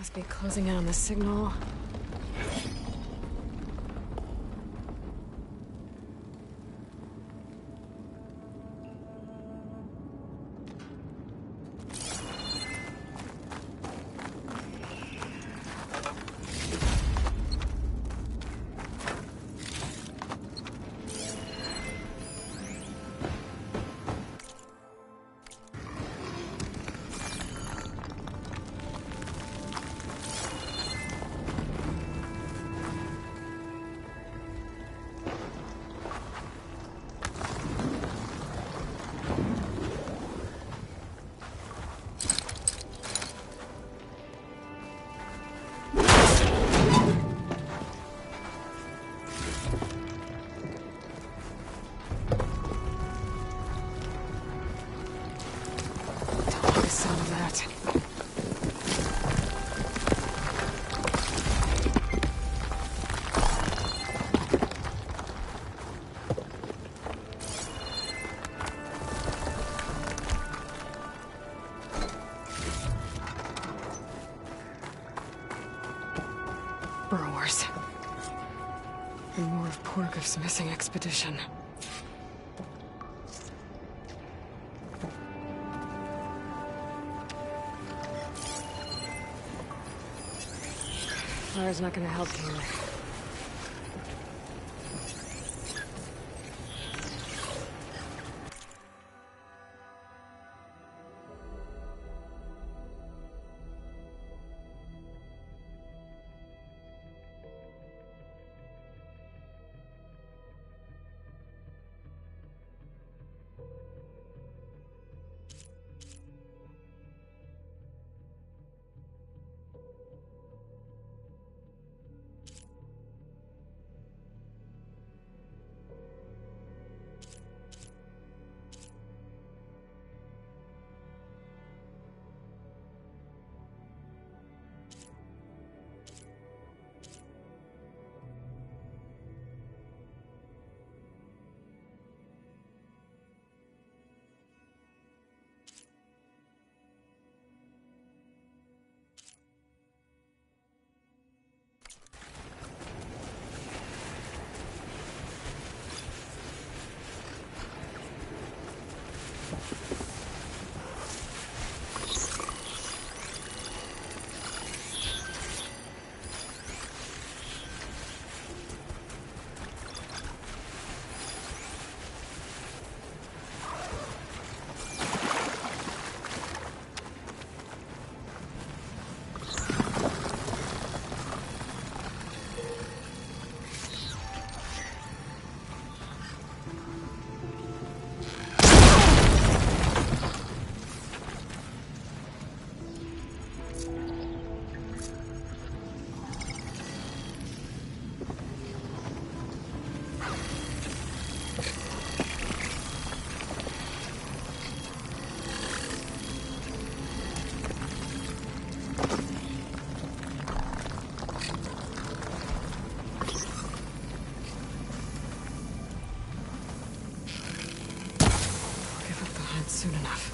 Must be closing in on the signal. Burrowers. And more of Porgo's missing expedition. Fire's not gonna help here. Soon enough.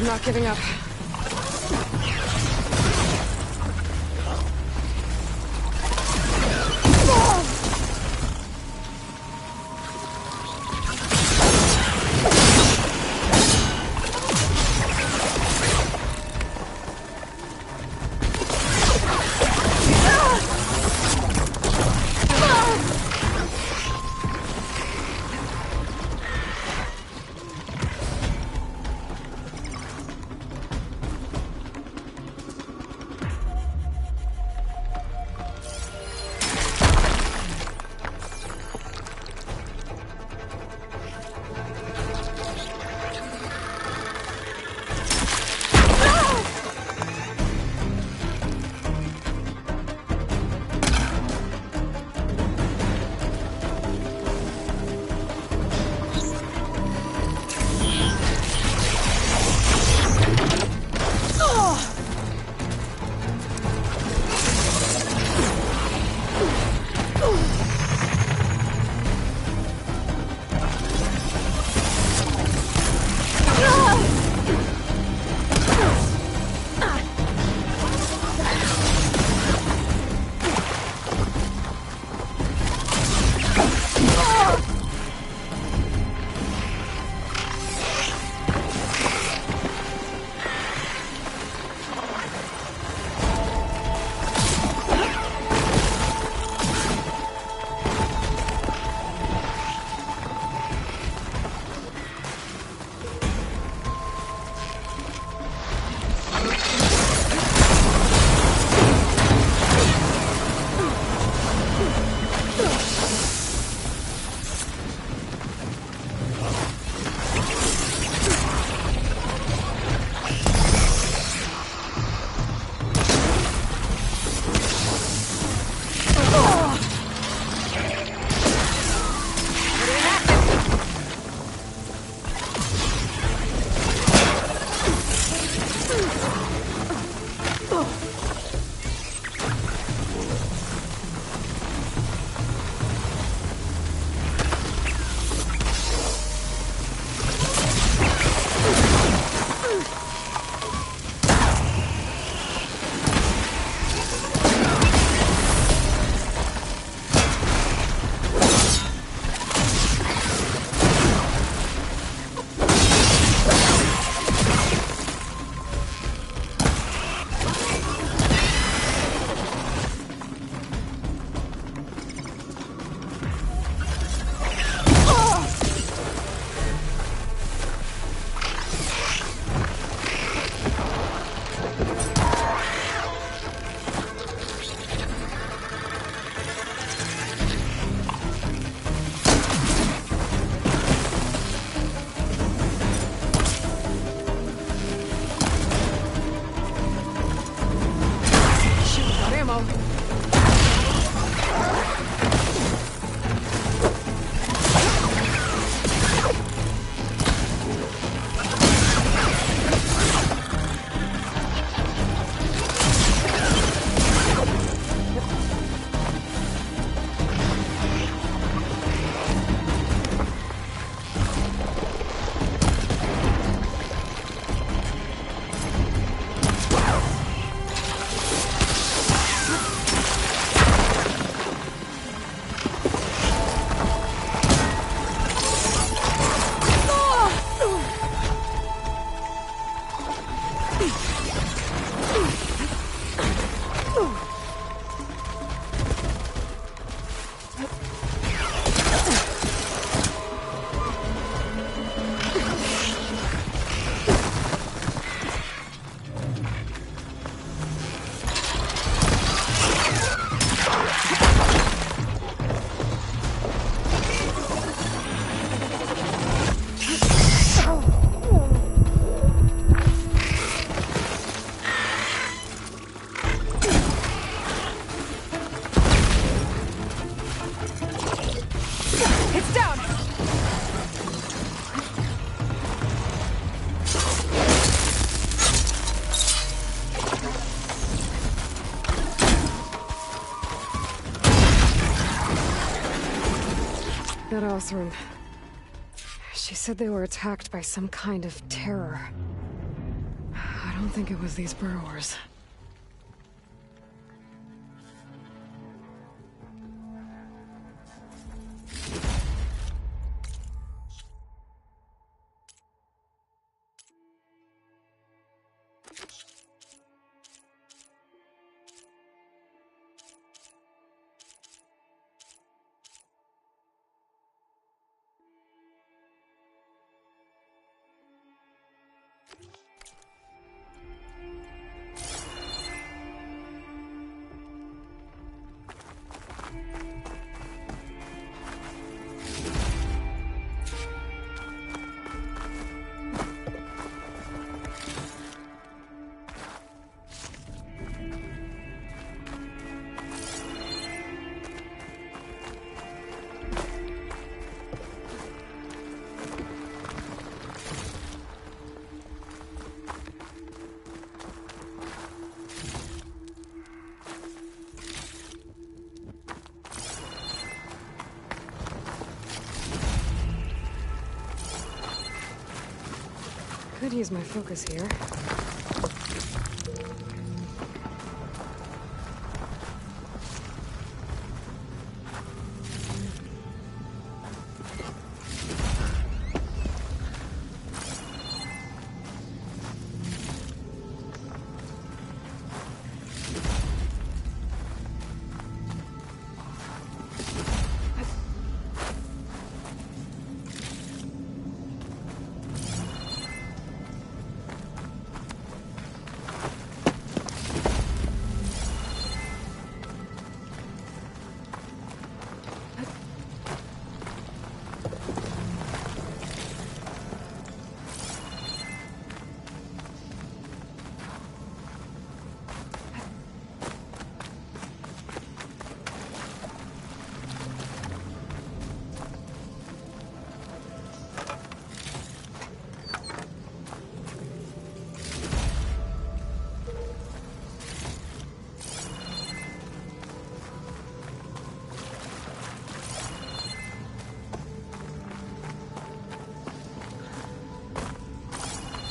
I'm not giving up. That Othram. She said they were attacked by some kind of terror. don't think it was these burrowers. Could use my focus here.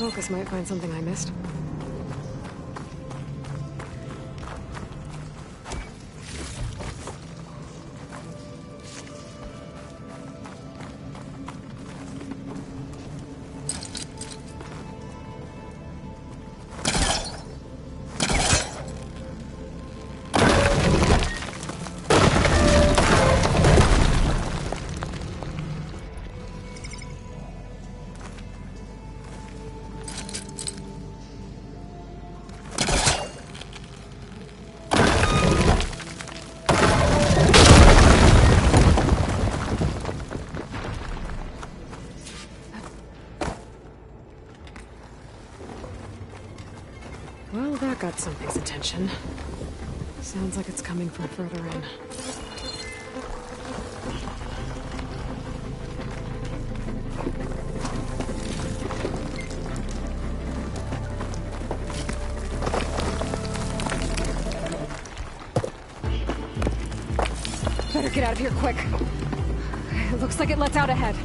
Focus might find something I missed. Well, that got something's attention. Sounds like it's coming from further in. Better get out of here quick. It looks like it lets out ahead.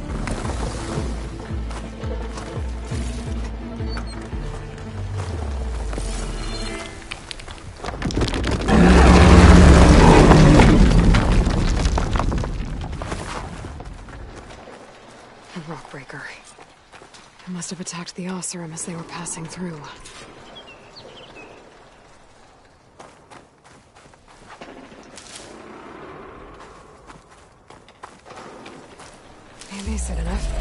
Rockbreaker. It must have attacked the Oseram as they were passing through. Maybe said enough.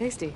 Tasty.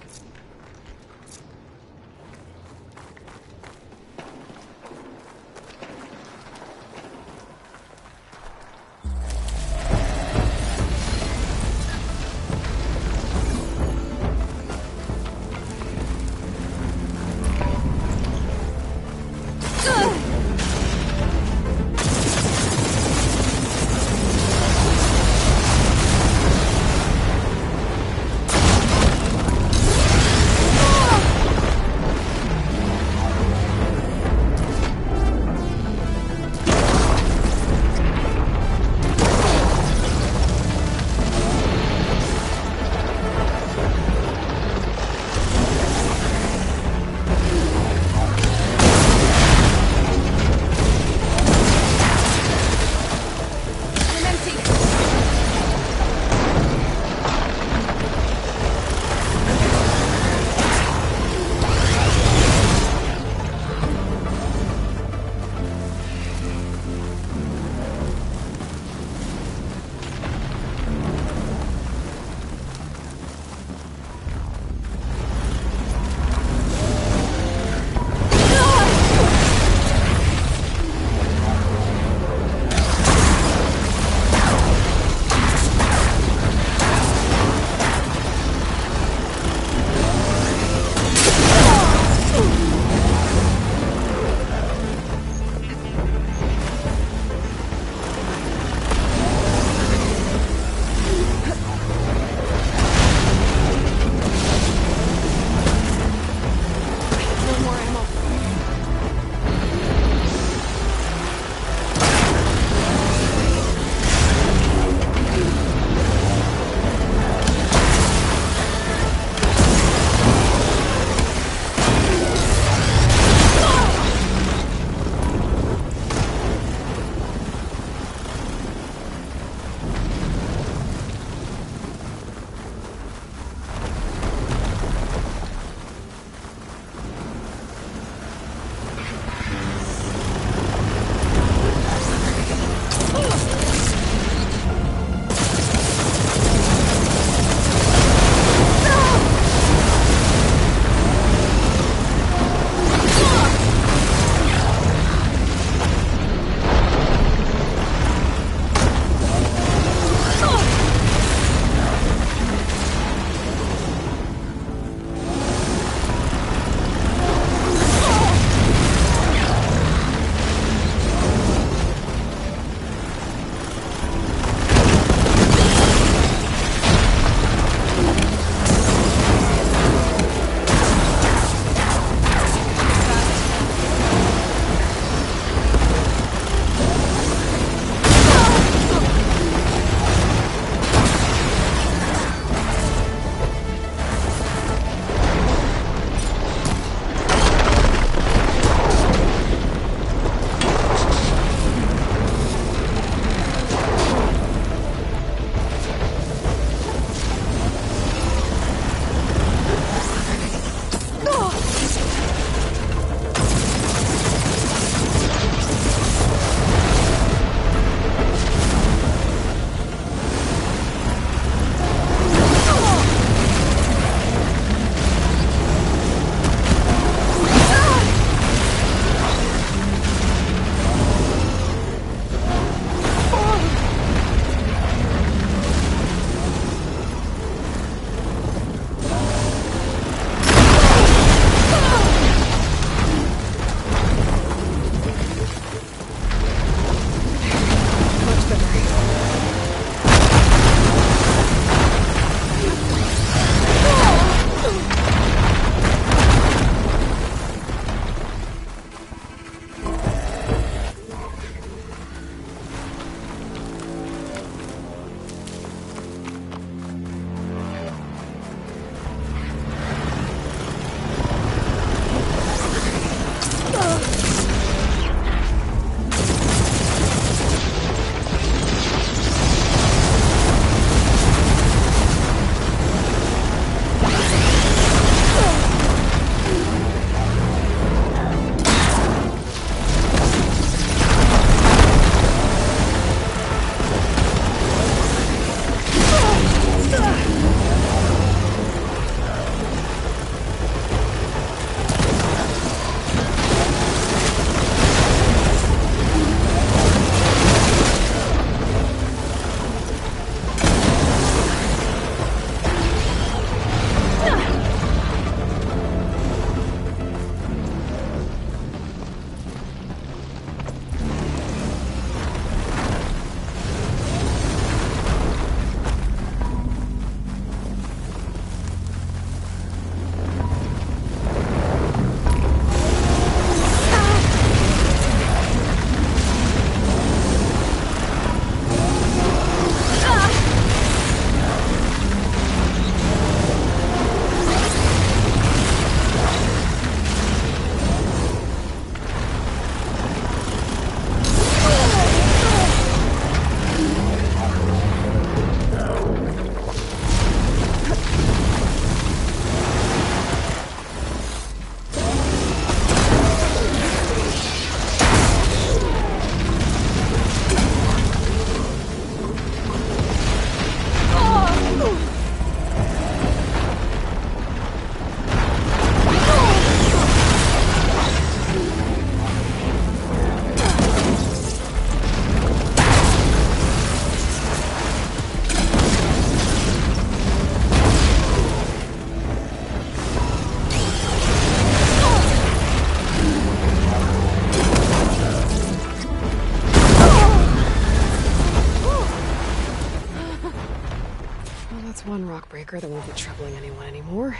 breaker that won't be troubling anyone anymore.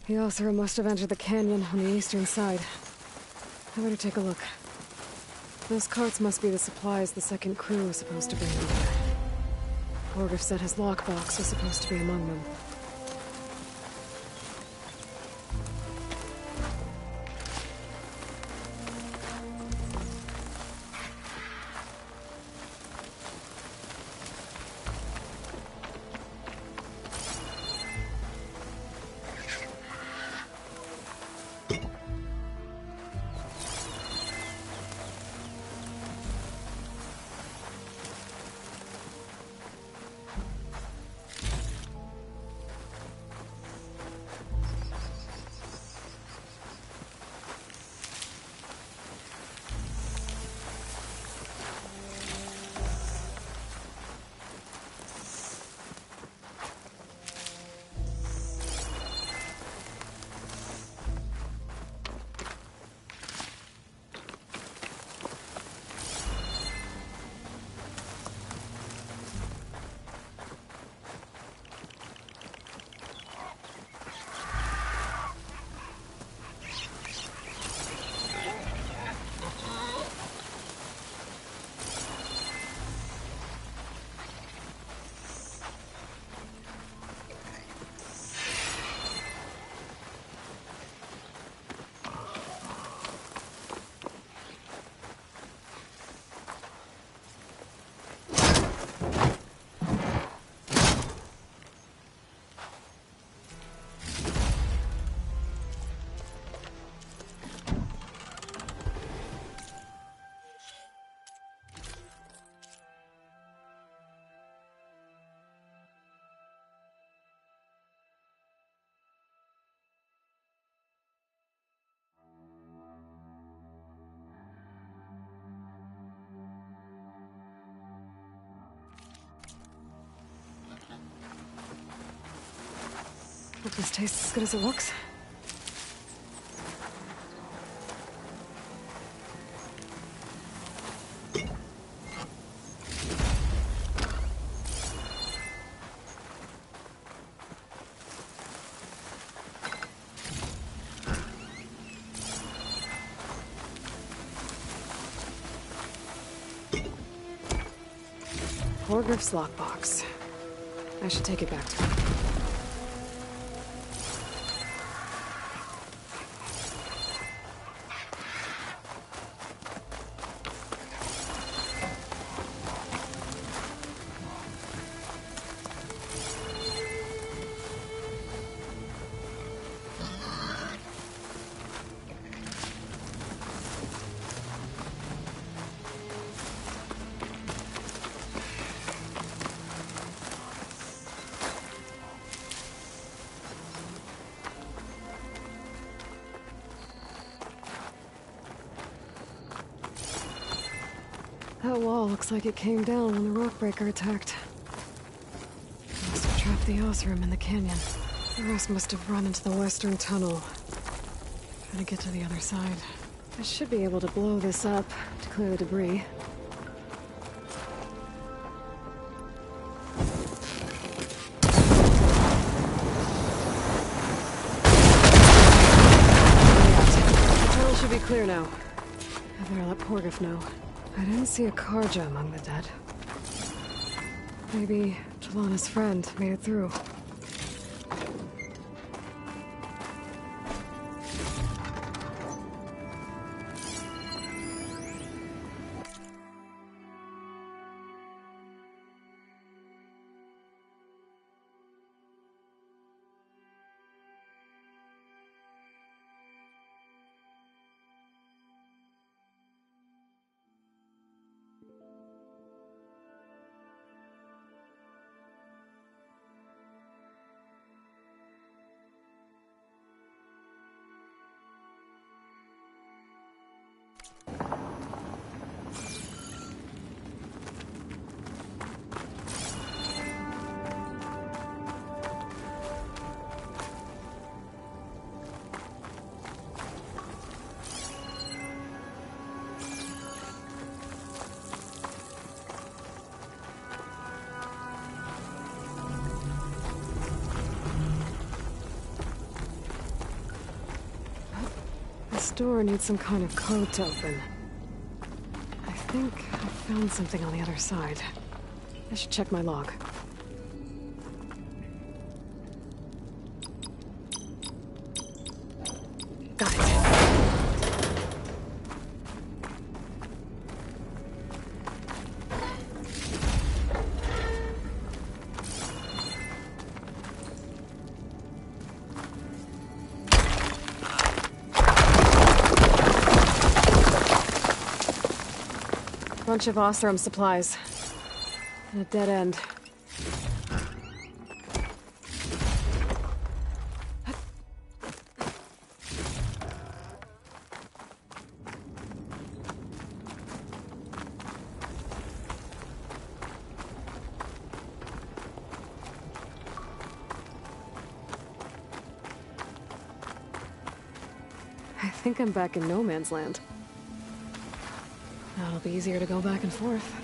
The Oseram must have entered the canyon on the eastern side. I better take a look. Those carts must be the supplies the second crew was supposed to bring over. Orgriff said his lockbox was supposed to be among them. Hope this tastes as good as it looks. Orgriff's lockbox. I should take it back to him. That wall looks like it came down when the Rockbreaker attacked. Must have trapped the Oseram in the canyon. The rest must have run into the western tunnel. Trying to get to the other side. I should be able to blow this up to clear the debris. The tunnel should be clear now. I better let Porgriff know. I didn't see a Karja among the dead. Maybe Jelana's friend made it through. This door needs some kind of code to open. I think I found something on the other side. I should check my log. Got it. Bunch of Oseram supplies. And a dead end. I think I'm back in no man's land. Now it'll be easier to go back and forth.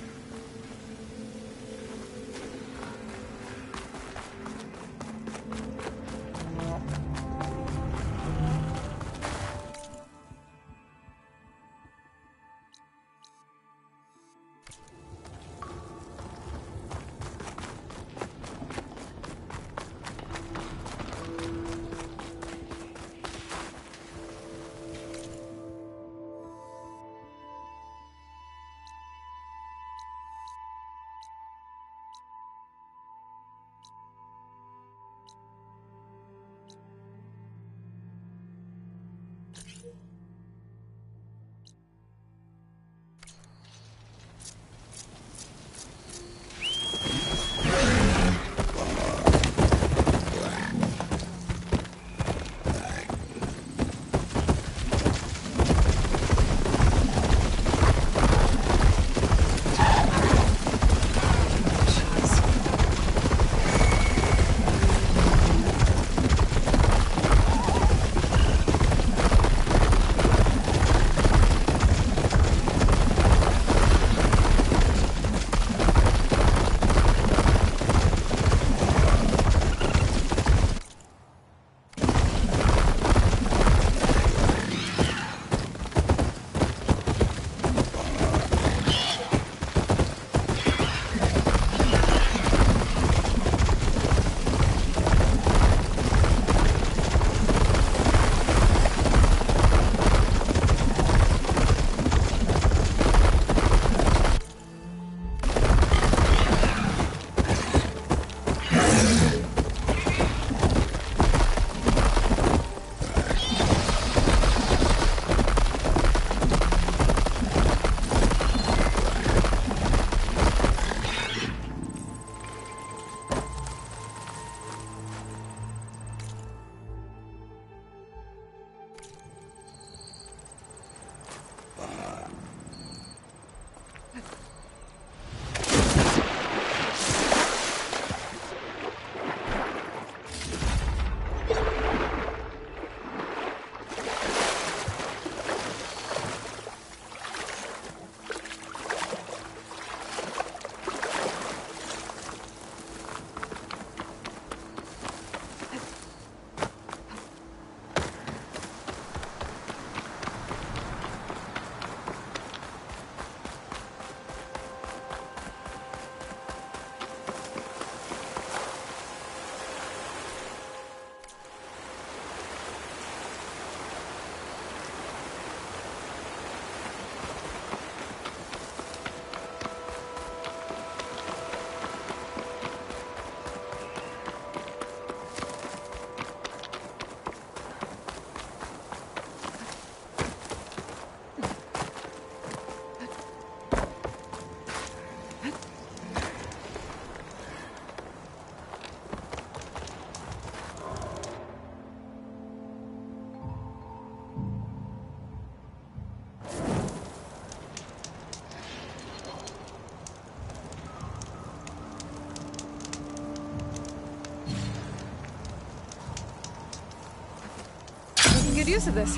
Good use of this.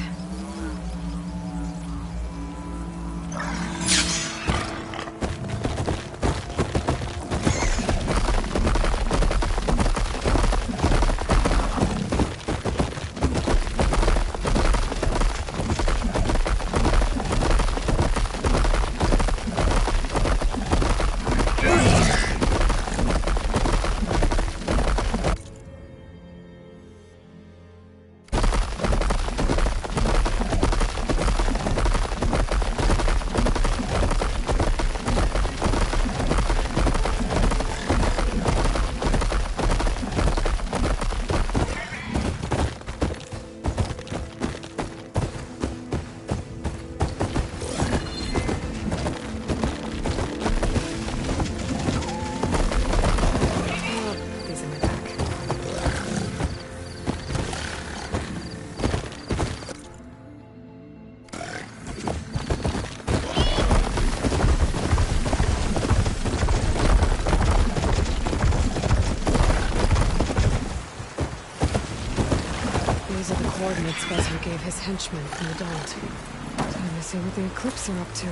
These are the coordinates Vezra gave his henchmen from the Daunt. Time to see what the Eclipse are up to.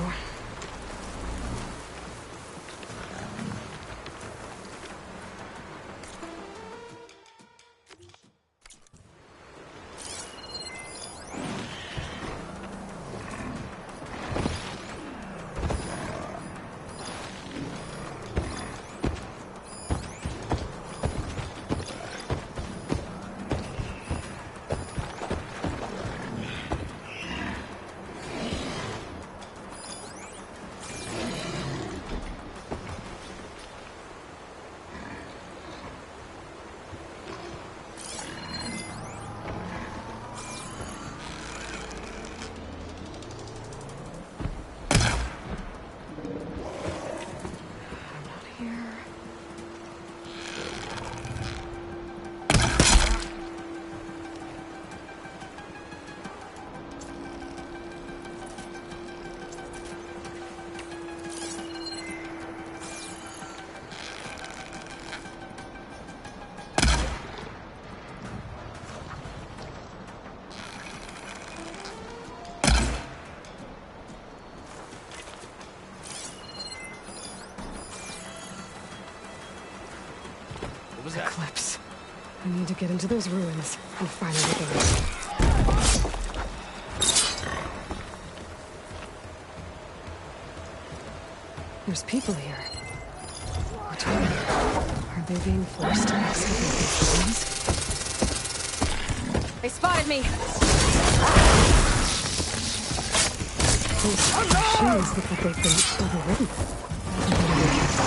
Eclipse. I need to get into those ruins and find everything. There's people here. Which one? Are they being forced to excavate these ruins? They spotted me! Those machines look like they've been overridden. I better be careful.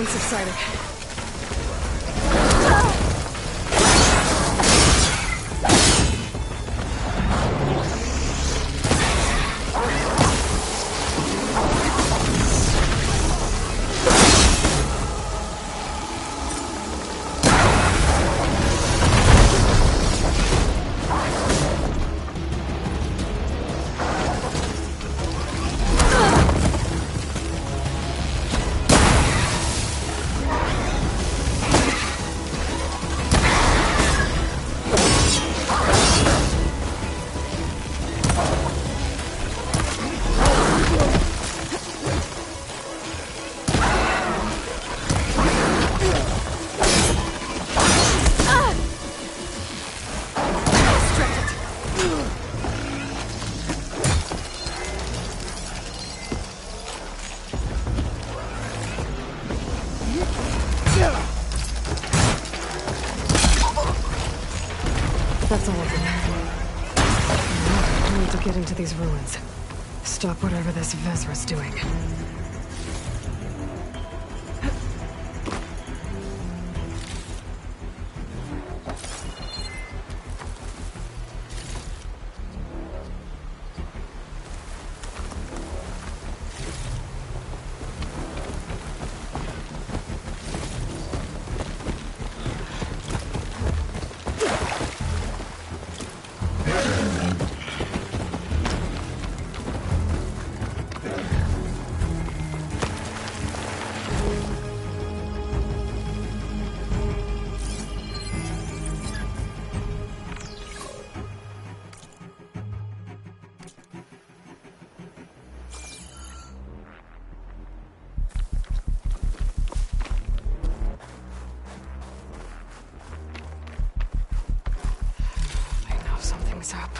Subsided. That's all of them. I need to get into these ruins. Stop whatever this Vezra's doing. Up.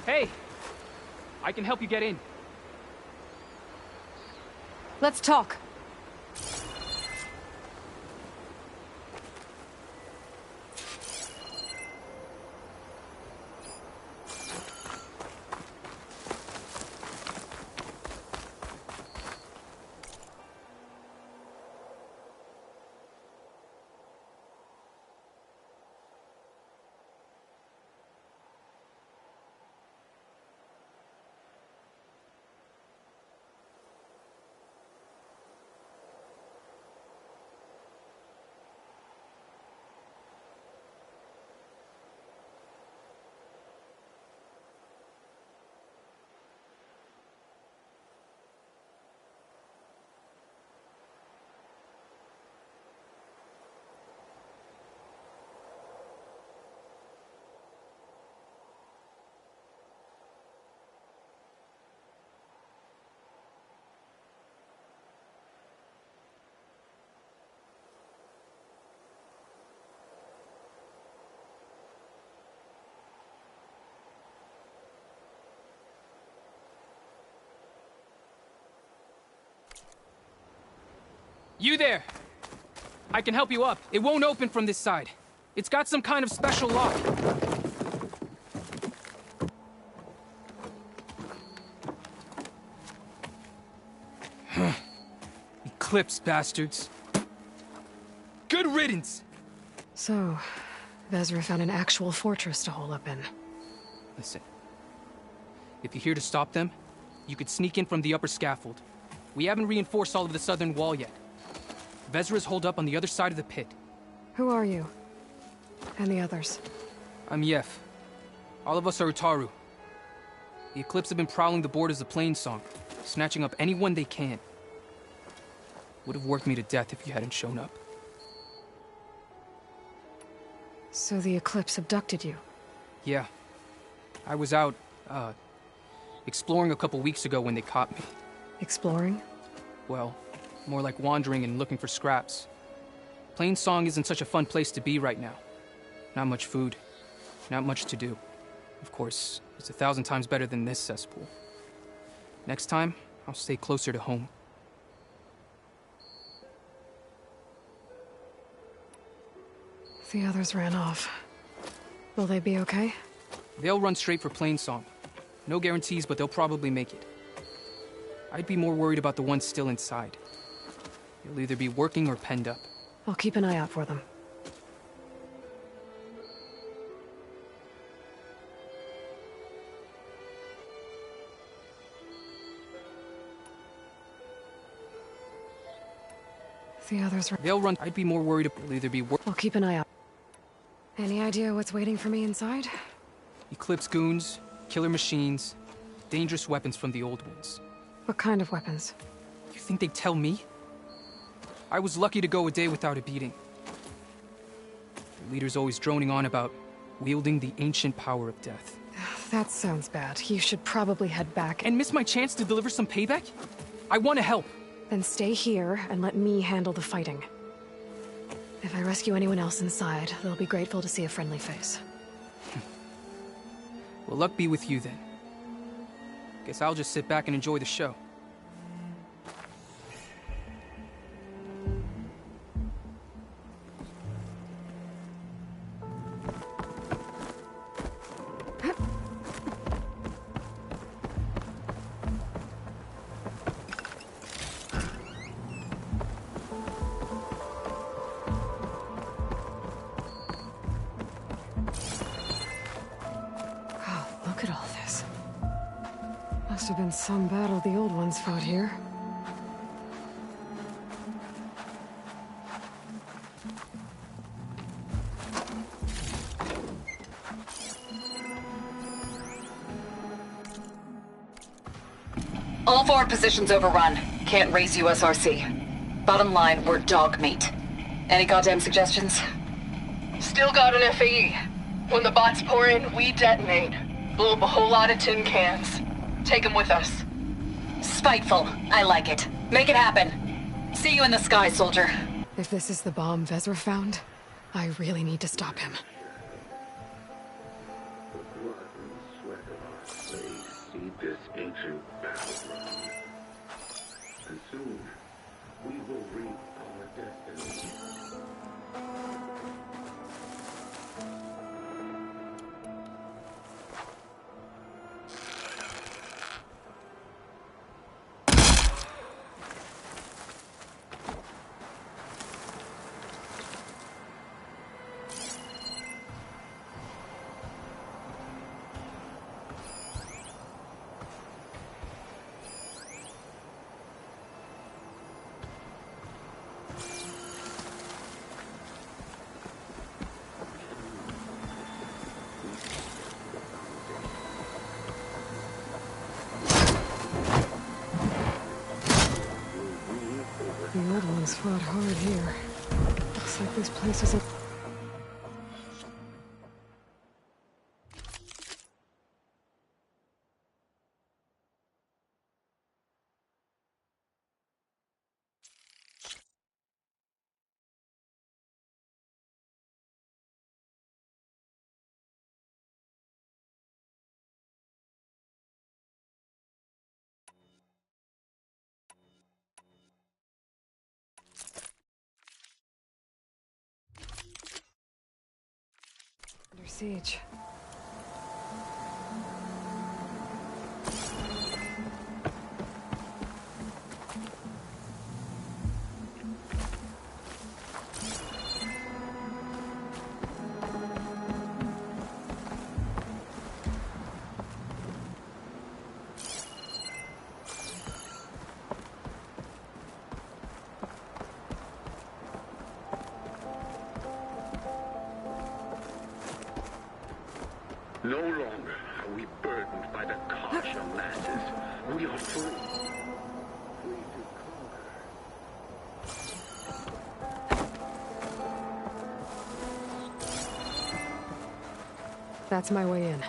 Hey! I can help you get in. Let's talk. You there! I can help you up. It won't open from this side. It's got some kind of special lock. Eclipse, bastards. Good riddance! So, Vezra found an actual fortress to hole up in. Listen. If you're here to stop them, you could sneak in from the upper scaffold. We haven't reinforced all of the southern wall yet. Vezra's holed up on the other side of the pit. Who are you? And the others? I'm Yef. All of us are Utaru. The Eclipse have been prowling the borders of Plainsong, snatching up anyone they can. Would have worked me to death if you hadn't shown up. So the Eclipse abducted you? Yeah. I was out, exploring a couple weeks ago when they caught me. Exploring? Well, more like wandering and looking for scraps. Plainsong isn't such a fun place to be right now. Not much food, not much to do. Of course, it's 1,000 times better than this cesspool. Next time, I'll stay closer to home. The others ran off. Will they be okay? They'll run straight for Plainsong. No guarantees, but they'll probably make it. I'd be more worried about the ones still inside. They'll either be working or penned up. I'll keep an eye out for them. The others ran. They'll run. I'd be more worried. They'll either be I'll keep an eye out. Any idea what's waiting for me inside? Eclipse goons, killer machines, dangerous weapons from the old ones. What kind of weapons? You think they'd tell me? I was lucky to go a day without a beating. The leader's always droning on about wielding the ancient power of death. That sounds bad. You should probably head back And miss my chance to deliver some payback? I want to help. Then stay here and let me handle the fighting. If I rescue anyone else inside, they'll be grateful to see a friendly face. Well, luck be with you then. Guess I'll just sit back and enjoy the show. Look at all this. Must have been some battle the old ones fought here. All forward positions overrun. Can't raise USRC. Bottom line, we're dog meat. Any goddamn suggestions? Still got an FAE. When the bots pour in, we detonate. Blow up a whole lot of tin cans. Take them with us. Spiteful. I like it. Make it happen. See you in the sky, soldier. If this is the bomb Vezra found, I really need to stop him. The blood and sweat of our this ancient battleground. And soon, we will reap our destiny. The old ones fought hard here. Looks like this place is a... under siege. No longer are we burdened by the Kasha masses. We are free. Free to conquer. That's my way in.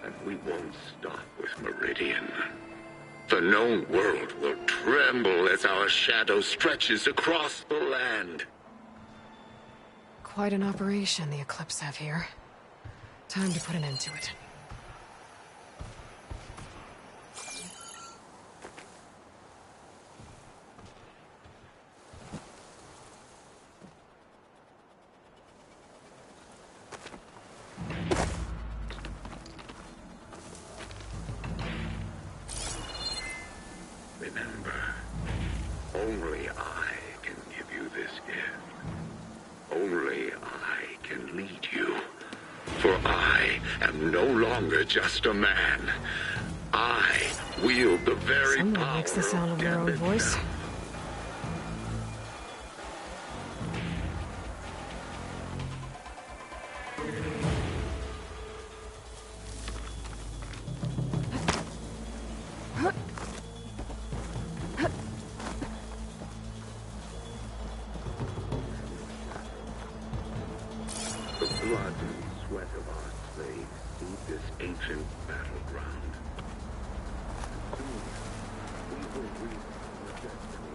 And we won't stop with Meridian. The known world will tremble as our shadow stretches across the land. Quite an operation the Eclipse have here. Time to put an end to it. Remember, only I can give you this gift. Only I can lead you. For I am no longer just a man. I wield the very Someone power likes the sound of their own Gambit voice. Bell. The blood and sweat of our slaves seed this ancient battleground. Soon, we will reap our destiny.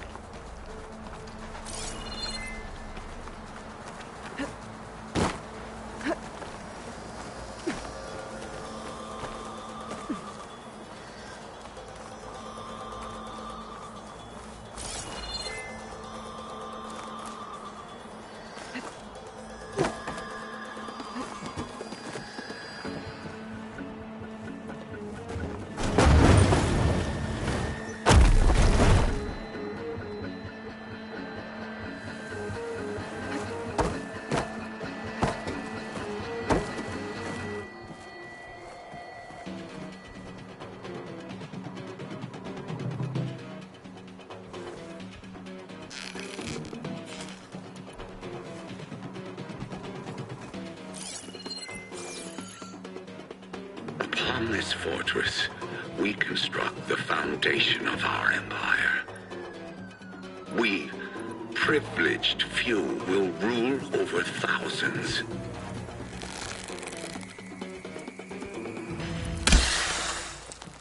Upon this fortress, we construct the foundation of our empire. We, privileged few, will rule over thousands.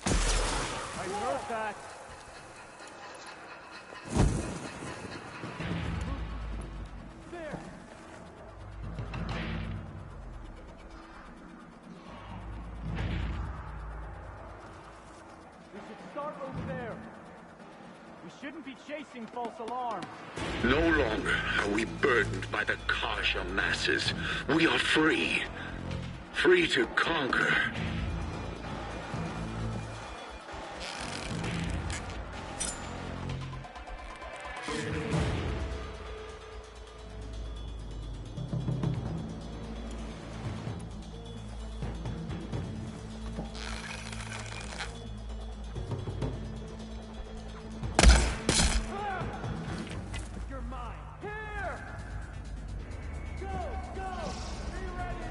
I heard that. There. We should start over there. We shouldn't be chasing false alarms. No longer are we burdened by the Kasha masses. We are free. Free to conquer. You're mine. Here! Go! Go! Be ready!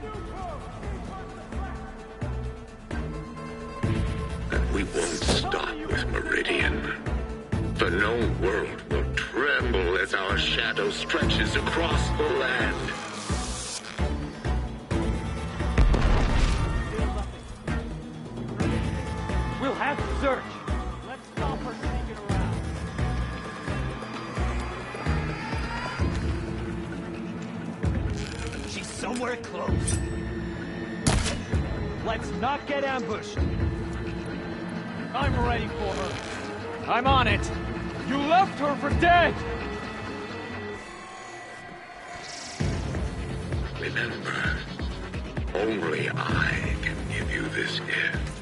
And we won't stop with Meridian. For no world will tremble as our shadow stretches across the land. We'll have to search. Let's stop her sneaking around. She's somewhere close. Let's not get ambushed. I'm ready for her. I'm on it. You left her for dead. Remember, only I can give you this gift.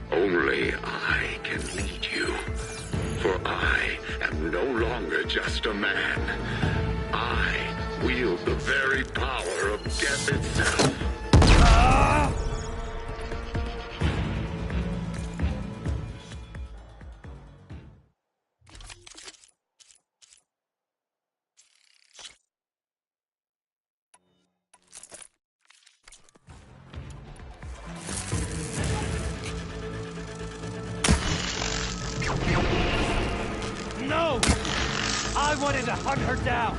Only I can lead you, for I am no longer just a man. I wield the very power of death itself. No! I wanted to hunt her down.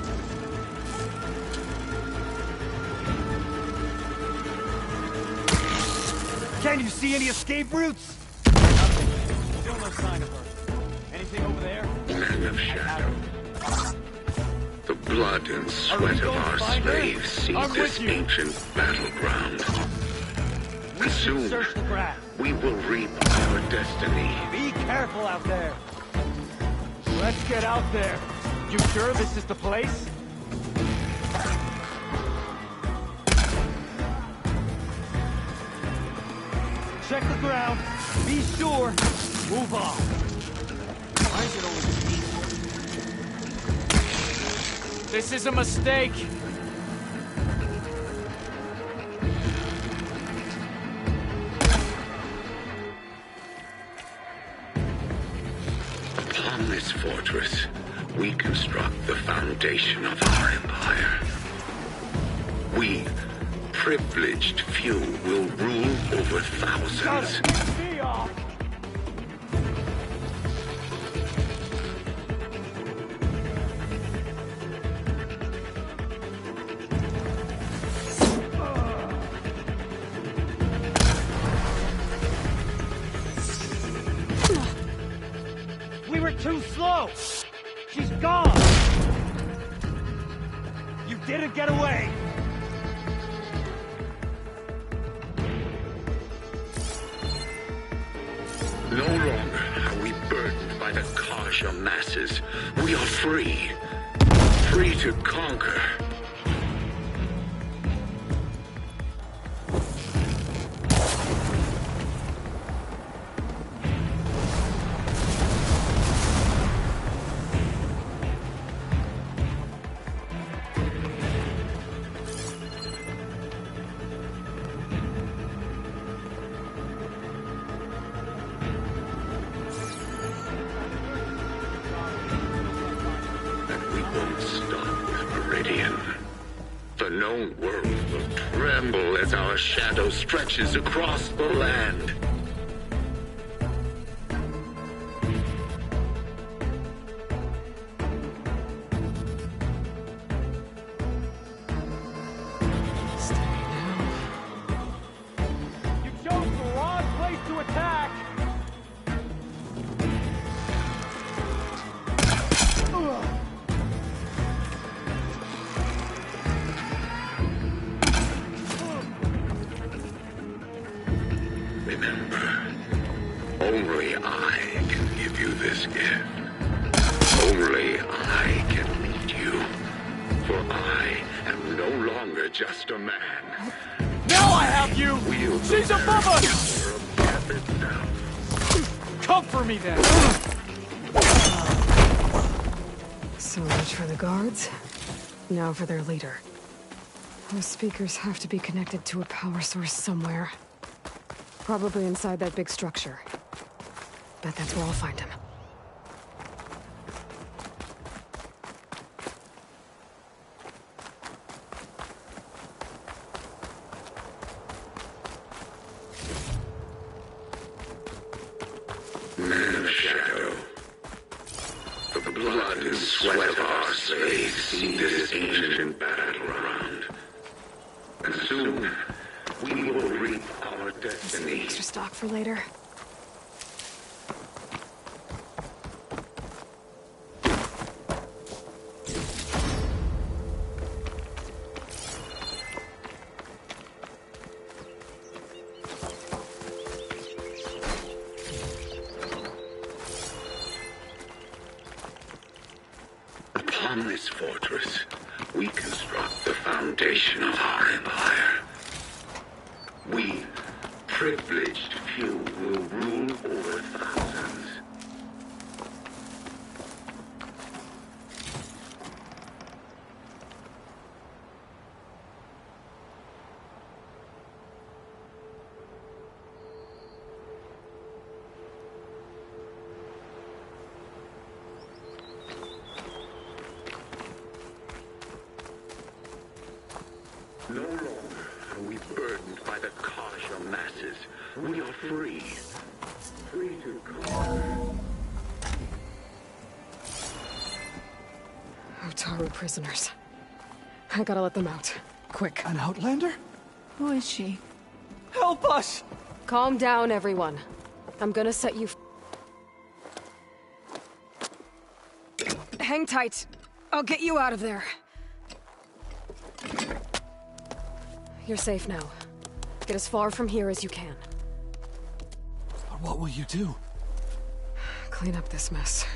Can you see any escape routes? Nothing. Still no sign of her. Anything over there? Man of Shadow. The blood and sweat of our slaves seed this ancient battleground. We should Soon, search the grass. we will reap our destiny. Be careful out there. Let's get out there. You sure this is the place? Check the ground. Be sure. Move on. Why is it always me? This is a mistake. Upon this fortress, we construct the foundation of our empire. We, privileged few, will rule over thousands. Me off. We were too slow. She's gone. You didn't get away. No longer are we burdened by the Kasha masses. We are free. Free to conquer. known worlds will tremble as our shadow stretches across the land. Steady now. You chose the wrong place to attack! Remember, only I can give you this gift. Only I can lead you. For I am no longer just a man. Now I have you! Wield the She's very above us! power of death itself. Come for me then! So much for the guards. Now for their leader. Those speakers have to be connected to a power source somewhere. Probably inside that big structure. Bet that's where I'll find him. Man of Shadow. The blood and sweat of our slaves see this ancient battleground. And soon, we will reap our destiny. Extra stock for later. Upon this fortress, we construct the foundation of our empire. We, privileged few, will rule over thousands. No longer are we burdened by the Kasha masses. We are free. Free to conquer. Otaru prisoners. I gotta let them out. Quick. An outlander? Who is she? Help us! Calm down, everyone. I'm gonna set you... Hang tight. I'll get you out of there. You're safe now. Get as far from here as you can. But what will you do? Clean up this mess.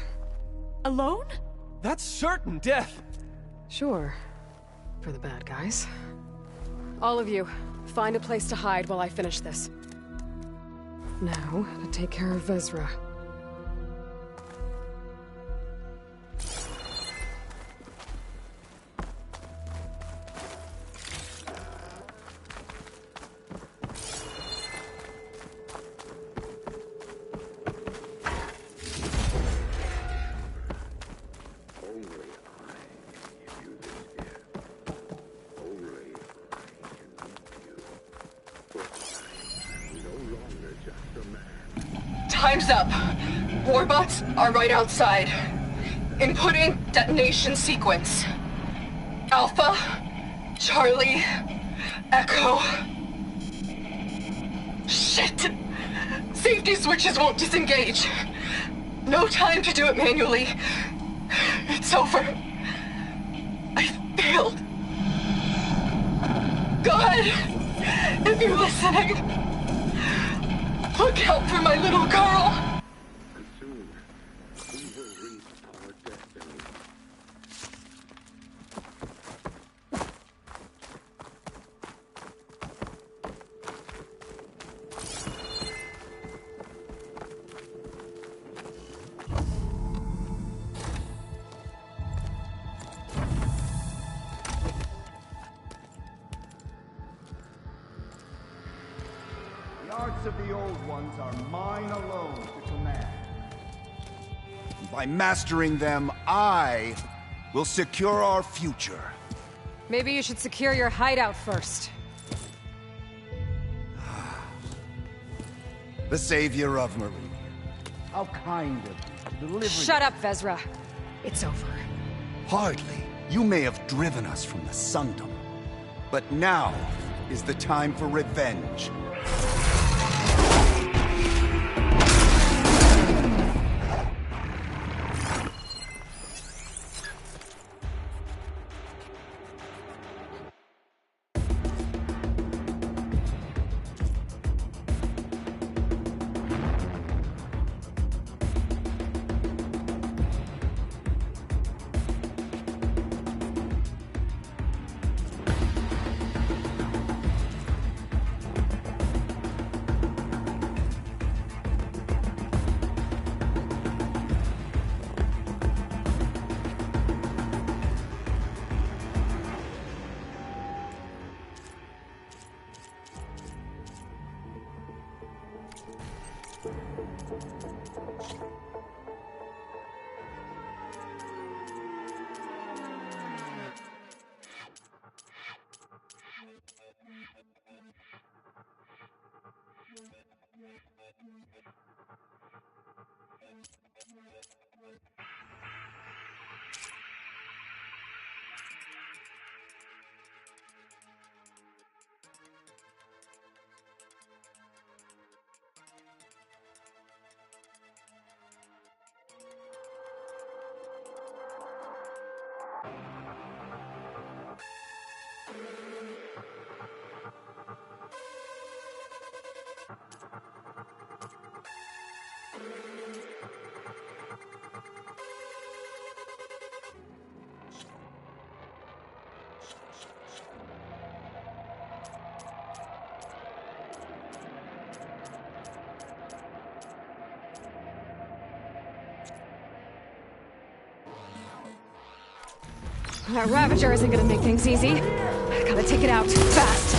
Alone? That's certain death! Sure. For the bad guys. All of you, find a place to hide while I finish this. Now, to take care of Vezra. Time's up. Warbots are right outside. Inputting detonation sequence. Alpha, Charlie, Echo. Shit! Safety switches won't disengage. No time to do it manually. It's over. I failed. God, if you're listening, look out for my little girl. And soon, we will reap our destiny. The arts of the Old Ones are mine alone to command. By mastering them, I will secure our future. Maybe you should secure your hideout first. The savior of Marie. How kind of you, delivering... Shut up, Vezra. It's over. Hardly. You may have driven us from the Sundom. But now is the time for revenge. That Ravager isn't gonna make things easy. I gotta take it out, fast.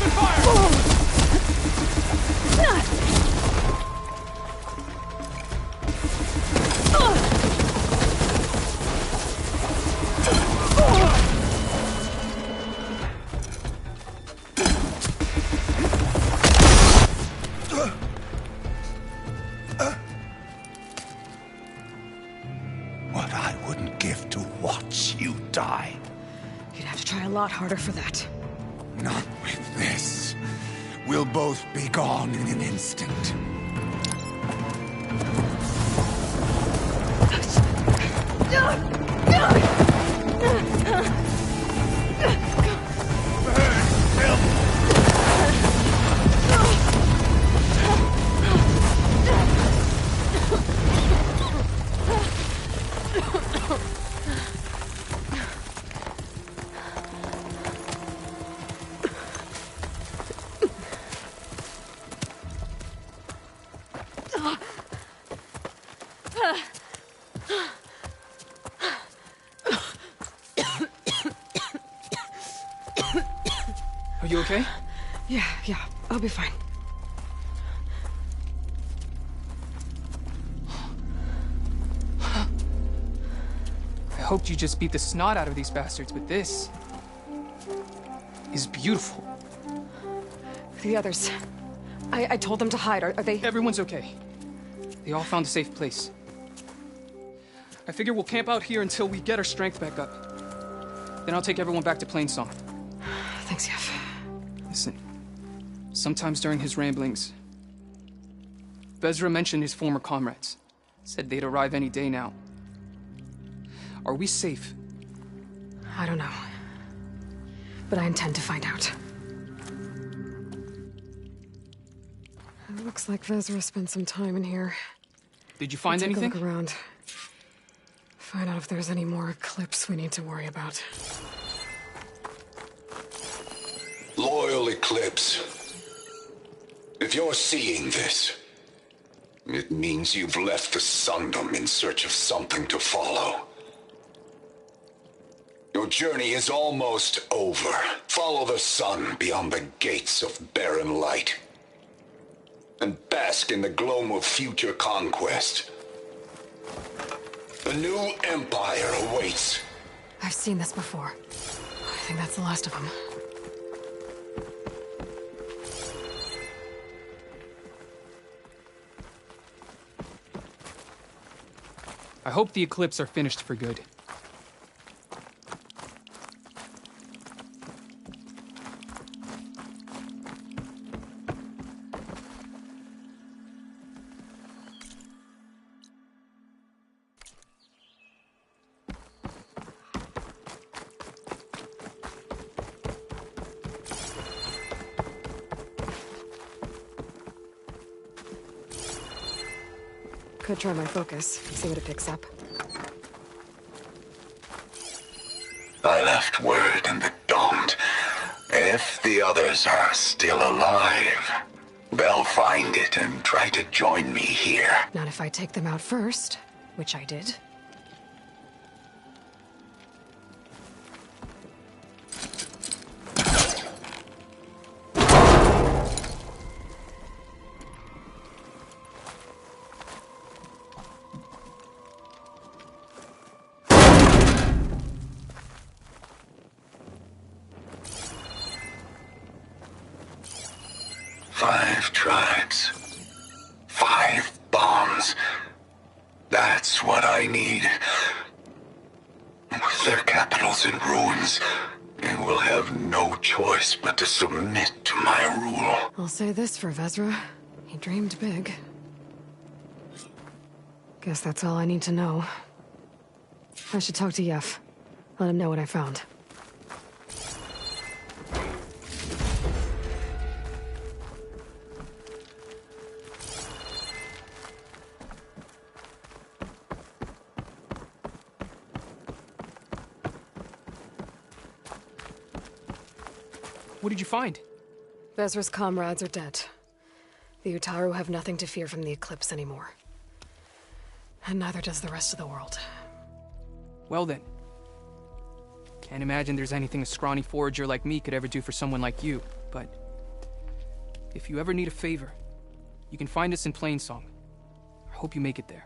Open fire! What I wouldn't give to watch you die. You'd have to try a lot harder for that. Not with this. We'll both be gone in an instant. Are you okay? Yeah, I'll be fine. I hoped you just beat the snot out of these bastards, but this is beautiful. The others. I told them to hide. Are they... Everyone's okay. They all found a safe place. I figure we'll camp out here until we get our strength back up. Then I'll take everyone back to Plainsong. Thanks, Yef. Listen, sometimes during his ramblings, Vezra mentioned his former comrades. Said they'd arrive any day now. Are we safe? I don't know. But I intend to find out. It looks like Vezra spent some time in here. Did you find anything? Take a look around. Find out if there's any more Eclipse we need to worry about. Loyal Eclipse, if you're seeing this, it means you've left the Sundom in search of something to follow. Your journey is almost over. Follow the sun beyond the gates of barren light, and bask in the gloam of future conquest. The new empire awaits. I've seen this before. I think that's the last of them. I hope the Eclipse are finished for good. Could try my focus, see what it picks up. I left word in the Daunt. If the others are still alive, they'll find it and try to join me here. Not if I take them out first, which I did. Five tribes. 5 bombs. That's what I need. With their capitals in ruins, they will have no choice but to submit to my rule. I'll say this for Vezra. He dreamed big. Guess that's all I need to know. I should talk to Yef. Let him know what I found. What did you find? Vezra's comrades are dead. The Utaru have nothing to fear from the Eclipse anymore. And neither does the rest of the world. Well then. Can't imagine there's anything a scrawny forager like me could ever do for someone like you, but If you ever need a favor, you can find us in Plainsong. I hope you make it there.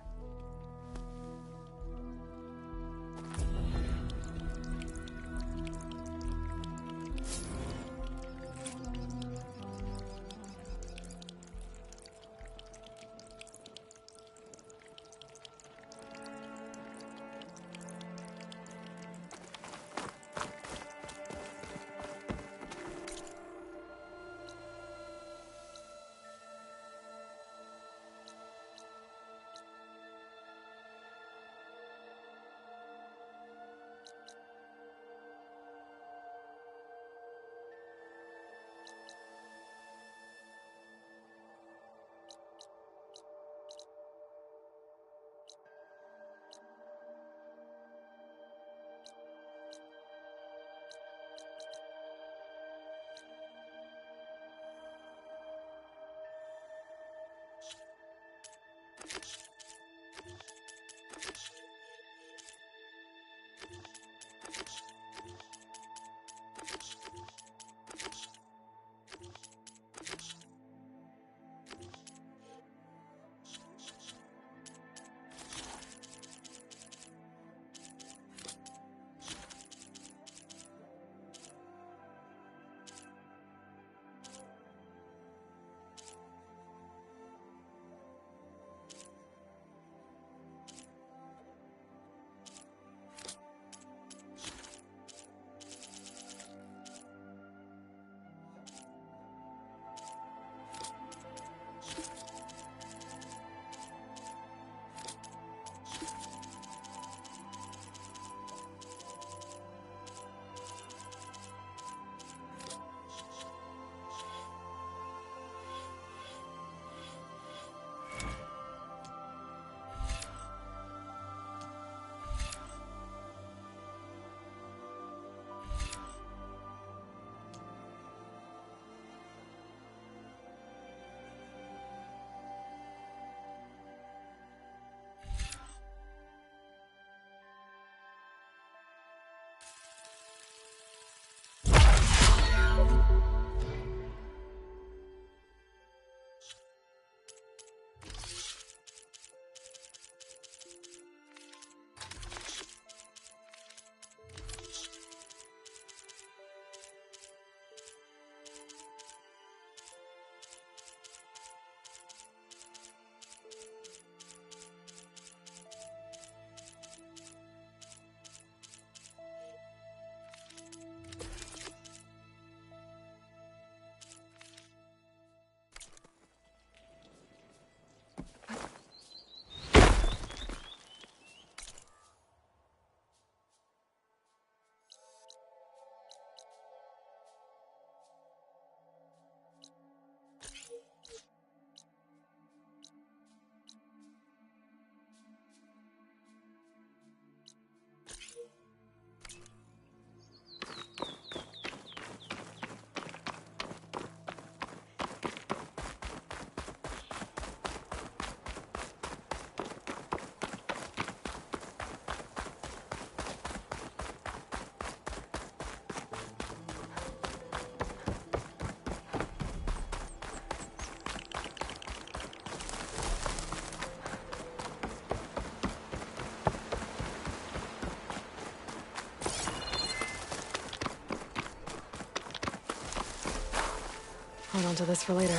Hold on to this for later.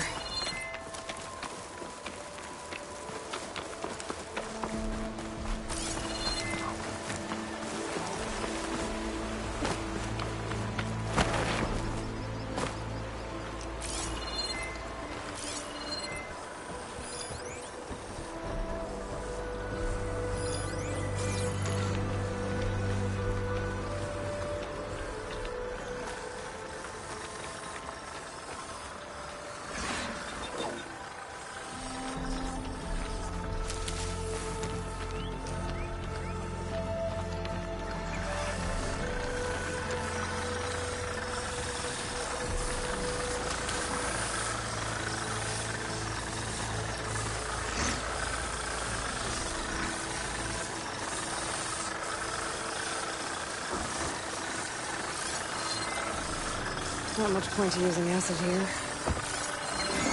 Not much point to using acid here.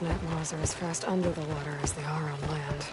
Those net maws are as fast under the water as they are on land.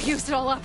Used it all up.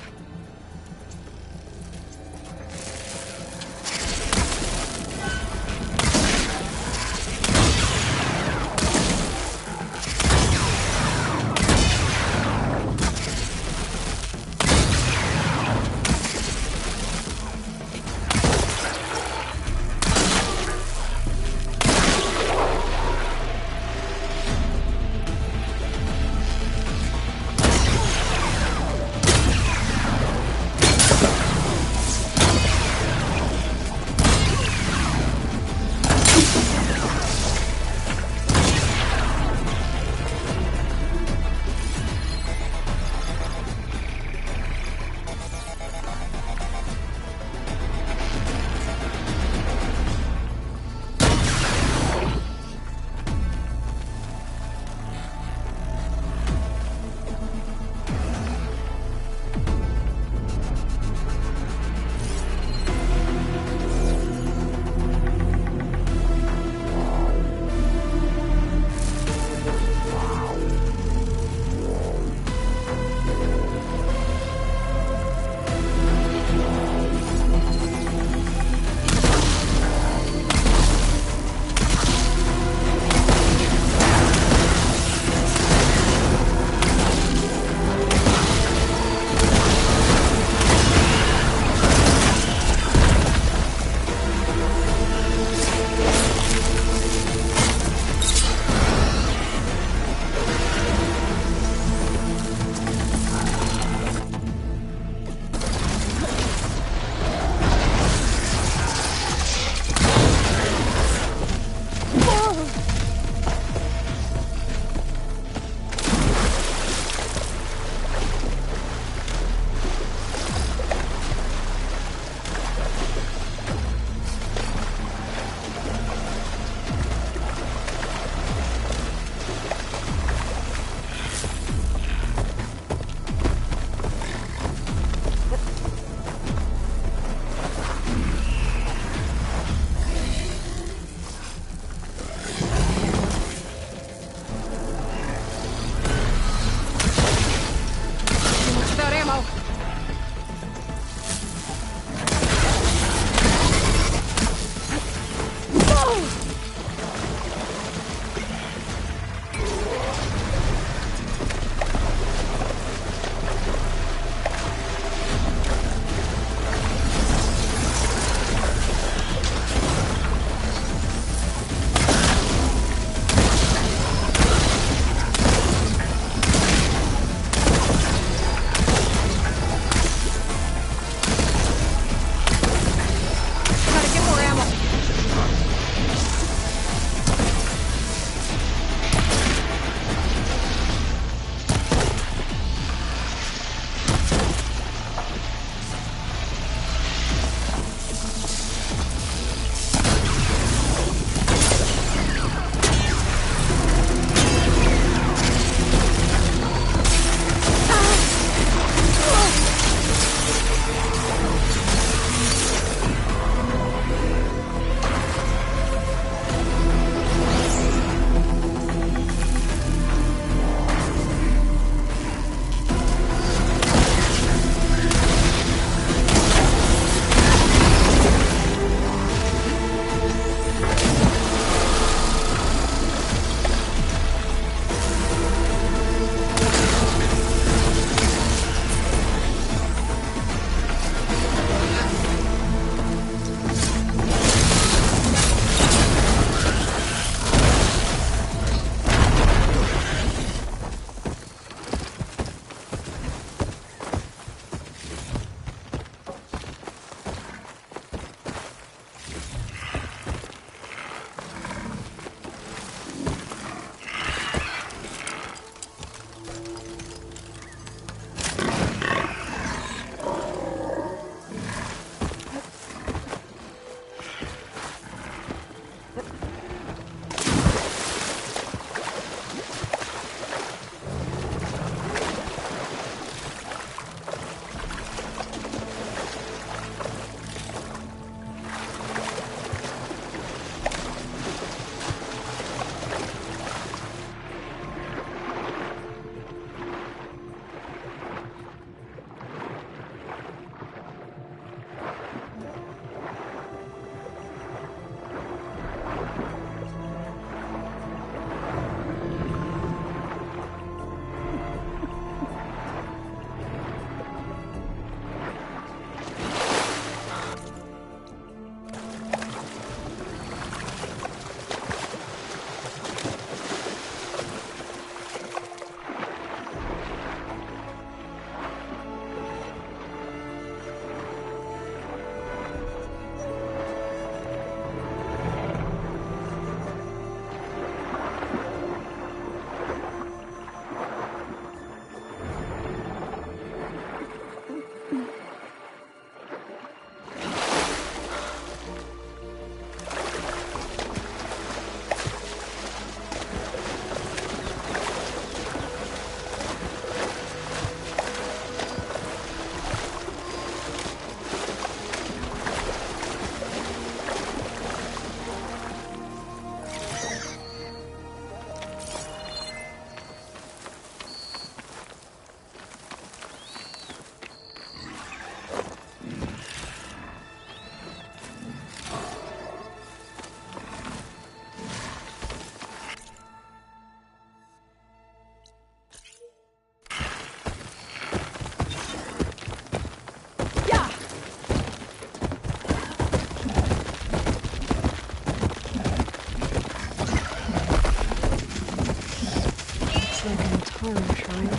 Aharon shrine.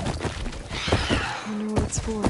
I wonder what it's for.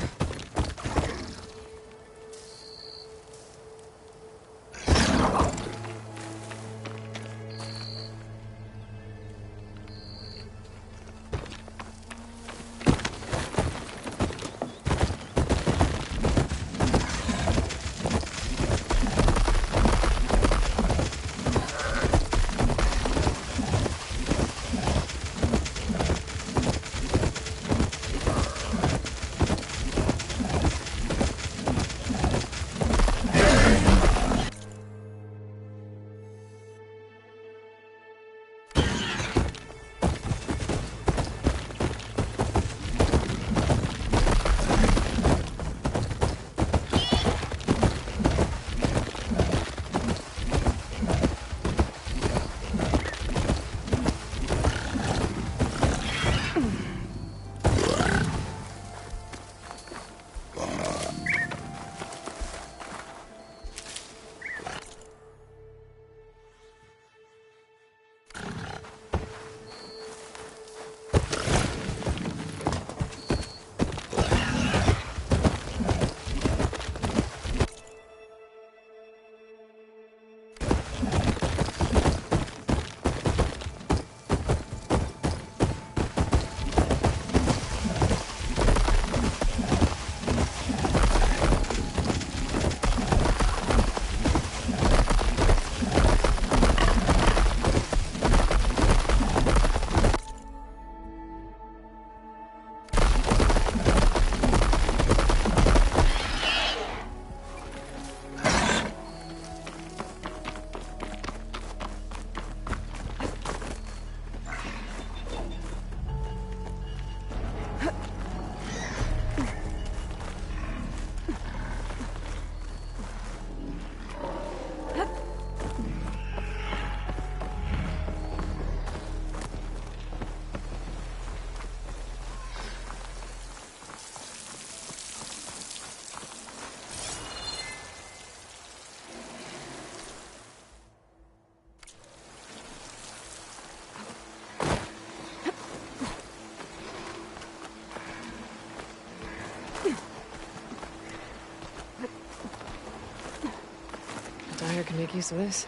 Dyer can make use of this.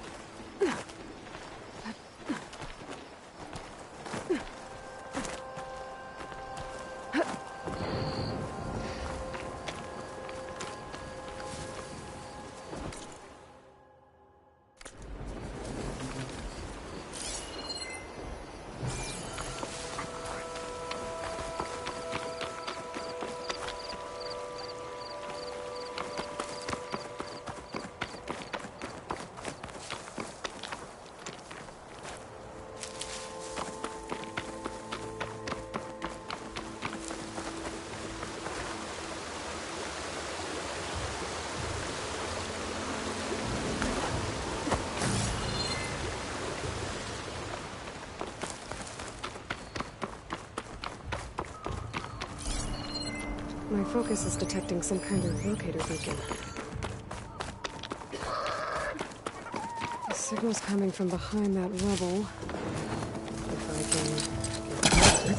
My focus is detecting some kind of locator beacon. The signal's coming from behind that rubble. If I can get past it.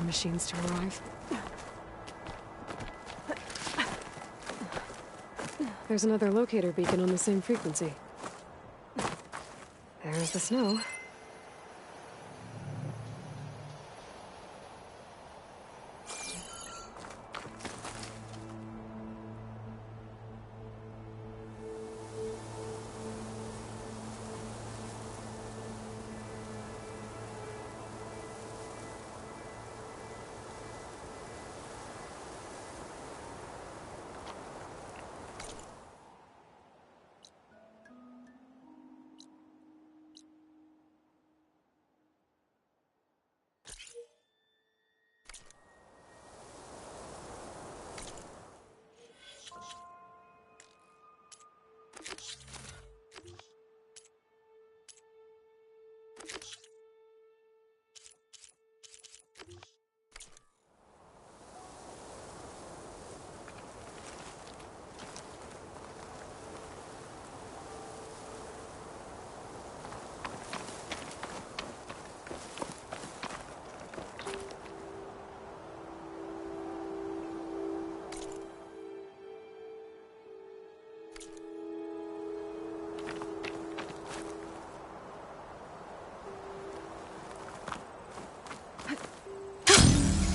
Machines to arrive. There's another locator beacon on the same frequency. There's the snow.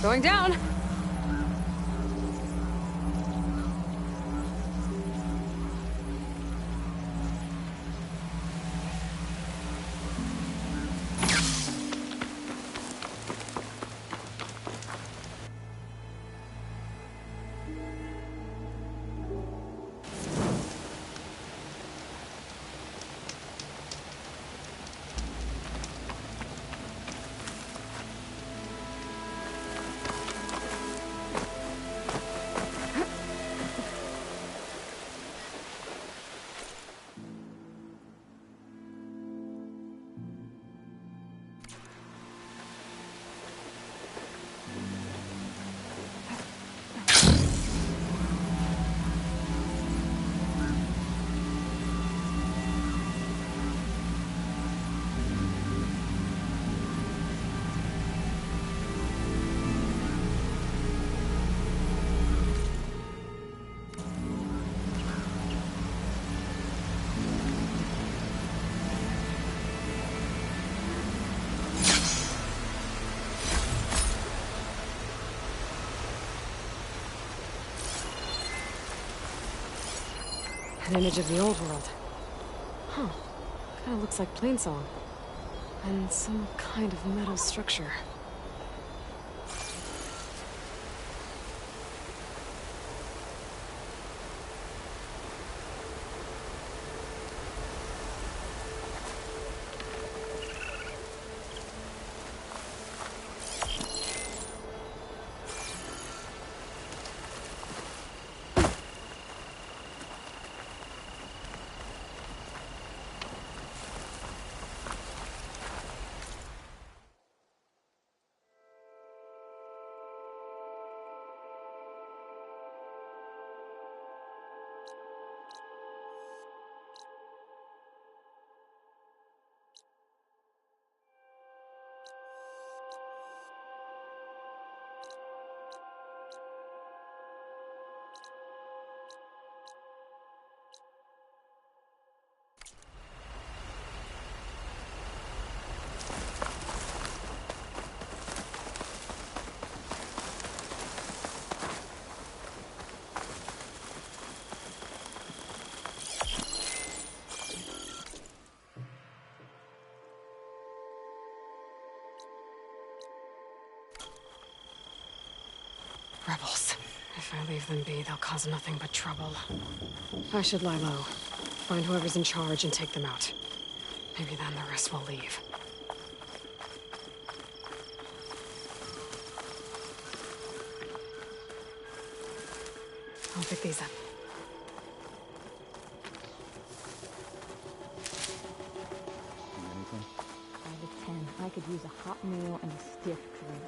Going down! An image of the old world. Huh. Kinda looks like Plainsong. And some kind of metal structure. Rebels. If I leave them be, they'll cause nothing but trouble. I should lie low. Find whoever's in charge and take them out. Maybe then the rest will leave. I'll pick these up. Anything? 5 to 10. I could use a hot meal and a stiff drink.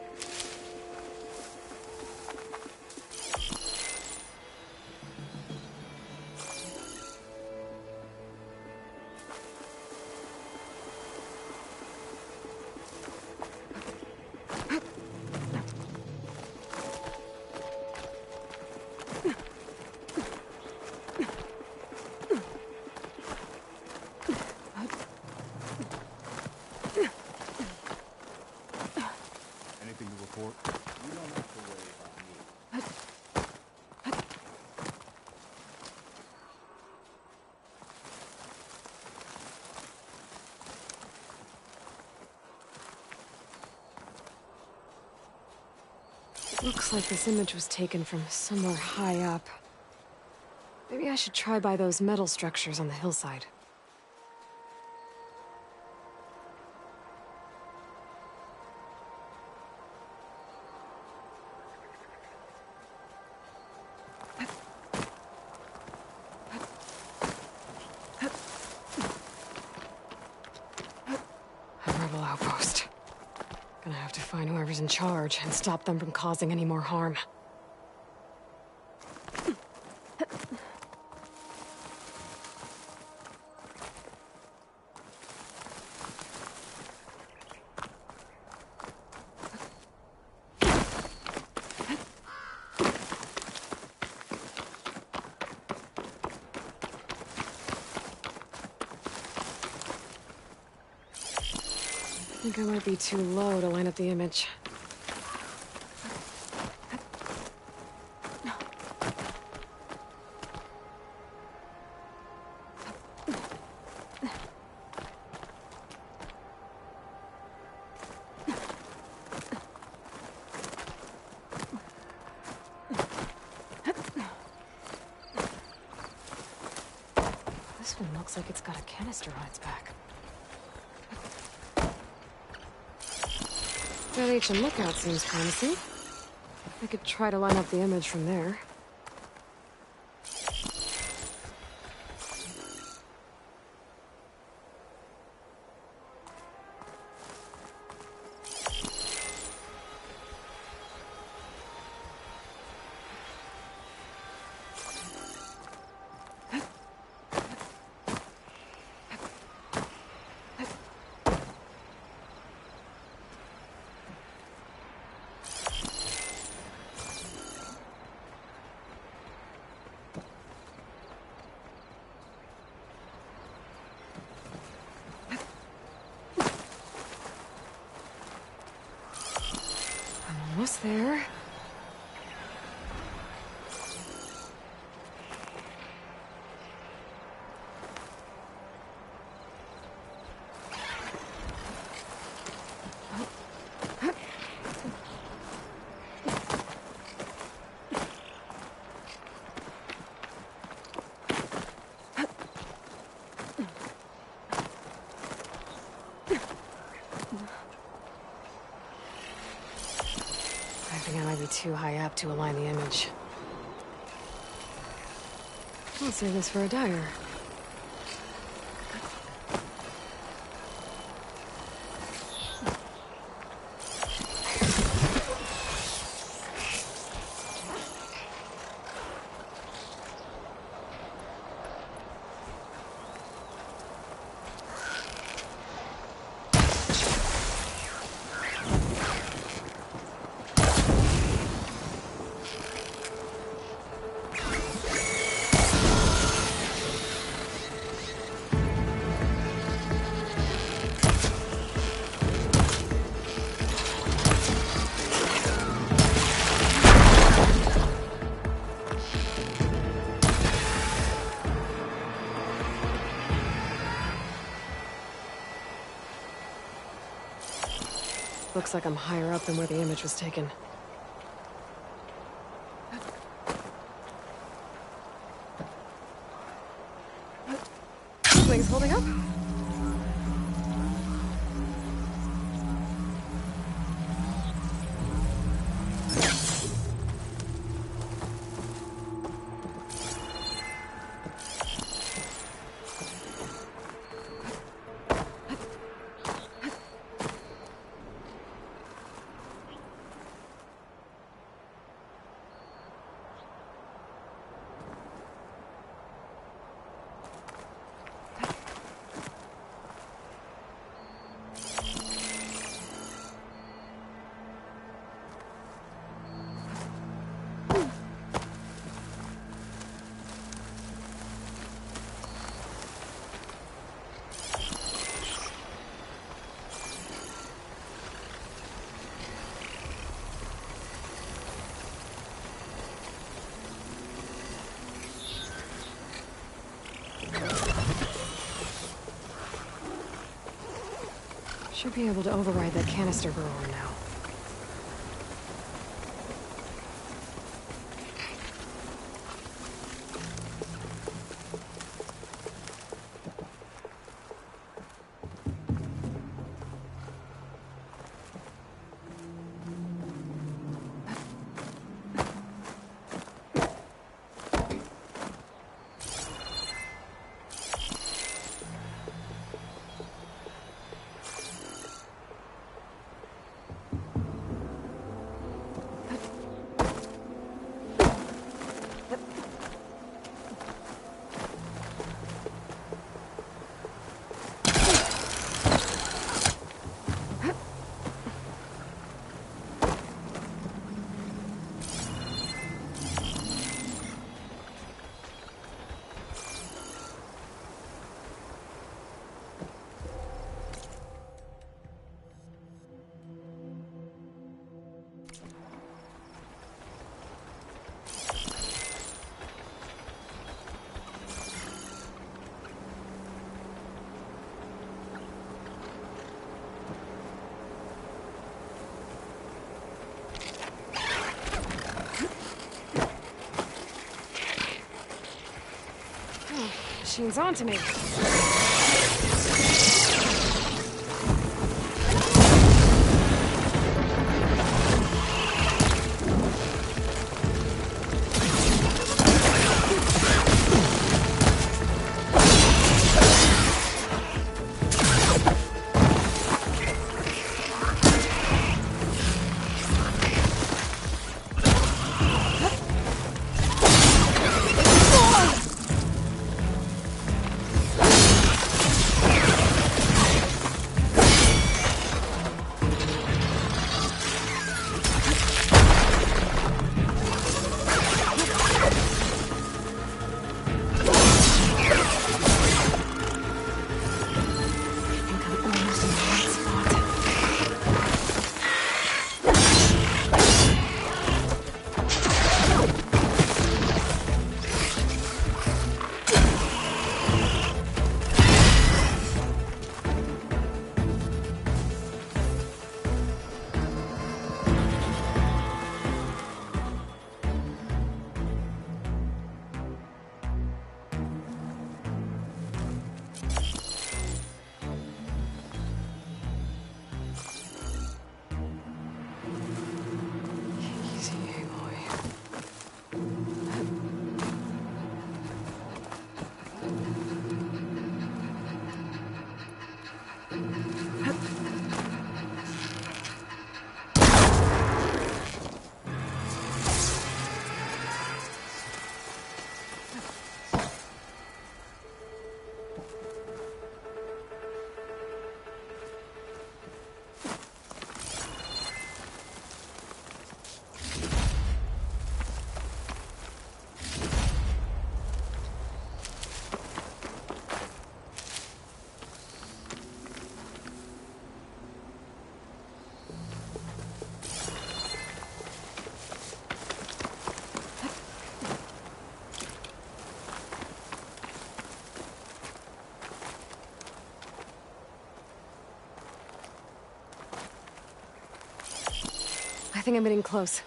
Anything to report? You don't have to worry about me. Looks like this image was taken from somewhere high up. Maybe I should try by those metal structures on the hillside. A rebel to find whoever's in charge and stop them from causing any more harm. I think I might be too low to line up the image. This one looks like it's got a canister on its back. That ancient lookout seems promising. I could try to line up the image from there. Almost there. I think I might be too high up to align the image. I'll save this for a dyer. Looks like I'm higher up than where the image was taken. Wings holding up? Should be able to override that canister grower now. machine's onto me. I think I'm getting close.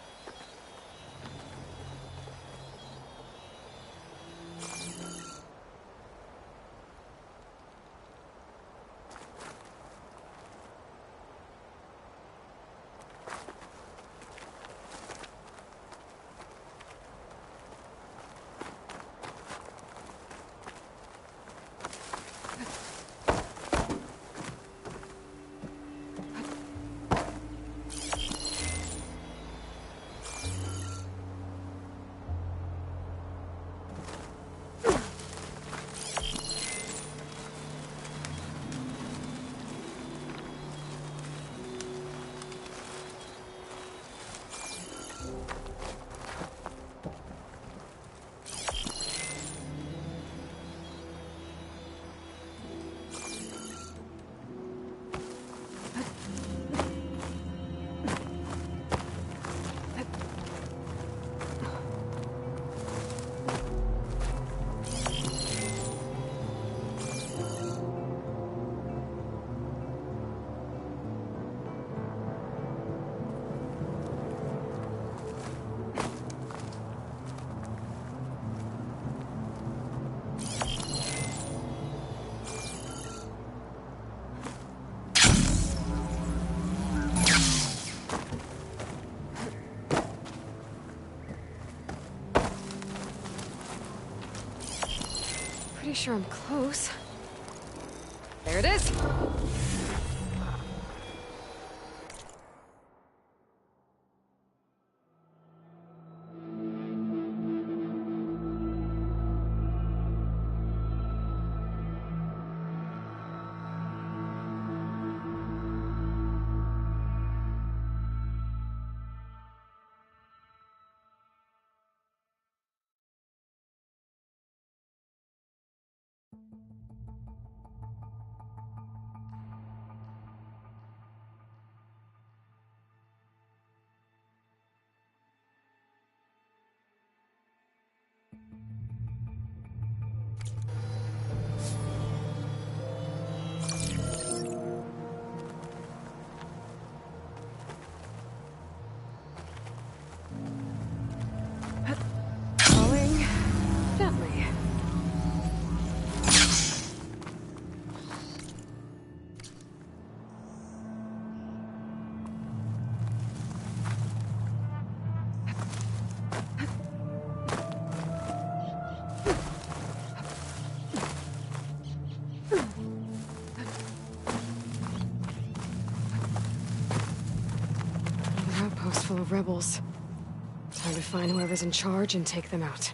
Pretty sure I'm close. There it is! full of rebels. Time to find whoever's in charge and take them out.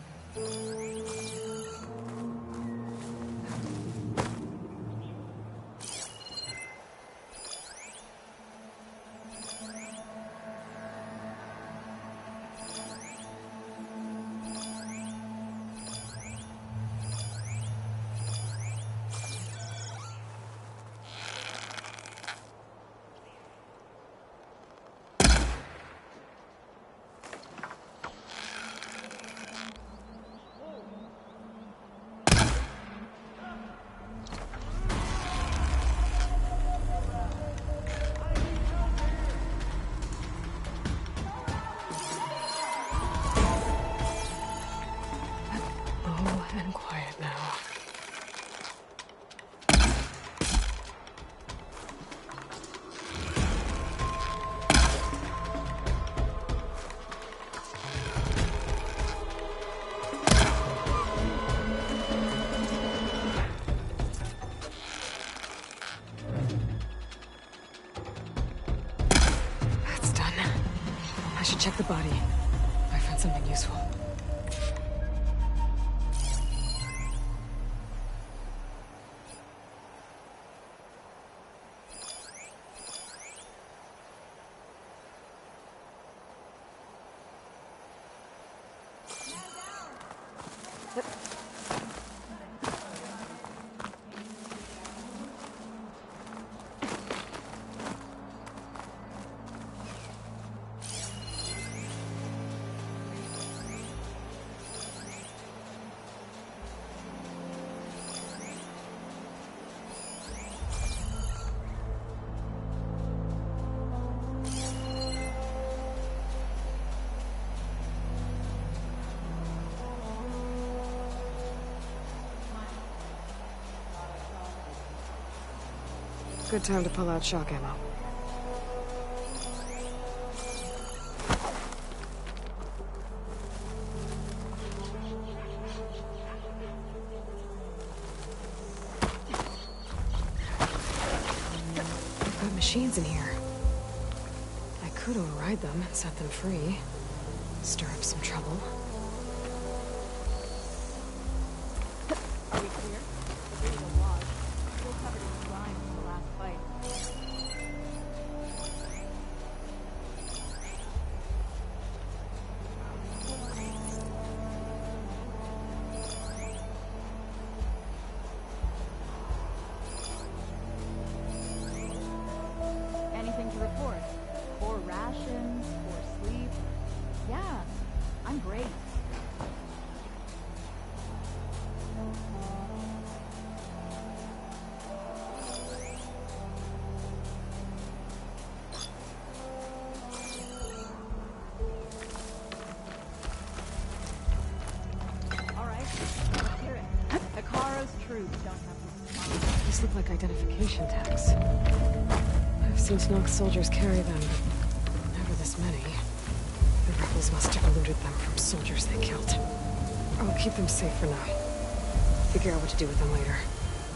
And quiet now. That's done. I should check the body. I found something useful. Good time to pull out shock ammo. I've got machines in here. I could override them and set them free. Stir up some trouble. Are we clear? The radio lodge. Still covered in grime from the last fight. Anything to report? Poor rations, poor sleep. Yeah, I'm great. Hekaro's troops don't have to respond. These look like identification tags. I've seen Snoke's soldiers carry them, but never this many. The rebels must have looted them from soldiers they killed. I'll keep them safe for now. Figure out what to do with them later.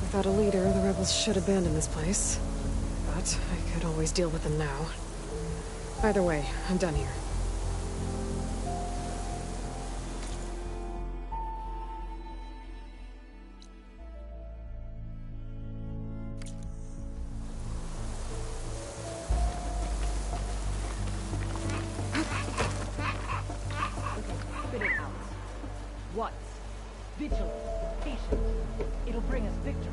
Without a leader, the rebels should abandon this place. But I could always deal with them now. Either way, I'm done here. Spit it out. What? Vigilant, patient. It'll bring us victory.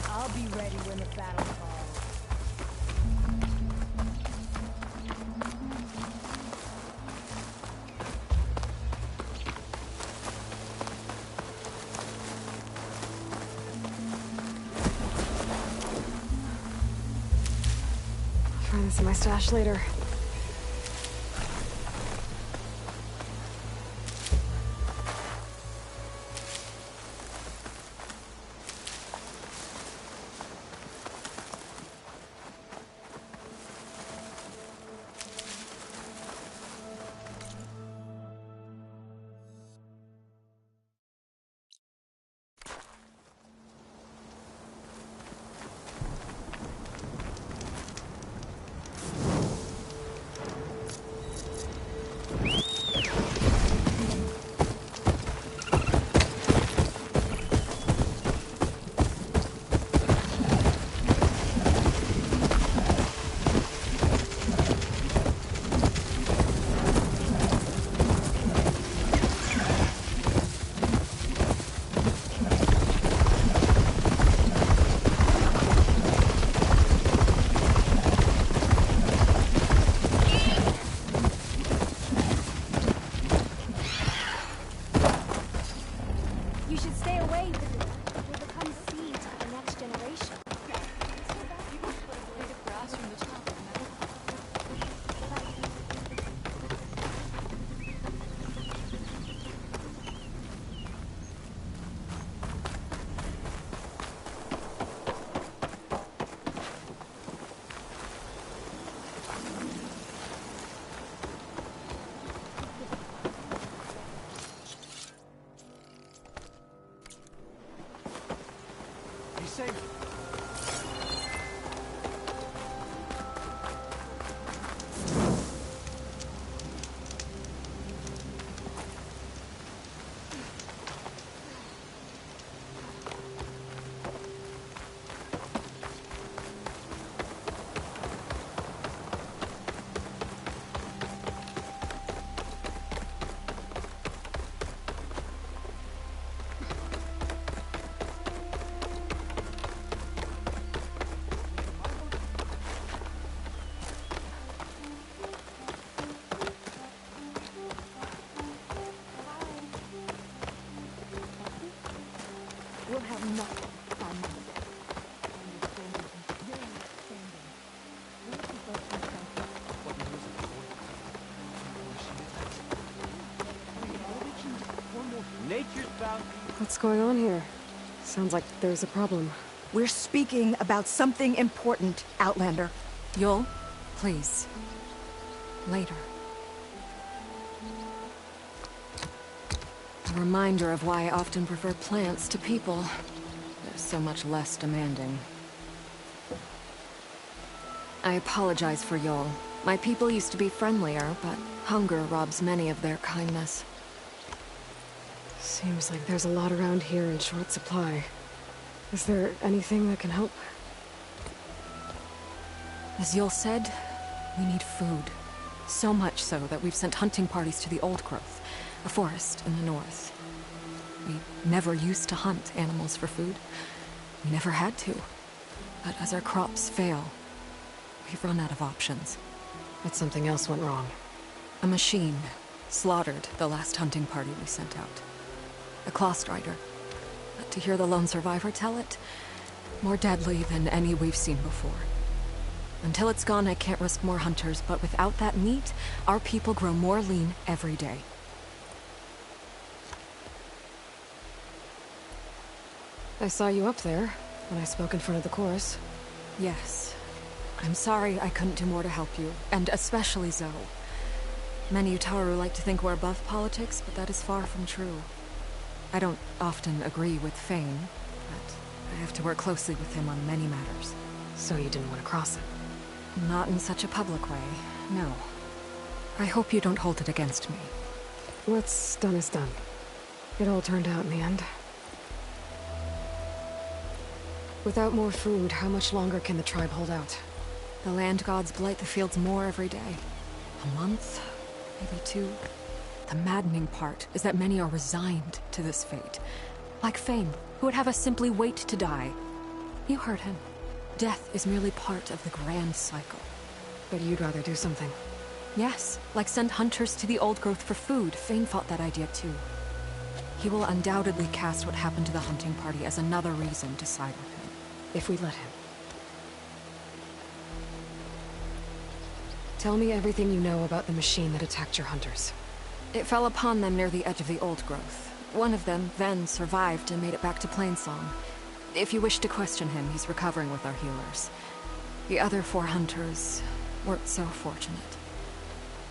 I'll be ready when the battle calls. Find this in my stash later. safe. We'll have nothing. Nature's bounty. What's going on here? Sounds like there's a problem. We're speaking about something important, Outlander. Yul, please. Later. A reminder of why I often prefer plants to people. They're so much less demanding. I apologize for Yul. My people used to be friendlier, but hunger robs many of their kindness. Seems like there's a lot around here in short supply. Is there anything that can help? As Yul said, we need food. So much so that we've sent hunting parties to the Old Growth, a forest in the north. We never used to hunt animals for food. We never had to. But as our crops fail, we've run out of options. But something else went wrong. A machine slaughtered the last hunting party we sent out. A Clawstrider. But to hear the lone survivor tell it, more deadly than any we've seen before. Until it's gone, I can't risk more hunters, but without that meat, our people grow more lean every day. I saw you up there when I spoke in front of the chorus. Yes. I'm sorry I couldn't do more to help you, and especially Zoe. Many Utaru like to think we're above politics, but that is far from true. I don't often agree with Fane, but I have to work closely with him on many matters. So you didn't want to cross it? Not in such a public way, no. I hope you don't hold it against me. What's done is done. It all turned out in the end. Without more food, how much longer can the tribe hold out? The land gods blight the fields more every day. A month? Maybe 2? The maddening part is that many are resigned to this fate. Like Fane, who would have us simply wait to die. You heard him. Death is merely part of the grand cycle. But you'd rather do something. Yes, like send hunters to the Old Growth for food. Fane fought that idea too. He will undoubtedly cast what happened to the hunting party as another reason to side with him. If we let him. Tell me everything you know about the machine that attacked your hunters. It fell upon them near the edge of the Old Growth. One of them, Ven, survived and made it back to Plainsong. If you wish to question him, he's recovering with our healers. The other 4 hunters weren't so fortunate.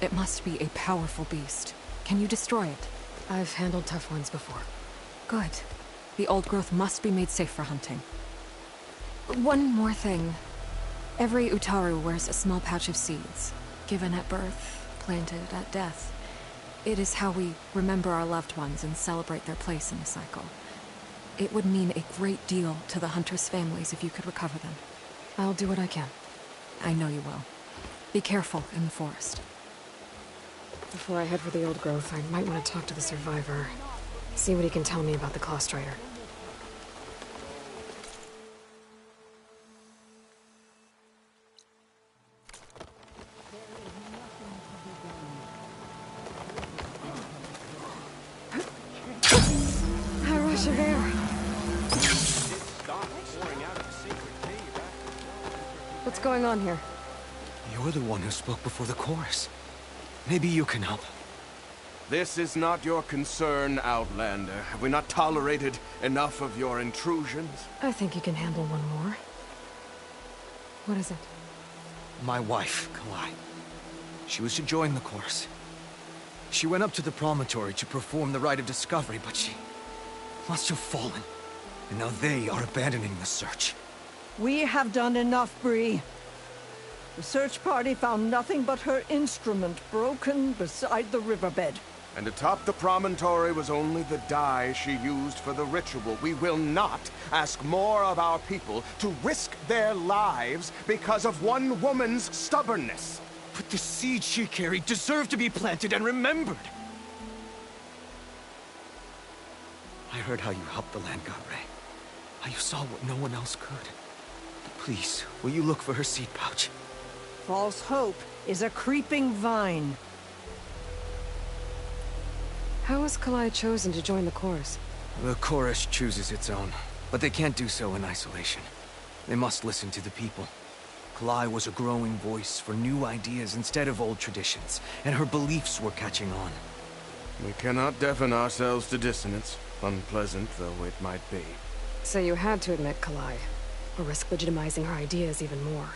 It must be a powerful beast. Can you destroy it? I've handled tough ones before. Good. The Old Growth must be made safe for hunting. One more thing. Every Utaru wears a small pouch of seeds, given at birth, planted at death. It is how we remember our loved ones and celebrate their place in the cycle. It would mean a great deal to the hunters' families if you could recover them. I'll do what I can. I know you will. Be careful in the forest. Before I head for the Old Growth, I might want to talk to the survivor. See what he can tell me about the Clawstrider. A rush of air. What's going on here? You're the one who spoke before the chorus. Maybe you can help. This is not your concern, Outlander. Have we not tolerated enough of your intrusions? I think you can handle one more. What is it? My wife, Kalai. She was to join the chorus. She went up to the promontory to perform the rite of discovery, but she must have fallen. and now they are abandoning the search. We have done enough, Bree. The search party found nothing but her instrument broken beside the riverbed. And atop the promontory was only the dye she used for the ritual. We will not ask more of our people to risk their lives because of one woman's stubbornness. But the seed she carried deserved to be planted and remembered. I heard how you helped the Land God Ray. How you saw what no one else could. Please, will you look for her seed pouch? False hope is a creeping vine. How was Kalai chosen to join the chorus? The chorus chooses its own, but they can't do so in isolation. They must listen to the people. Kalai was a growing voice for new ideas instead of old traditions, and her beliefs were catching on. We cannot deafen ourselves to dissonance, unpleasant though it might be. So you had to admit Kalai, or risk legitimizing her ideas even more.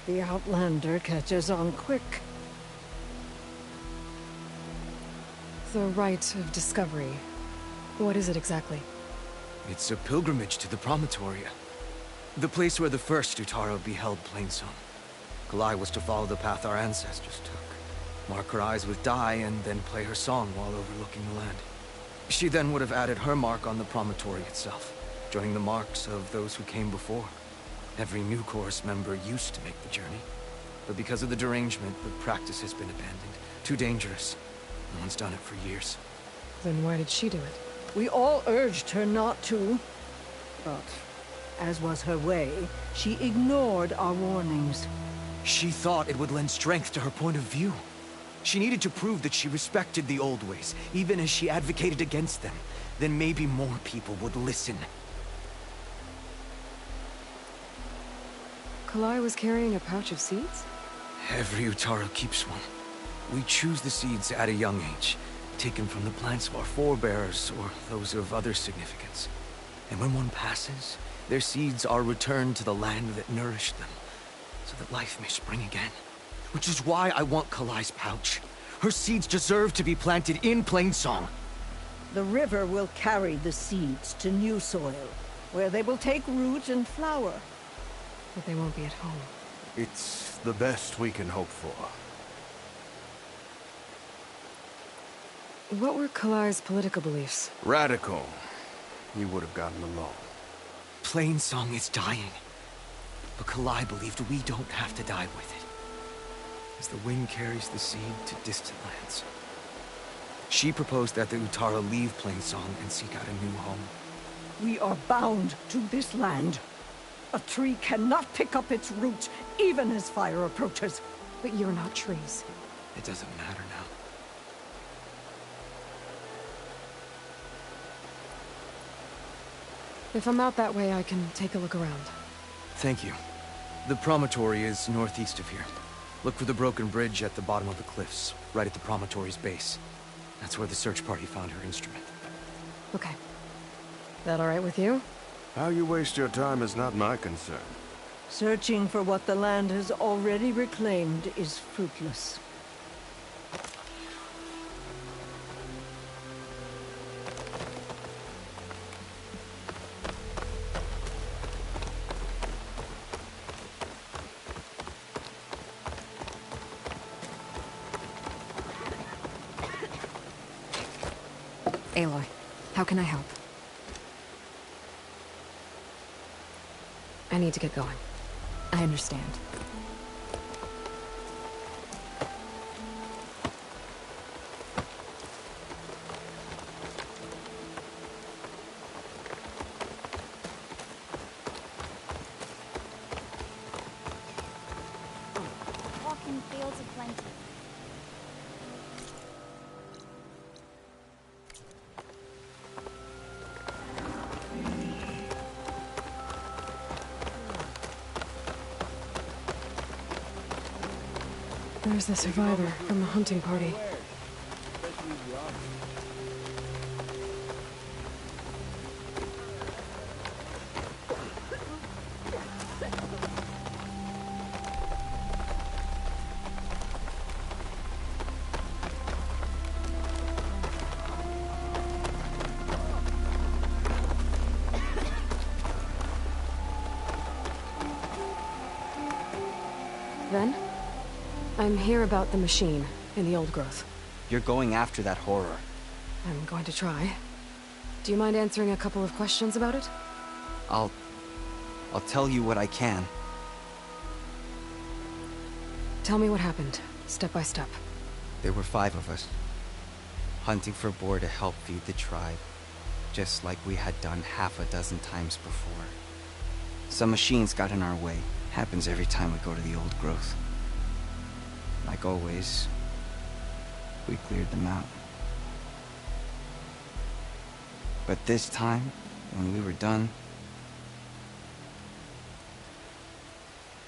The Outlander catches on quick. The Rite of Discovery. What is it exactly? It's a pilgrimage to the Promontoria. The place where the first Utaro beheld Plainsong. Kalai was to follow the path our ancestors took. Mark her eyes with dye and then play her song while overlooking the land. She then would have added her mark on the promontory itself, joining the marks of those who came before. Every new chorus member used to make the journey. But because of the derangement, the practice has been abandoned. Too dangerous. No one's done it for years. Then why did she do it? We all urged her not to. But, as was her way, she ignored our warnings. She thought it would lend strength to her point of view. She needed to prove that she respected the old ways, even as she advocated against them. Then maybe more people would listen. Kalai was carrying a pouch of seeds? Every Utaro keeps one. We choose the seeds at a young age, taken from the plants of our forebears or those of other significance. And when one passes, their seeds are returned to the land that nourished them, so that life may spring again. Which is why I want Kalai's pouch. Her seeds deserve to be planted in Plainsong. The river will carry the seeds to new soil, where they will take root and flower. But they won't be at home. It's the best we can hope for. What were Kalai's political beliefs? Radical. You would have gotten along. Plainsong is dying. But Kalai believed we don't have to die with it. As the wind carries the seed to distant lands. She proposed that the Utaro leave Plainsong and seek out a new home. We are bound to this land. A tree cannot pick up its roots, even as fire approaches. But you're not trees. It doesn't matter now. If I'm out that way, I can take a look around. Thank you. The promontory is northeast of here. Look for the broken bridge at the bottom of the cliffs, right at the promontory's base. That's where the search party found her instrument. Okay. That all right with you? How you waste your time is not my concern. Searching for what the land has already reclaimed is fruitless. Aloy, how can I help? I need to get going. I understand. Walking fields of plenty. There's the survivor from the hunting party. Then? I'm here about the machine in the old growth. You're going after that horror. I'm going to try. Do you mind answering a couple of questions about it? I'll tell you what I can. Tell me what happened, step by step. There were 5 of us, hunting for boar to help feed the tribe, just like we had done half a dozen times before. Some machines got in our way. Happens every time we go to the old growth. Like always, we cleared them out. But this time, when we were done,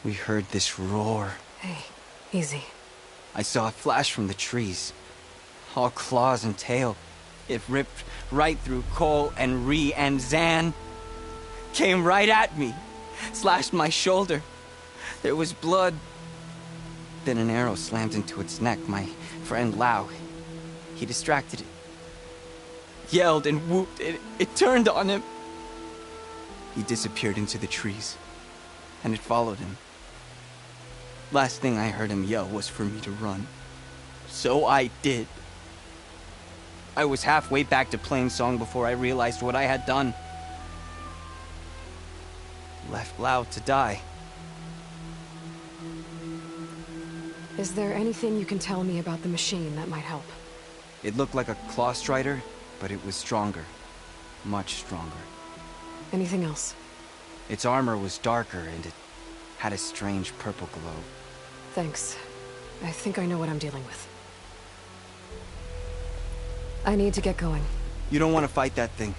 we heard this roar. Hey, easy. I saw a flash from the trees. All claws and tail. It ripped right through Cole and Ree, and Zan came right at me. Slashed my shoulder. There was blood. Then an arrow slammed into its neck. My friend Lau, he distracted it. Yelled and whooped. It turned on him. He disappeared into the trees, and it followed him. Last thing I heard him yell was for me to run. So I did. I was halfway back to Plainsong before I realized what I had done. Left Lau to die. Is there anything you can tell me about the machine that might help? It looked like a claw strider, but it was stronger. Much stronger. Anything else? Its armor was darker and it had a strange purple glow. Thanks. I think I know what I'm dealing with. I need to get going. You don't want to fight that thing.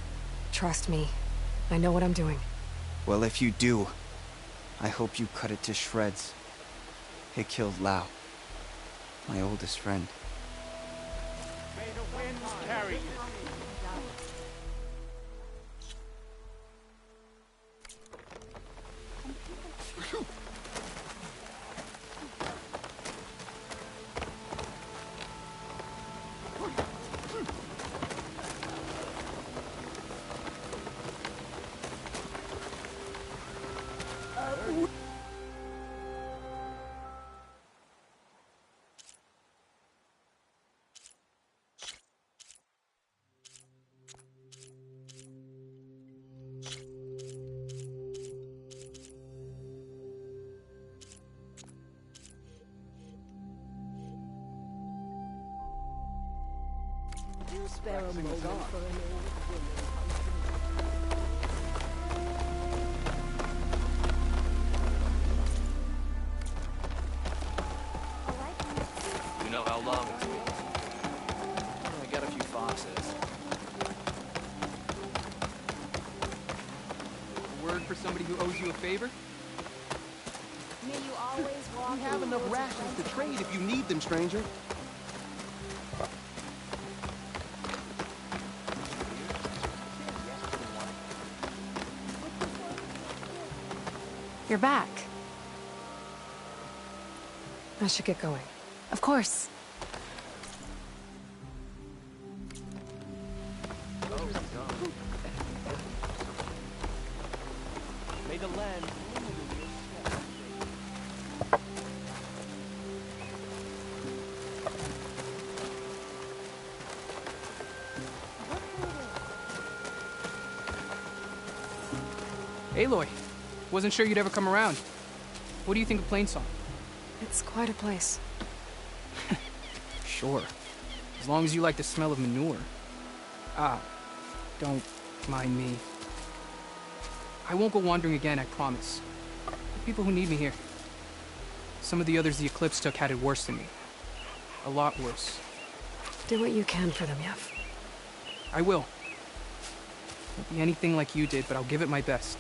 Trust me. I know what I'm doing. Well, if you do, I hope you cut it to shreds. It killed Lau, my oldest friend. May the winds carry you. Spare a moment for an old woman. You know how long it's been. I got a few foxes. A word for somebody who owes you a favor? May you always walk. We have enough rations to trade if you need them, stranger. You're back. I should get going. Of course. May the land Aloy, wasn't sure you'd ever come around. What do you think of Plainsong? It's quite a place. Sure. As long as you like the smell of manure. Ah, don't mind me. I won't go wandering again, I promise. There are people who need me here. Some of the others the Eclipse took had it worse than me. A lot worse. Do what you can for them, Yev. I will. Won't be anything like you did, but I'll give it my best.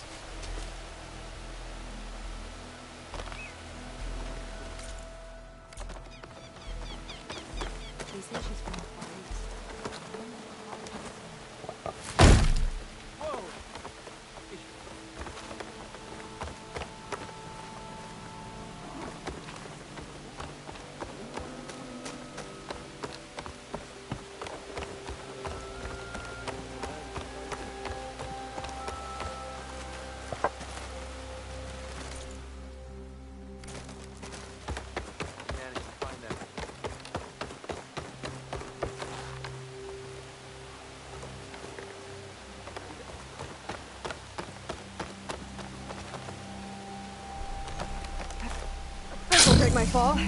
my fall.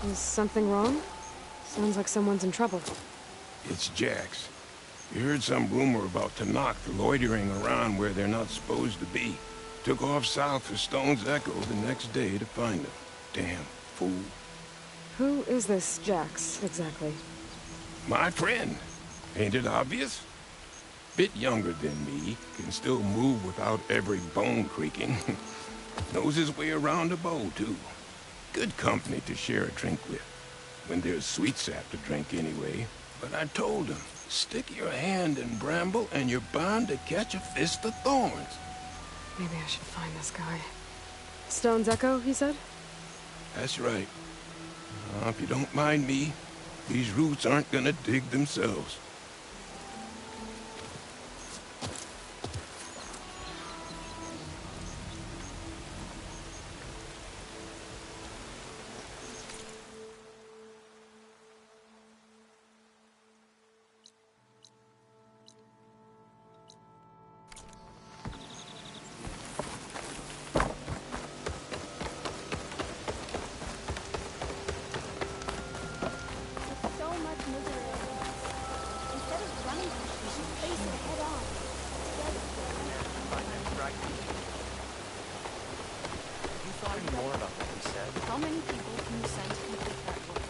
Is something wrong? Sounds like someone's in trouble. It's Jax. You heard some rumor about Tanakh loitering around where they're not supposed to be. Took off south for Stone's Echo the next day to find them. Damn fool. Who is this Jax, exactly? My friend. Ain't it obvious? Bit younger than me, can still move without every bone creaking. Knows his way around a bow, too. Good company to share a drink with. When there's sweet sap to drink anyway. But I told him, stick your hand in bramble and you're bound to catch a fist of thorns. Maybe I should find this guy. Stone's Echo, he said? That's right. If you don't mind me, these roots aren't gonna dig themselves. How many people can you send to complete that work?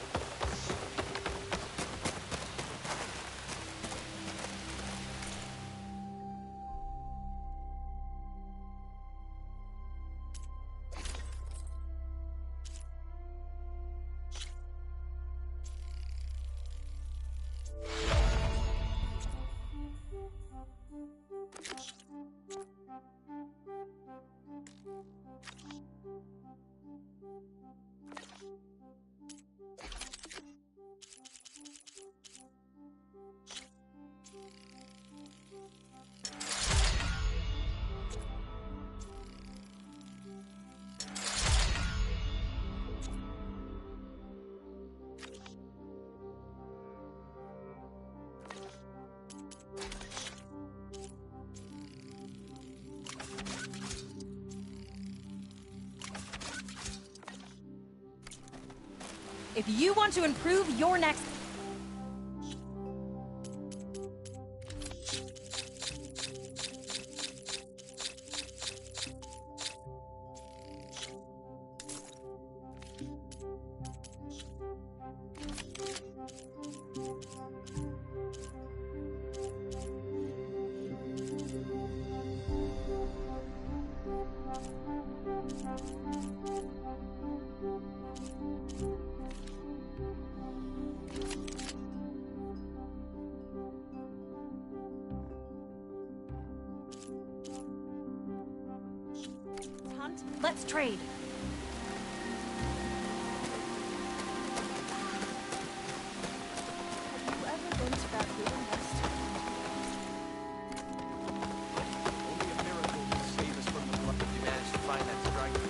If you want to improve your next... Hunt, let's trade. Have you ever been to that ruin nest? Only a miracle can save us from the blood if you manage to find that striker.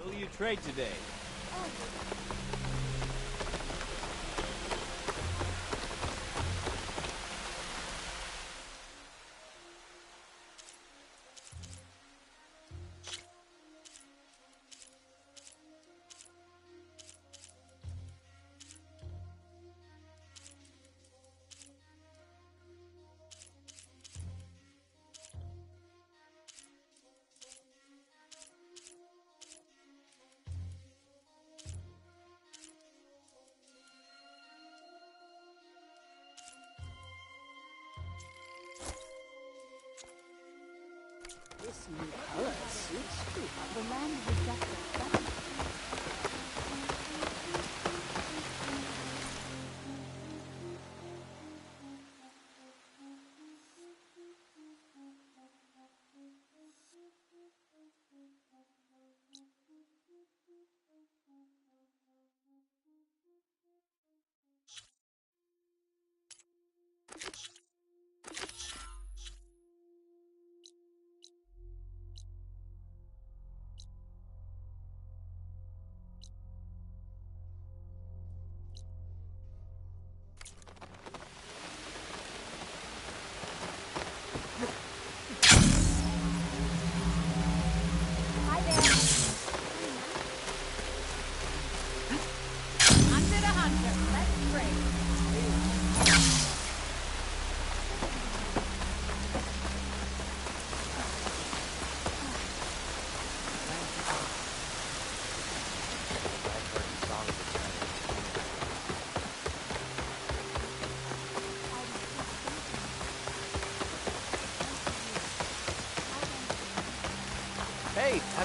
Will you trade today? This new color suits you. The land rejected.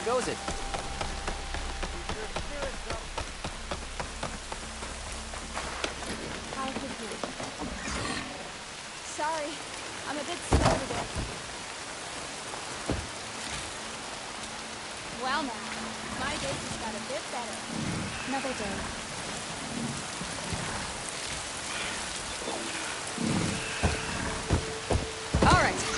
goes it? How could you? Sorry, I'm a bit slow today. Well now, my day just got a bit better. Another day. All right.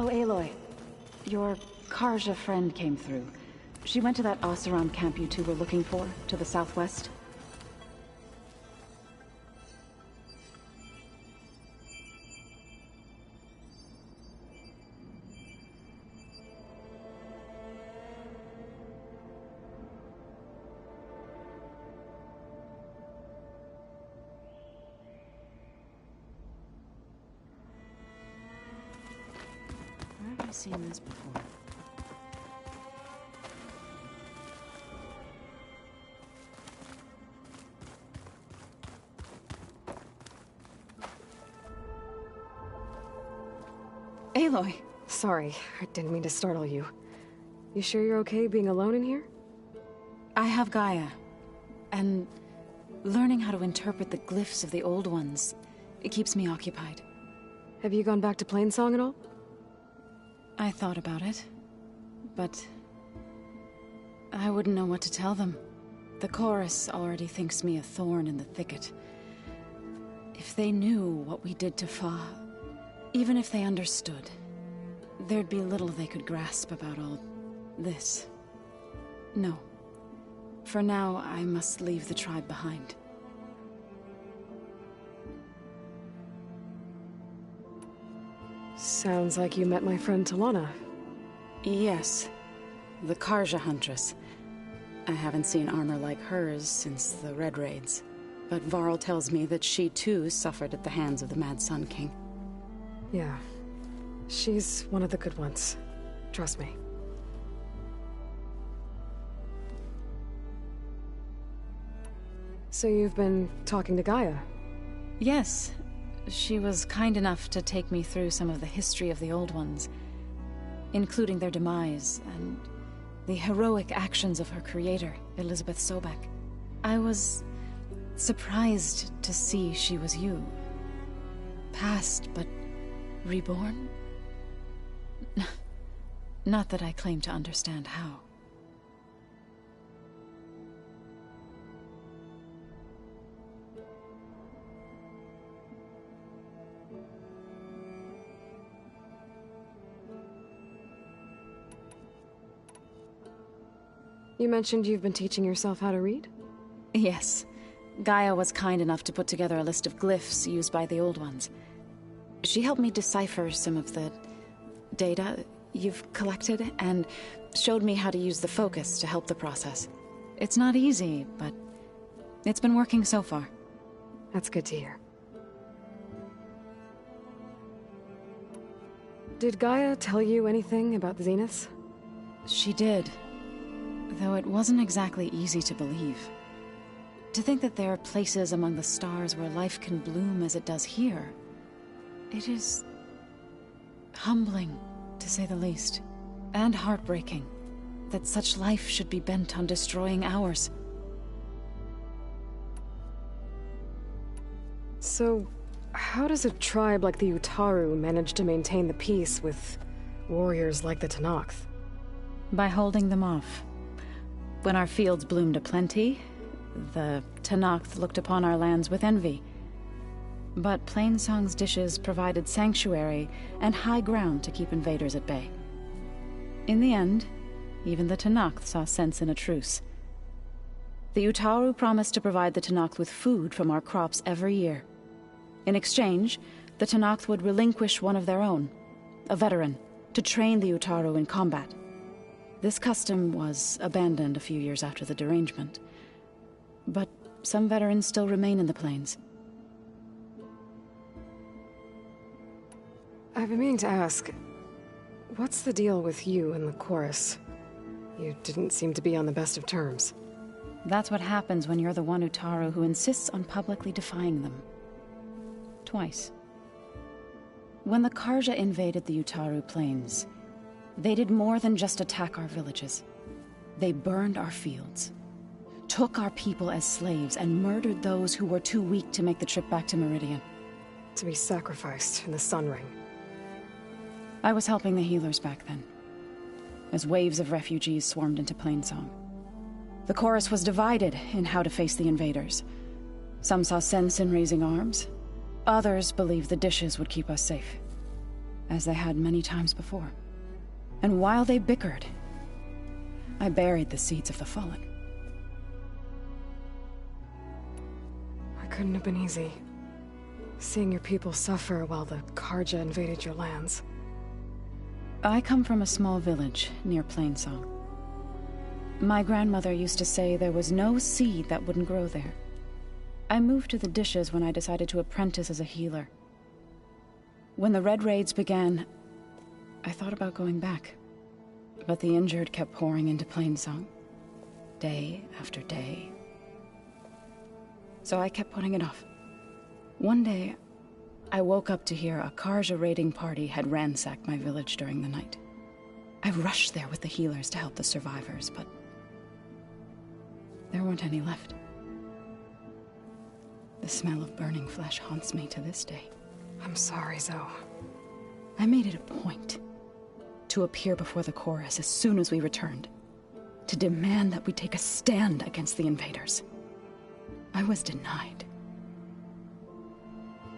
Oh, Aloy. Your Karja friend came through. She went to that Oseram camp you two were looking for, to the southwest. Where have I seen this before? Aloy! Sorry, I didn't mean to startle you. You sure you're okay being alone in here? I have Gaia, and learning how to interpret the glyphs of the old ones, it keeps me occupied. Have you gone back to Plainsong at all? I thought about it, but I wouldn't know what to tell them. The chorus already thinks me a thorn in the thicket. If they knew what we did to Fa, even if they understood, there'd be little they could grasp about all this. No. For now, I must leave the tribe behind. Sounds like you met my friend Talana. Yes. The Karja Huntress. I haven't seen armor like hers since the Red Raids. But Varl tells me that she too suffered at the hands of the Mad Sun King. Yeah. She's one of the good ones. Trust me. So you've been talking to Gaia? Yes. She was kind enough to take me through some of the history of the Old Ones, including their demise and the heroic actions of her creator, Elizabeth Sobek. I was surprised to see she was you. Past, but reborn? Not that I claim to understand how. You mentioned you've been teaching yourself how to read? Yes. Gaia was kind enough to put together a list of glyphs used by the Old Ones. She helped me decipher some of the data you've collected, and showed me how to use the focus to help the process. It's not easy, but it's been working so far. That's good to hear. Did Gaia tell you anything about the Zeniths? She did. Though it wasn't exactly easy to believe. To think that there are places among the stars where life can bloom as it does here. It is humbling, to say the least. And heartbreaking that such life should be bent on destroying ours. So, how does a tribe like the Utaru manage to maintain the peace with warriors like the Tenakth? By holding them off. When our fields bloomed aplenty, the Tenakth looked upon our lands with envy. But Plainsong's dishes provided sanctuary and high ground to keep invaders at bay. In the end, even the Tenakth saw sense in a truce. The Utaru promised to provide the Tenakth with food from our crops every year. In exchange, the Tenakth would relinquish one of their own, a veteran, to train the Utaru in combat. This custom was abandoned a few years after the derangement. But some veterans still remain in the plains. I've been meaning to ask, what's the deal with you and the chorus? You didn't seem to be on the best of terms. That's what happens when you're the one Utaru who insists on publicly defying them. Twice. When the Karja invaded the Utaru plains, they did more than just attack our villages. They burned our fields, took our people as slaves, and murdered those who were too weak to make the trip back to Meridian. To be sacrificed in the Sun Ring. I was helping the healers back then, as waves of refugees swarmed into Plainsong. The chorus was divided in how to face the invaders. Some saw sense in raising arms. Others believed the dishes would keep us safe. as they had many times before. And while they bickered, I buried the seeds of the Fallen. It couldn't have been easy. Seeing your people suffer while the Karja invaded your lands. I come from a small village near Plainsong. My grandmother used to say there was no seed that wouldn't grow there. I moved to the Dishes when I decided to apprentice as a healer. When the Red Raids began, I thought about going back. But the injured kept pouring into Plainsong, day after day. So I kept putting it off. One day, I woke up to hear a Karja raiding party had ransacked my village during the night. I rushed there with the healers to help the survivors, but there weren't any left. The smell of burning flesh haunts me to this day. I'm sorry, Zoe. I made it a point to appear before the chorus as soon as we returned, to demand that we take a stand against the invaders. I was denied.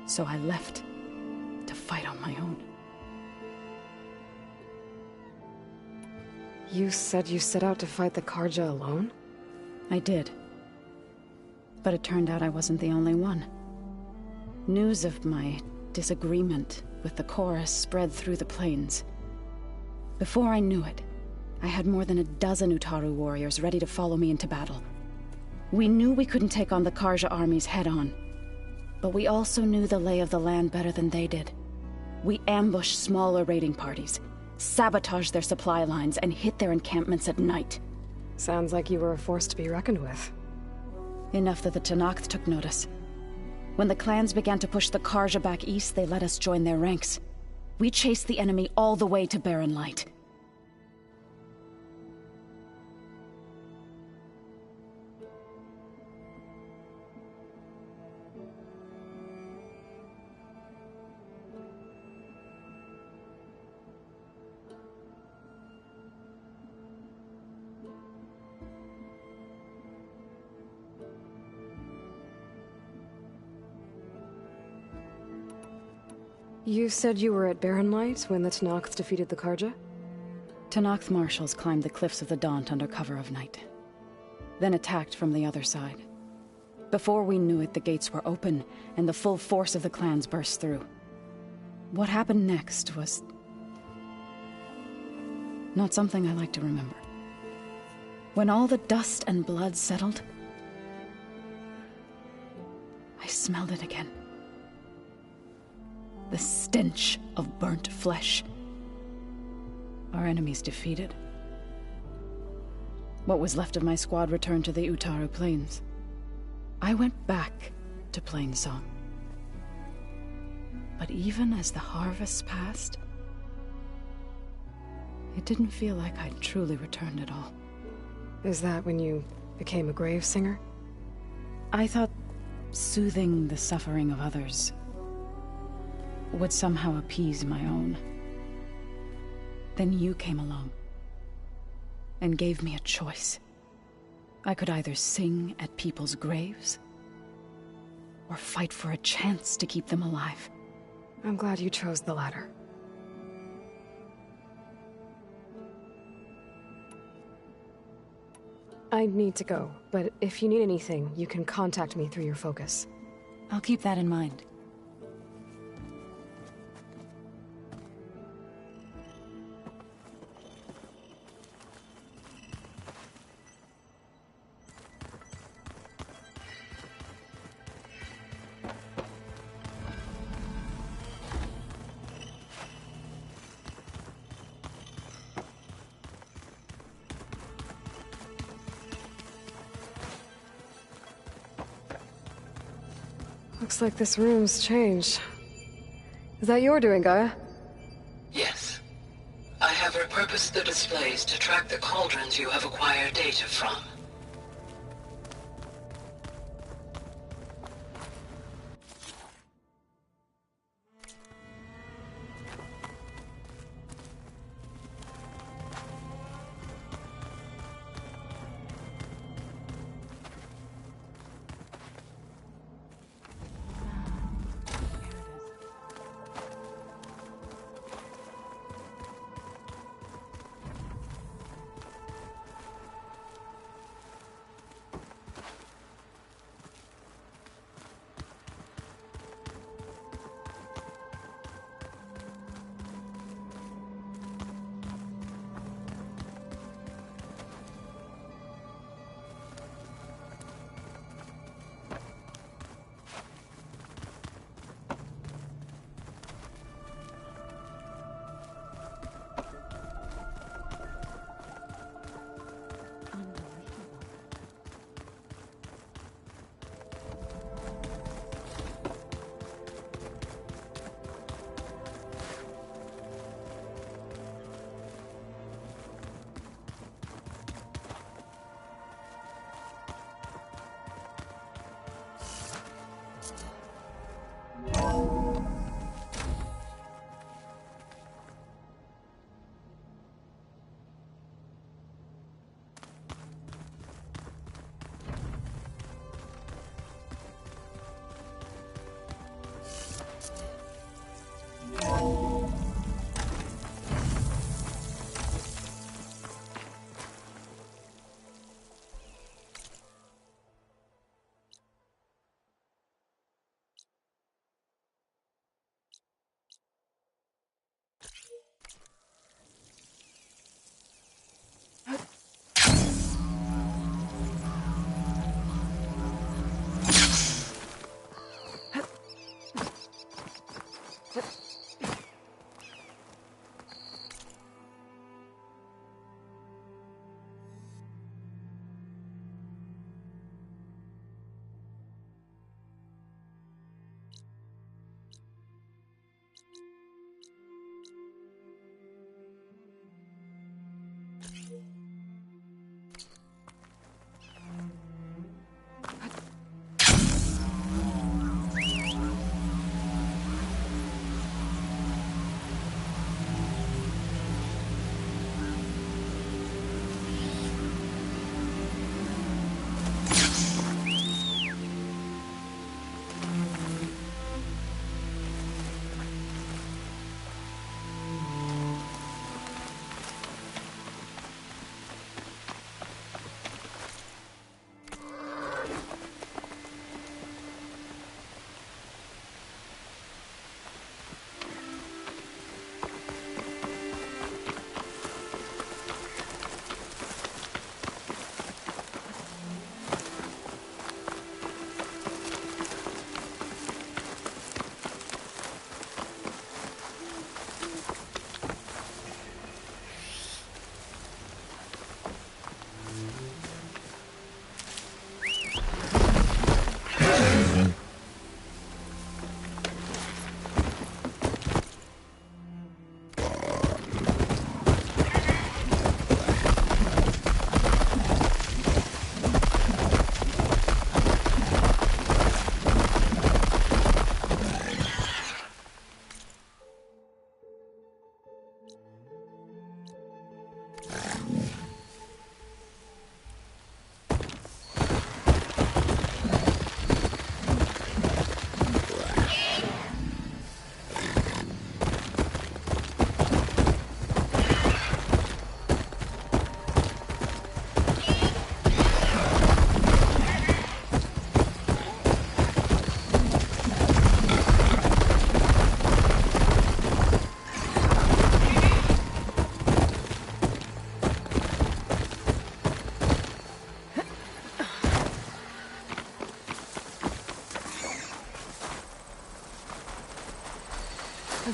So I left to fight on my own. You said you set out to fight the Karja alone? I did. But it turned out I wasn't the only one. News of my disagreement with the chorus spread through the plains. Before I knew it, I had more than a dozen Utaru warriors ready to follow me into battle. We knew we couldn't take on the Karja armies head-on, but we also knew the lay of the land better than they did. We ambushed smaller raiding parties, sabotaged their supply lines, and hit their encampments at night. Sounds like you were a force to be reckoned with. Enough that the Tenakth took notice. When the clans began to push the Karja back east, they let us join their ranks. We chased the enemy all the way to Barren Light. You said you were at Barren Light when the Tenakth defeated the Karja? Tenakth marshals climbed the cliffs of the Daunt under cover of night, then attacked from the other side. Before we knew it, the gates were open, and the full force of the clans burst through. What happened next was not something I like to remember. When all the dust and blood settled, I smelled it again. The stench of burnt flesh. Our enemies defeated. What was left of my squad returned to the Utaru Plains. I went back to Plainsong. But even as the harvest passed, it didn't feel like I'd truly returned at all. Is that when you became a grave singer? I thought soothing the suffering of others would somehow appease my own. Then you came along and gave me a choice. I could either sing at people's graves or fight for a chance to keep them alive. I'm glad you chose the latter. I need to go, but if you need anything, you can contact me through your focus. I'll keep that in mind. Looks like this room's changed. Is that your doing, Gaia? Yes. I have repurposed the displays to track the cauldrons you have acquired data from.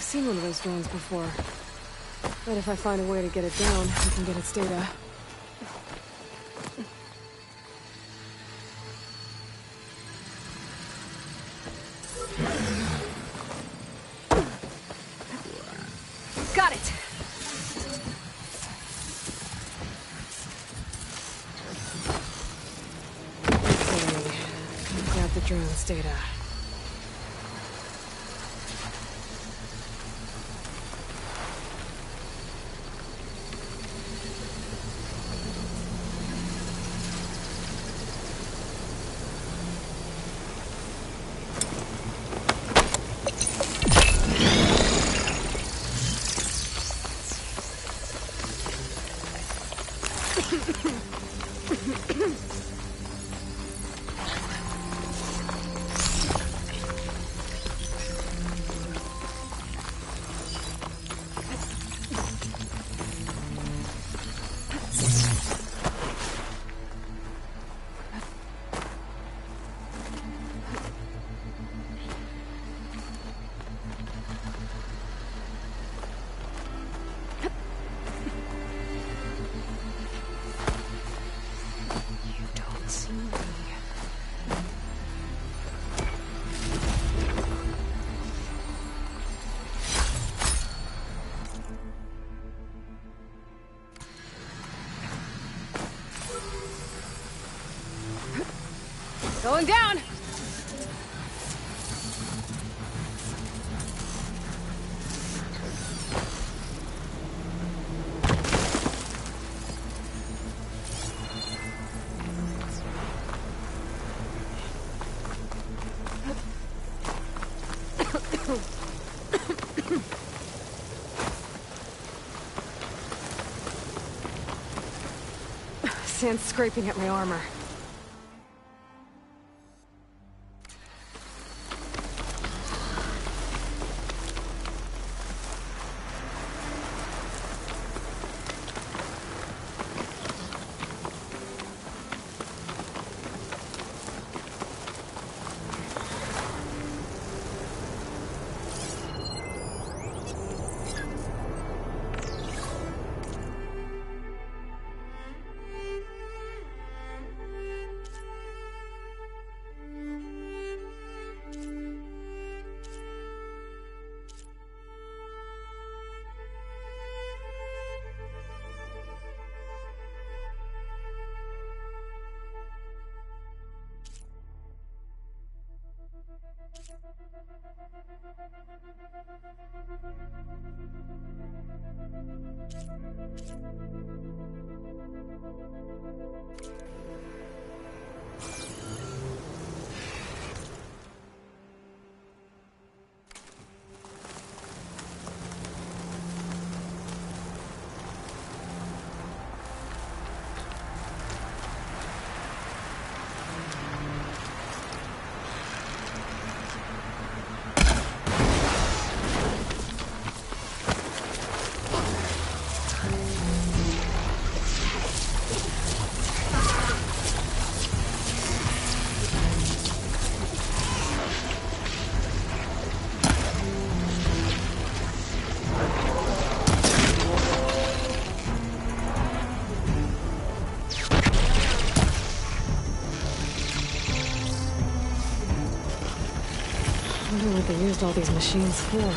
seen one of those drones before. But if I find a way to get it down, I can get its data. Got it! Okay, grab the drone's data. Going down! Sand's scraping at my armor. I wonder what they used all these machines for.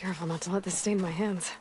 Careful not to let this stain my hands.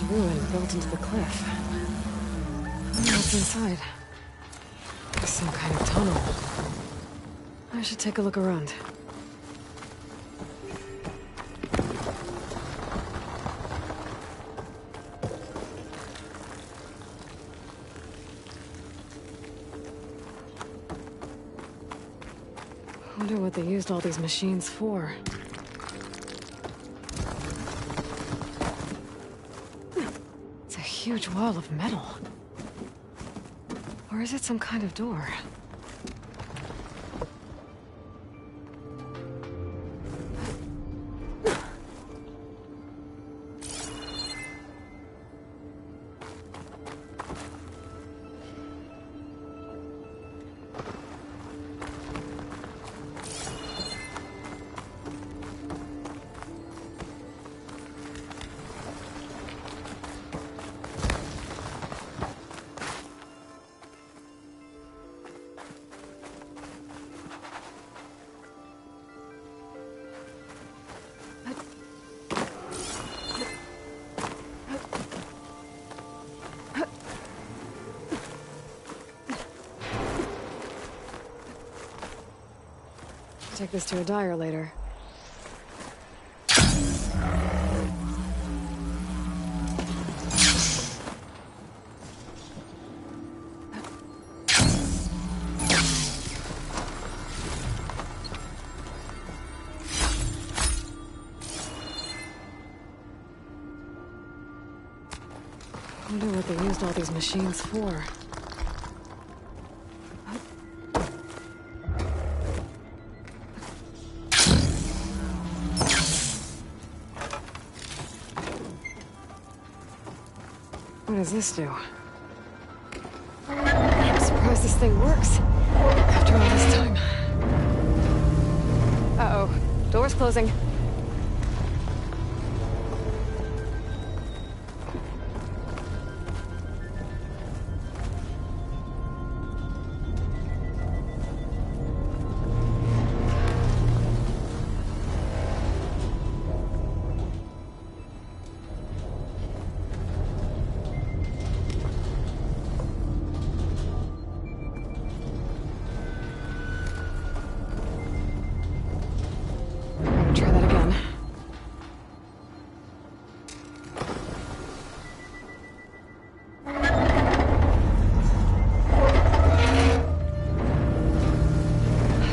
Ruin built into the cliff. I wonder what's inside. There's some kind of tunnel. I should take a look around. I wonder what they used all these machines for. Huge wall of metal. Or is it some kind of door? Take this to a dyer later. I wonder what they used all these machines for. What does this do? I'm surprised this thing works. After all this time. Uh-oh. Door's closing.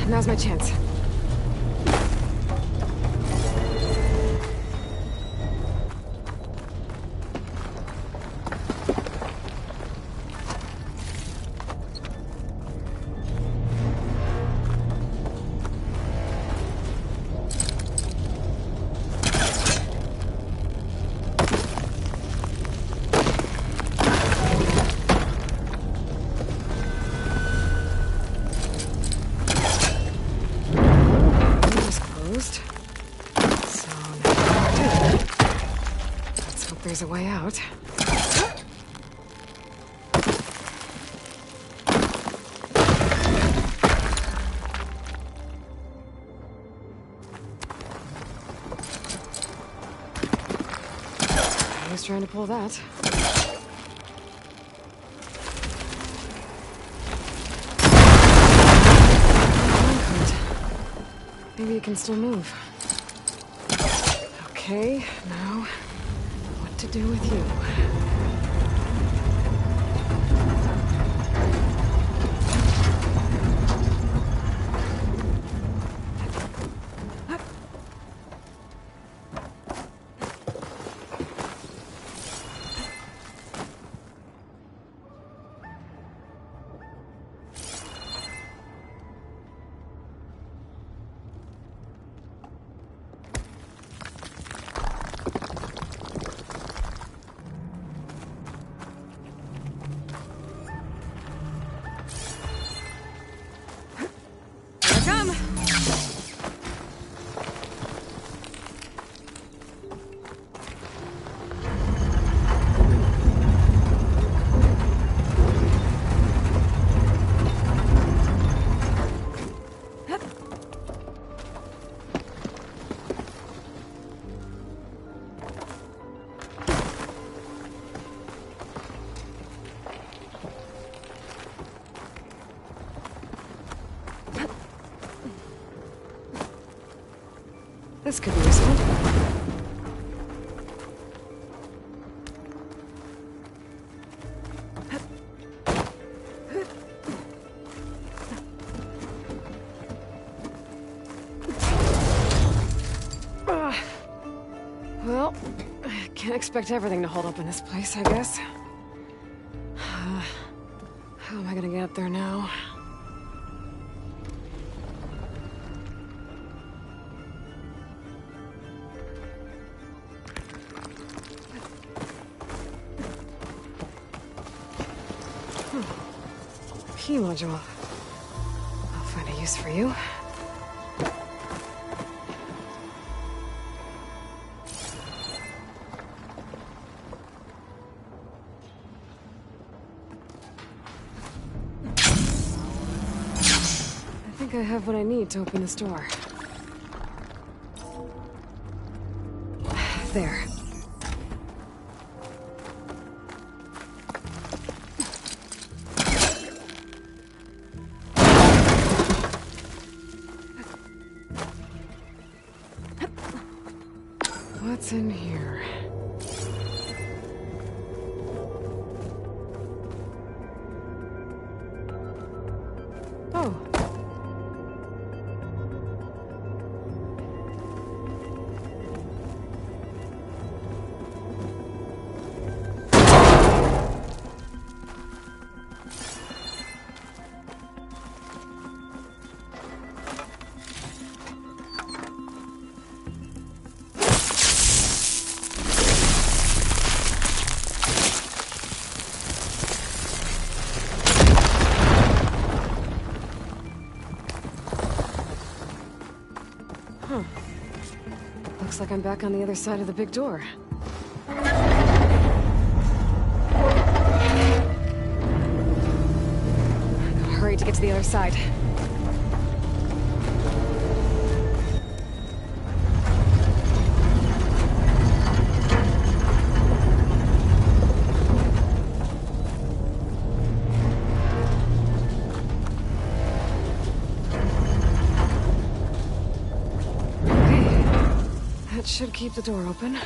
now's my chance. There's a way out. Who's trying to pull that? Maybe you can still move. Okay, now what to do with you? This could be useful. Well, I can't expect everything to hold up in this place, I guess. How am I gonna get up there now? Key module. I'll find a use for you. I think I have what I need to open this door. There. What's in here? Oh. Huh. Looks like I'm back on the other side of the big door. Gotta hurry to get to the other side. Should keep the door open.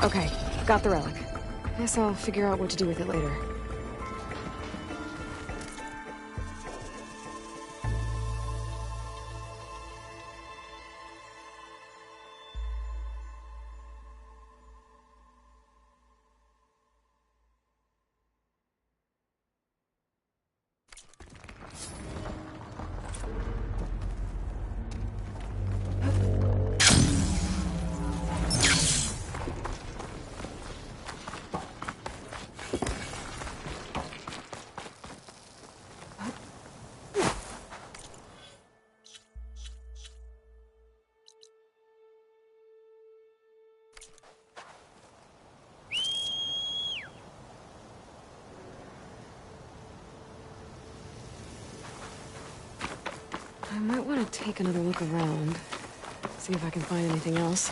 Okay, got the relic. Guess I'll figure out what to do with it later. I might want to take another look around, see if I can find anything else.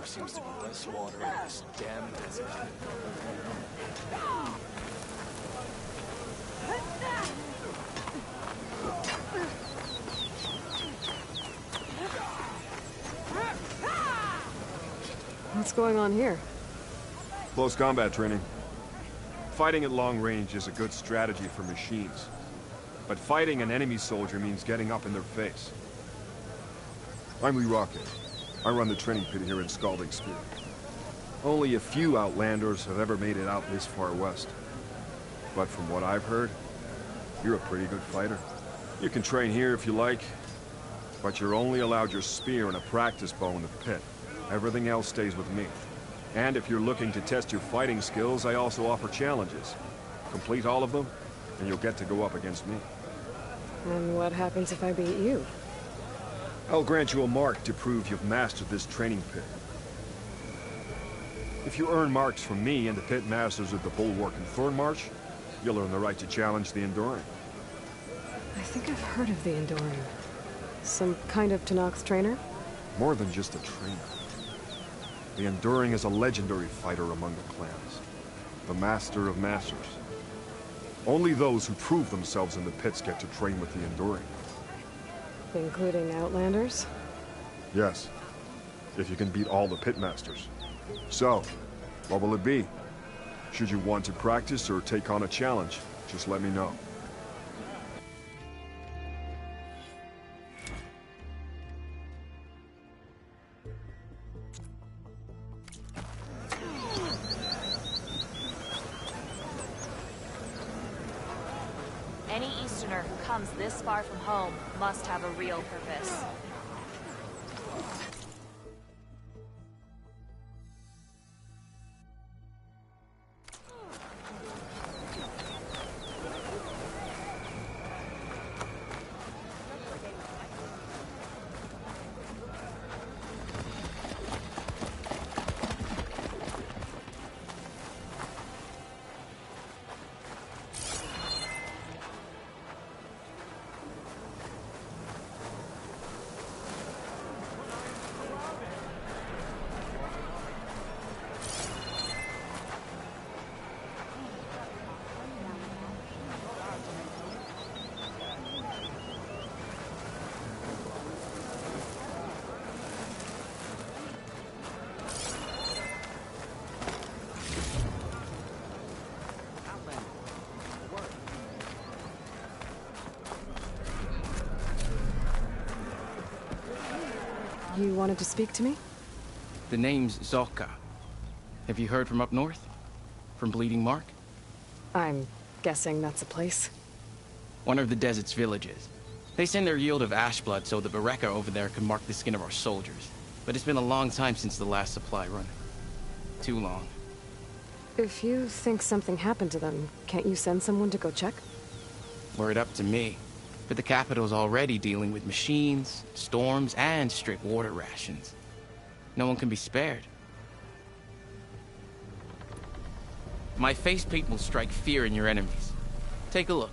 Seems to be less water in this damn desert. What's going on here? Close combat training. Fighting at long range is a good strategy for machines. But fighting an enemy soldier means getting up in their face. I'm Lee Rocket. I run the training pit here in Scalding Spear. Only a few Outlanders have ever made it out this far west. But from what I've heard, you're a pretty good fighter. You can train here if you like, but you're only allowed your spear and a practice bow in the pit. Everything else stays with me. And if you're looking to test your fighting skills, I also offer challenges. Complete all of them, and you'll get to go up against me. And what happens if I beat you? I'll grant you a mark to prove you've mastered this training pit. If you earn marks from me and the pit masters of the Bulwark and Thornmarsh, you'll earn the right to challenge the Enduring. I think I've heard of the Enduring. Some kind of Tenakth trainer? More than just a trainer. The Enduring is a legendary fighter among the clans. The Master of Masters. Only those who prove themselves in the pits get to train with the Enduring. Including Outlanders? Yes. If you can beat all the pitmasters. So, what will it be? Should you want to practice or take on a challenge, just let me know. Any Easterner who comes this far from home must have a real purpose. You wanted to speak to me? The name's Zolka. Have you heard from up north? From Bleeding Mark? I'm guessing that's a place. One of the desert's villages. They send their yield of ash blood so the Bereka over there can mark the skin of our soldiers. But it's been a long time since the last supply run. Too long. If you think something happened to them, can't you send someone to go check? Were it up to me. But the capital's already dealing with machines, storms, and strict water rations. No one can be spared. My facepaint will strike fear in your enemies. Take a look.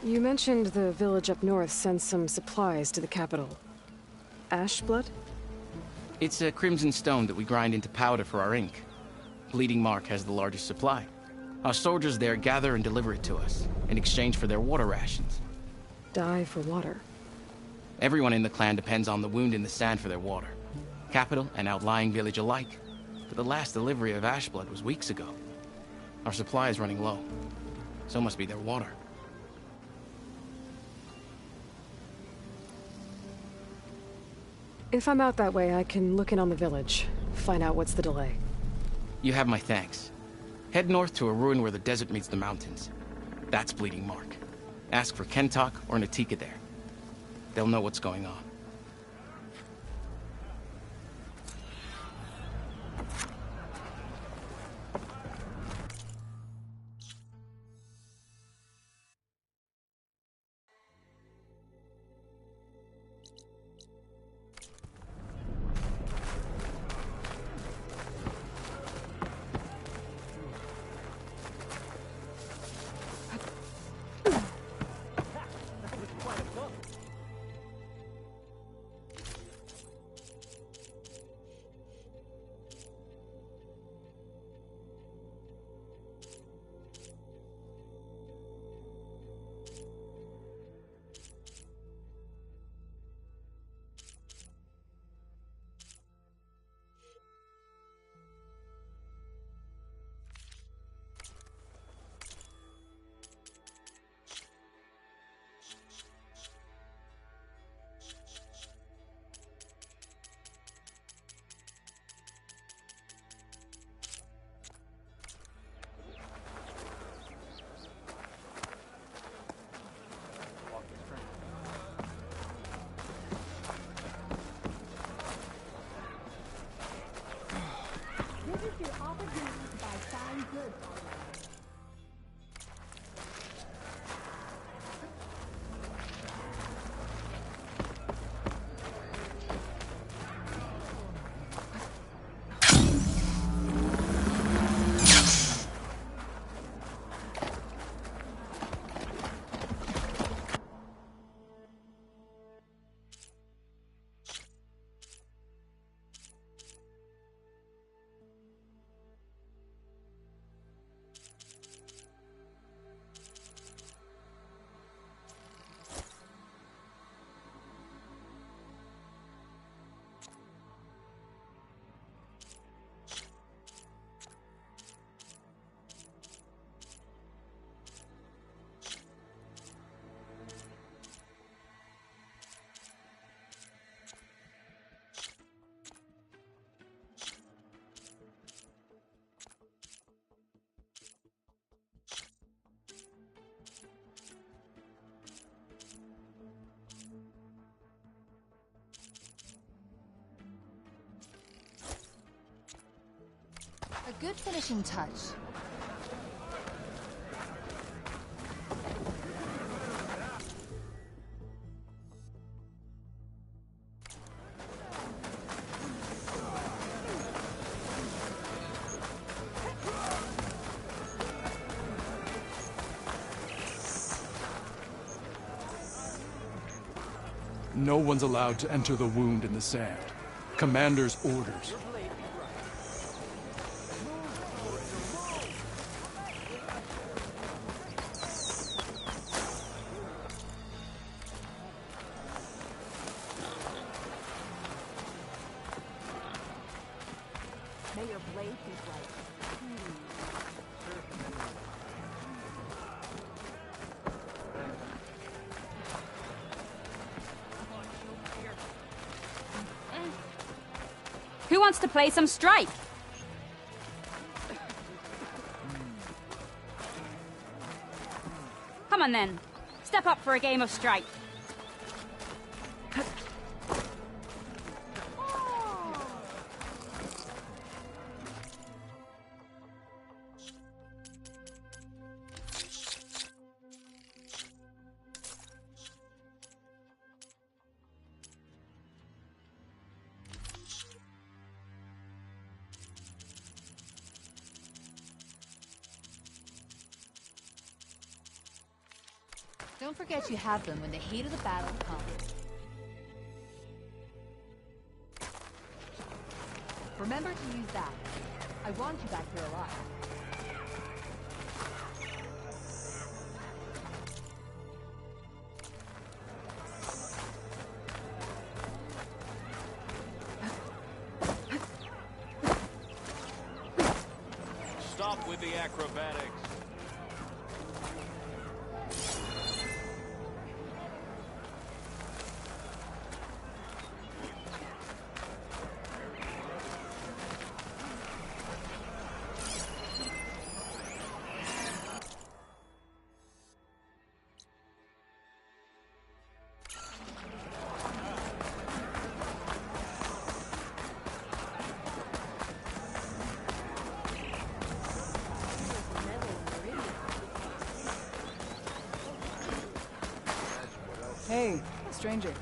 You mentioned the village up north sends some supplies to the capital. Ash blood? It's a crimson stone that we grind into powder for our ink. Bleeding Mark has the largest supply. Our soldiers there gather and deliver it to us, in exchange for their water rations. Die for water. Everyone in the clan depends on the wound in the sand for their water. Capital and outlying village alike. But the last delivery of ash blood was weeks ago. Our supply is running low. So must be their water. If I'm out that way, I can look in on the village, find out what's the delay. You have my thanks. Head north to a ruin where the desert meets the mountains. That's Bleeding Mark. Ask for Kentok or Natika there. They'll know what's going on. Good finishing touch. No one's allowed to enter the wound in the sand. Commander's orders. May your blade be bright. Who wants to play some Strike? Come on then. Step up for a game of Strike. Don't forget you have them when the heat of the battle comes. Remember to use that. I want you back here alive. Stop with the acrobatics. Hey, stranger.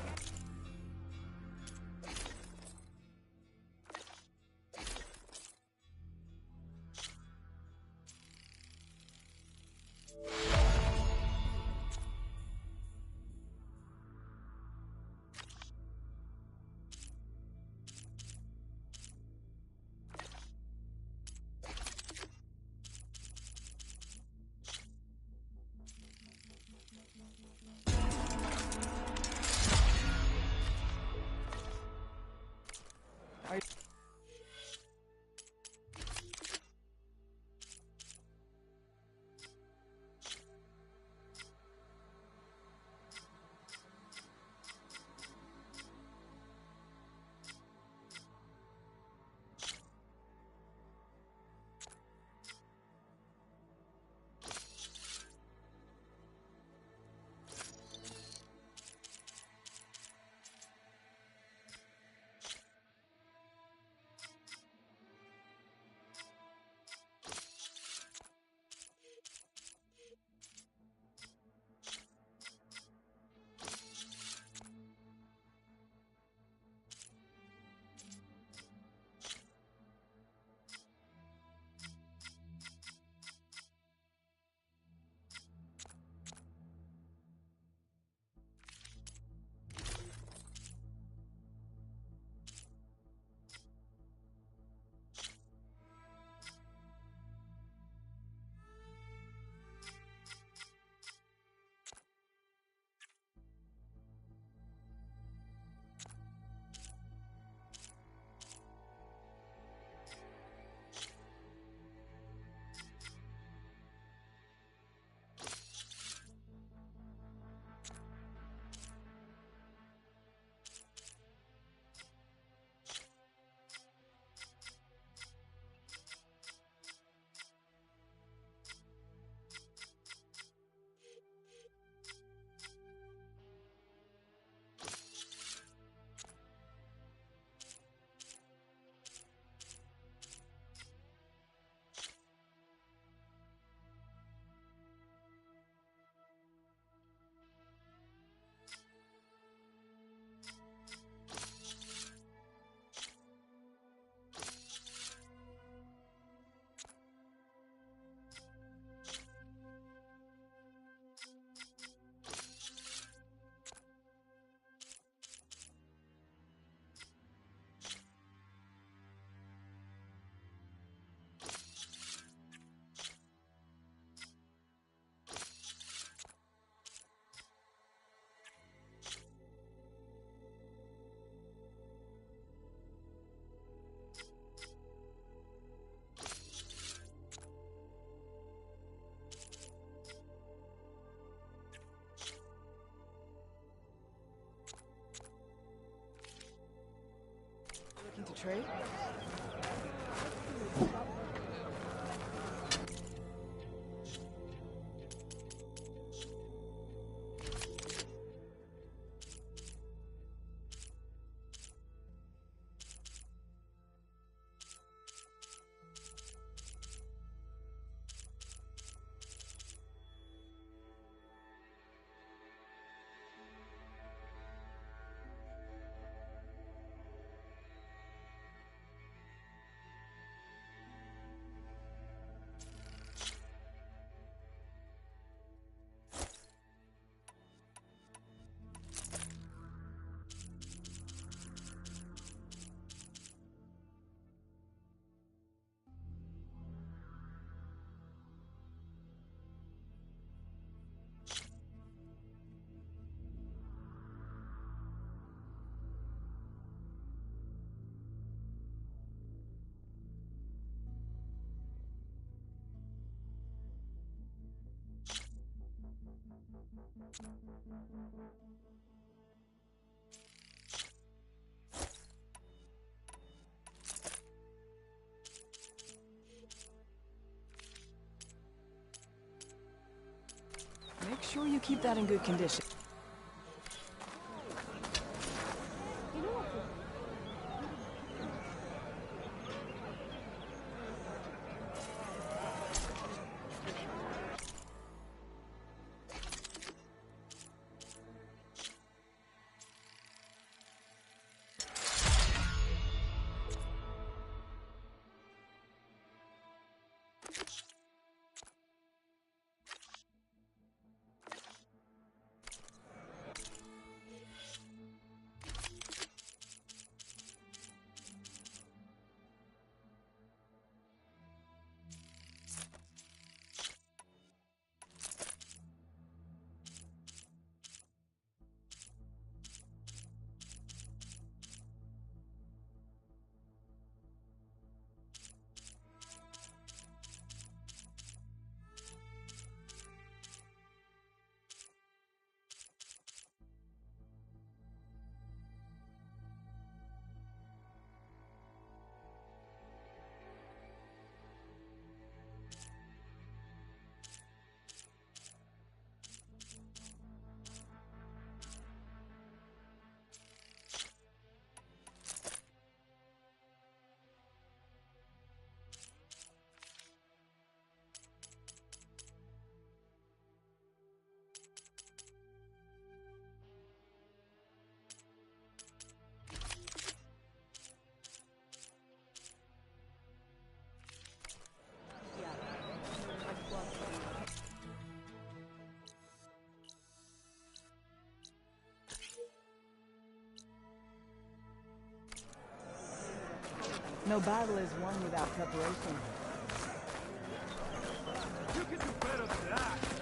trade? Make sure you keep that in good condition. No battle is won without preparation. You can do better than that.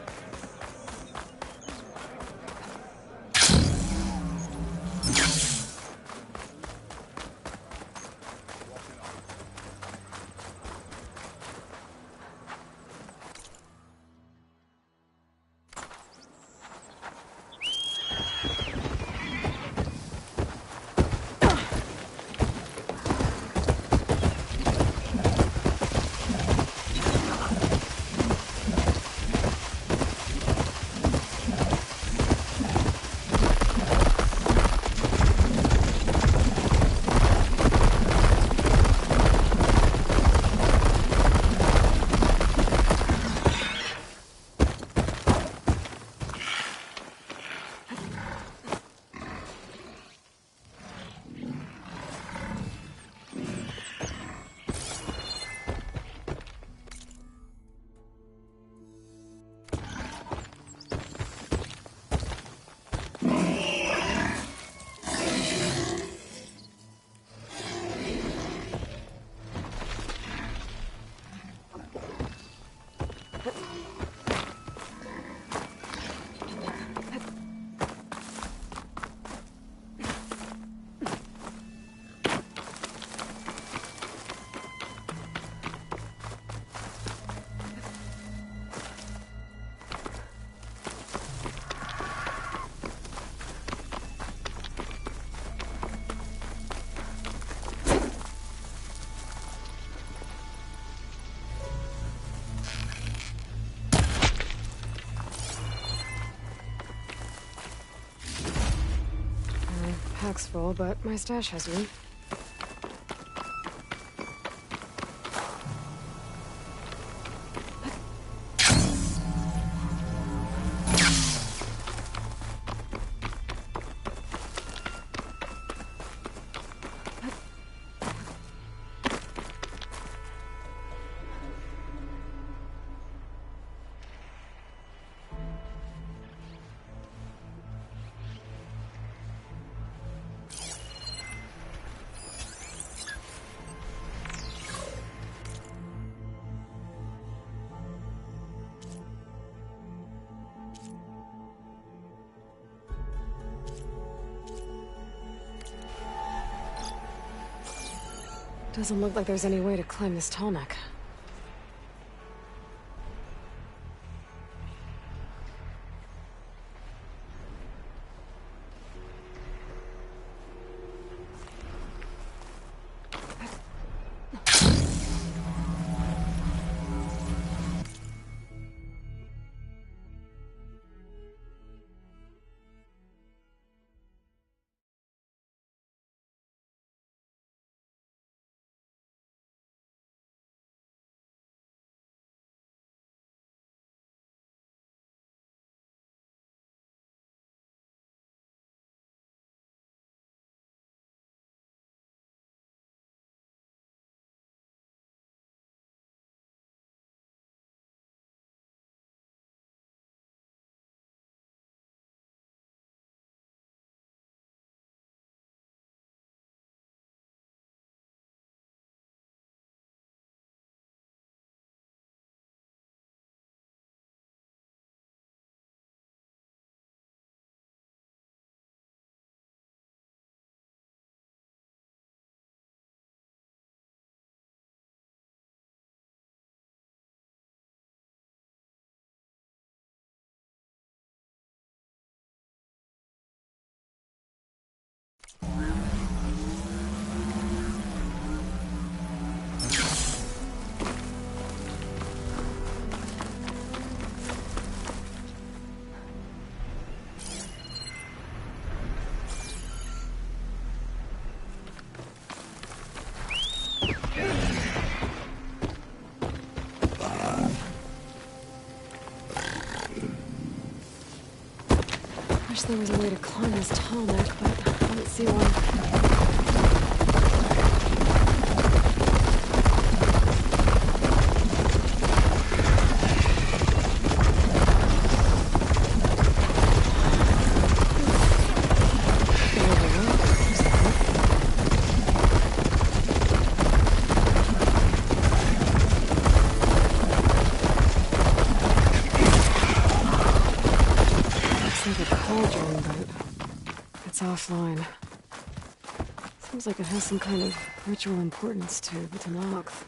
pack's full, but my stash has room. Doesn't look like there's any way to climb this tall neck. Wish there was a way to climb this tall neck, but I don't see one. Offline. Seems like it has some kind of ritual importance to the Tenakth.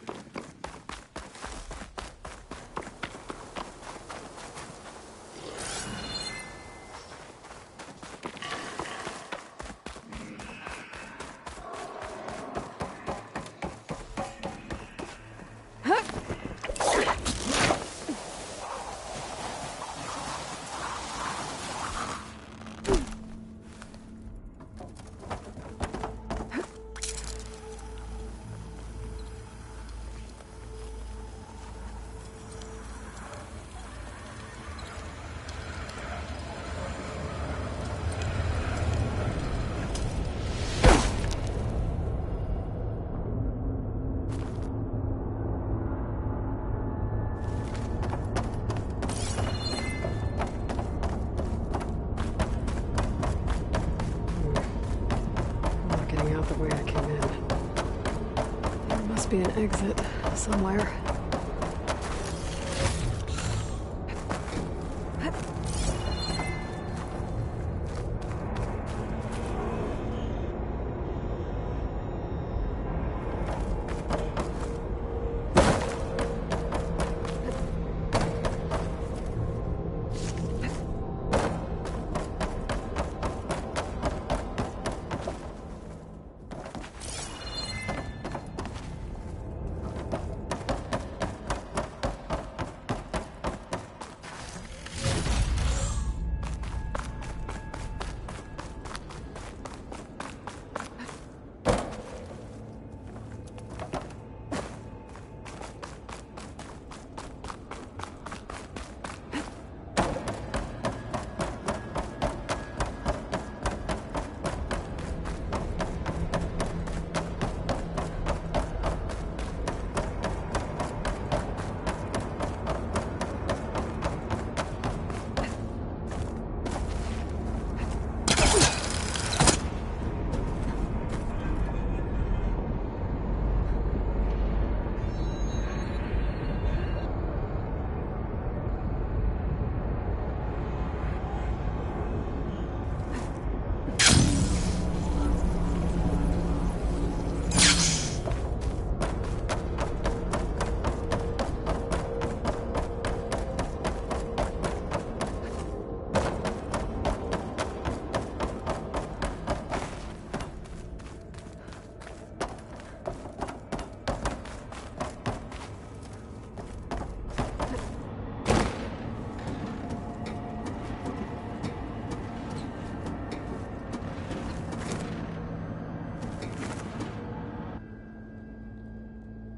Be an exit somewhere.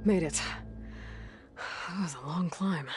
Made it. That was a long climb.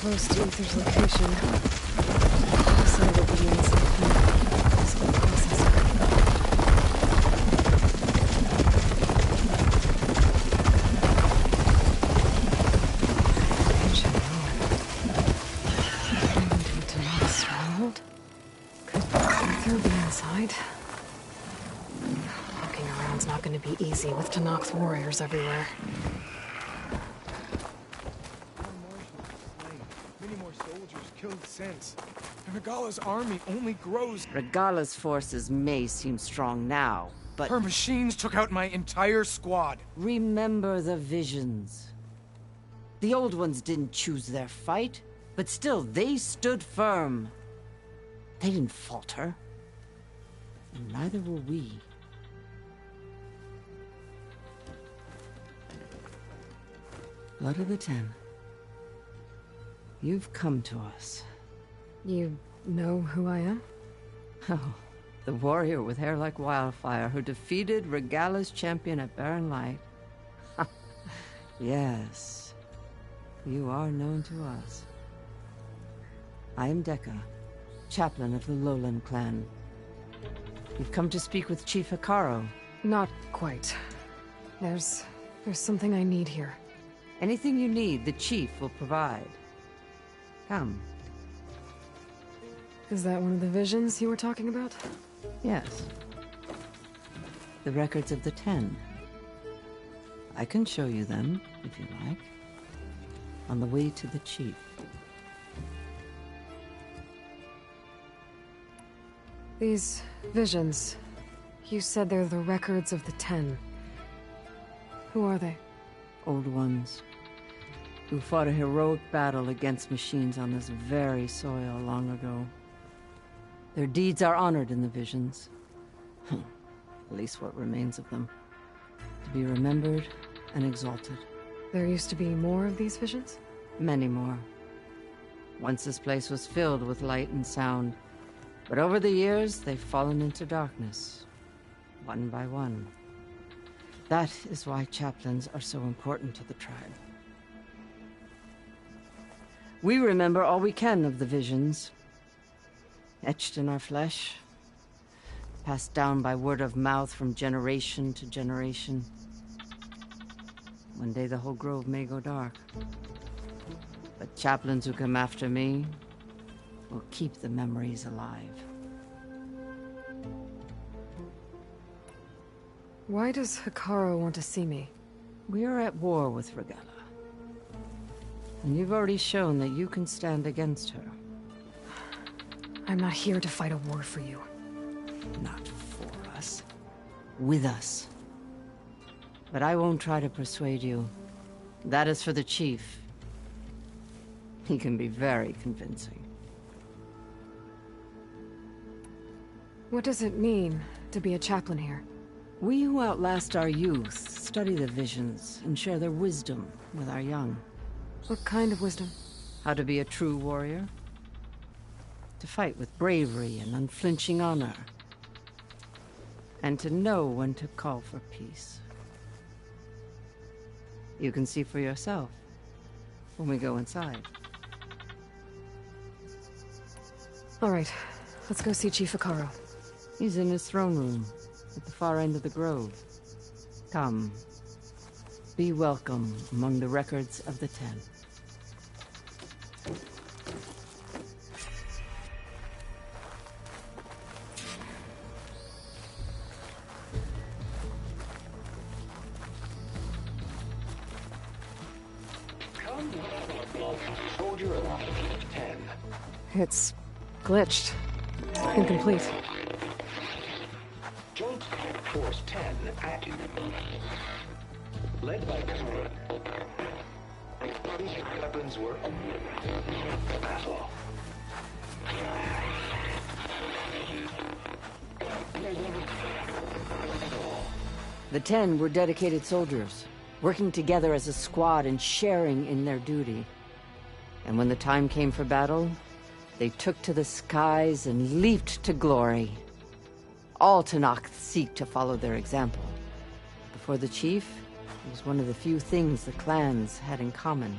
Close to Ether's location. Also, the beginnings of the possible processor. Ancient ruin. Into Tanakh stronghold. Could Ether be inside? Walking around's not going to be easy with Tanakh's warriors everywhere. Since. Regala's army only grows. Regala's forces may seem strong now, but... Her machines took out my entire squad. Remember the visions. The old ones didn't choose their fight, but still, they stood firm. They didn't falter. And neither will we. Blood of the Ten. You've come to us. You know who I am? Oh, the warrior with hair like wildfire who defeated Regala's champion at Barren Light. Yes, you are known to us. I am Dekka, chaplain of the Lowland clan. You've come to speak with Chief Hekarro. Not quite. There's something I need here. Anything you need, the chief will provide. Come. Is that one of the visions you were talking about? Yes. The records of the Ten. I can show you them, if you like. On the way to the chief. These visions, you said they're the records of the Ten. Who are they? Old ones. Who fought a heroic battle against machines on this very soil long ago. Their deeds are honored in the visions. At least what remains of them. To be remembered and exalted. There used to be more of these visions? Many more. Once this place was filled with light and sound. But over the years, they've fallen into darkness. One by one. That is why chaplains are so important to the tribe. We remember all we can of the visions. Etched in our flesh. Passed down by word of mouth from generation to generation. One day the whole grove may go dark. But chaplains who come after me, will keep the memories alive. Why does Hekarro want to see me? We are at war with Regalla. And you've already shown that you can stand against her. I'm not here to fight a war for you. Not for us. With us. But I won't try to persuade you. That is for the Chief. He can be very convincing. What does it mean to be a chaplain here? We who outlast our youth study the visions and share their wisdom with our young. What kind of wisdom? How to be a true warrior. To fight with bravery and unflinching honor. And to know when to call for peace. You can see for yourself when we go inside. All right, let's go see Chief Hekarro. He's in his throne room at the far end of the grove. Come. Be welcome among the records of the Ten. It's glitched. Incomplete. Joint Force 10 active. Led by Colonel. Weapons were battle. The Ten were dedicated soldiers, working together as a squad and sharing in their duty. And when the time came for battle, they took to the skies and leaped to glory. All Tenakth seek to follow their example. Before the Chief, it was one of the few things the clans had in common.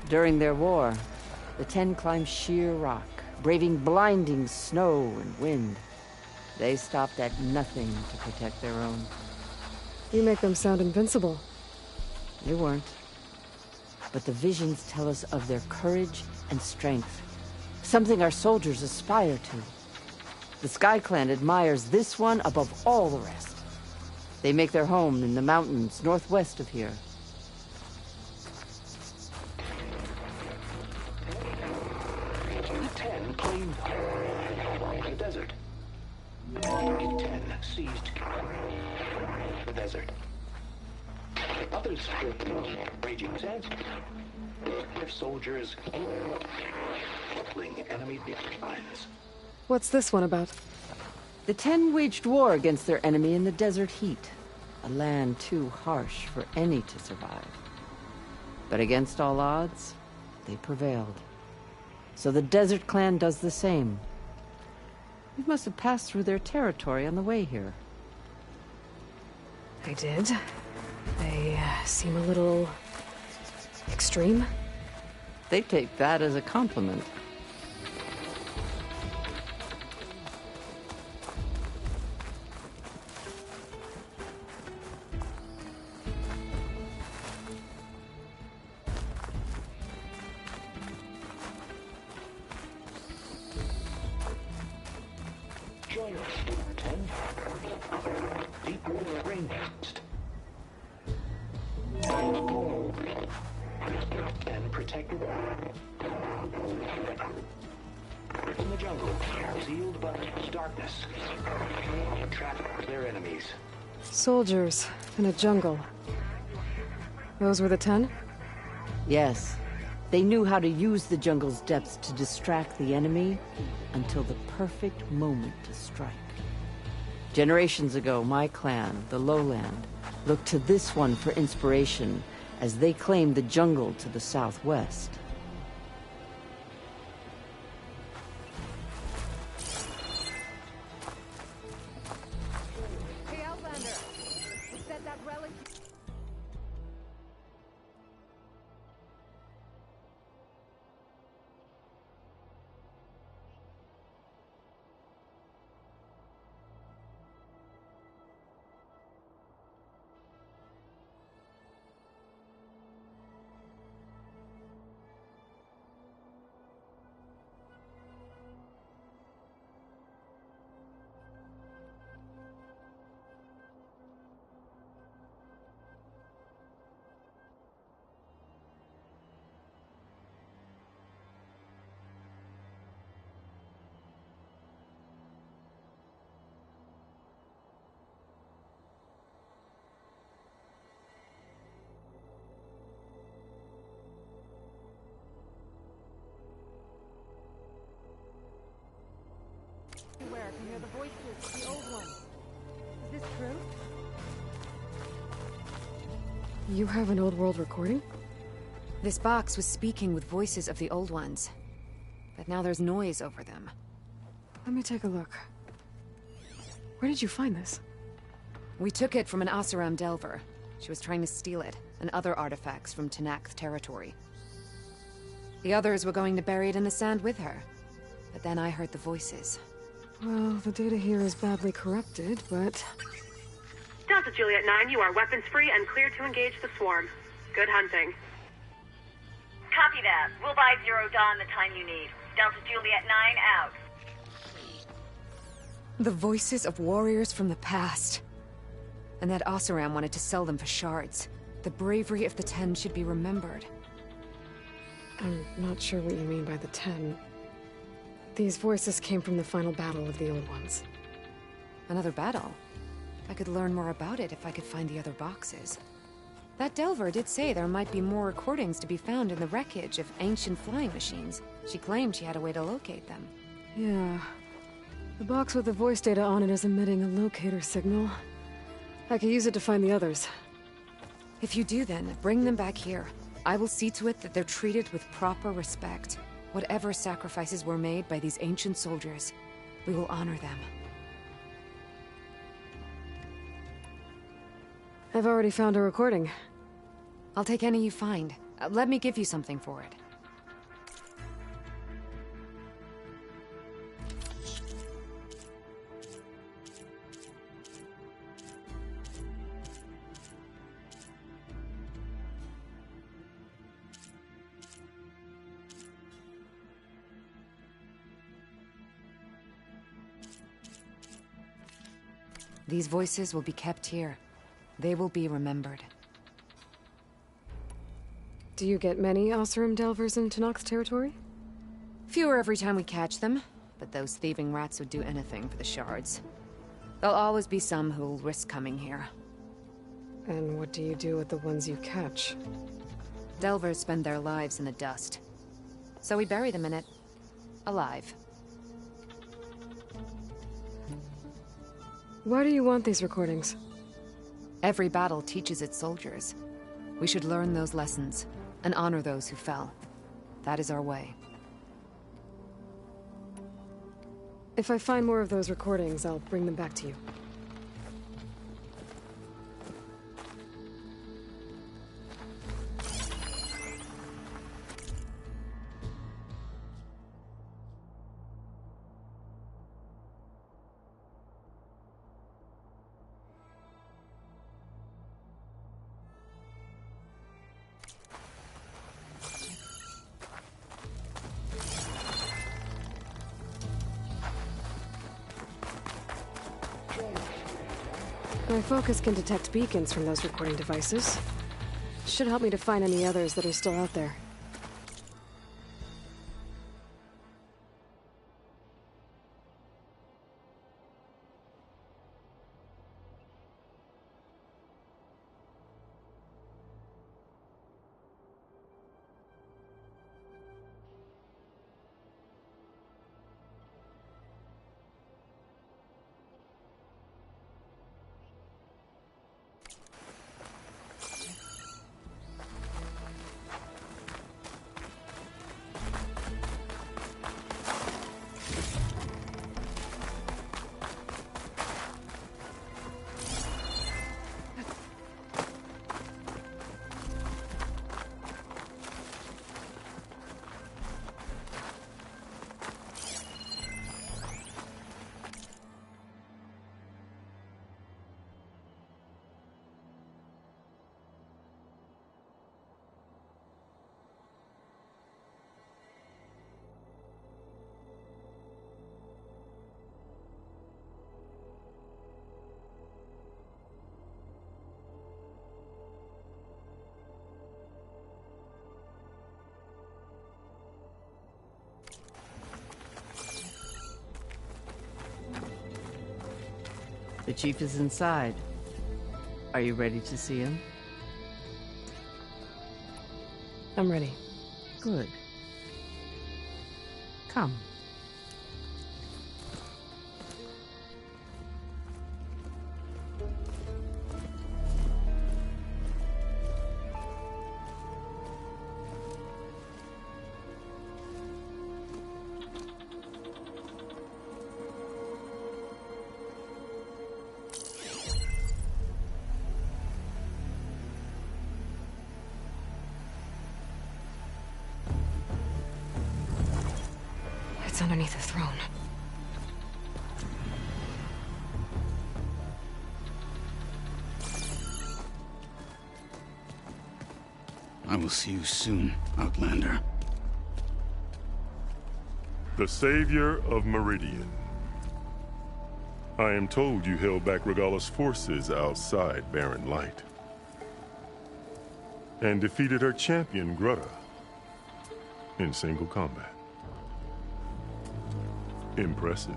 During their war, the Ten climbed sheer rock, braving blinding snow and wind. They stopped at nothing to protect their own. You make them sound invincible. They weren't. But the visions tell us of their courage and strength, something our soldiers aspire to. The Sky Clan admires this one above all the rest. They make their home in the mountains northwest of here. The desert. 10 seized the desert. Others raging sands. Their soldiers crippling enemy lines. What's this one about? The Ten waged war against their enemy in the desert heat, a land too harsh for any to survive. But against all odds, they prevailed. So the Desert Clan does the same. We must have passed through their territory on the way here. I did. They seem a little extreme. They take that as a compliment. fire. 10. Deep water rain next. 4. And protected. In the jungle, sealed but darkness. Trap their enemies. Soldiers in a jungle. Those were the 10? Yes. They knew how to use the jungle's depths to distract the enemy until the perfect moment to strike. Generations ago, my clan, the Lowland, looked to this one for inspiration as they claimed the jungle to the southwest. Hey, Outlander! We said that relic... Where I can hear the voices, the old ones. Is this true? You have an old world recording? This box was speaking with voices of the old ones. But now there's noise over them. Let me take a look. Where did you find this? We took it from an Oseram Delver. She was trying to steal it, and other artifacts from Tenakth territory. The others were going to bury it in the sand with her. But then I heard the voices. Well, the data here is badly corrupted, but... Delta Juliet 9, you are weapons-free and clear to engage the swarm. Good hunting. Copy that. We'll buy Zero Dawn the time you need. Delta Juliet 9 out. The voices of warriors from the past. And that Oseram wanted to sell them for shards. The bravery of the 10 should be remembered. I'm not sure what you mean by the 10. These voices came from the final battle of the Old Ones. Another battle? I could learn more about it if I could find the other boxes. That Delver did say there might be more recordings to be found in the wreckage of ancient flying machines. She claimed she had a way to locate them. Yeah. The box with the voice data on it is emitting a locator signal. I could use it to find the others. If you do then, bring them back here. I will see to it that they're treated with proper respect. Whatever sacrifices were made by these ancient soldiers, we will honor them. I've already found a recording. I'll take any you find. Let me give you something for it. These voices will be kept here. They will be remembered. Do you get many Oseram Delvers in Tenakth territory? Fewer every time we catch them, but those thieving rats would do anything for the shards. There'll always be some who'll risk coming here. And what do you do with the ones you catch? Delvers spend their lives in the dust. So we bury them in it. Alive. Why do you want these recordings? Every battle teaches its soldiers. We should learn those lessons, and honor those who fell. That is our way. If I find more of those recordings, I'll bring them back to you. My focus can detect beacons from those recording devices. Should help me to find any others that are still out there. The chief is inside. Are you ready to see him? I'm ready. Good. Come. It's underneath the throne. I will see you soon, Outlander. The Savior of Meridian. I am told you held back Regalla's forces outside Barren Light. And defeated her champion, Grudda, in single combat. Impressive.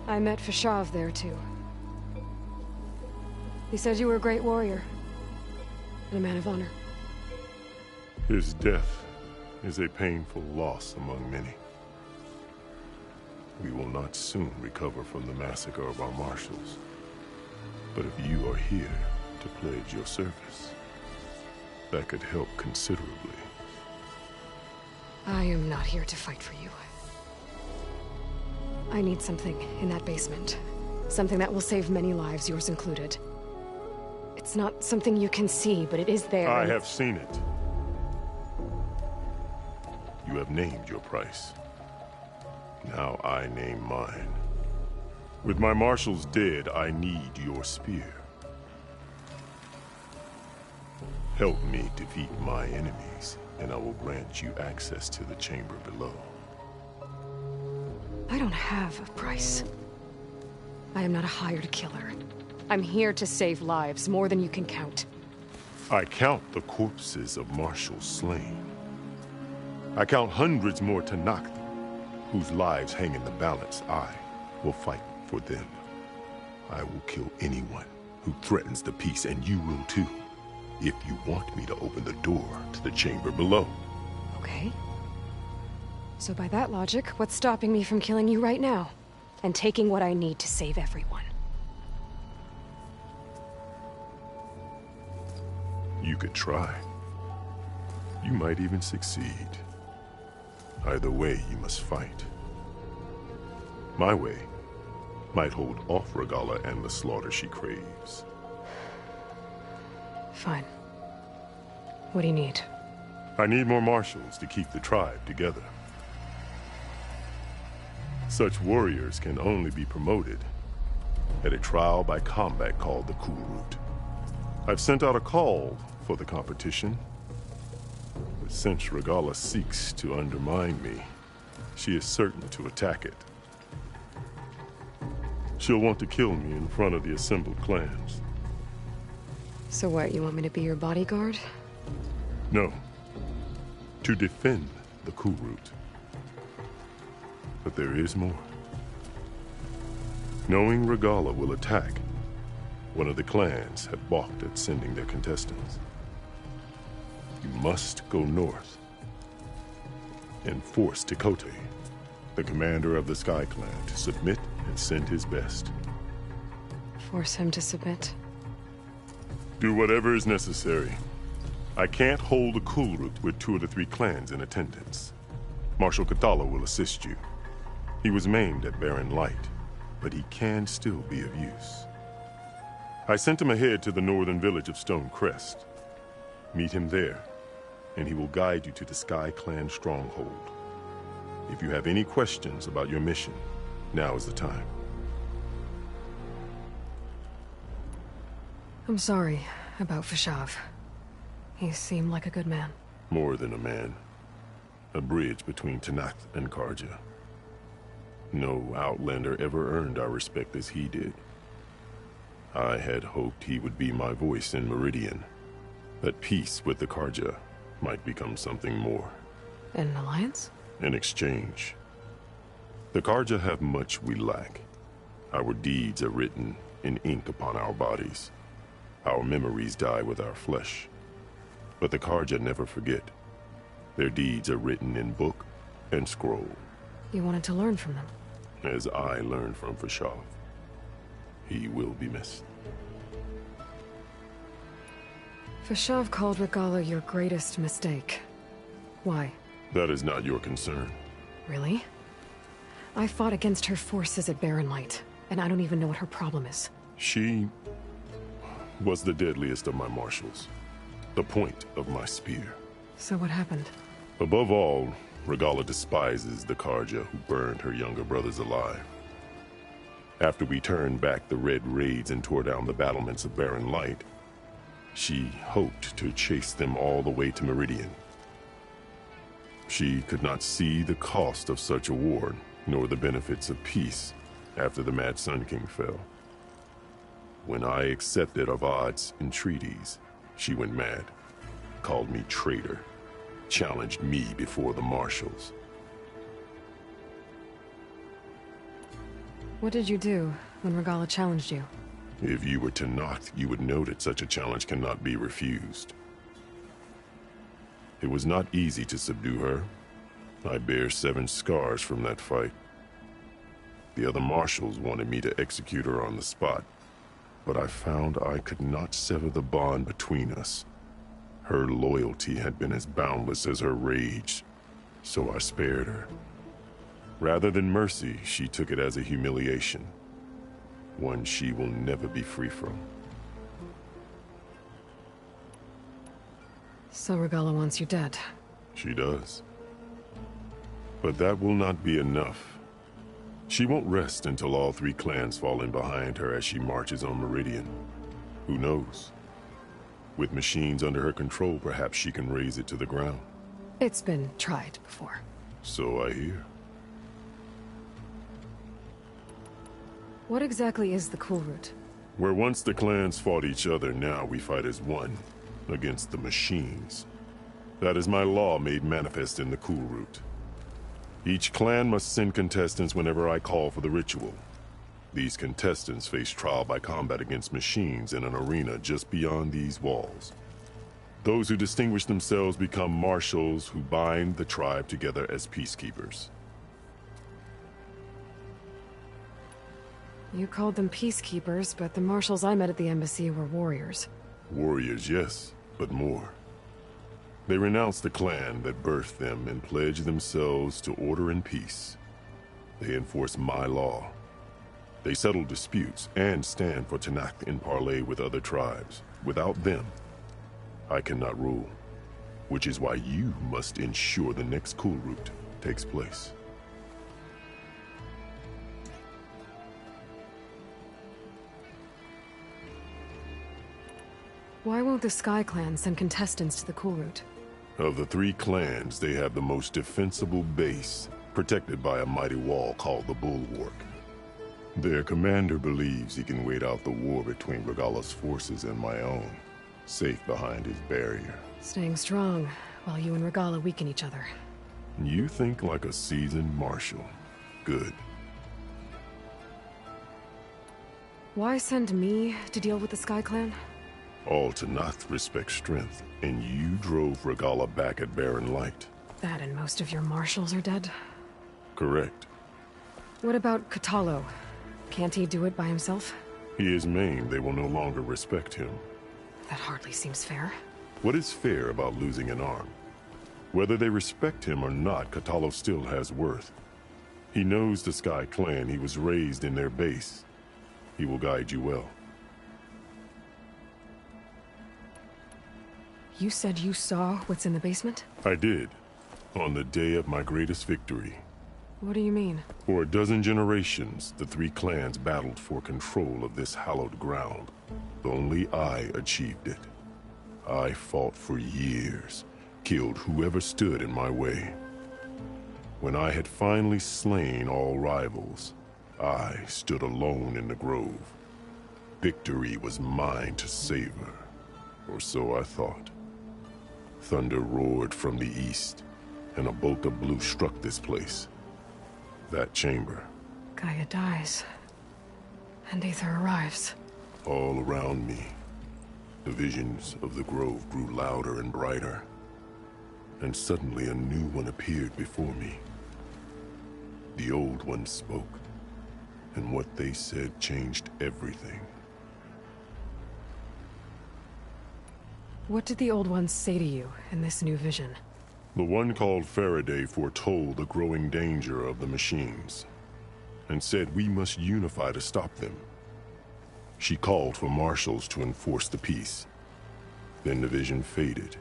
I met Fashav there, too. He said you were a great warrior. And a man of honor. His death is a painful loss among many. We will not soon recover from the massacre of our marshals. But if you are here to pledge your service, that could help considerably. I am not here to fight for you. I need something in that basement. Something that will save many lives, yours included. It's not something you can see, but it is there. I have seen it. You have named your price. Now I name mine. With my marshals dead, I need your spear. Help me defeat my enemies, and I will grant you access to the chamber below. I don't have a price. I am not a hired killer. I'm here to save lives, more than you can count. I count the corpses of marshals slain. I count hundreds more Tenakth, whose lives hang in the balance. I will fight for them. I will kill anyone who threatens the peace, and you will too, if you want me to open the door to the chamber below. Okay. So by that logic, what's stopping me from killing you right now? And taking what I need to save everyone? You could try. You might even succeed. Either way, you must fight. My way might hold off Regalla and the slaughter she craves. Fine. What do you need? I need more marshals to keep the tribe together. Such warriors can only be promoted at a trial by combat called the Kulrut. I've sent out a call for the competition, but since Regalla seeks to undermine me, she is certain to attack it. She'll want to kill me in front of the assembled clans. So what, you want me to be your bodyguard? No. To defend the Kulrut. But there is more. Knowing Regalla will attack, one of the clans had balked at sending their contestants. You must go north and force Tekote, the commander of the Sky Clan, to submit and send his best. Force him to submit? Do whatever is necessary. I can't hold the Kulrut with 2 of the 3 clans in attendance. Marshal Kotallo will assist you. He was maimed at Barren Light, but he can still be of use. I sent him ahead to the northern village of Stone Crest. Meet him there, and he will guide you to the Sky Clan stronghold. If you have any questions about your mission, now is the time. I'm sorry about Fashav. He seemed like a good man. More than a man. A bridge between Tenakth and Carja. No Outlander ever earned our respect as he did. I had hoped he would be my voice in Meridian. That peace with the Carja might become something more. An alliance? In exchange. The Carja have much we lack. Our deeds are written in ink upon our bodies. Our memories die with our flesh. But the Carja never forget. Their deeds are written in book and scroll. You wanted to learn from them? As I learned from Fashav. He will be missed. Fashav called Regalla your greatest mistake. Why? That is not your concern. Really? I fought against her forces at Barren Light, and I don't even know what her problem is. She was the deadliest of my marshals. The point of my spear. So what happened? Above all, Regalla despises the Carja who burned her younger brothers alive. After we turned back the Red Raids and tore down the battlements of Barren Light, she hoped to chase them all the way to Meridian. She could not see the cost of such a war, nor the benefits of peace after the Mad Sun King fell. When I accepted Avad's entreaties, she went mad, called me traitor, challenged me before the marshals. What did you do when Regalla challenged you? If you were Tenakth, you would know that such a challenge cannot be refused. It was not easy to subdue her. I bear 7 scars from that fight. The other marshals wanted me to execute her on the spot, but I found I could not sever the bond between us. Her loyalty had been as boundless as her rage, so I spared her. Rather than mercy, she took it as a humiliation, one she will never be free from. So Regalla wants you dead? She does. But that will not be enough. She won't rest until all 3 clans fall in behind her as she marches on Meridian. Who knows? With machines under her control, perhaps she can raze it to the ground. It's been tried before. So I hear. What exactly is the Kulrut? Where once the clans fought each other, now we fight as one, against the machines. That is my law made manifest in the Kulrut. Each clan must send contestants whenever I call for the ritual. These contestants face trial by combat against machines in an arena just beyond these walls. Those who distinguish themselves become marshals who bind the tribe together as peacekeepers. You called them peacekeepers, but the marshals I met at the embassy were warriors. Warriors, yes, but more. They renounce the clan that birthed them and pledge themselves to order and peace. They enforce my law. They settle disputes and stand for Tenakth in parley with other tribes. Without them, I cannot rule. Which is why you must ensure the next Kulrut takes place. Why won't the Sky Clan send contestants to the Kulrut? Of the 3 clans, they have the most defensible base, protected by a mighty wall called the Bulwark. Their commander believes he can wait out the war between Regalla's forces and my own, safe behind his barrier. Staying strong, while you and Regalla weaken each other. You think like a seasoned marshal. Good. Why send me to deal with the Sky Clan? All Tanath respect strength, and you drove Regalla back at Barren Light. That and most of your marshals are dead? Correct. What about Kotallo? Can't he do it by himself? He is maimed. They will no longer respect him. That hardly seems fair. What is fair about losing an arm? Whether they respect him or not, Kotallo still has worth. He knows the Sky Clan. He was raised in their base. He will guide you well. You said you saw what's in the basement? I did. On the day of my greatest victory. What do you mean? For a dozen generations, the three clans battled for control of this hallowed ground. Only I achieved it. I fought for years, killed whoever stood in my way. When I had finally slain all rivals, I stood alone in the grove. Victory was mine to savor, or so I thought. Thunder roared from the east, and a bolt of blue struck this place. That chamber. Gaia dies, and Aether arrives. All around me, the visions of the grove grew louder and brighter, and suddenly a new one appeared before me. The old one spoke, and what they said changed everything. What did the old ones say to you in this new vision? The one called Faraday foretold the growing danger of the machines, and said we must unify to stop them. She called for marshals to enforce the peace. Then the vision faded,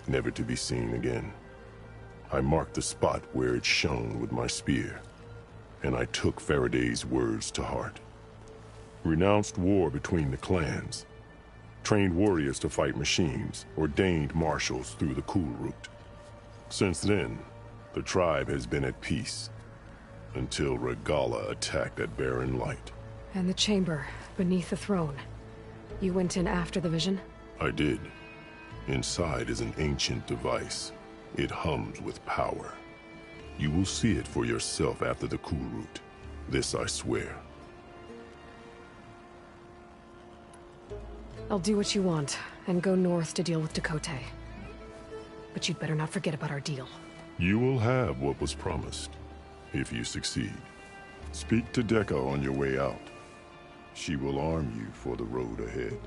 never to be seen again. I marked the spot where it shone with my spear, and I took Faraday's words to heart. Renounced war between the clans, trained warriors to fight machines, ordained marshals through the cool route. Since then, the tribe has been at peace, until Regalla attacked at Barren Light. And the chamber, beneath the throne. You went in after the vision? I did. Inside is an ancient device. It hums with power. You will see it for yourself after the cool route. This I swear. I'll do what you want, and go north to deal with Tekotteh. But you'd better not forget about our deal. You will have what was promised, if you succeed. Speak to Dekka on your way out. She will arm you for the road ahead.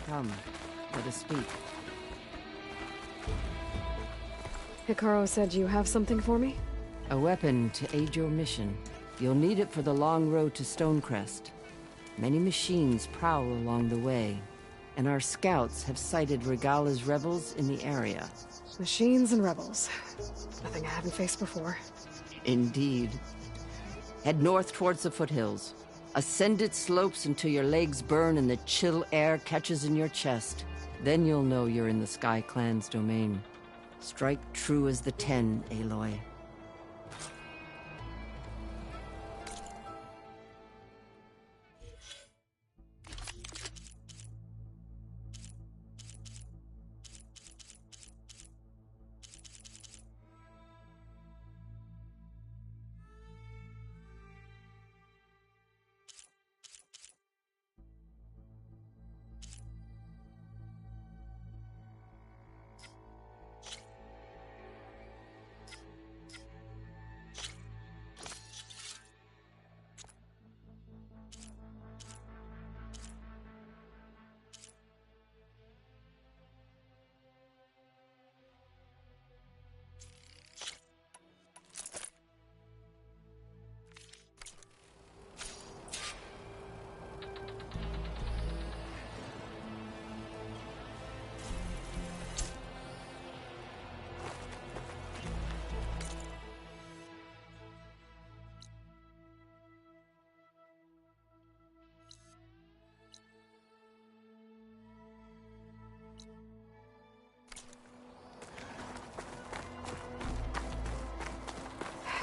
Come, let us speak. Hekarro said you have something for me? A weapon to aid your mission. You'll need it for the long road to Stonecrest. Many machines prowl along the way, and our scouts have sighted Regalla's rebels in the area. Machines and rebels. Nothing I haven't faced before. Indeed. Head north towards the foothills. Ascend its slopes until your legs burn and the chill air catches in your chest. Then you'll know you're in the Sky Clan's domain. Strike true as the Ten, Aloy.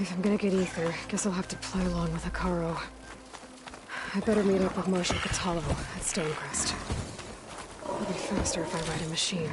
If I'm gonna get ether, guess I'll have to play along with Hekarro. I better meet up with Marshal Catallo at Stonecrest. It'll be faster if I ride a machine.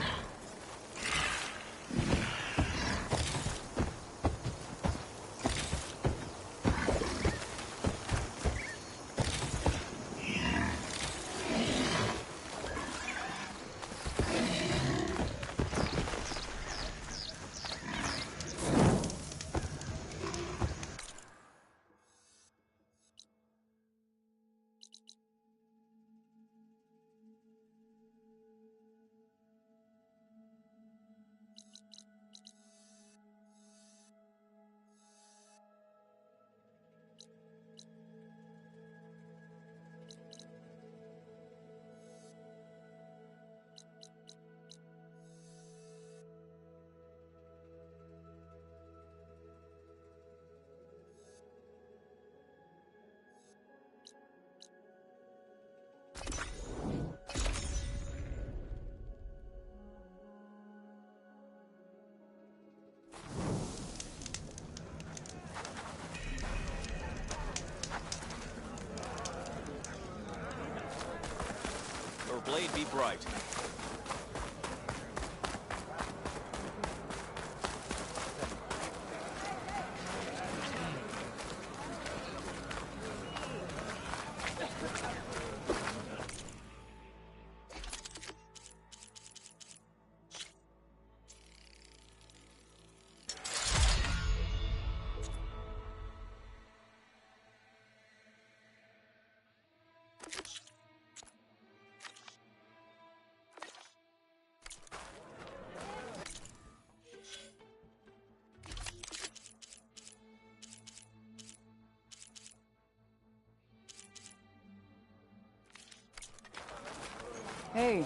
Your blade be bright. Hey.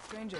Stranger.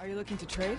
Are you looking to trade?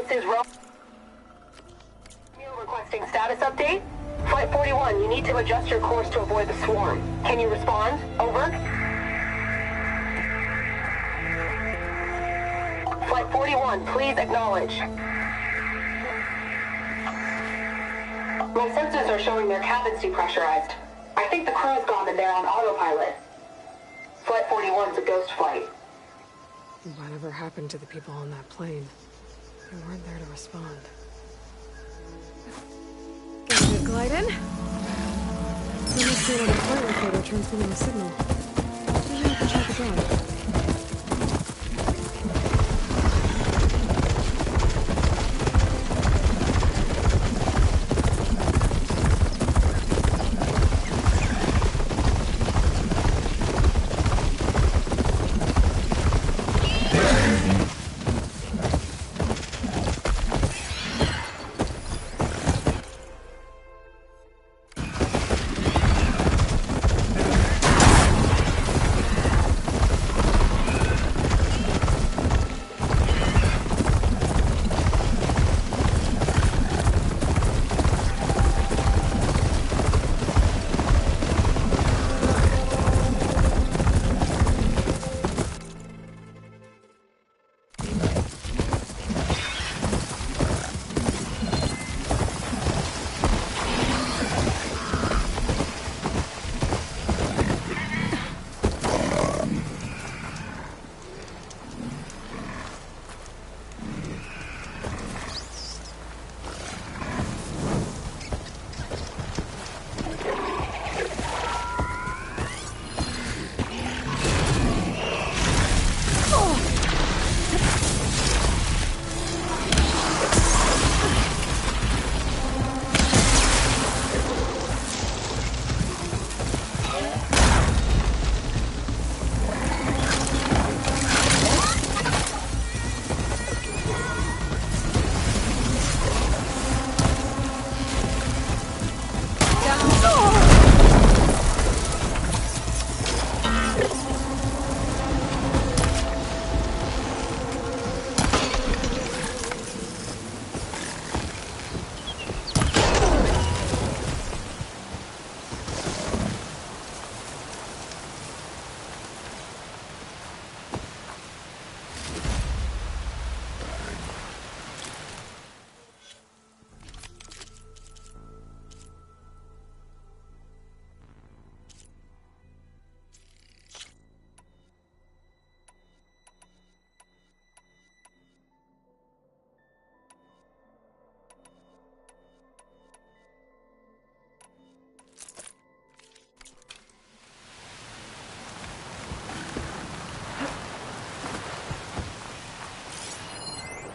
This is requesting status update. Flight 41, you need to adjust your course to avoid the swarm. Can you respond? Over. Flight 41, please acknowledge. My sensors are showing their cabins depressurized. I think the crew's gone and they're on autopilot. Flight 41's a ghost flight. Whatever happened to the people on that plane? They weren't there to respond. Get a good glide in. There must be another flight locator transmitting a signal. Maybe I can check it out.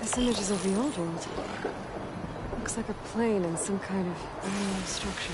This image is of the old world. Looks like a plane in some kind of aerial structure.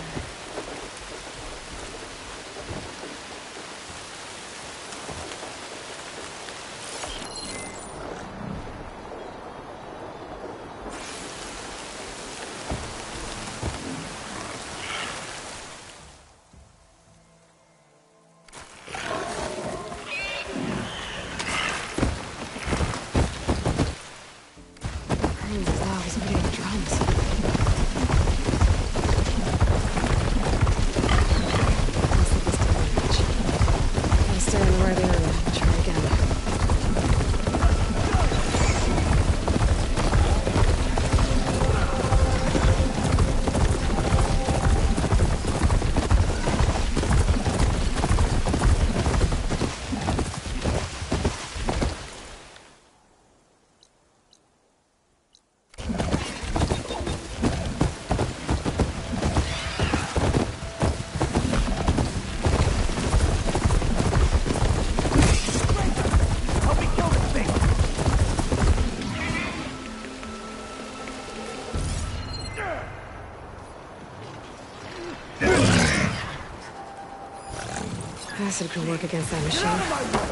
Acid could work against that machine.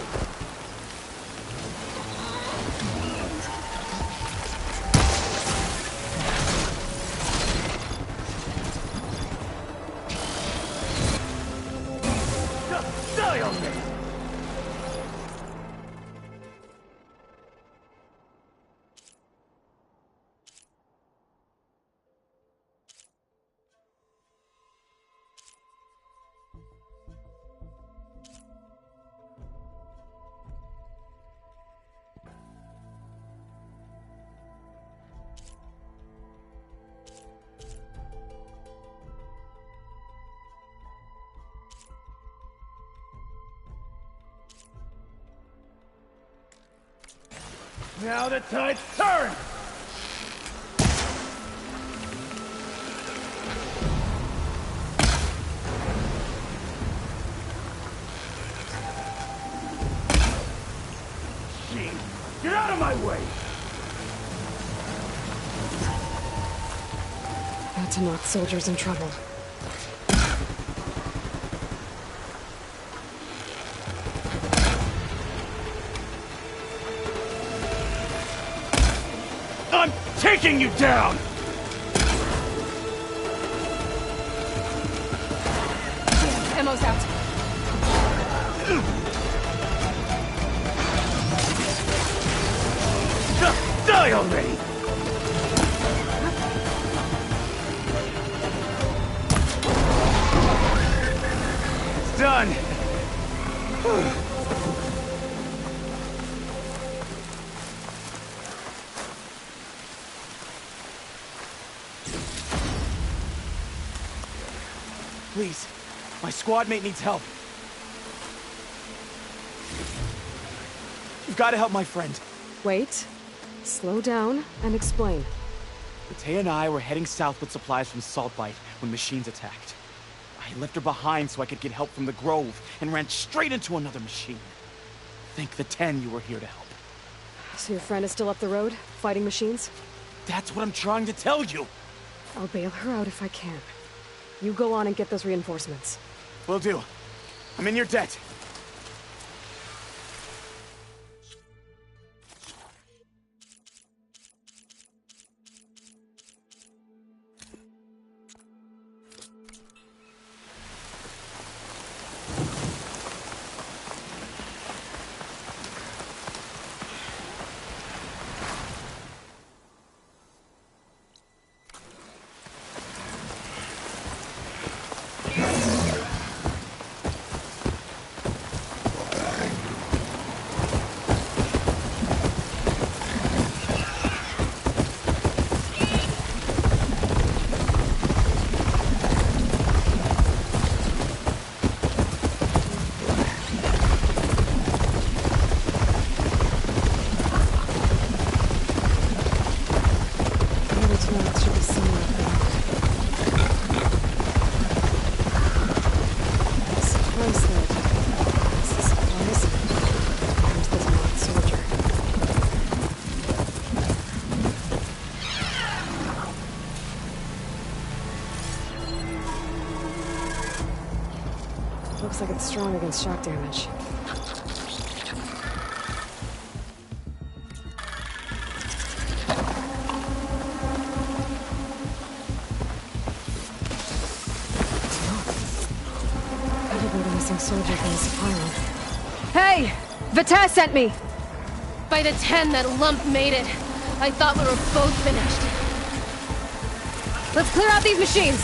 Now the tide's turned! Get out of my way! That Tenakth soldier's in trouble. I'm taking you down! Damn, ammo's out. Die already! It's done! Please, my squad mate needs help. You've got to help my friend. Wait. Slow down and explain. Matea and I were heading south with supplies from Saltbite when machines attacked. I left her behind so I could get help from the Grove and ran straight into another machine. Thank the 10 you were here to help. So your friend is still up the road, fighting machines? That's what I'm trying to tell you. I'll bail her out if I can. You go on and get those reinforcements. Will do. I'm in your debt. Looks like it's strong against shock damage. Probably the missing soldier from the supply run. Hey! Vita sent me! By the 10, that lump made it. I thought we were both finished. Let's clear out these machines!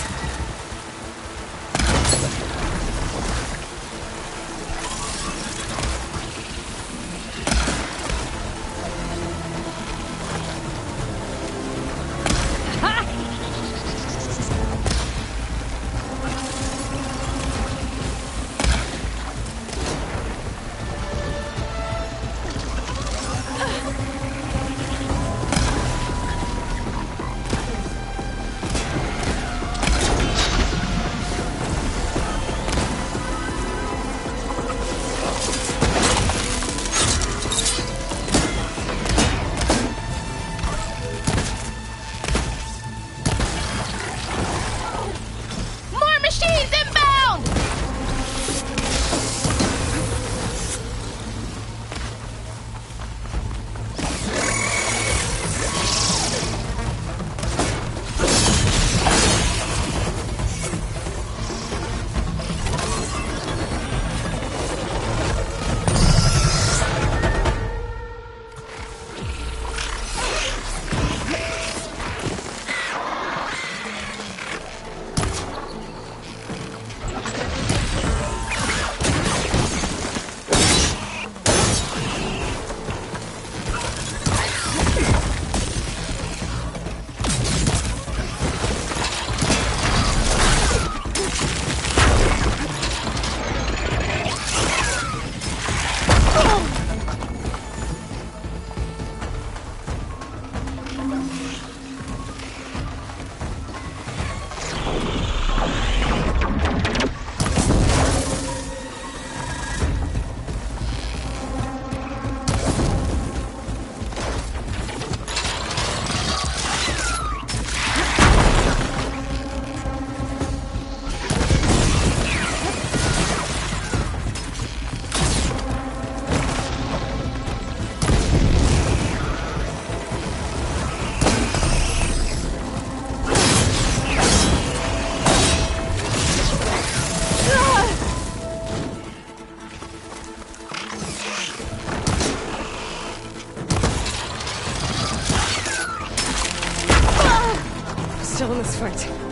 still in this fight.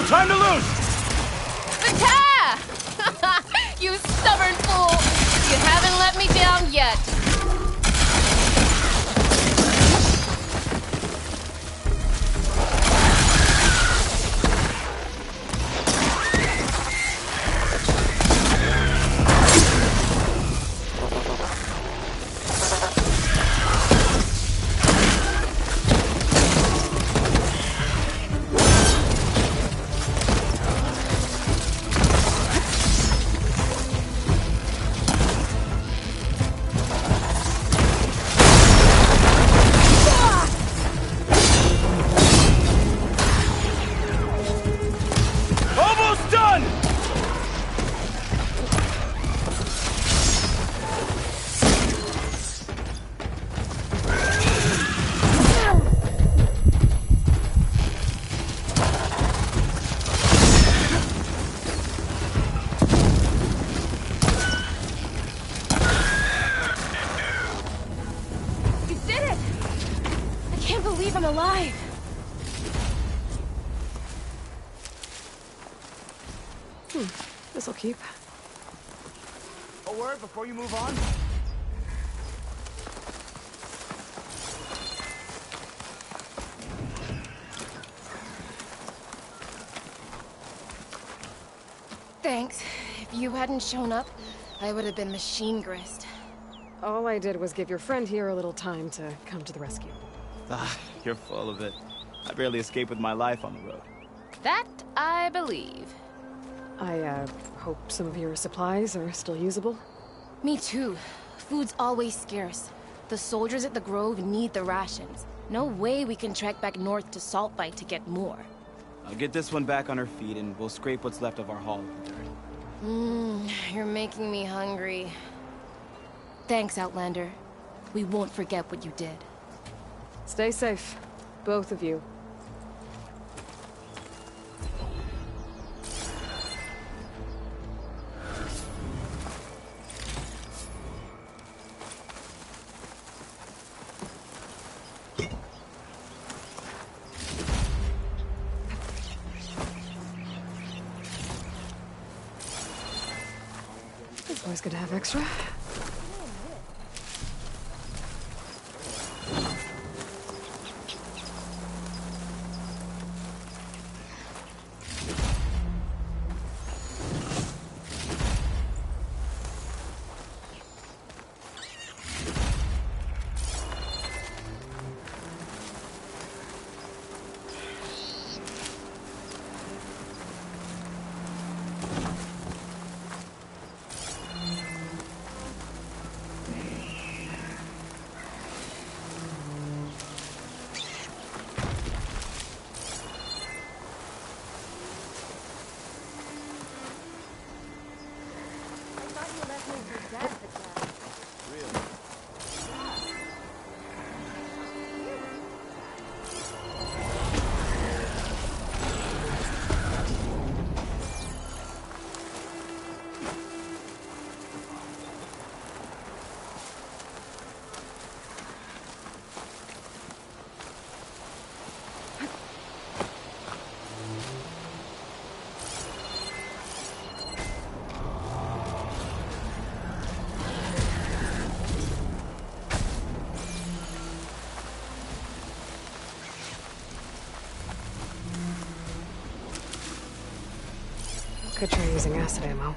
Time to lose! Attack! You stubborn fool! You haven't let me down yet. I'm alive! This'll keep. A word before you move on? Thanks. If you hadn't shown up, I would have been machine grist. All I did was give your friend here a little time to come to the rescue. Ah, you're full of it. I barely escaped with my life on the road. That I believe. I, hope some of your supplies are still usable? Me too. Food's always scarce. The soldiers at the Grove need the rations. No way we can trek back north to Saltbite to get more. I'll get this one back on her feet and we'll scrape what's left of our haul of the dirt. You're making me hungry. Thanks, Outlander. We won't forget what you did. Stay safe, both of you. It's always good to have extra. Could try using acid ammo.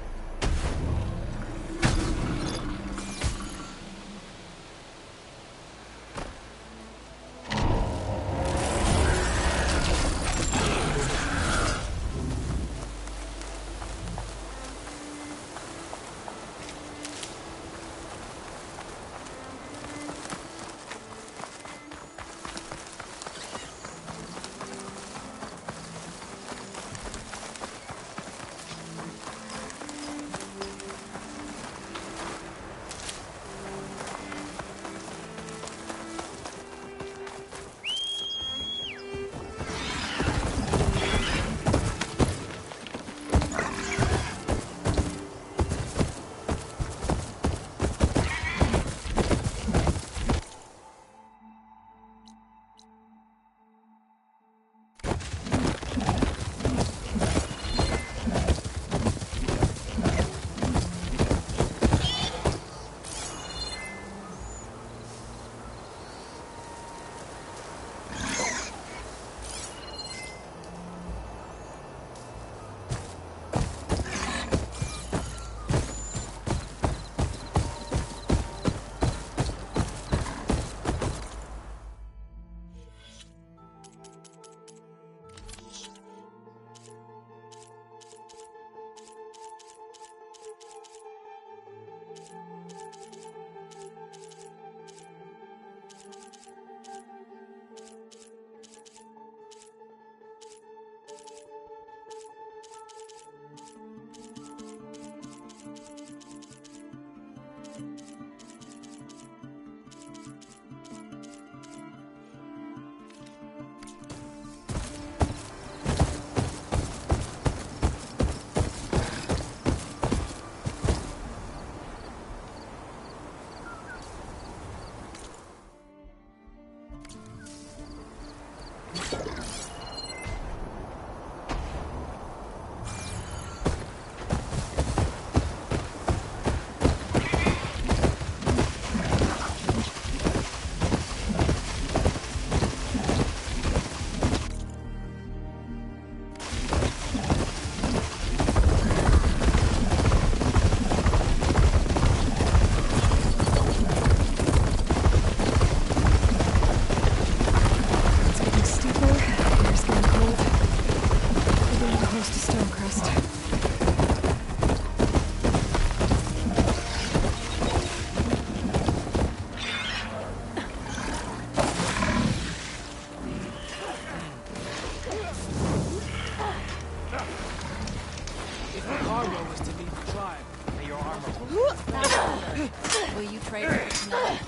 Will you trade for it tonight?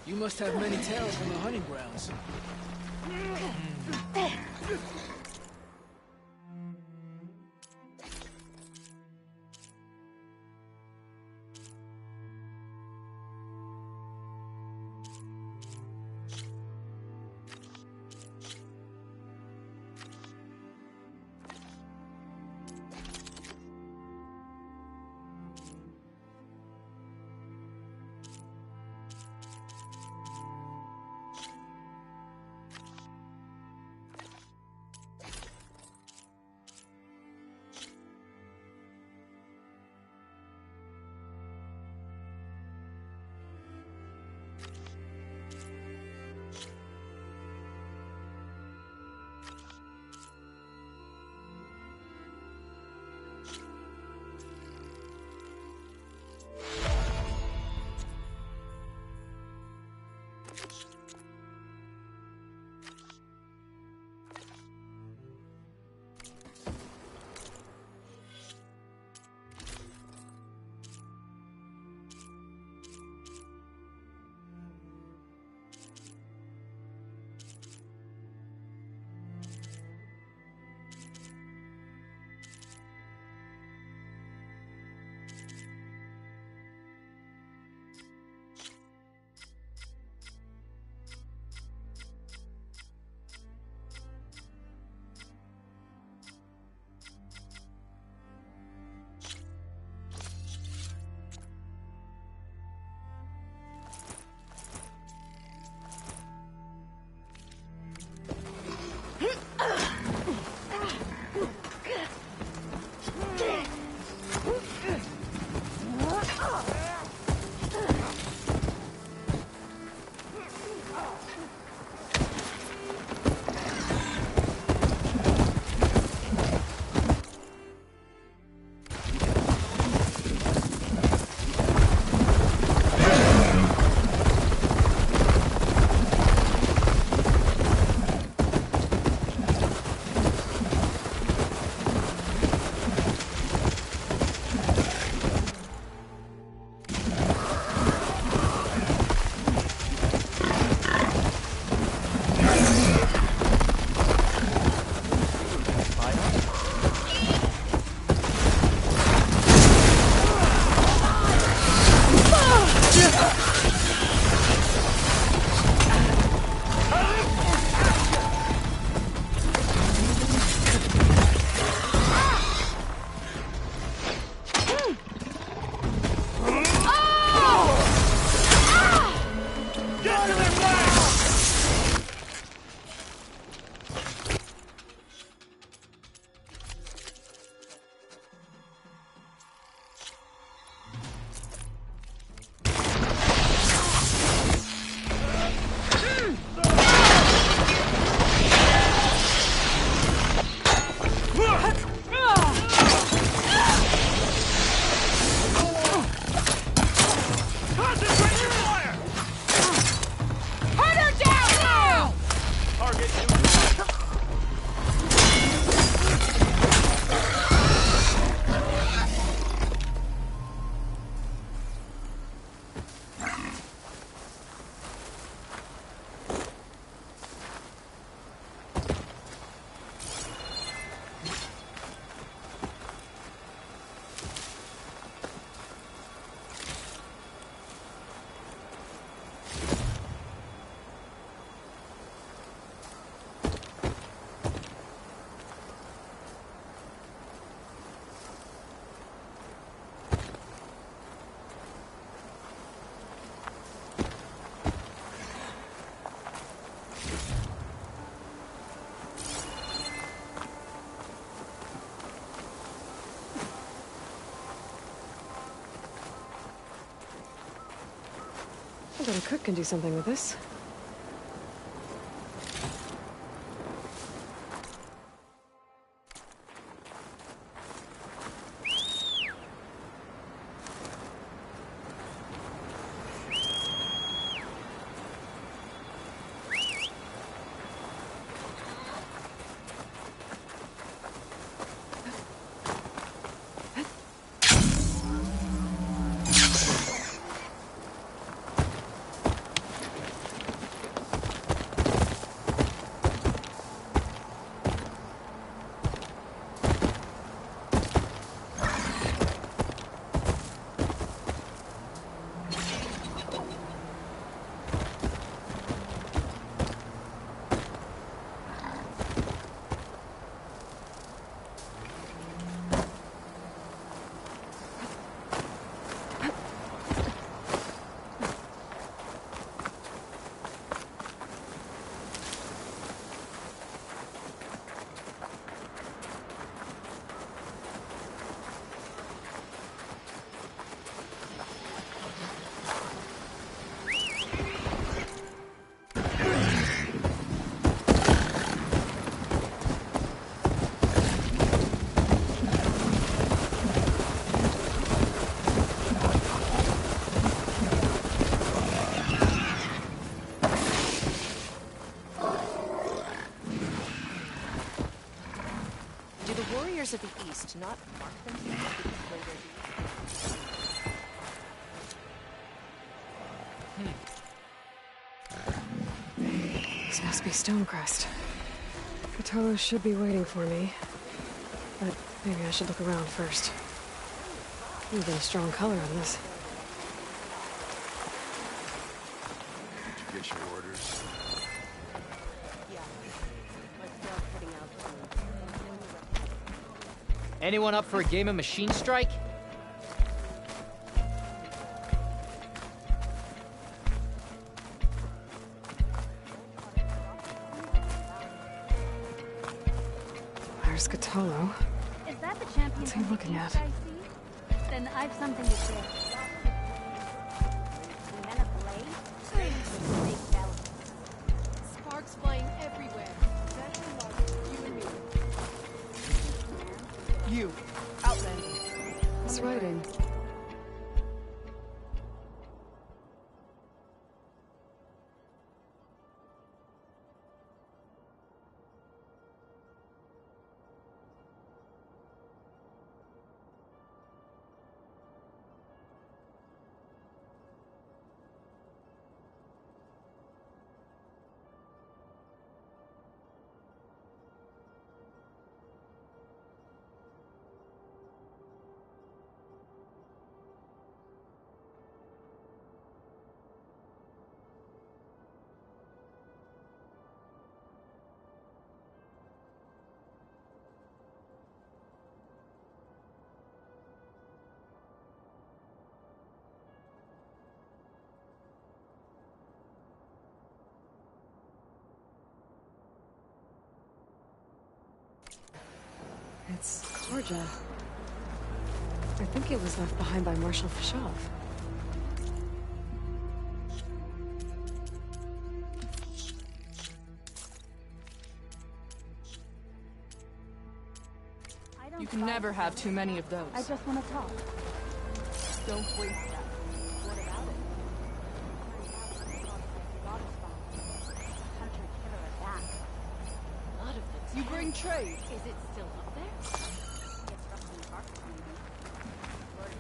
You must have many tales from the hunting grounds. I bet a cook can do something with this. Of the East not mark themselves to display their deeds? This must be Stonecrest. Kotallo should be waiting for me. But maybe I should look around first. Even a strong color on this. Did you get your orders? Anyone up for a game of Machine Strike? There's Cthulhu. Is that the champion? What's he looking at? I see? Then I've something to share. Men ablaze? Straight into the big belly. Sparks flying everywhere. That's the mark. You and me. You, Outlander. It's writing. It's Karja. I think it was left behind by Marshal Fashov. You can never have too many of those. I just want to talk. Don't waste that. What about it? Hunter killer back. A lot of them. You bring trade. Is it still up there? Gets roughly apart, maybe. Or is it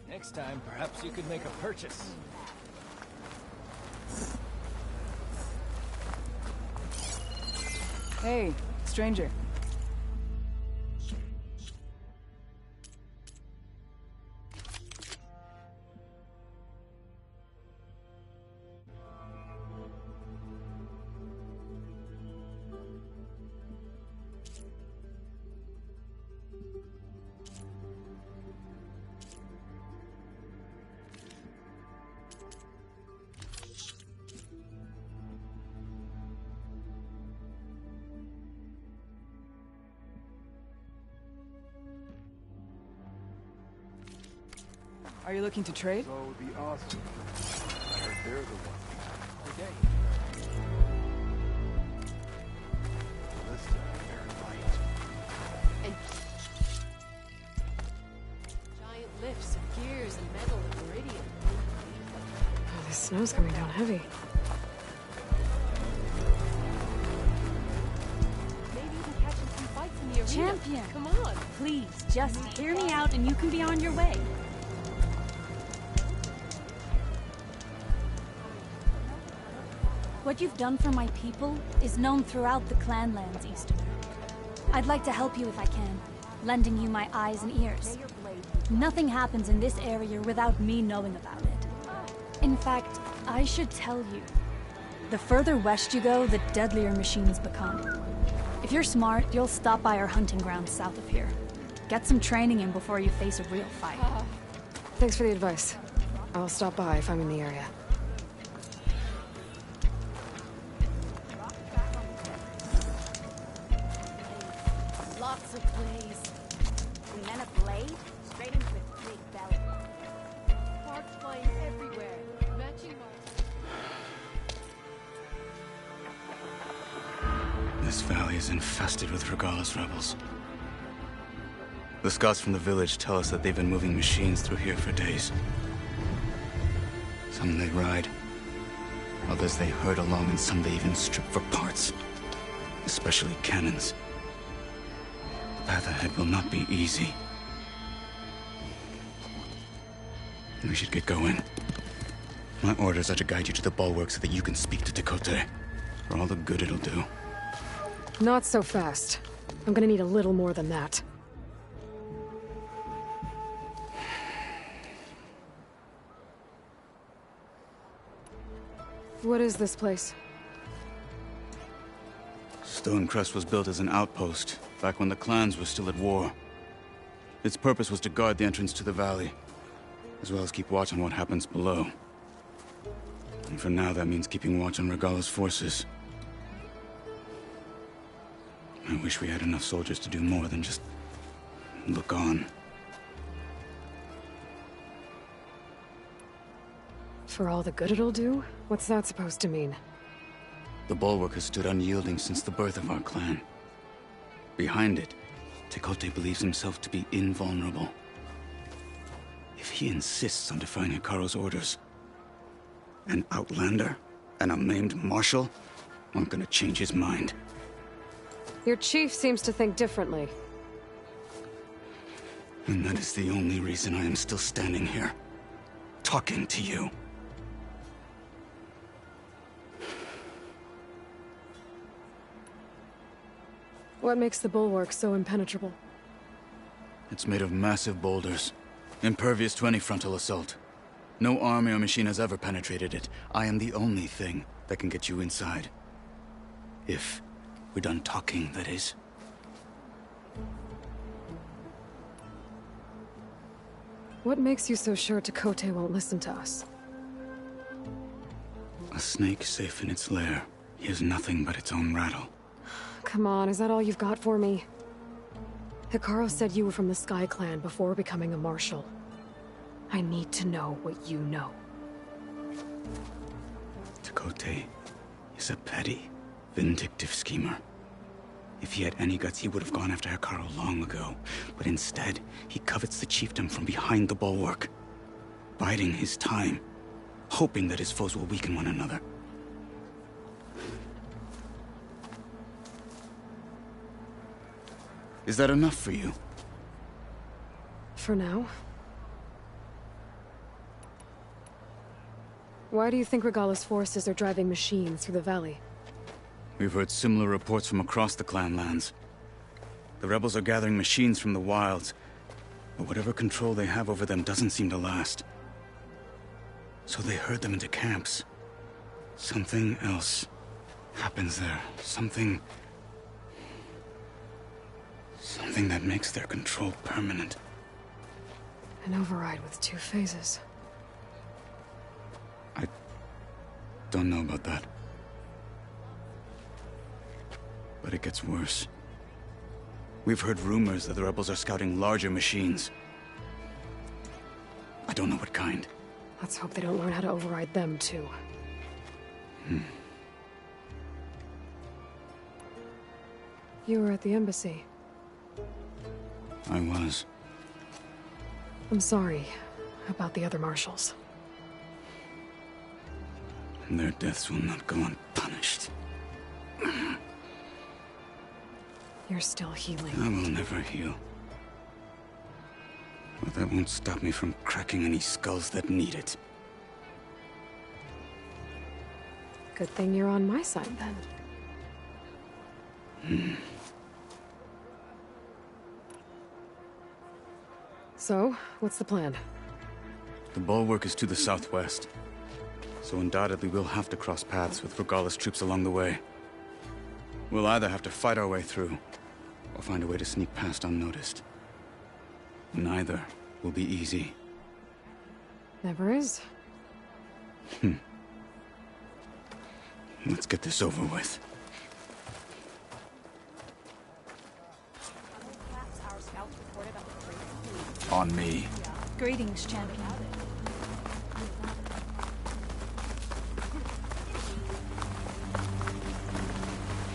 Next time, perhaps you could make a purchase. Hey, stranger. Are you looking to trade? So the awesome. I heard they're the ones behind the game. Listen, they're light. And giant lifts of gears and metal and iridium. Oh, this snow's coming down heavy. maybe you can catch some fights in the arena? Champion! Come on. Please, just hear me out and you can be on your way. What you've done for my people is known throughout the Clanlands, Easterner. I'd like to help you if I can, lending you my eyes and ears. Nothing happens in this area without me knowing about it. In fact, I should tell you. The further west you go, the deadlier machines become. If you're smart, you'll stop by our hunting grounds south of here. Get some training in before you face a real fight. Thanks for the advice. I'll stop by if I'm in the area. Lots of plays. And then a blade, straight into its big belly. Sparks flying everywhere. Matching marks. This valley is infested with Regalis rebels. The scouts from the village tell us that they've been moving machines through here for days. Some they ride, others they herd along, and some they even strip for parts. Especially cannons. The path ahead will not be easy. We should get going. My orders are to guide you to the bulwark so that you can speak to Tekotteh. For all the good it'll do. Not so fast. I'm gonna need a little more than that. What is this place? Stonecrest was built as an outpost, back when the clans were still at war. Its purpose was to guard the entrance to the valley, as well as keep watch on what happens below. And for now, that means keeping watch on Regalla's forces. I wish we had enough soldiers to do more than just look on. For all the good it'll do? What's that supposed to mean? The Bulwark has stood unyielding since the birth of our clan. Behind it, Tekotteh believes himself to be invulnerable. If he insists on defying Hekarro's orders, an outlander and a maimed marshal aren't gonna change his mind. Your chief seems to think differently. And that is the only reason I am still standing here, talking to you. What makes the Bulwark so impenetrable? It's made of massive boulders, impervious to any frontal assault. No army or machine has ever penetrated it. I am the only thing that can get you inside. If we're done talking, that is. What makes you so sure Tekotteh won't listen to us? A snake safe in its lair hears nothing but its own rattle. Come on, is that all you've got for me? Hekarro said you were from the Sky Clan before becoming a marshal. I need to know what you know. Tekotteh is a petty, vindictive schemer. If he had any guts, he would have gone after Hekarro long ago. But instead, he covets the chiefdom from behind the Bulwark, biding his time, hoping that his foes will weaken one another. Is that enough for you? For now. Why do you think Regalla's forces are driving machines through the valley? We've heard similar reports from across the clan lands. The rebels are gathering machines from the wilds, but whatever control they have over them doesn't seem to last. So they herd them into camps. Something else happens there. Something that makes their control permanent. An override with 2 phases. I don't know about that. But it gets worse. We've heard rumors that the rebels are scouting larger machines. I don't know what kind. Let's hope they don't learn how to override them, too. You were at the embassy. I was. I'm sorry about the other marshals. And their deaths will not go unpunished. You're still healing. I will never heal. But that won't stop me from cracking any skulls that need it. Good thing you're on my side, then. So, what's the plan? The Bulwark is to the southwest. So undoubtedly we'll have to cross paths with Regalla's troops along the way. We'll either have to fight our way through, or find a way to sneak past unnoticed. Neither will be easy. Never is. Let's get this over with. On me. Greetings, champion.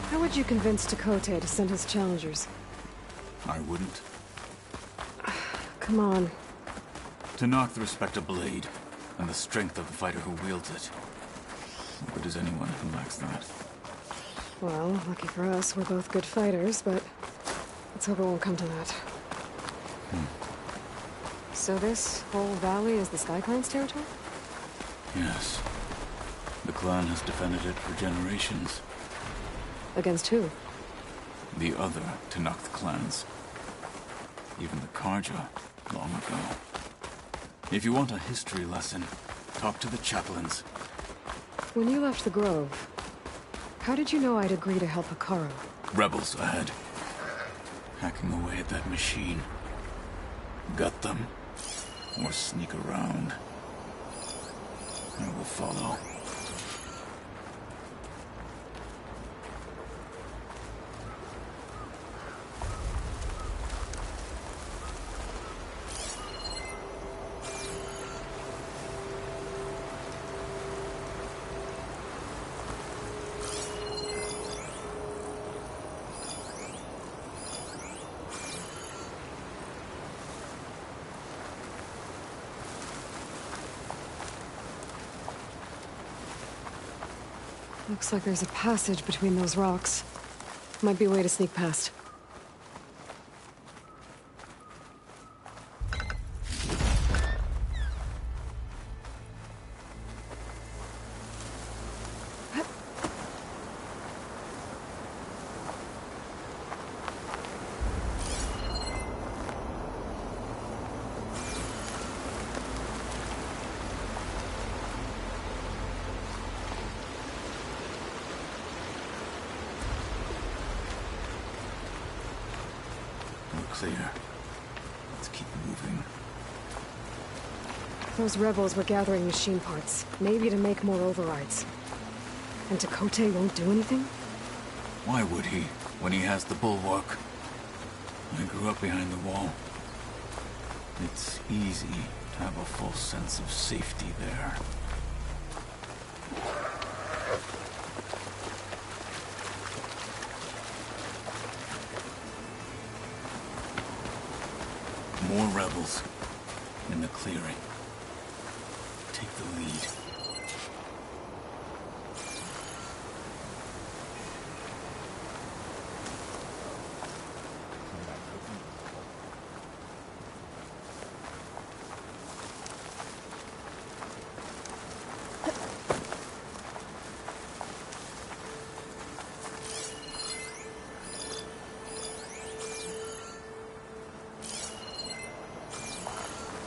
How would you convince Tekotteh to send his challengers? I wouldn't. Come on. To knock the respect of blade, and the strength of the fighter who wields it. What good is anyone who lacks that? Well, lucky for us, we're both good fighters, but let's hope it won't come to that. So this whole valley is the Sky Clan's territory? Yes. The clan has defended it for generations. Against who? The other Tenakth clans. Even the Carja, long ago. If you want a history lesson, talk to the chaplains. When you left the Grove, how did you know I'd agree to help Hekarro? Rebels ahead. Hacking away at that machine. Got them. or sneak around. I will follow. Looks like there's a passage between those rocks. Might be a way to sneak past. Clear. Let's keep moving. Those rebels were gathering machine parts, maybe to make more overrides. And Tekotteh won't do anything? Why would he, when he has the bulwark? I grew up behind the wall. It's easy to have a false sense of safety there. More rebels in the clearing. Take the lead.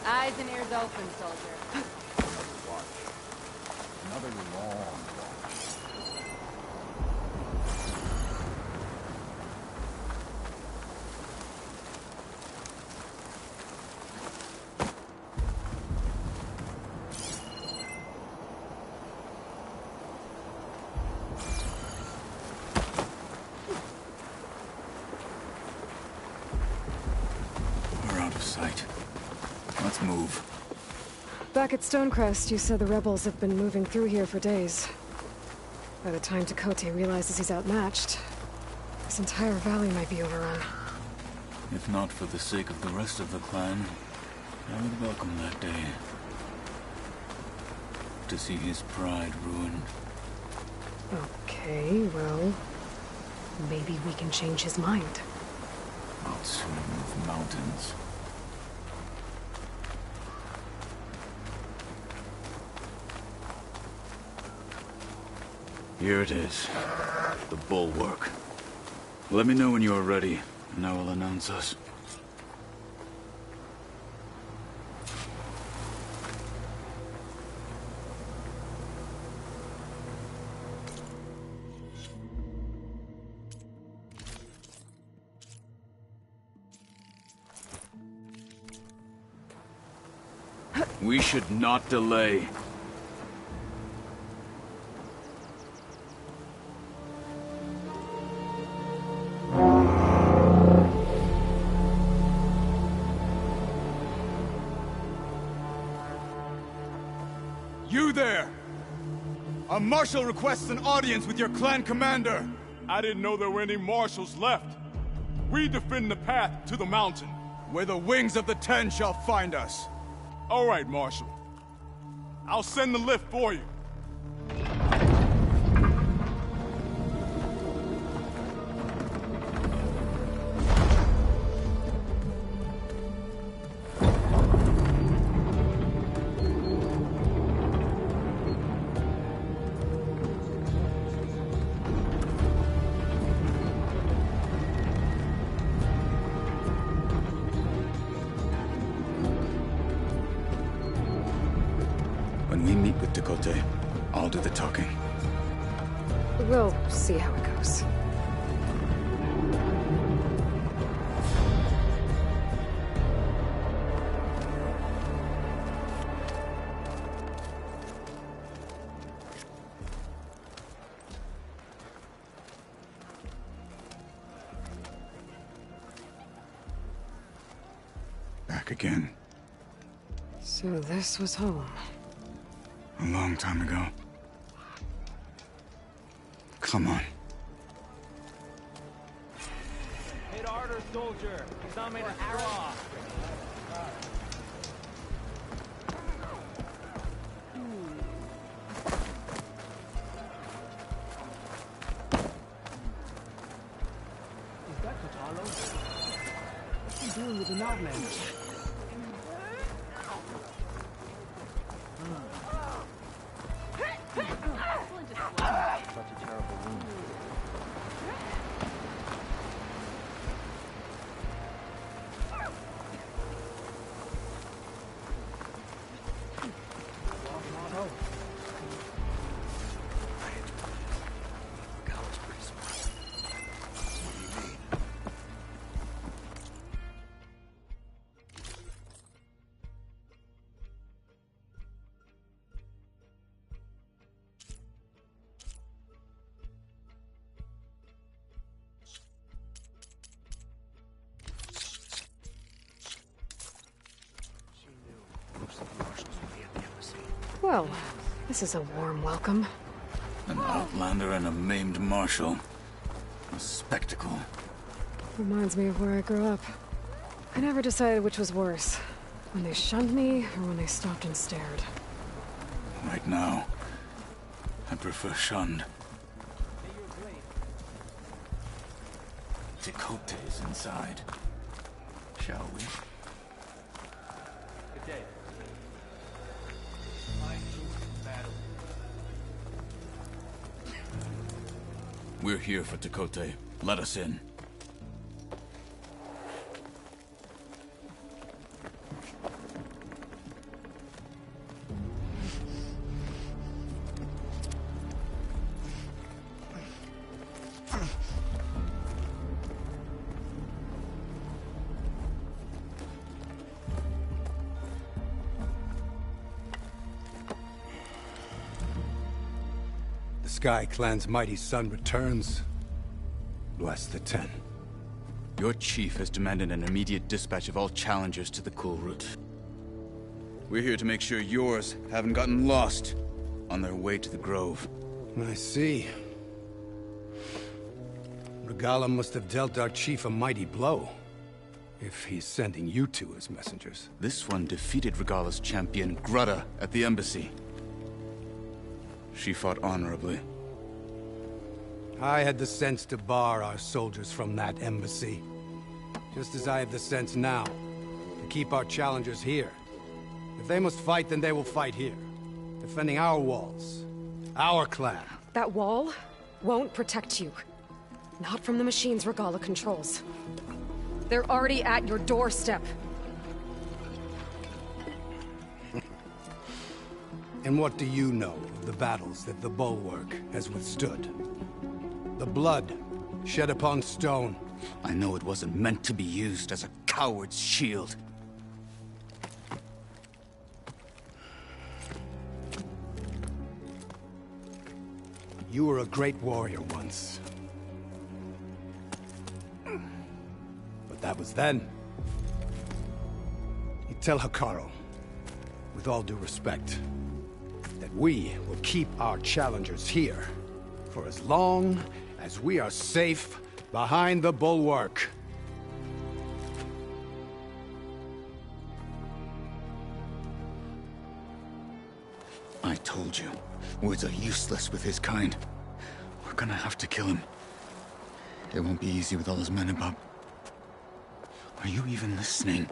Eyes and ears open, soldier. Another long watch. We're out of sight. Let's move. Back at Stonecrest, you said the rebels have been moving through here for days. By the time Tekotteh realizes he's outmatched, this entire valley might be overrun. If not for the sake of the rest of the clan, I would welcome that day. To see his pride ruined. Okay, well, maybe we can change his mind. Not swim with mountains. Here it is. The bulwark. Let me know when you are ready, and I will announce us. We should not delay. You there! A marshal requests an audience with your clan commander! I didn't know there were any marshals left. We defend the path to the mountain. Where the wings of the Ten shall find us. All right, Marshal. I'll send the lift for you. When we meet with Tekotteh, I'll do the talking. We'll see how it goes. Back again. So this was home. A long time ago. Come on. Hit harder, soldier. He's not made of straw. Is that Kotallo? What's he doing with an outlander? Such a terrible wound. Well, this is a warm welcome. An outlander and a maimed marshal. A spectacle. Reminds me of where I grew up. I never decided which was worse. When they shunned me, or when they stopped and stared. Right now, I prefer shunned. Tekote is inside. Shall we? Good day. We're here for Tekote. Let us in. The Sky Clan's mighty son returns. Bless the Ten. Your chief has demanded an immediate dispatch of all challengers to the Kulrut. We're here to make sure yours haven't gotten lost on their way to the Grove. I see. Regalla must have dealt our chief a mighty blow, if he's sending you two as messengers. This one defeated Regalla's champion, Grudda, at the embassy. She fought honorably. I had the sense to bar our soldiers from that embassy. Just as I have the sense now, to keep our challengers here. If they must fight, then they will fight here. Defending our walls. Our clan. That wall won't protect you. Not from the machines Regalla controls. They're already at your doorstep. And what do you know of the battles that the Bulwark has withstood? The blood shed upon stone. I know it wasn't meant to be used as a coward's shield. You were a great warrior once. But that was then. You tell Hekarro, with all due respect, that we will keep our challengers here for as long as we are safe behind the Bulwark. I told you, words are useless with his kind. We're gonna have to kill him. It won't be easy with all his men about. Are you even listening?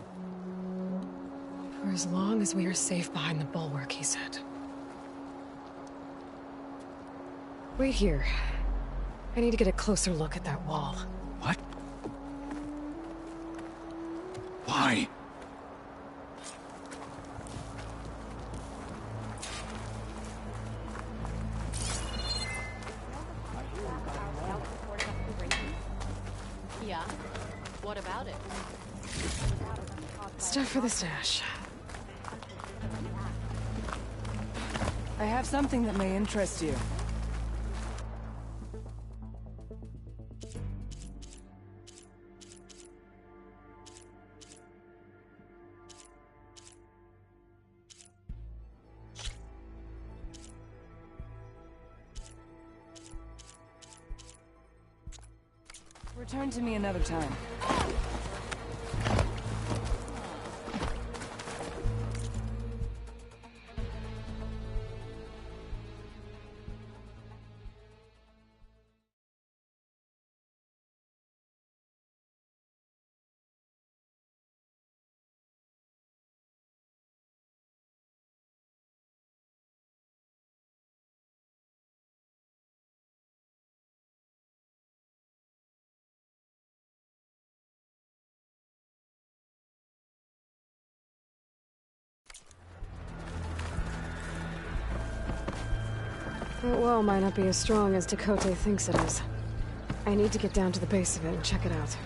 For as long as we are safe behind the Bulwark, he said. Wait here. I need to get a closer look at that wall. What? Why? Yeah? What about it? Stuff for the stash. I have something that may interest you. Turn to me another time. That well might not be as strong as Tekote thinks it is. I need to get down to the base of it and check it out.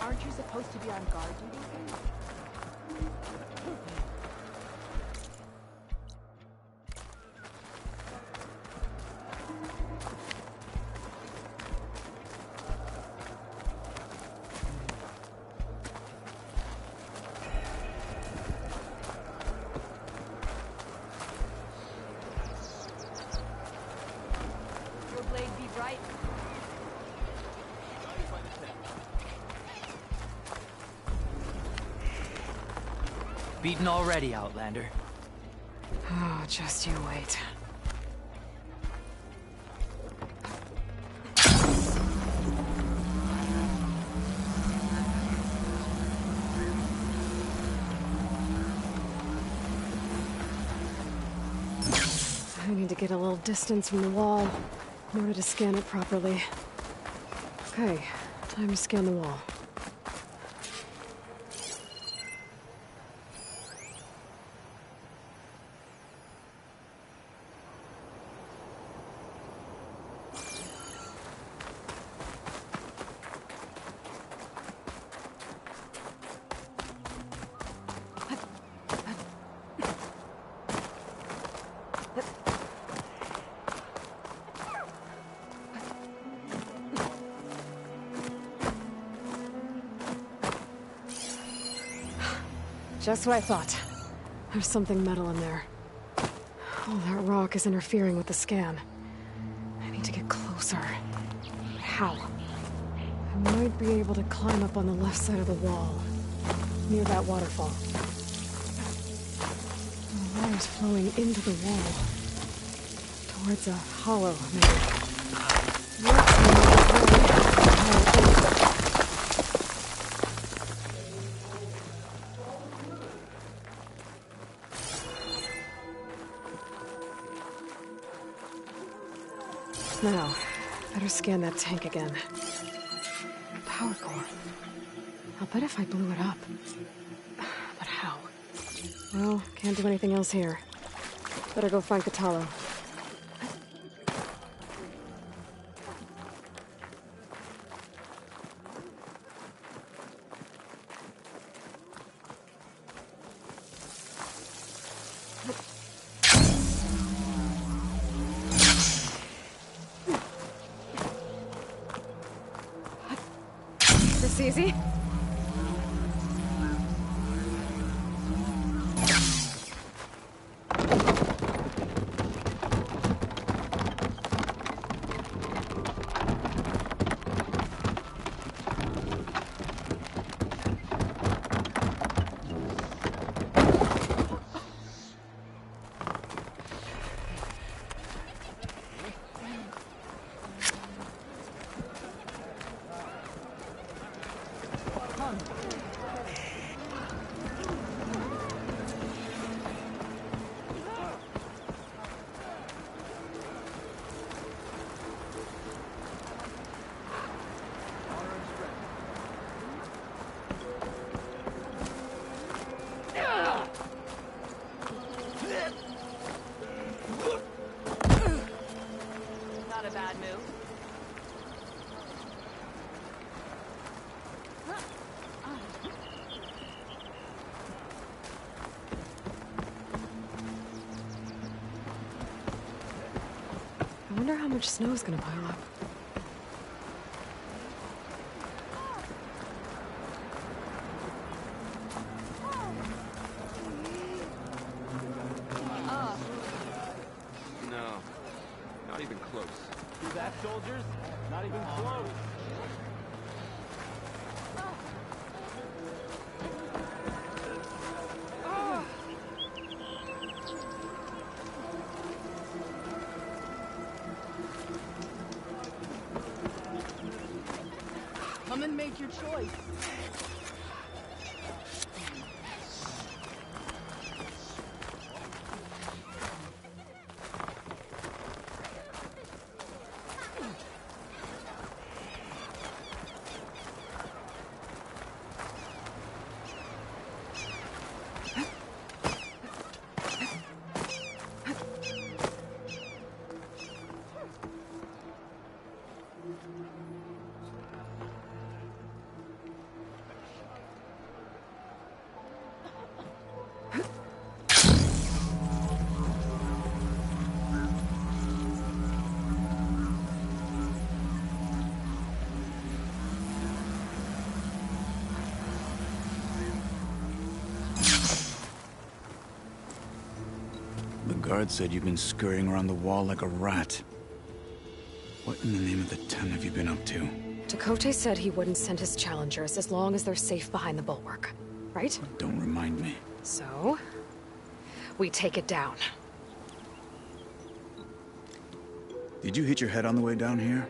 Aren't you supposed to be on guard duty? Your blade be bright. Beaten already, Outlander. Oh, just you wait. I need to get a little distance from the wall in order to scan it properly. Okay, time to scan the wall. Just what I thought. There's something metal in there. Oh, that rock is interfering with the scan. I need to get closer. But how? I might be able to climb up on the left side of the wall, near that waterfall. The water's flowing into the wall. Towards a hollow, maybe. Now, better scan that tank again. Power core. I'll bet if I blew it up. But how? Well, can't do anything else here. Better go find Kotallo. This easy? Not a bad move. I wonder how much snow is gonna pile up. Not even close. See that, soldiers? Not even close. Come and make your choice. The guard said you've been scurrying around the wall like a rat. What in the name of the Ten have you been up to? Tekotteh said he wouldn't send his challengers as long as they're safe behind the bulwark, right? Don't remind me. So, we take it down. Did you hit your head on the way down here?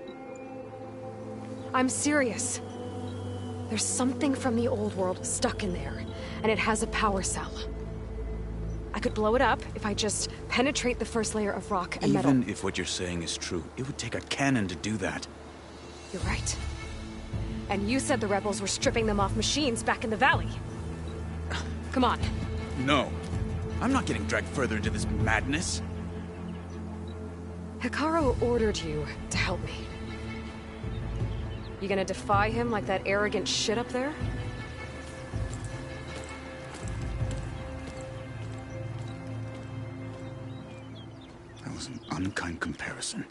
I'm serious. There's something from the old world stuck in there, and it has a power cell. I could blow it up if I just penetrate the first layer of rock and metal. Even if what you're saying is true, it would take a cannon to do that. You're right. And you said the rebels were stripping them off machines back in the valley. Come on. No. I'm not getting dragged further into this madness. Hekarro ordered you to help me. You gonna defy him like that arrogant shit up there? That was an unkind comparison.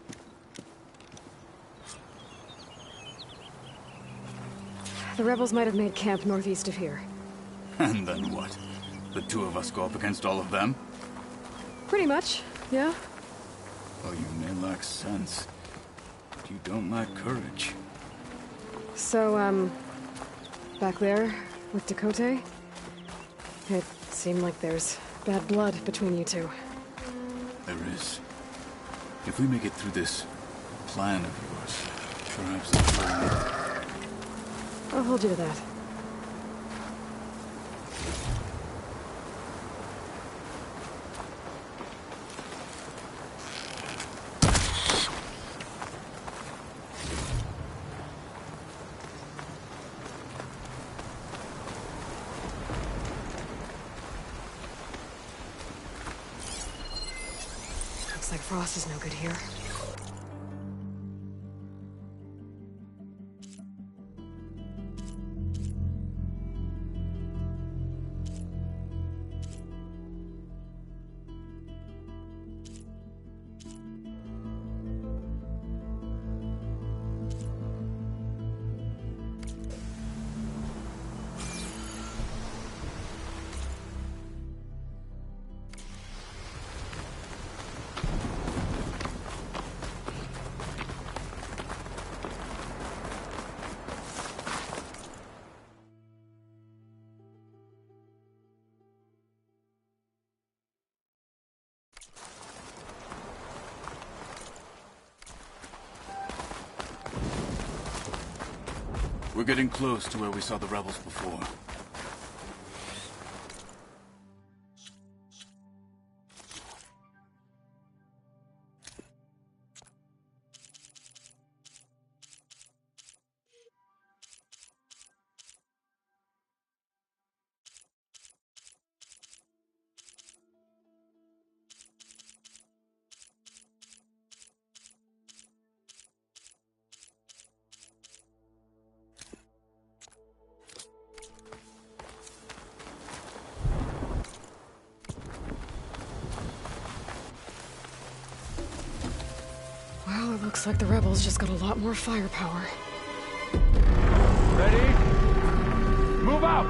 The rebels might have made camp northeast of here. And then what? The two of us go up against all of them? Pretty much, yeah. Oh, you may lack sense, but you don't lack courage. So, back there, with Tekotteh, it seemed like there's bad blood between you two. There is. If we make it through this plan of yours, perhaps it's I'll hold you to that. Looks like Frost is no good here. We're getting close to where we saw the rebels before. Well, it looks like the rebels just got a lot more firepower. Ready? Move out!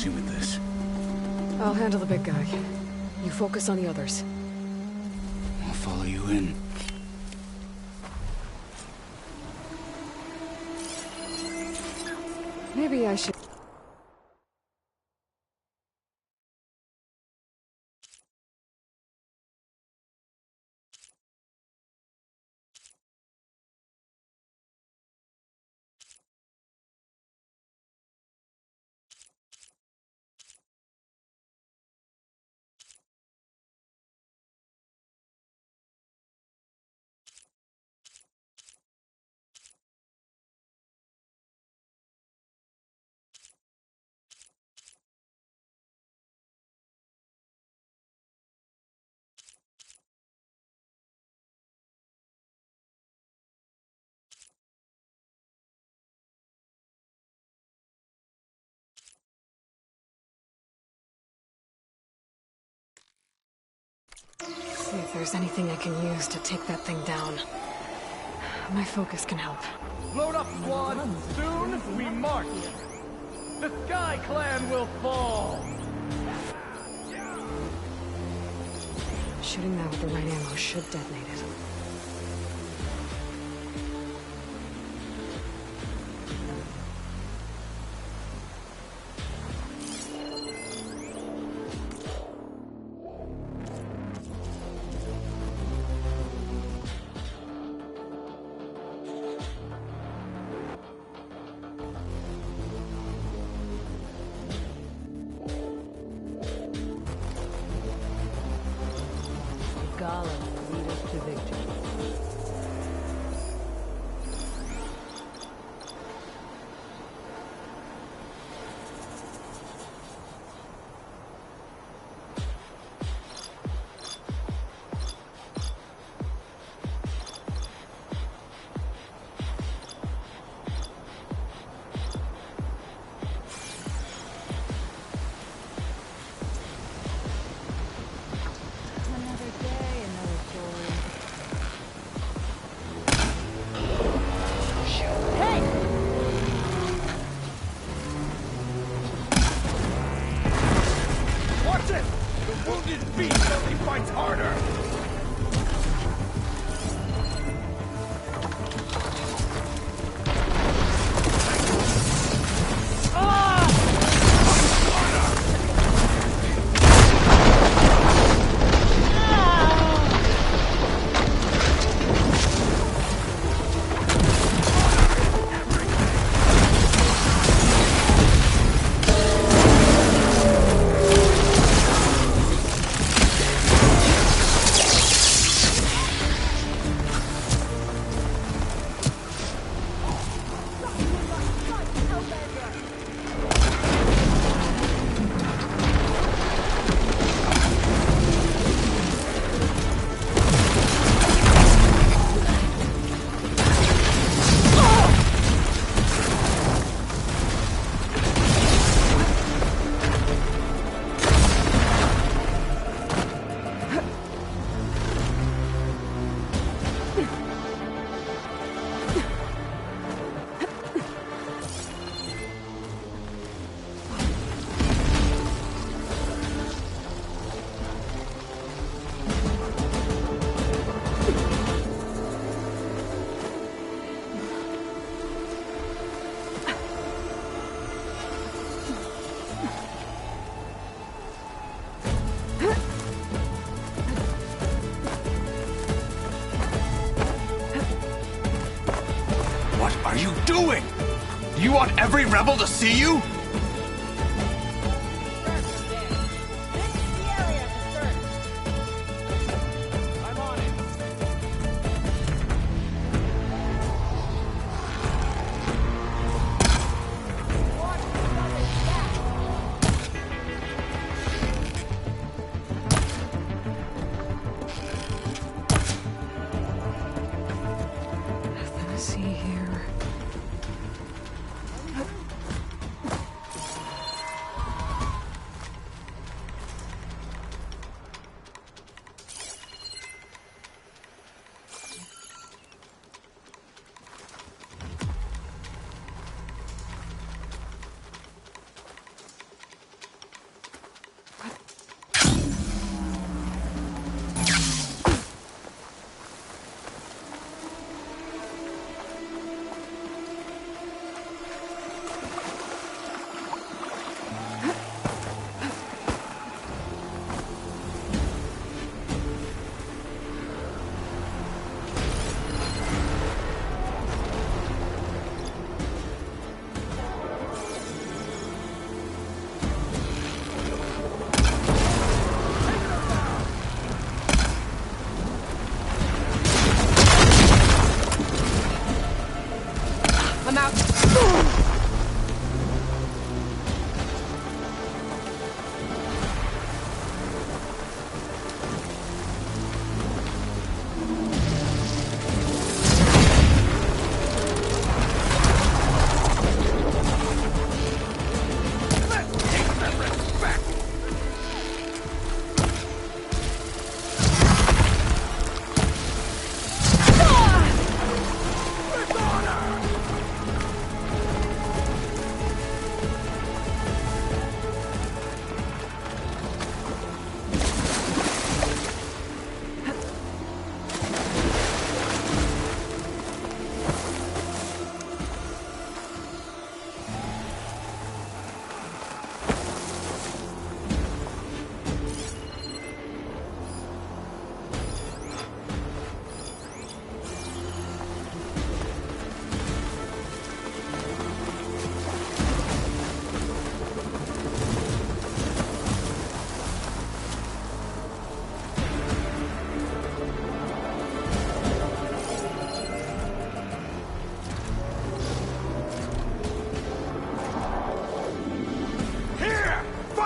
trust you with this. I'll handle the big guy. You focus on the others. I'll follow you in. Maybe I should... See if there's anything I can use to take that thing down. My focus can help. Load up, squad! Soon we march! The Sky Clan will fall! Shooting that with the right ammo should detonate it. Gala lead us to victory. What are you doing? Do you want every rebel to see you? Nothing to see here.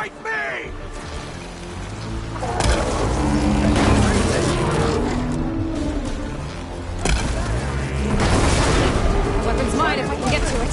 fight me! Weapon's mine if I can get to it.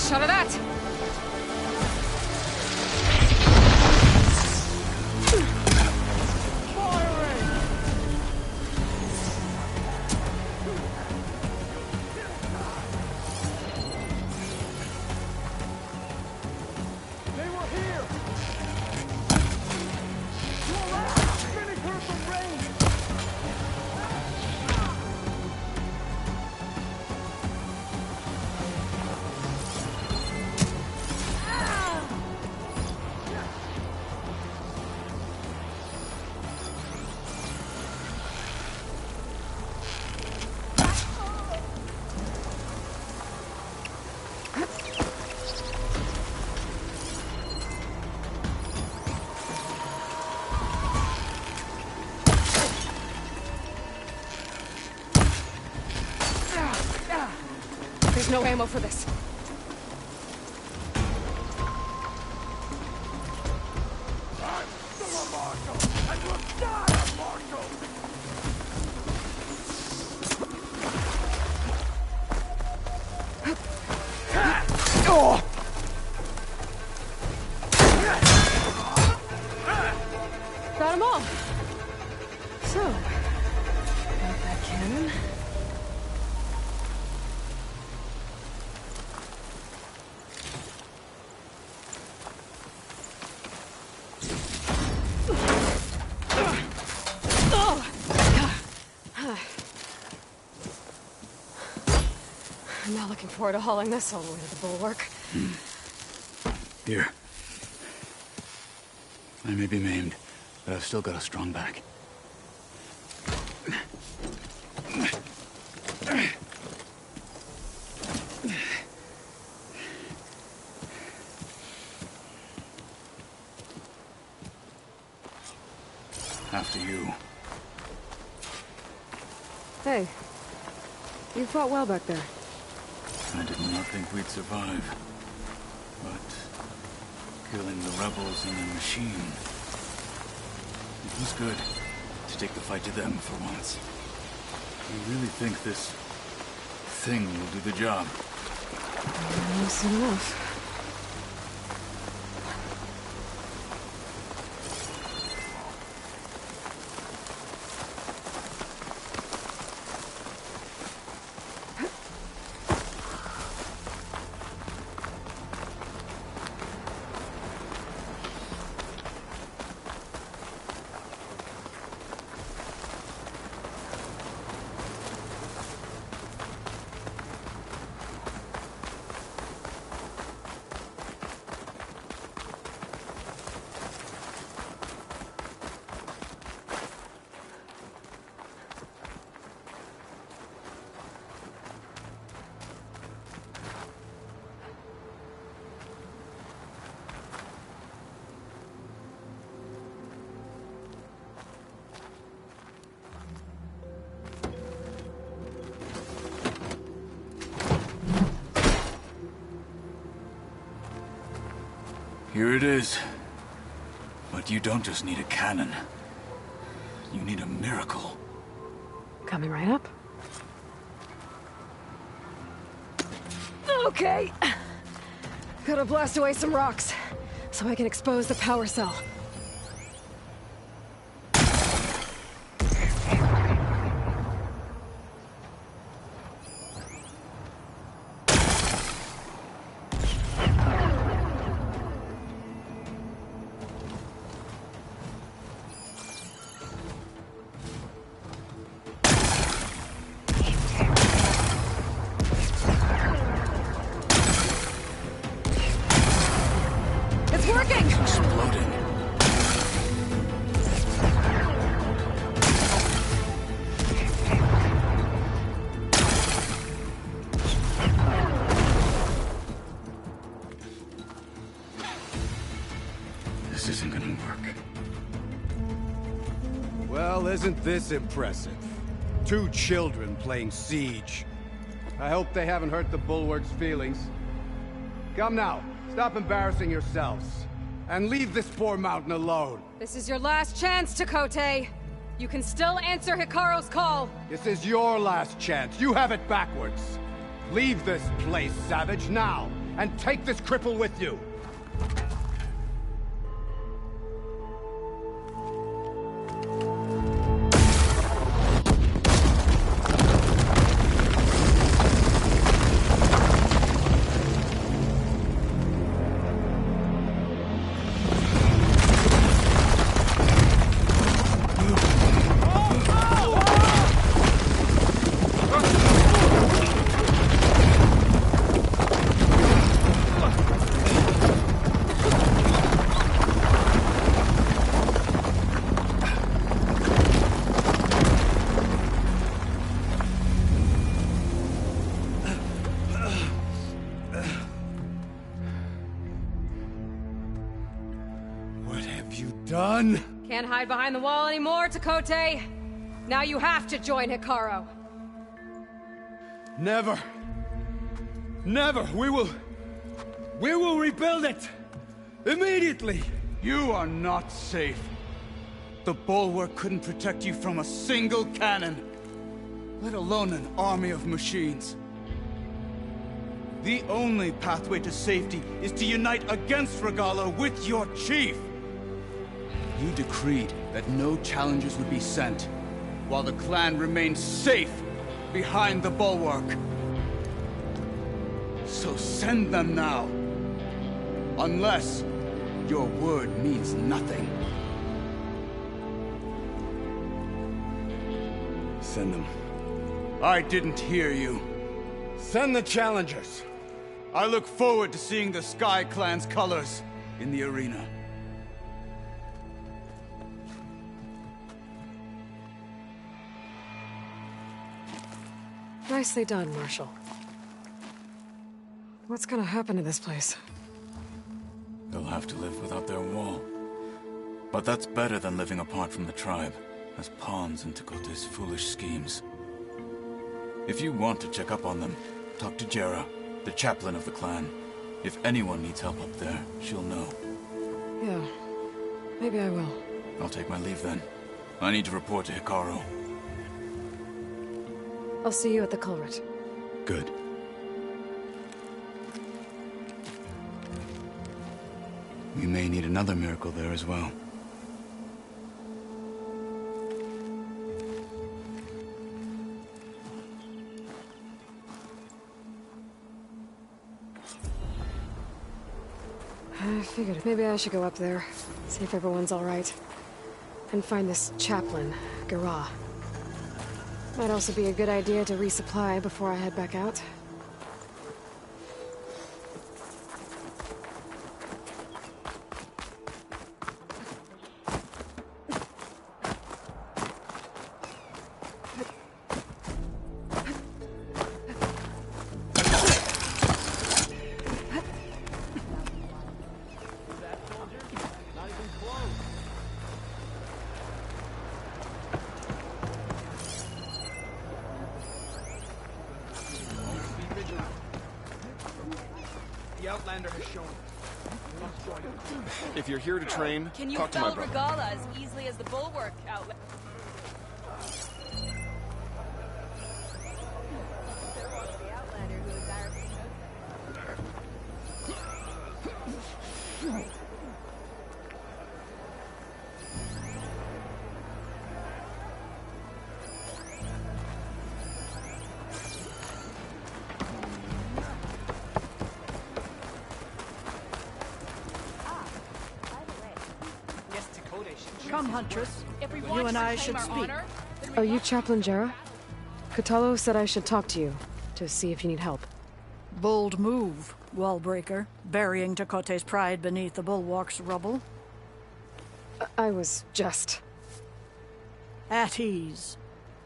Shot of that! There's no ammo for this. I'm still a Marshal, and you'll die a Marshal! Oh! Got them all. So, got that cannon. I'm not looking forward to hauling this all the way to the bulwark. Here. I may be maimed, but I've still got a strong back. After you. Hey, you fought well back there. I did not think we'd survive. But killing the rebels and the machine, it was good to take the fight to them for once. You really think this thing will do the job? Close enough. Here it is. But you don't just need a cannon. You need a miracle. Coming right up. Okay. Gotta blast away some rocks, so I can expose the power cell. This isn't gonna work. Well, isn't this impressive? 2 children playing siege. I hope they haven't hurt the Bulwark's feelings. Come now, stop embarrassing yourselves. And leave this poor mountain alone. This is your last chance, Tekotteh. You can still answer Hekarro's call. This is your last chance. You have it backwards. Leave this place, Savage, now. And take this cripple with you. Done? Can't hide behind the wall anymore, Tekotteh. Now you have to join Hekarro. Never. Never. We will rebuild it. Immediately. You are not safe. The Bulwark couldn't protect you from a single cannon, let alone an army of machines. The only pathway to safety is to unite against Regalla with your chief. You decreed that no challengers would be sent, while the clan remained safe behind the Bulwark. So send them now. Unless your word means nothing. Send them. I didn't hear you. Send the challengers. I look forward to seeing the Sky Clan's colors in the arena. Nicely done, Marshal. What's gonna happen to this place? They'll have to live without their wall. But that's better than living apart from the tribe, as pawns in Tekotteh's foolish schemes. If you want to check up on them, talk to Jera, the chaplain of the clan. If anyone needs help up there, she'll know. Yeah, maybe I will. I'll take my leave then. I need to report to Hekarro. I'll see you at the culvert. Good. We may need another miracle there as well. I figured maybe I should go up there, see if everyone's all right, and find this chaplain, Garah. Might also be a good idea to resupply before I head back out. The Outlander has shown. If you're here to train, Can you talk to my fell brother. Regala as easily as the bulwark outlet? Come, Huntress. You and I should speak. Are you Chaplain Jera? Kotallo said I should talk to you, to see if you need help. Bold move, Wallbreaker, burying Tekote's pride beneath the bulwark's rubble. I was just... At ease.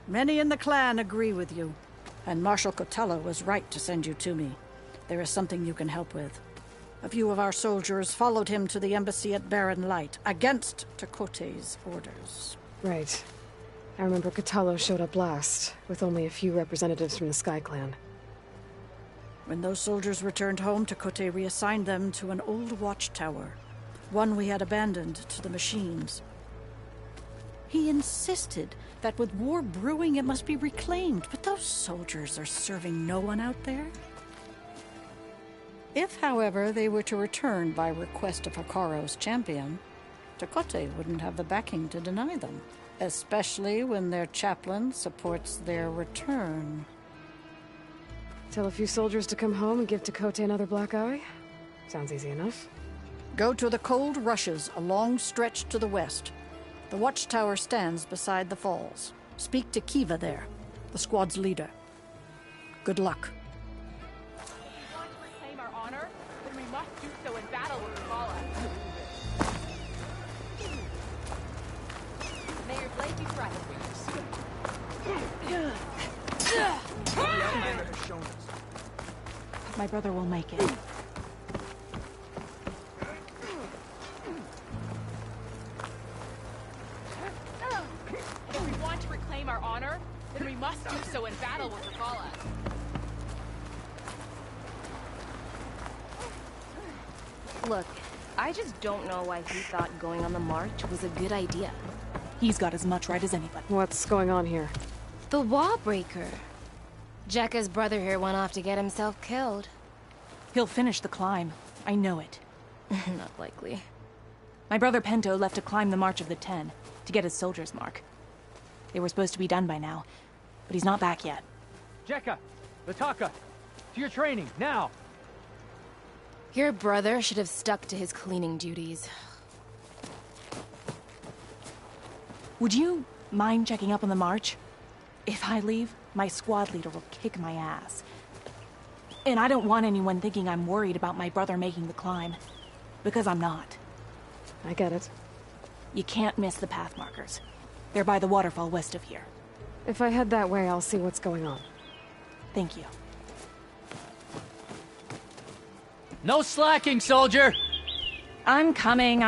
Many in the clan agree with you, and Marshal Kotallo was right to send you to me. There is something you can help with. A few of our soldiers followed him to the embassy at Barren Light, against Tekote's orders. Right. I remember Kotallo showed up last, with only a few representatives from the Sky Clan. When those soldiers returned home, Tekote reassigned them to an old watchtower, one we had abandoned to the machines. He insisted that with war brewing it must be reclaimed, but those soldiers are serving no one out there. If, however, they were to return by request of Hakaro's champion, Tekote wouldn't have the backing to deny them, especially when their chaplain supports their return. Tell a few soldiers to come home and give Tekote another black eye? Sounds easy enough. Go to the Cold Rushes, a long stretch to the west. The watchtower stands beside the falls. Speak to Kiva there, the squad's leader. Good luck. Claim our honor, then we must do so in battle with Regala. May your blade be bright. The Outlander has shown us. My brother will make it. If we want to reclaim our honor, then we must do so in battle with Regala. Look, I just don't know why he thought going on the march was a good idea. He's got as much right as anybody. What's going on here? The Wallbreaker. Jekka's brother here went off to get himself killed. He'll finish the climb. I know it. Not likely. My brother Pento left to climb the March of the Ten, to get his soldier's mark. They were supposed to be done by now, but he's not back yet. Jekka! Lataka! To your training, now! Your brother should have stuck to his cleaning duties. Would you mind checking up on the march? If I leave, my squad leader will kick my ass. And I don't want anyone thinking I'm worried about my brother making the climb. Because I'm not. I get it. You can't miss the path markers. They're by the waterfall west of here. If I head that way, I'll see what's going on. Thank you. No slacking, soldier! I'm coming.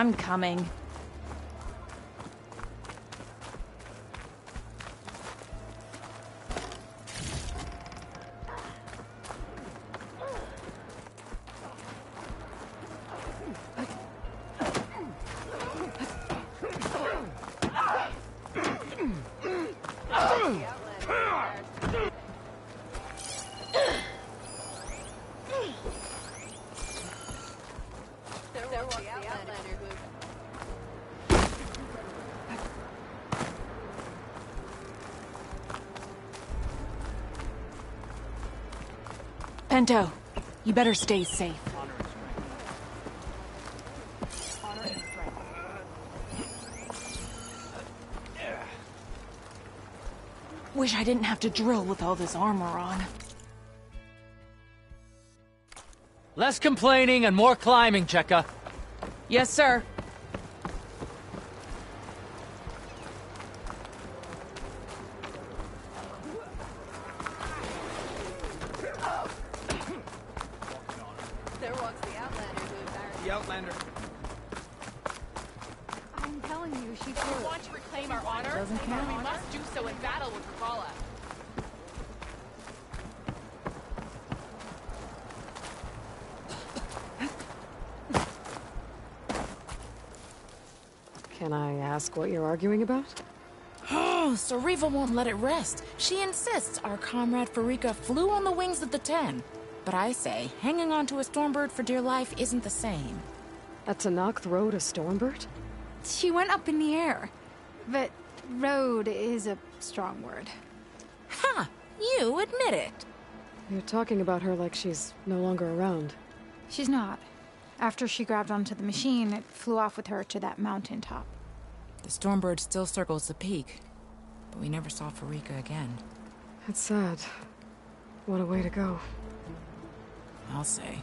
Pento, you better stay safe. Wish I didn't have to drill with all this armor on. Less complaining and more climbing, Jekka. Yes, sir. There walks the Outlander who embarrassed. The Outlander. I'm telling you, she If we want to reclaim our honor, Doesn't count. we must do so in battle with Regala. Can I ask what you're arguing about? Oh, Sariva won't let it rest. She insists our comrade Farika flew on the wings of the 10. But I say, hanging on to a Stormbird for dear life isn't the same. A Tenakth rode a Stormbird? She went up in the air. But rode is a strong word. Ha! You admit it. You're talking about her like she's no longer around. She's not. After she grabbed onto the machine, it flew off with her to that mountaintop. The Stormbird still circles the peak, but we never saw Farika again. It's sad. What a way to go. I'll say.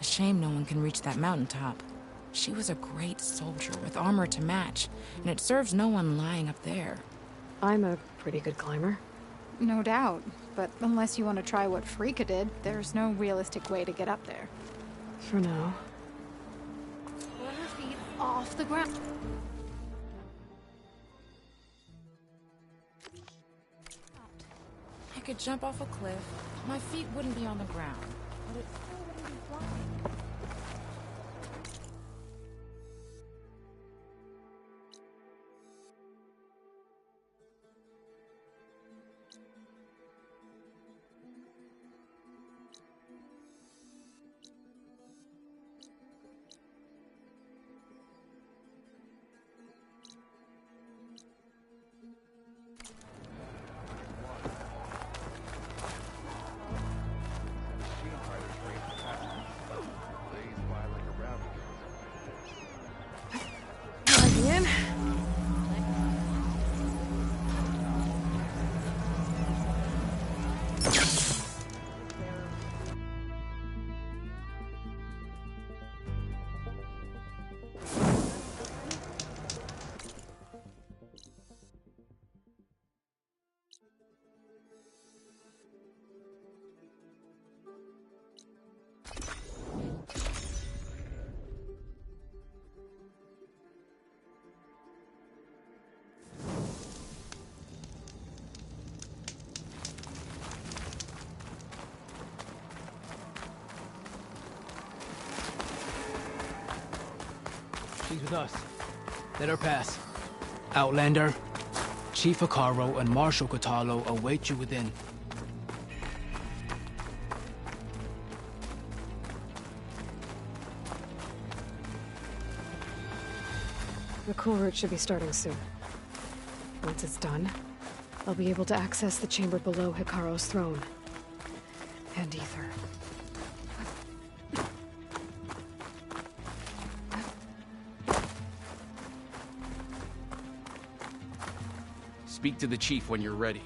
A shame no one can reach that mountaintop. She was a great soldier with armor to match, and it serves no one lying up there. I'm a pretty good climber. No doubt, but unless you want to try what Farika did, there's no realistic way to get up there. For now. Pull her feet off the ground. I could jump off a cliff. My feet wouldn't be on the ground, but it still wouldn't be flying. She's with us. Let her pass. Outlander, Chief Hekarro and Marshal Kotallo await you within. The cool route should be starting soon. Once it's done, I'll be able to access the chamber below Hekarro's throne. And Ether. Speak to the chief when you're ready.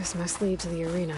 This must lead to the arena.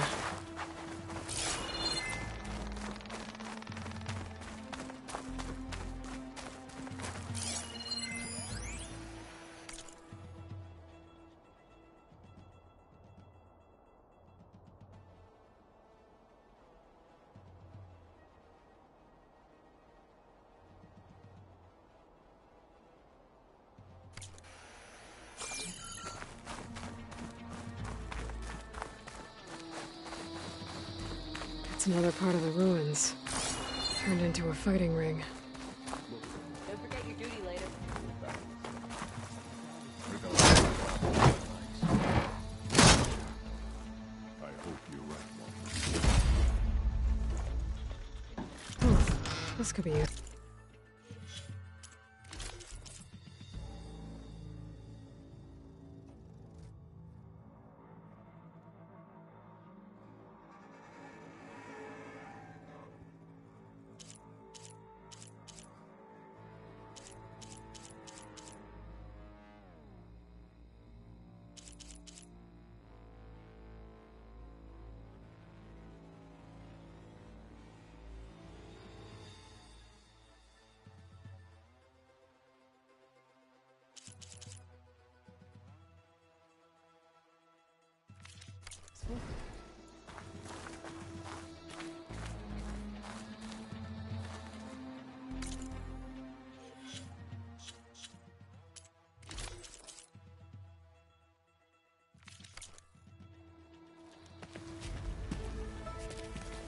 It's another part of the ruins. Turned into a fighting ring. Don't forget your duty later. I hope you're right, Oh, this could be it.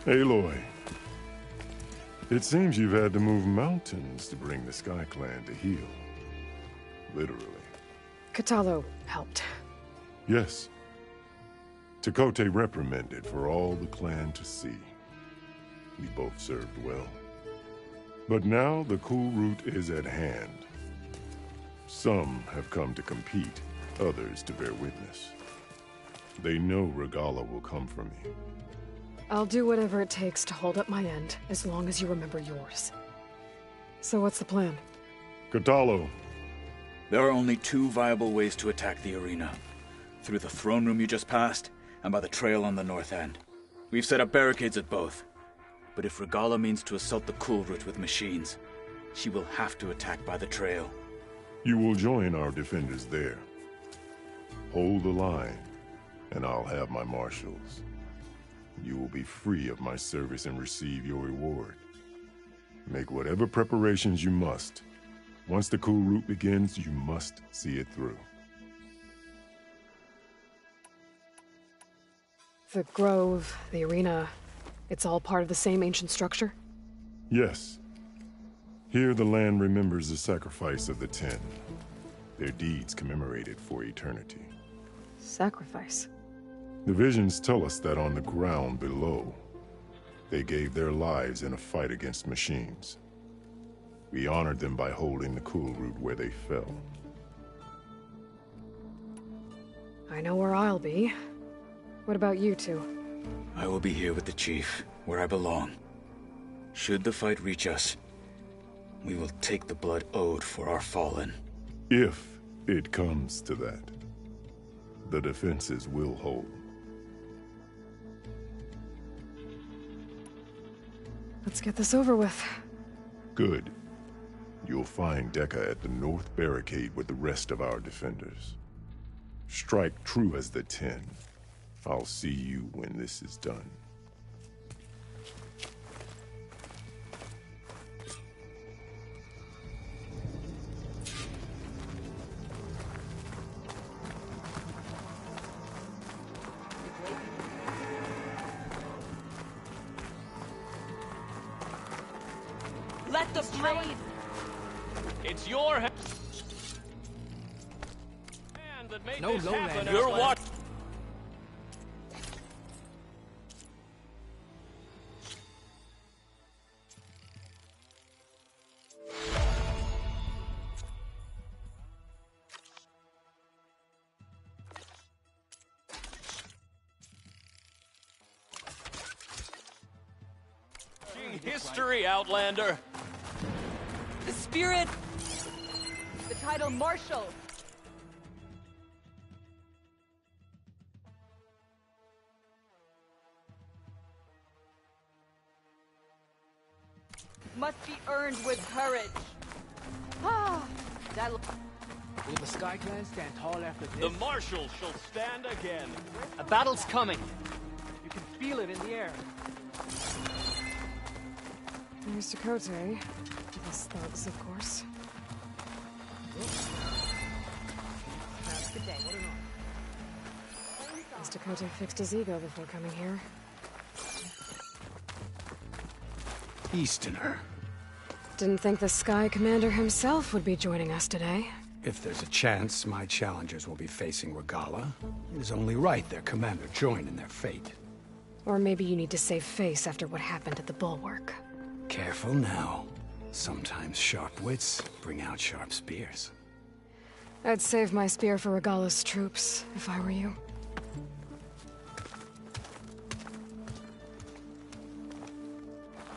Aloy, it seems you've had to move mountains to bring the Sky Clan to heel. Literally. Kotallo helped. Yes. Tekotteh reprimanded for all the clan to see. We both served well. But now the cool route is at hand. Some have come to compete, others to bear witness. They know Regalla will come for me. I'll do whatever it takes to hold up my end, as long as you remember yours. So what's the plan? Kotallo. There are only two viable ways to attack the arena. Through the throne room you just passed, and by the trail on the north end. We've set up barricades at both. But if Regalla means to assault the cool route with machines, she will have to attack by the trail. You will join our defenders there. Hold the line, and I'll have my marshals. You will be free of my service and receive your reward. Make whatever preparations you must. Once the cool route begins, you must see it through. The grove, the arena, it's all part of the same ancient structure? Yes. Here the land remembers the sacrifice of the Ten. Their deeds commemorated for eternity. Sacrifice? The visions tell us that on the ground below, they gave their lives in a fight against machines. We honored them by holding the cool route where they fell. I know where I'll be. What about you two? I will be here with the chief, where I belong. Should the fight reach us, we will take the blood owed for our fallen. If it comes to that, the defenses will hold. Let's get this over with. Good. You'll find Dekka at the north barricade with the rest of our defenders. Strike true as the Ten. I'll see you when this is done. Let the blade. It's your hand that made No this happen. lowlander. You're what? History, Outlander. The spirit. The title Marshal. must be earned with courage. Ah, that... Will the Sky Clan stand tall after this? The Marshals shall stand again. A battle's coming. You can feel it in the air. There's Chakotay. His thugs, of course. Mr. Chakotay fixed his ego before coming here. Easterner. Didn't think the Sky Commander himself would be joining us today. If there's a chance my challengers will be facing Regalla, it is only right their commander join in their fate. Or maybe you need to save face after what happened at the Bulwark. Careful now. Sometimes sharp wits bring out sharp spears. I'd save my spear for Regalla's troops, if I were you.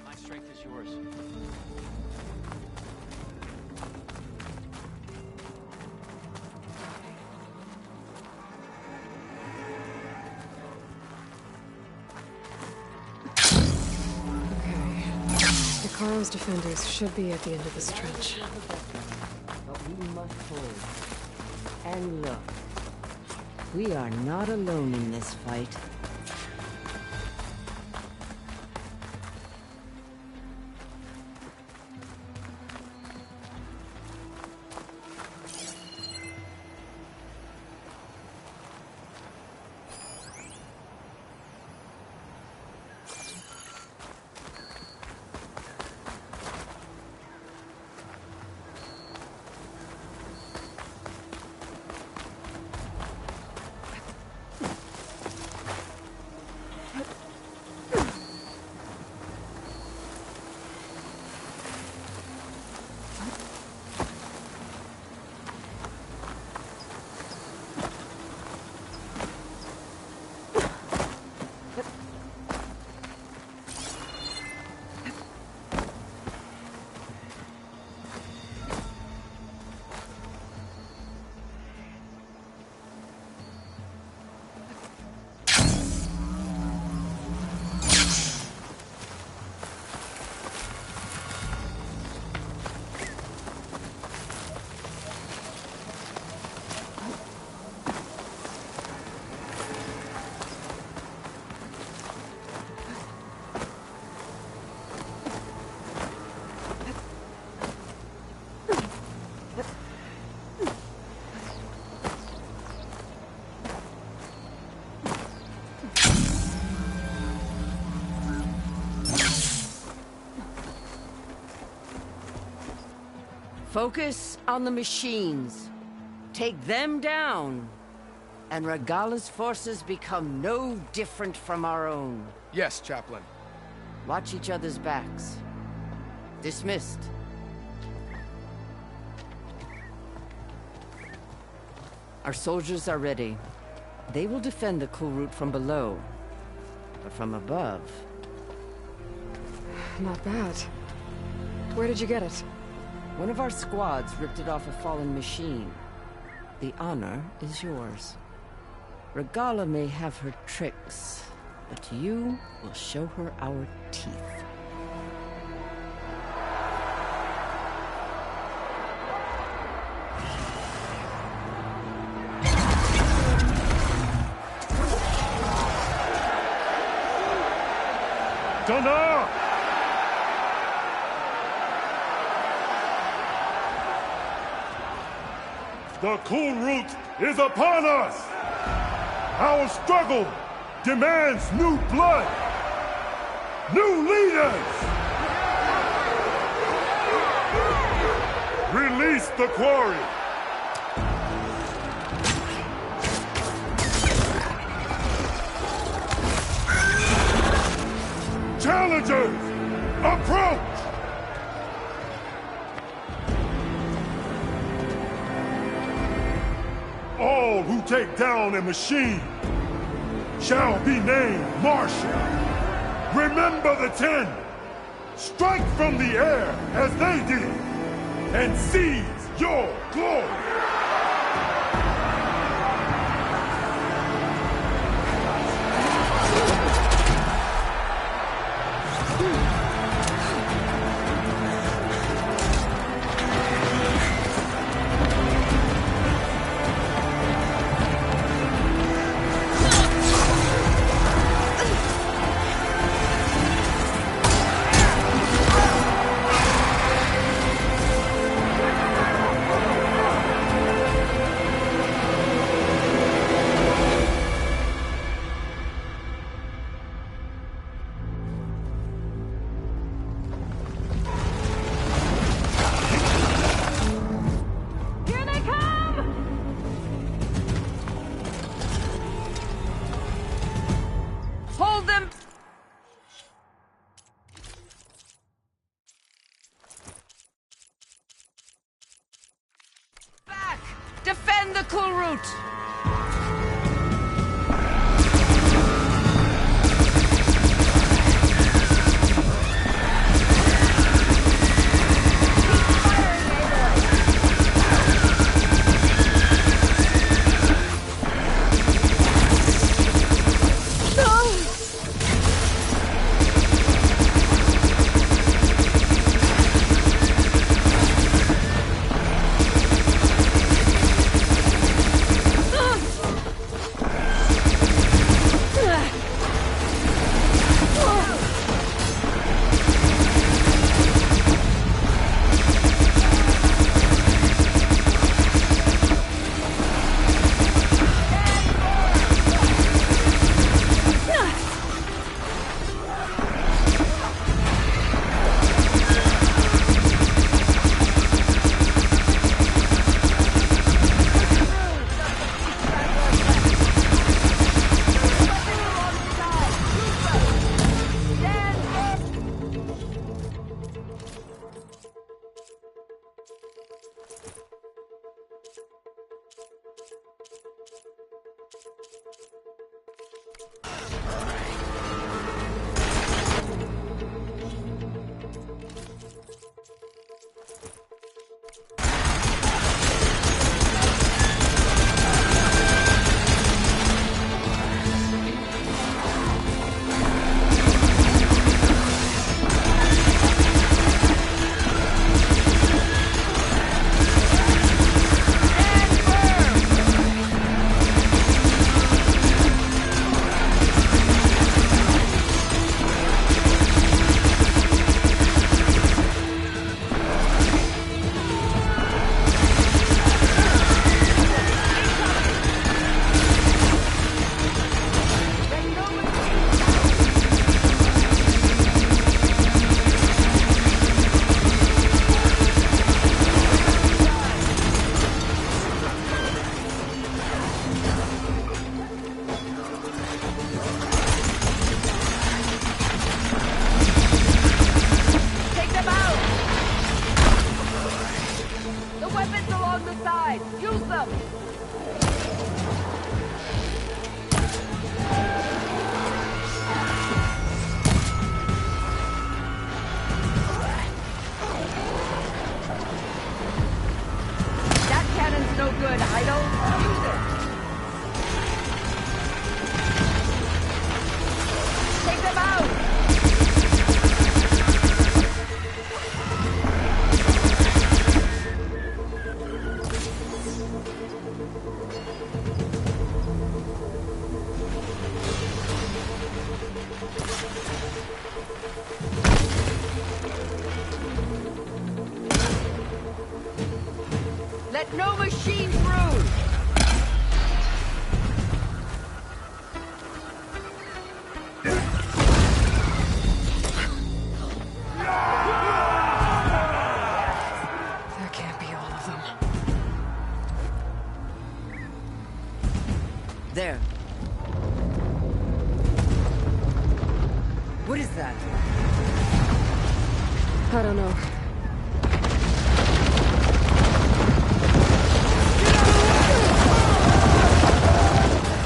My strength is yours. Hekarro's defenders should be at the end of this trench. But we must hold. And look, we are not alone in this fight. Focus on the machines. Take them down. And Regalla's forces become no different from our own. Yes, Chaplain. Watch each other's backs. Dismissed. Our soldiers are ready. They will defend the Kulrut from below. But from above... Not bad. Where did you get it? One of our squads ripped it off a fallen machine. The honor is yours. Regalla may have her tricks, but you will show her our teeth. Dana! The Kulrut is upon us! Our struggle demands new blood! New leaders! Release the quarry! Challengers, approach! All who take down a machine shall be named Marshal. Remember the 10. Strike from the air as they did, and seize your glory. them back! Defend the Kulrut! Let no machine through! There can't be all of them. There. What is that? I don't know.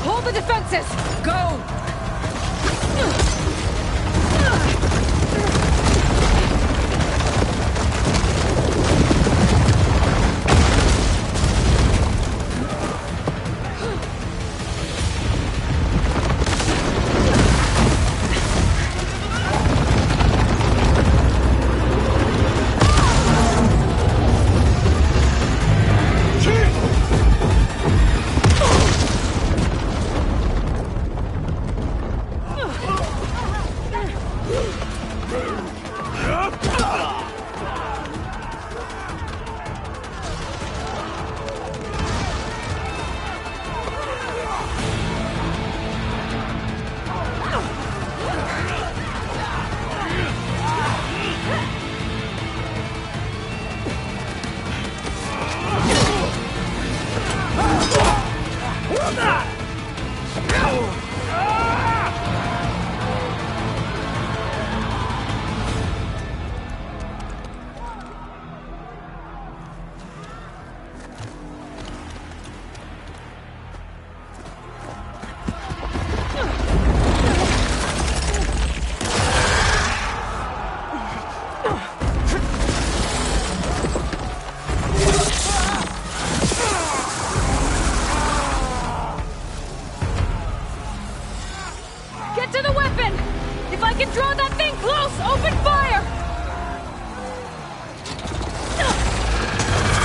Hold the defenses! Go! Get to the weapon! If I can draw that thing close, open fire!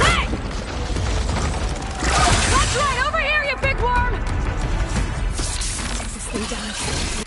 Hey! That's right, over here, you big worm! This thing down.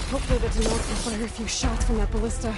Hopefully the Denard can fire a few shots from that ballista.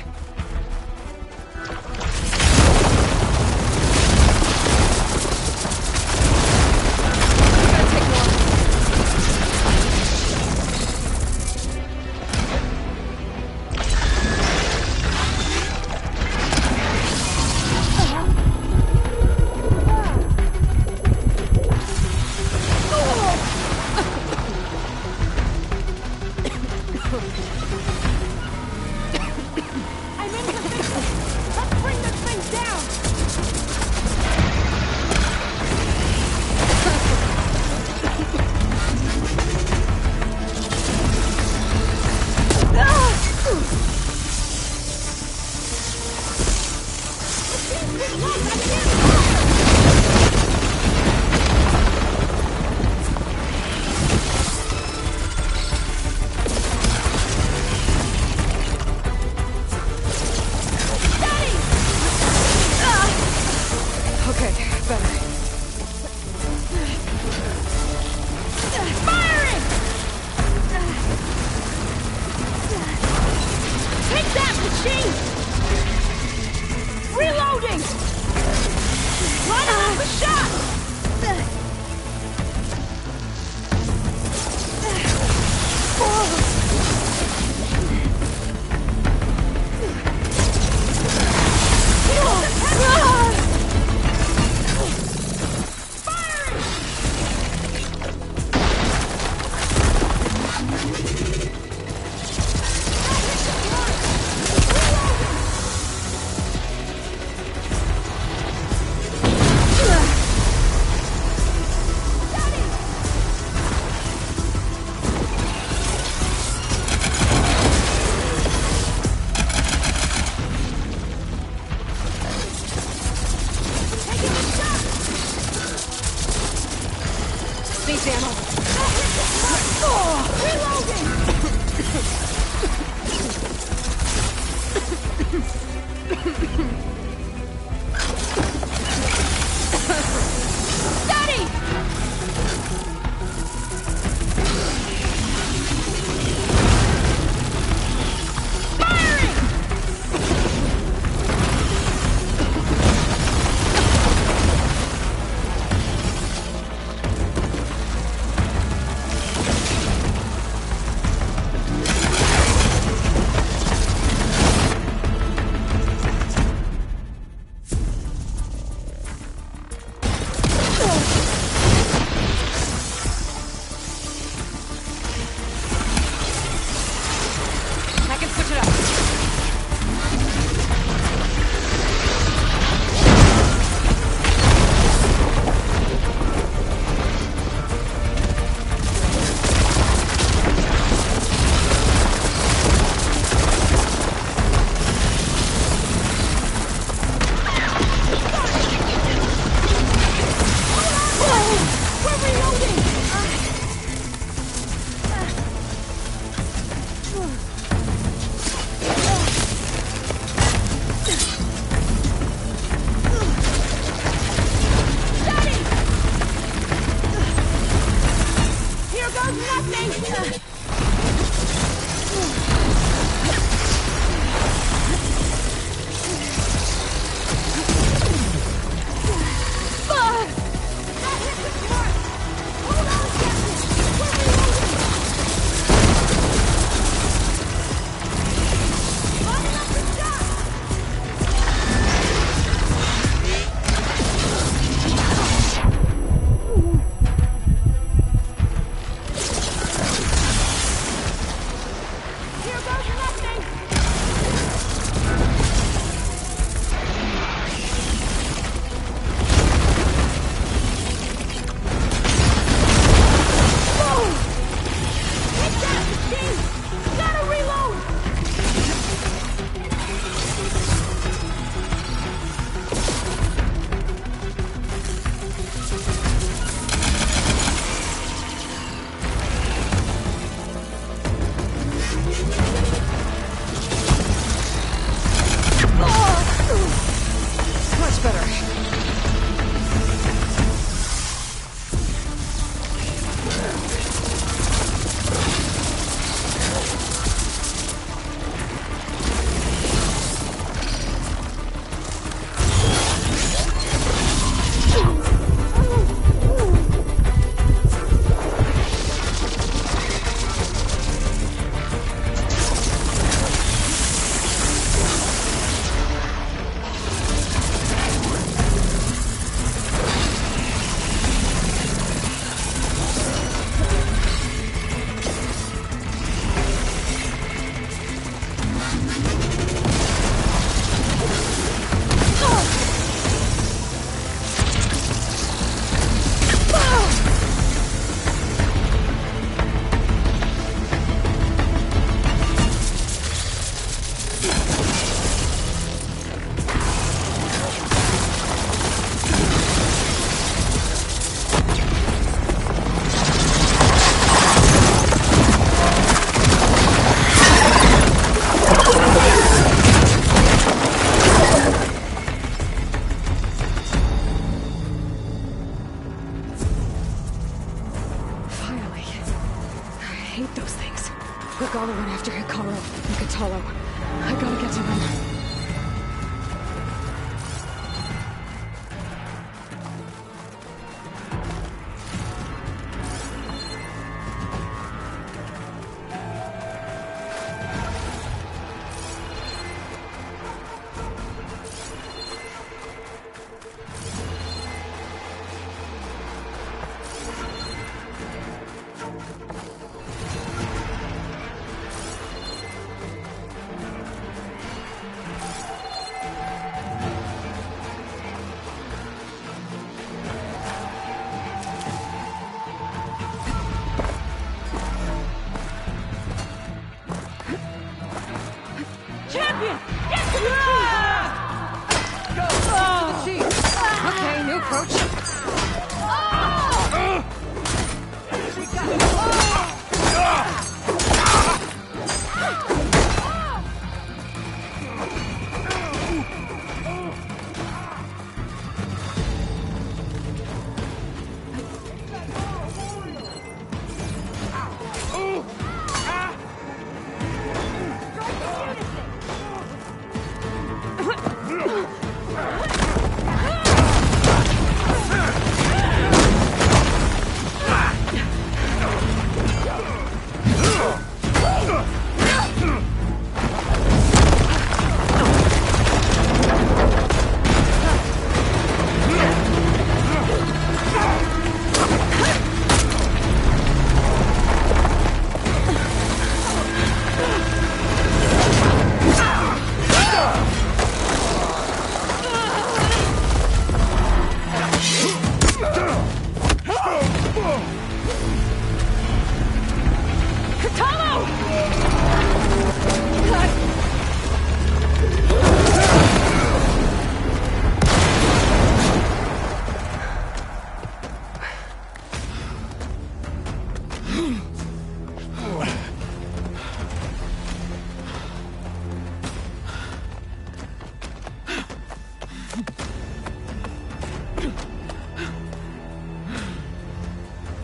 hate those things. Regala went after Hikaru and Kotallo. I gotta get to them. Champion! Get to the Go! To the chief! Okay, new approach.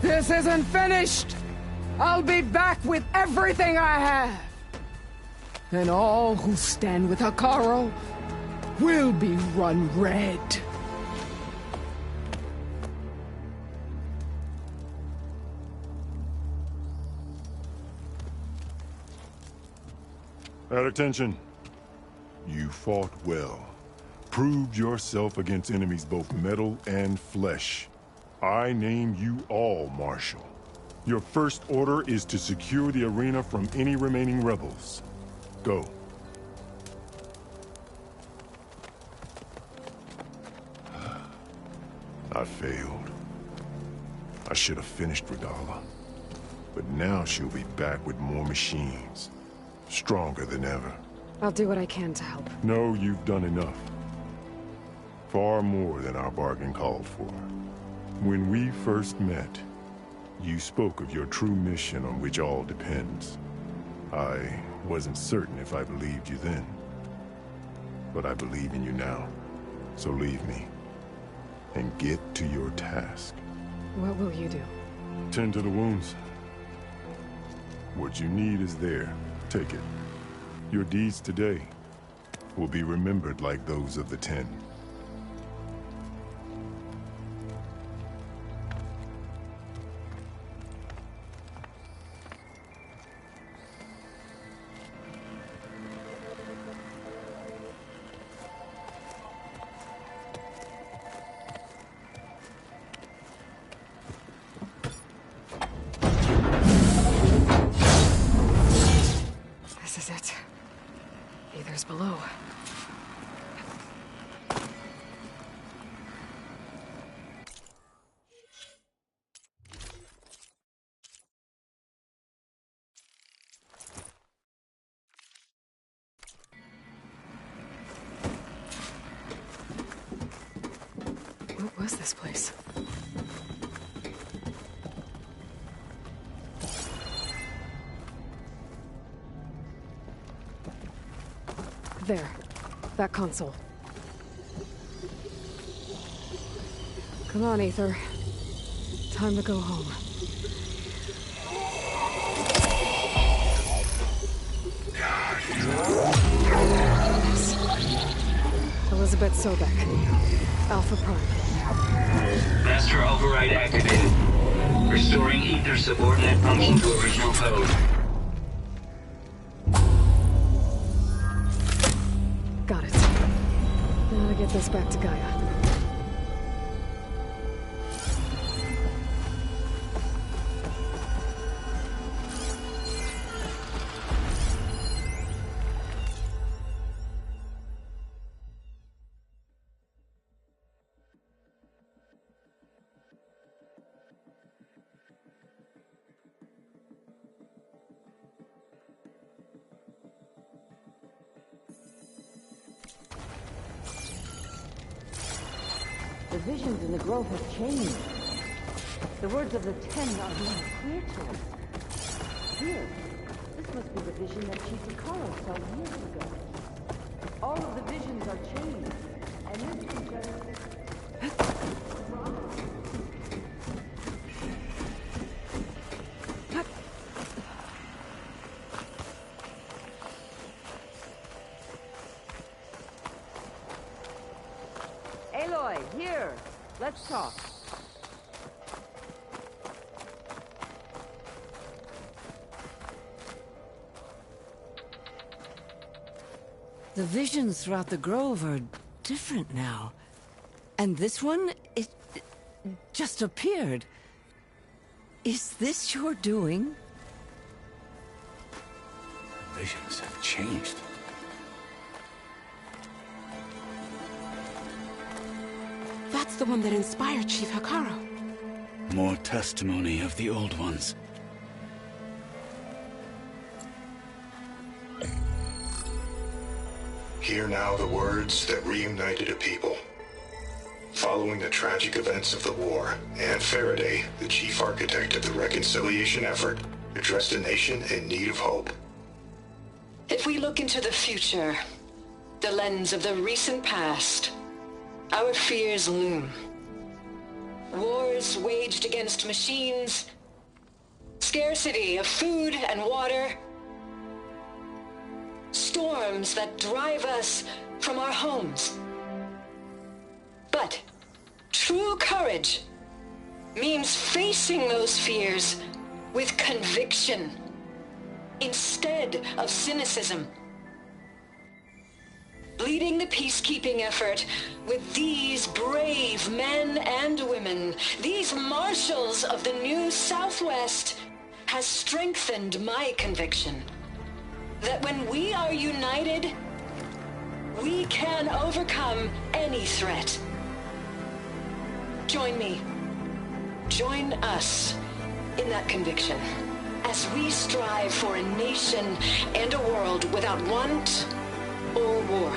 This isn't finished! I'll be back with everything I have! And all who stand with Hikaru will be run red. At attention. You fought well. Proved yourself against enemies both metal and flesh. I name you all Marshal. Your first order is to secure the arena from any remaining rebels. Go. I failed. I should have finished Regala. But now she'll be back with more machines. Stronger than ever. I'll do what I can to help. No, you've done enough. Far more than our bargain called for. When we first met, you spoke of your true mission on which all depends. I wasn't certain if I believed you then. But I believe in you now. So leave me. And get to your task. What will you do? Tend to the wounds. What you need is there. Take it. Your deeds today will be remembered like those of the 10. This is it. Aether's below. What was this place? There. That console. Come on, Aether. Time to go home. Elizabeth Sobek. Alpha Prime. Master override activated. Restoring ether subordinate function to original code. Got it. Now to get this back to Gaia. The visions in the grove have changed. The words of the Ten are being clear to us. Here, this must be the vision that Chief Hekarro saw years ago. All of the visions are changed, and this suggests... Aloy, here! Let's talk. The visions throughout the grove are different now. And this one, it just appeared. Is this your doing? Visions have changed. That's the one that inspired Chief Hekarro. More testimony of the old ones. Hear now the words that reunited a people. Following the tragic events of the war, Anne Faraday, the chief architect of the reconciliation effort, addressed a nation in need of hope. If we look into the future, the lens of the recent past, our fears loom. Wars waged against machines, scarcity of food and water, storms that drive us from our homes. But true courage means facing those fears with conviction instead of cynicism. Leading the peacekeeping effort with these brave men and women, these marshals of the new Southwest, has strengthened my conviction that when we are united, we can overcome any threat. Join me. Join us in that conviction as we strive for a nation and a world without want or war.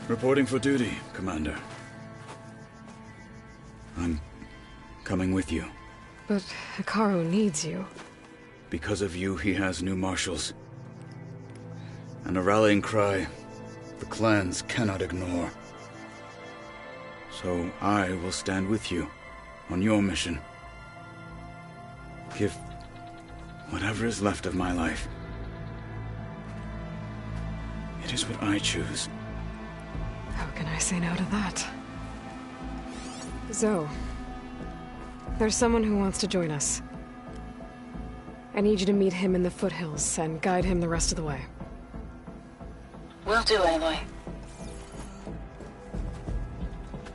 Reporting for duty, Commander. I'm coming with you. But Hekarro needs you. Because of you, he has new marshals. And a rallying cry the clans cannot ignore. So I will stand with you on your mission. Give whatever is left of my life. It is what I choose. How can I say no to that? Zoe, there's someone who wants to join us. I need you to meet him in the foothills and guide him the rest of the way. Will do, Aloy.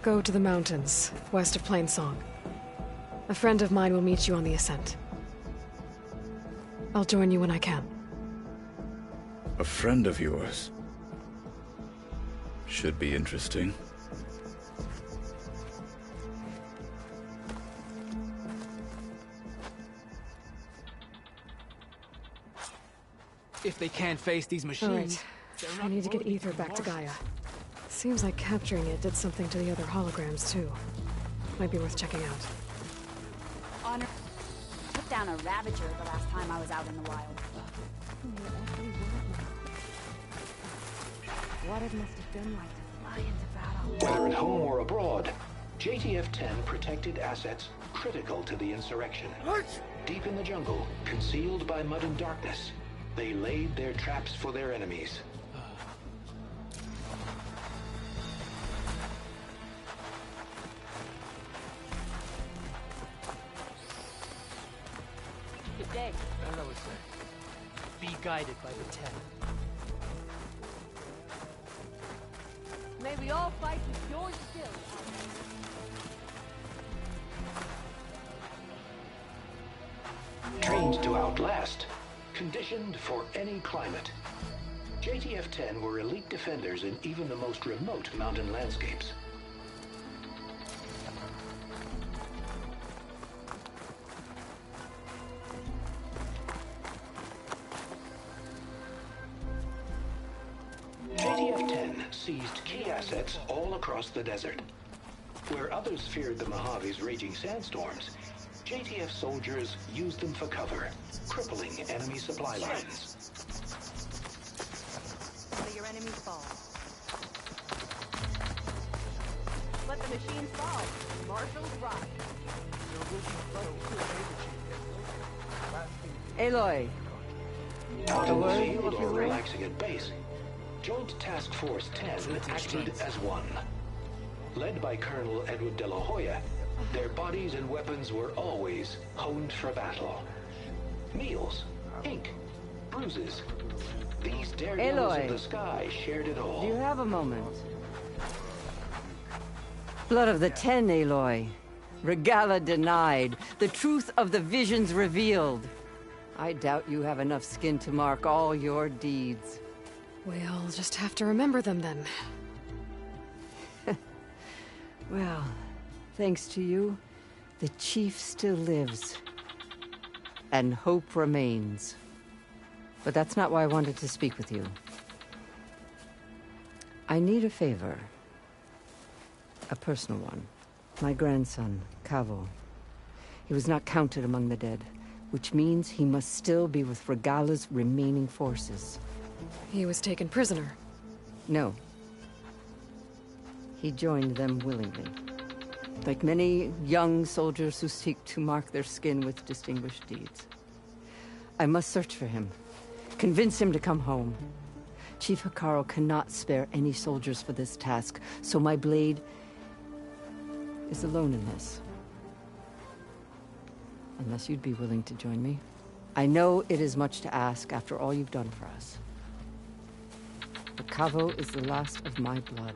Go to the mountains, west of Plainsong. A friend of mine will meet you on the ascent. I'll join you when I can. A friend of yours? Should be interesting. If they can't face these All machines... right. I need to get Ether back to Gaia. Seems like capturing it did something to the other holograms, too. Might be worth checking out. Honor took down a Ravager the last time I was out in the wild. What it must have been like to fly into battle. Whether at home or abroad, JTF-10 protected assets critical to the insurrection. Deep in the jungle, concealed by mud and darkness, they laid their traps for their enemies. Good day. As I would say, be guided by the 10. May we all fight with your skill. Trained to outlast, conditioned for any climate. JTF-10 were elite defenders in even the most remote mountain landscapes. JTF-10 seized key assets all across the desert. Where others feared the Mojave's raging sandstorms, JTF soldiers used them for cover, crippling enemy supply lines. Let your enemies fall. Let the machines fall. Marshals rock. Aloy. Out in the field or relaxing at base, Joint Task Force 10 acted as one. Led by Colonel Edward De La Hoya, their bodies and weapons were always honed for battle. Meals, ink, bruises. These daredevils of the sky shared it all. Do you have a moment? Blood of the 10, Aloy. Regalla denied. The truth of the visions revealed. I doubt you have enough skin to mark all your deeds. We'll just have to remember them then. Well, thanks to you, the Chief still lives. And hope remains. But that's not why I wanted to speak with you. I need a favor. A personal one. My grandson, Kavo. He was not counted among the dead, which means he must still be with Regalla's remaining forces. He was taken prisoner? No. He joined them willingly. Like many young soldiers who seek to mark their skin with distinguished deeds. I must search for him. Convince him to come home. Chief Hekarro cannot spare any soldiers for this task, so my blade is alone in this. Unless you'd be willing to join me. I know it is much to ask after all you've done for us. But Kavo is the last of my blood.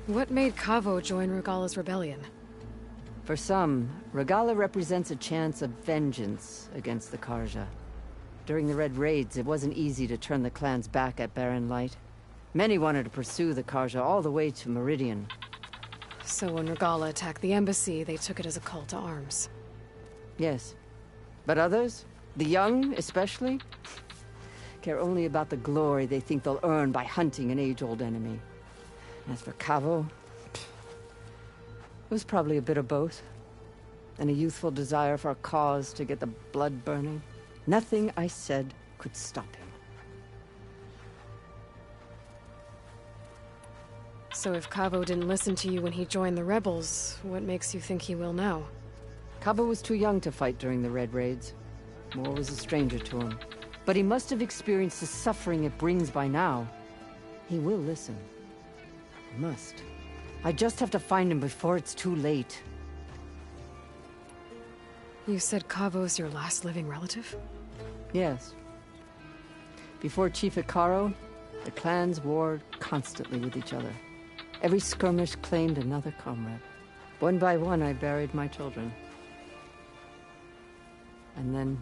What made Kavo join Regalla's rebellion? For some, Regalla represents a chance of vengeance against the Carja. During the Red Raids, it wasn't easy to turn the clans back at Barren Light. Many wanted to pursue the Carja all the way to Meridian. So when Regalla attacked the embassy, they took it as a call to arms. Yes. But others, the young especially, care only about the glory they think they'll earn by hunting an age-old enemy. As for Kavo, it was probably a bit of both. And a youthful desire for a cause to get the blood burning. Nothing I said could stop him. So if Kavo didn't listen to you when he joined the rebels, what makes you think he will now? Kavo was too young to fight during the Red Raids. War was a stranger to him. But he must have experienced the suffering it brings by now. He will listen. He must. I just have to find him before it's too late. You said Kavo's your last living relative? Yes. Before Chief Hekarro, the clans warred constantly with each other. Every skirmish claimed another comrade. One by one, I buried my children. And then,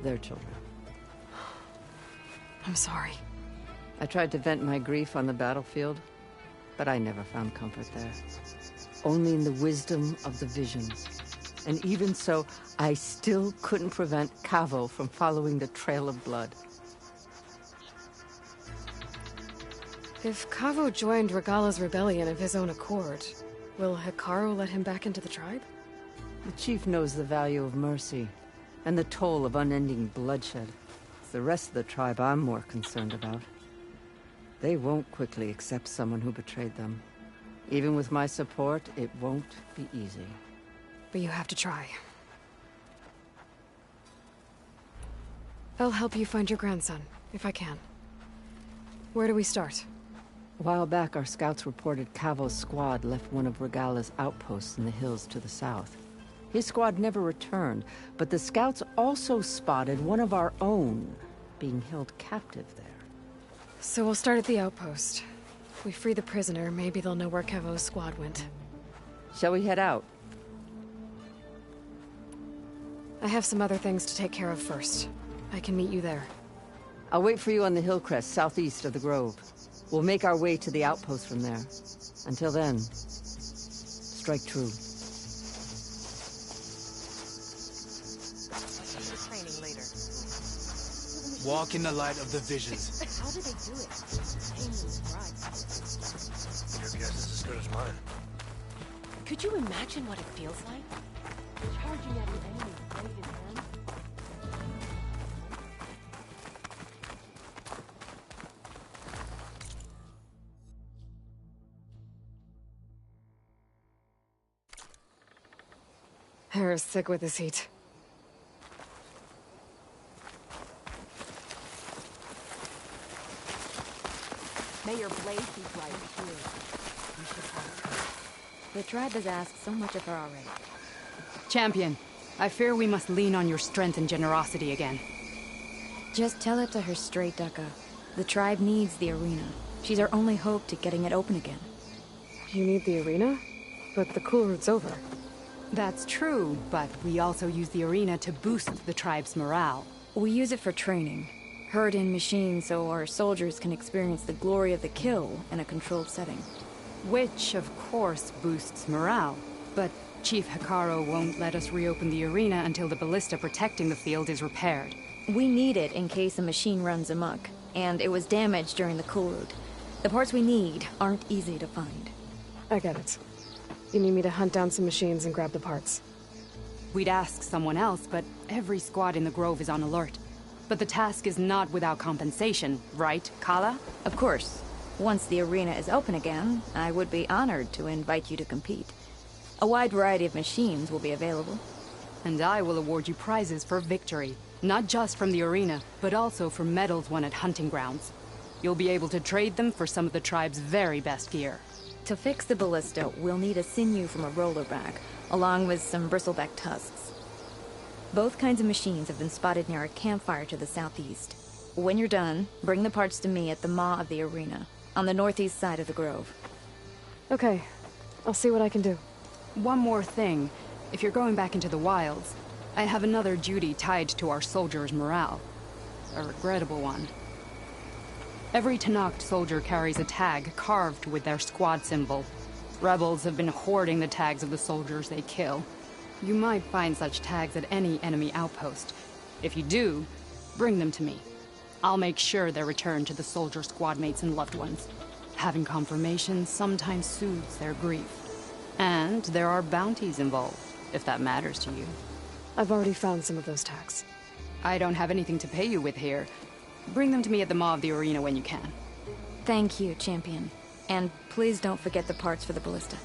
their children. I'm sorry. I tried to vent my grief on the battlefield, but I never found comfort there. Only in the wisdom of the visions, And even so, I still couldn't prevent Kavo from following the trail of blood. If Kavo joined Regala's rebellion of his own accord, will Hekarro let him back into the tribe? The chief knows the value of mercy, and the toll of unending bloodshed. It's the rest of the tribe I'm more concerned about. They won't quickly accept someone who betrayed them. Even with my support, it won't be easy. But you have to try. I'll help you find your grandson, if I can. Where do we start? A while back, our scouts reported Kavo's squad left one of Regala's outposts in the hills to the south. His squad never returned, but the scouts also spotted one of our own being held captive there. So we'll start at the outpost. If we free the prisoner, maybe they'll know where Kavo's squad went. Shall we head out? I have some other things to take care of first. I can meet you there. I'll wait for you on the hill crest southeast of the grove. We'll make our way to the outpost from there. Until then, strike true. Training later. Walk in the light of the visions. How do they do it? Your guess is as good as mine. Could you imagine what it feels like? Charging at your enemy right in hand? Hera's sick with this heat. May your blade be bright here. You should help her. The tribe has asked so much of her already. Champion, I fear we must lean on your strength and generosity again. Just tell it to her straight, Ducka. The tribe needs the arena. She's our only hope to getting it open again. You need the arena? But the cool route's over. That's true, but we also use the arena to boost the tribe's morale. We use it for training. Herd in machines so our soldiers can experience the glory of the kill in a controlled setting. Which, of course, boosts morale. But Chief Hekarro won't let us reopen the arena until the ballista protecting the field is repaired. We need it in case a machine runs amok, and it was damaged during the cool route. The parts we need aren't easy to find. I get it. You need me to hunt down some machines and grab the parts. We'd ask someone else, but every squad in the Grove is on alert. But the task is not without compensation, right, Kala? Of course. Once the arena is open again, I would be honored to invite you to compete. A wide variety of machines will be available. And I will award you prizes for victory. Not just from the arena, but also for medals won at hunting grounds. You'll be able to trade them for some of the tribe's very best gear. To fix the ballista, we'll need a sinew from a rollerback, along with some bristleback tusks. Both kinds of machines have been spotted near a campfire to the southeast. When you're done, bring the parts to me at the maw of the arena, on the northeast side of the grove. Okay. I'll see what I can do. One more thing. If you're going back into the wilds, I have another duty tied to our soldiers' morale. A regrettable one. Every Tenakth soldier carries a tag carved with their squad symbol. Rebels have been hoarding the tags of the soldiers they kill. You might find such tags at any enemy outpost. If you do, bring them to me. I'll make sure they're returned to the soldier squad mates and loved ones. Having confirmation sometimes soothes their grief. And there are bounties involved, if that matters to you. I've already found some of those tags. I don't have anything to pay you with here. Bring them to me at the maw of the arena when you can. Thank you, Champion. And please don't forget the parts for the ballista.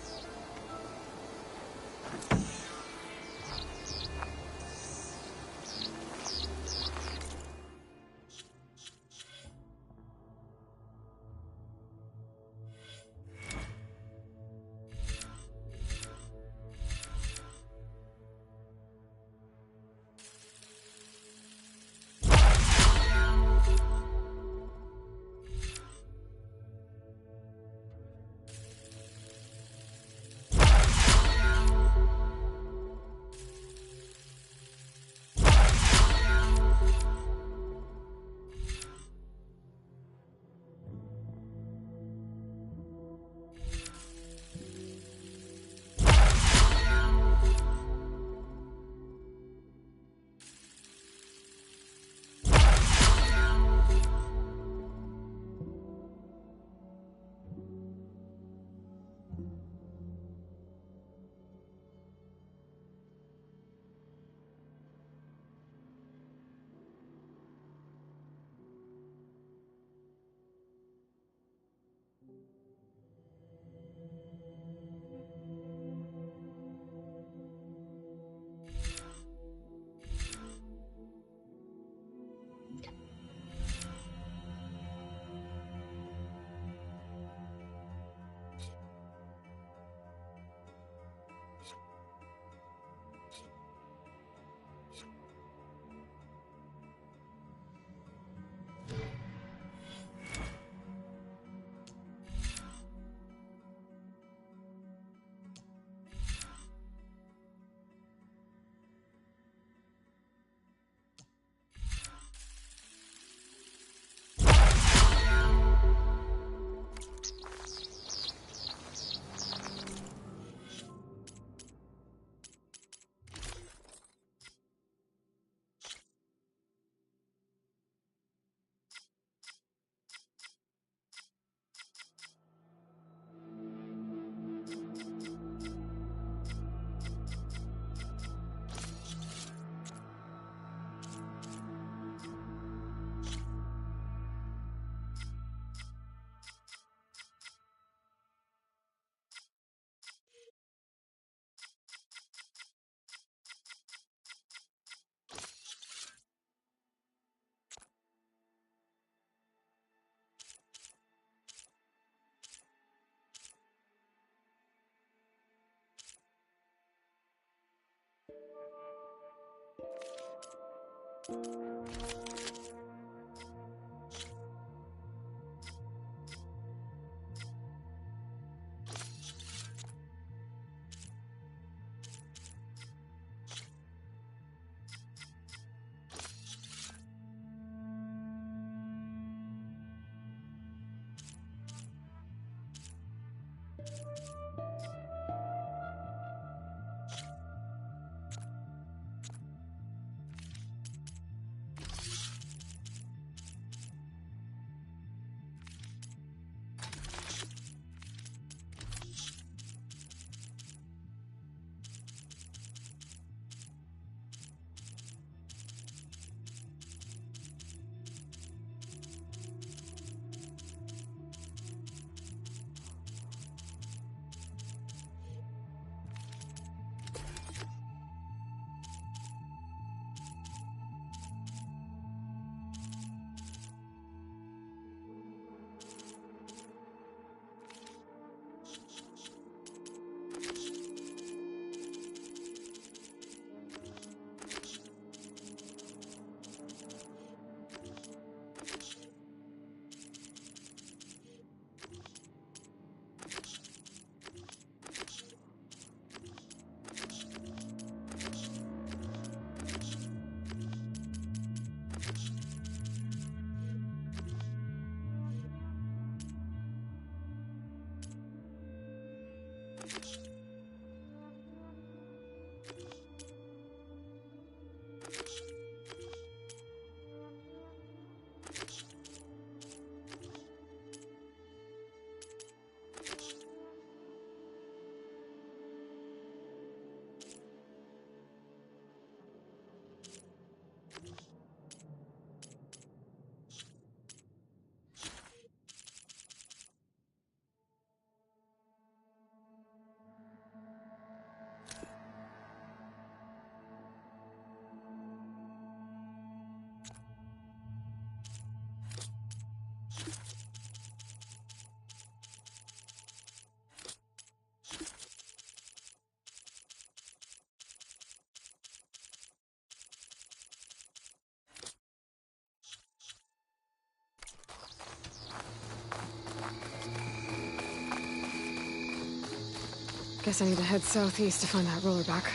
Guess I need to head southeast to find that roller back.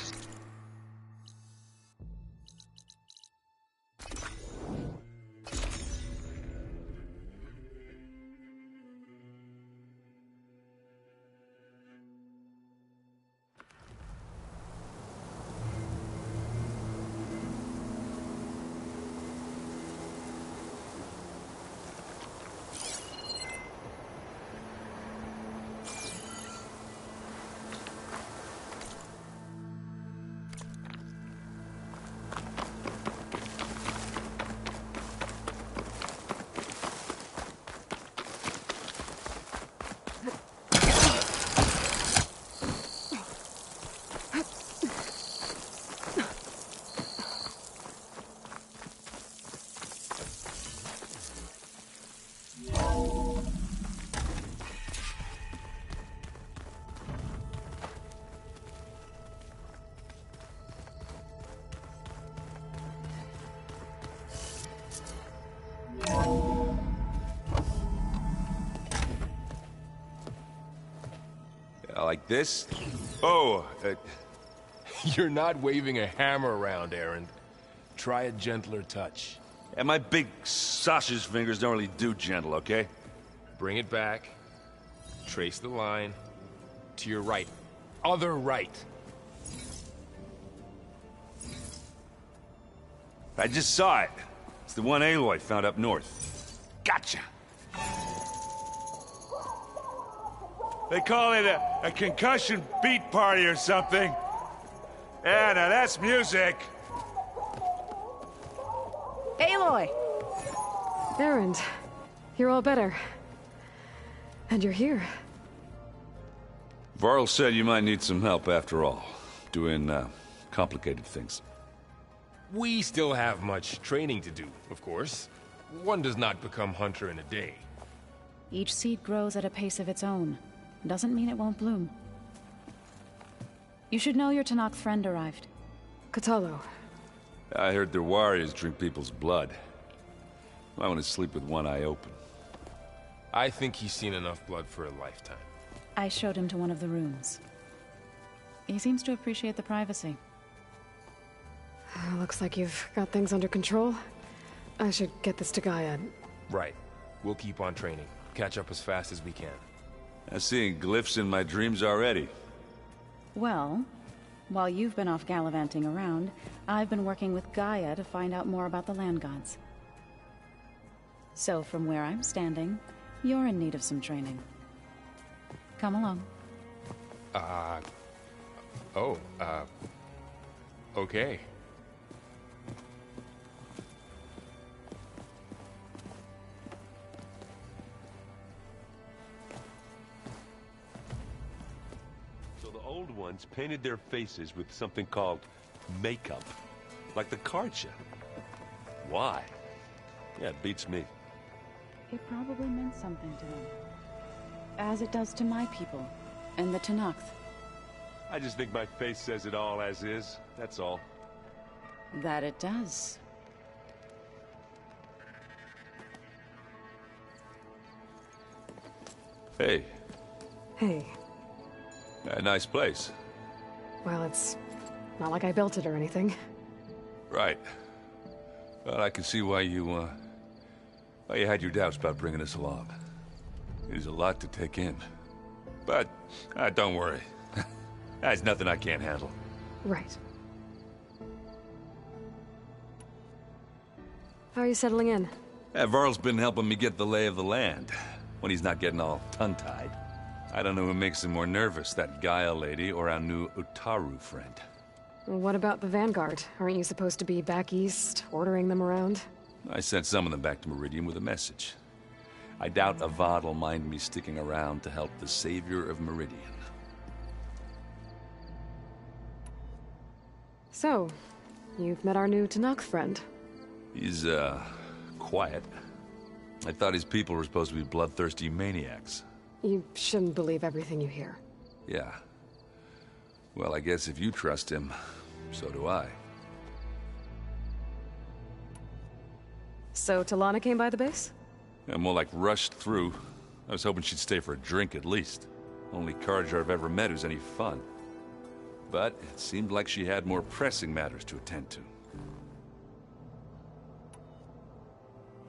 Like this? Oh, you're not waving a hammer around, Erend. Try a gentler touch. And my big sausage fingers don't really do gentle, okay? Bring it back. Trace the line. To your right. Other right. I just saw it. It's the one Aloy found up north. Gotcha! They call it a concussion beat party or something. Yeah, now that's music. Aloy! Erend, you're all better. And you're here. Varl said you might need some help after all. Doing, complicated things. We still have much training to do, of course. One does not become hunter in a day. Each seed grows at a pace of its own. Doesn't mean it won't bloom. You should know your Tenakth friend arrived. Kotallo. I heard their warriors drink people's blood. I want to sleep with one eye open. I think he's seen enough blood for a lifetime. I showed him to one of the rooms. He seems to appreciate the privacy. Looks like you've got things under control. I should get this to Gaia. Right. We'll keep on training. Catch up as fast as we can. I'm seeing glyphs in my dreams already. Well, while you've been off gallivanting around, I've been working with Gaia to find out more about the land gods. So from where I'm standing, you're in need of some training. Come along. Okay. So the old ones painted their faces with something called makeup, like the card show. Why? Yeah, it beats me. It probably meant something to them. As it does to my people, and the Tenakth. I just think my face says it all as is, that's all. That it does. Hey. Hey. A nice place. Well, it's not like I built it or anything. Right. Well, I can see why you had your doubts about bringing us along. It is a lot to take in. But, don't worry. There's nothing I can't handle. Right. How are you settling in? Varl's been helping me get the lay of the land, when he's not getting all tongue-tied. I don't know who makes him more nervous, that Gaia lady or our new Utaru friend. What about the Vanguard? Aren't you supposed to be back east, ordering them around? I sent some of them back to Meridian with a message. I doubt Avad will mind me sticking around to help the savior of Meridian. So, you've met our new Tenakth friend. He's, quiet. I thought his people were supposed to be bloodthirsty maniacs. You shouldn't believe everything you hear. Yeah. Well, I guess if you trust him, so do I. So, Talana came by the base? Yeah, more like rushed through. I was hoping she'd stay for a drink at least. Only Carja I've ever met who's any fun. But it seemed like she had more pressing matters to attend to.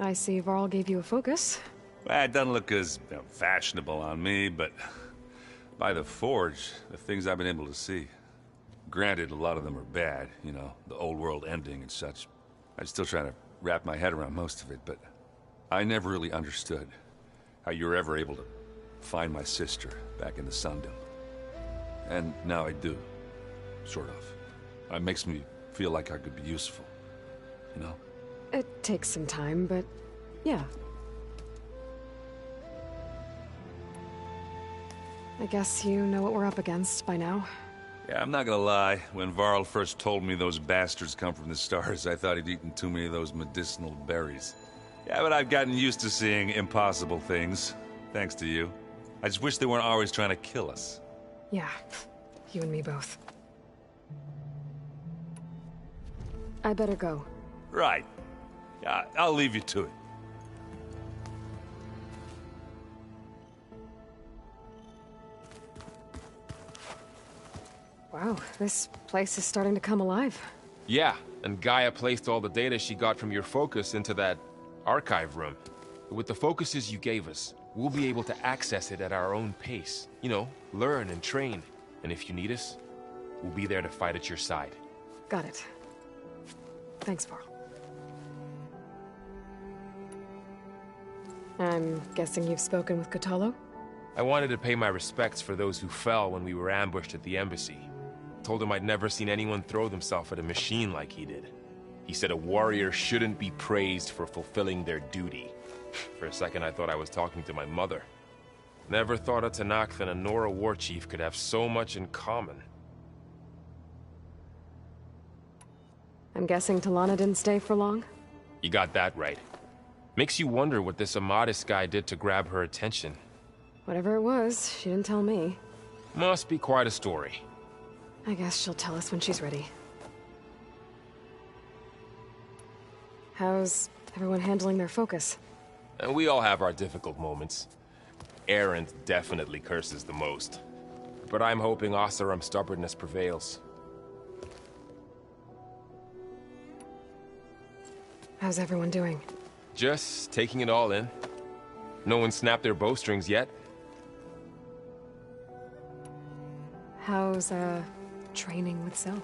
I see Varl gave you a focus. Well, it doesn't look as fashionable on me, but by the Forge, the things I've been able to see. Granted, a lot of them are bad, you know, the old world ending and such. I'm still trying to wrap my head around most of it, but I never really understood how you were ever able to find my sister back in the Sundom. And now I do, sort of. It makes me feel like I could be useful, you know? It takes some time, but yeah. I guess you know what we're up against by now. Yeah, I'm not gonna lie. When Varl first told me those bastards come from the stars, I thought he'd eaten too many of those medicinal berries. Yeah, but I've gotten used to seeing impossible things, thanks to you. I just wish they weren't always trying to kill us. Yeah, you and me both. I better go. Right. Yeah, I'll leave you to it. Wow, this place is starting to come alive. Yeah, and Gaia placed all the data she got from your focus into that archive room. With the focuses you gave us, we'll be able to access it at our own pace. You know, learn and train. And if you need us, we'll be there to fight at your side. Got it. Thanks, Varl. I'm guessing you've spoken with Kotallo? I wanted to pay my respects for those who fell when we were ambushed at the embassy. Told him I'd never seen anyone throw themselves at a machine like he did. He said a warrior shouldn't be praised for fulfilling their duty. For a second I thought I was talking to my mother. Never thought a Tenakth and a Nora war chief could have so much in common. I'm guessing Talana didn't stay for long? You got that right. Makes you wonder what this Amadis guy did to grab her attention. Whatever it was, she didn't tell me. Must be quite a story. I guess she'll tell us when she's ready. How's everyone handling their focus? And we all have our difficult moments. Erend definitely curses the most. But I'm hoping Oseram's stubbornness prevails. How's everyone doing? Just taking it all in. No one snapped their bowstrings yet. How's, training with Zoe?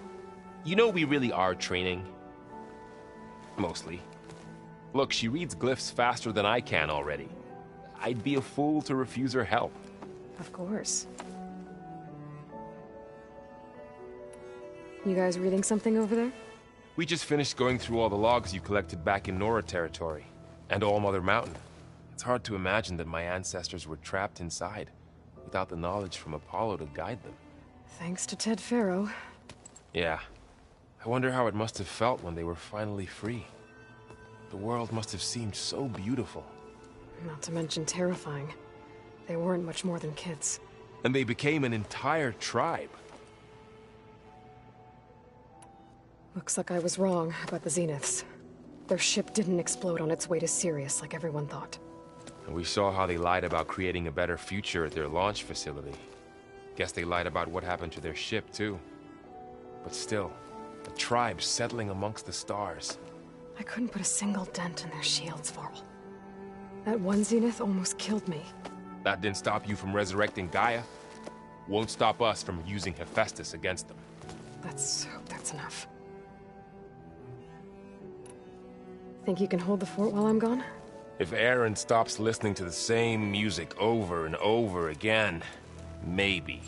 You know we really are training. Mostly. Look, she reads glyphs faster than I can already. I'd be a fool to refuse her help. Of course. You guys reading something over there? We just finished going through all the logs you collected back in Nora territory, and All Mother Mountain. It's hard to imagine that my ancestors were trapped inside, without the knowledge from Apollo to guide them. Thanks to Ted Faro. Yeah. I wonder how it must have felt when they were finally free. The world must have seemed so beautiful. Not to mention terrifying. They weren't much more than kids. And they became an entire tribe. Looks like I was wrong about the Zeniths. Their ship didn't explode on its way to Sirius like everyone thought. And we saw how they lied about creating a better future at their launch facility. Guess they lied about what happened to their ship, too. But still, a tribe settling amongst the stars. I couldn't put a single dent in their shields, Varl. That one Zenith almost killed me. That didn't stop you from resurrecting Gaia. Won't stop us from using Hephaestus against them. Let's hope that's enough. Think you can hold the fort while I'm gone? If Erend stops listening to the same music over and over again, maybe.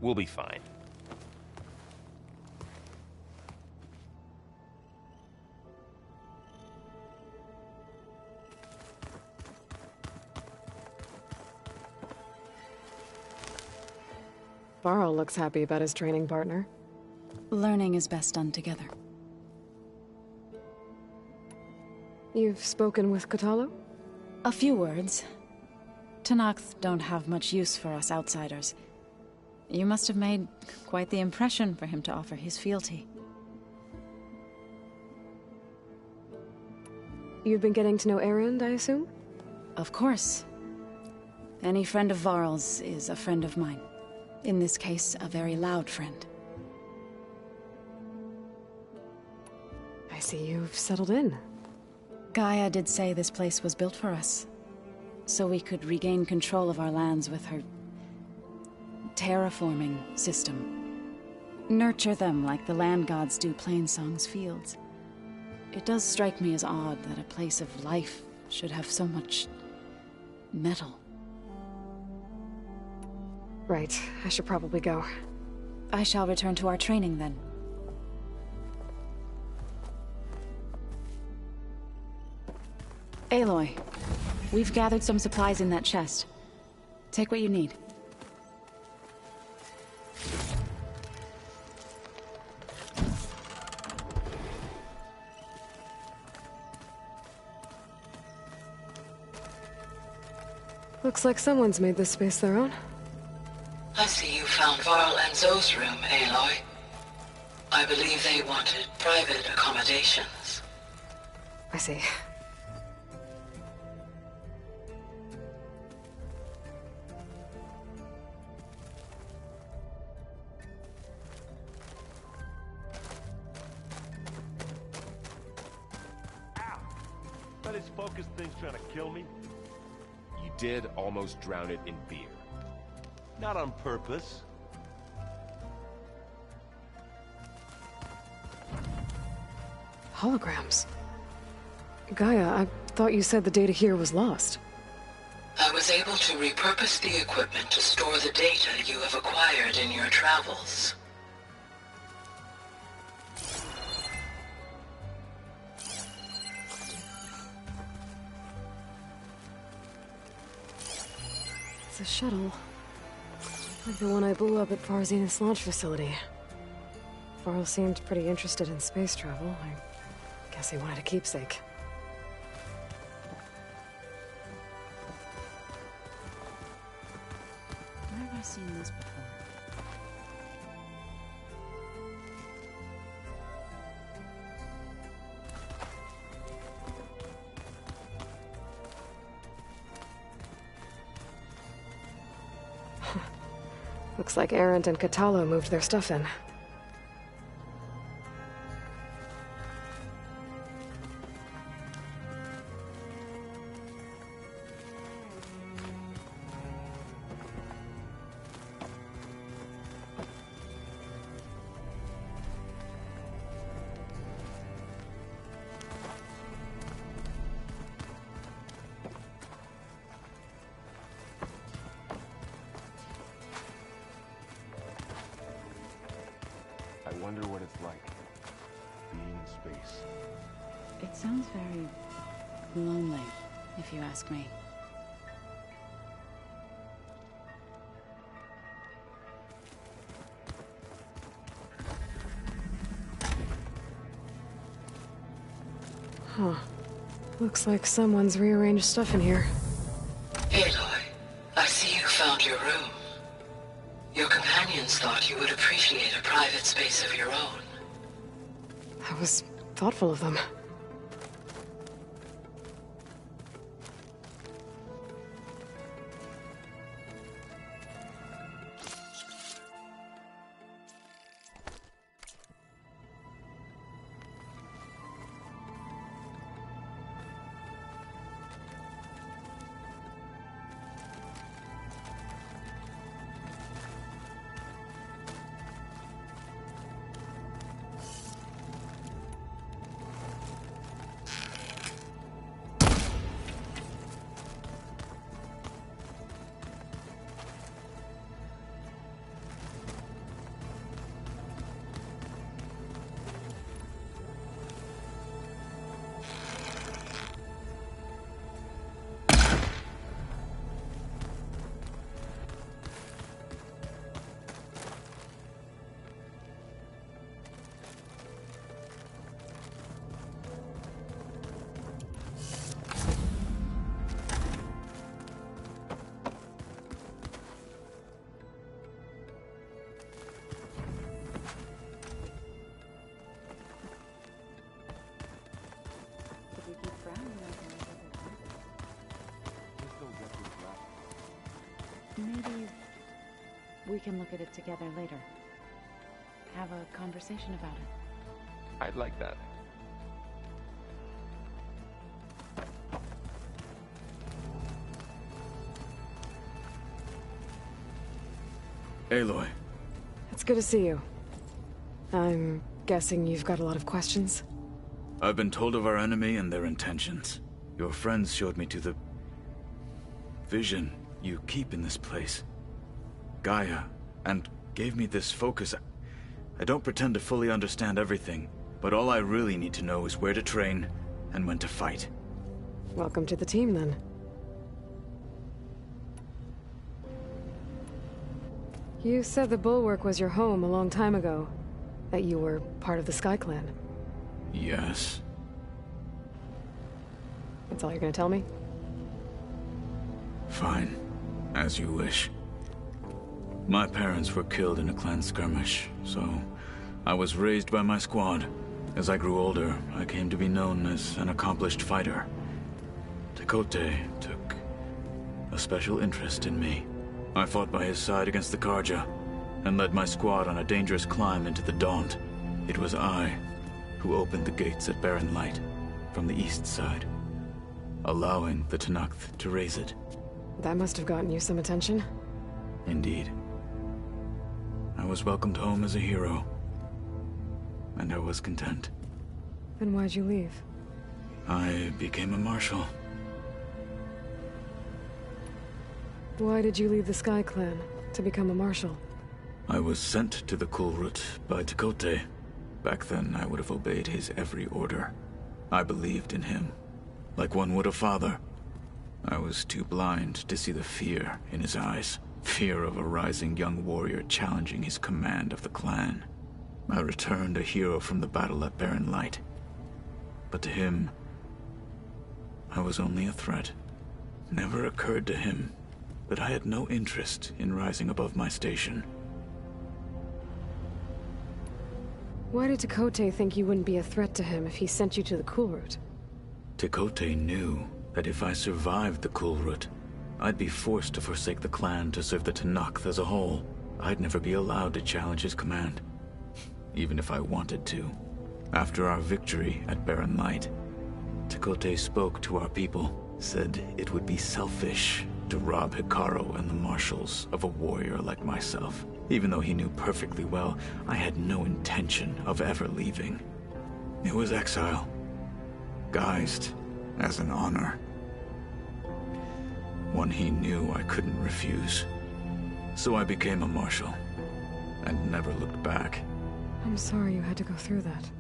We'll be fine. Varl looks happy about his training partner. Learning is best done together. You've spoken with Kotallo? A few words. Tenakth don't have much use for us outsiders. You must have made quite the impression for him to offer his fealty. You've been getting to know Erend, I assume? Of course. Any friend of Varl's is a friend of mine. In this case, a very loud friend. I see you've settled in. Gaia did say this place was built for us, so we could regain control of our lands with her terraforming system. Nurture them like the land gods do Plainsong's fields. It does strike me as odd that a place of life should have so much metal. Right, I should probably go. I shall return to our training then. Aloy, we've gathered some supplies in that chest. Take what you need. Looks like someone's made this space their own. I see you found Varl and Zoe's room, Aloy. I believe they wanted private accommodations. I see. That is focus thing's trying to kill me. You did almost drown it in beer. Not on purpose. Holograms. Gaia, I thought you said the data here was lost. I was able to repurpose the equipment to store the data you have acquired in your travels. It's a shuttle. Like the one I blew up at Far Zenith's launch facility. Varl seemed pretty interested in space travel. I guess he wanted a keepsake. Where have I seen this before? Looks like Erend and Kotallo moved their stuff in. I wonder what it's like, being in space. It sounds very lonely, if you ask me. Huh. Looks like someone's rearranged stuff in here. Aloy, I see you found your room. Your companions thought you would appreciate a private space of your own. That was thoughtful of them. Maybe we can look at it together later. Have a conversation about it. I'd like that. Aloy. It's good to see you. I'm guessing you've got a lot of questions? I've been told of our enemy and their intentions. Your friends showed me to the vision you keep in this place, Gaia, and gave me this focus. I don't pretend to fully understand everything, but all I really need to know is where to train and when to fight. Welcome to the team, then. You said the Bulwark was your home a long time ago, that you were part of the Sky Clan. Yes. That's all you're gonna tell me? Fine. As you wish. My parents were killed in a clan skirmish, so I was raised by my squad. As I grew older, I came to be known as an accomplished fighter. Tekotteh took a special interest in me. I fought by his side against the Carja, and led my squad on a dangerous climb into the Daunt. It was I who opened the gates at Barren Light from the east side, allowing the Tenakth to raise it. That must have gotten you some attention. Indeed. I was welcomed home as a hero, and I was content. Then why'd you leave? I became a marshal. Why did you leave the Sky Clan to become a marshal? I was sent to the Kulrut by Tekotteh. Back then, I would have obeyed his every order. I believed in him, like one would a father. I was too blind to see the fear in his eyes. Fear of a rising young warrior challenging his command of the clan. I returned a hero from the battle at Barren Light. But to him, I was only a threat. Never occurred to him that I had no interest in rising above my station. Why did Tekotteh think you wouldn't be a threat to him if he sent you to the Kulrut? Tekotteh knew that if I survived the Kulrut, I'd be forced to forsake the clan to serve the Tenakth as a whole. I'd never be allowed to challenge his command, even if I wanted to. After our victory at Barren Light, Tekote spoke to our people, said it would be selfish to rob Hekarro and the Marshals of a warrior like myself, even though he knew perfectly well I had no intention of ever leaving. It was exile, guised as an honor. One he knew I couldn't refuse. So I became a Marshal, and never looked back. I'm sorry you had to go through that.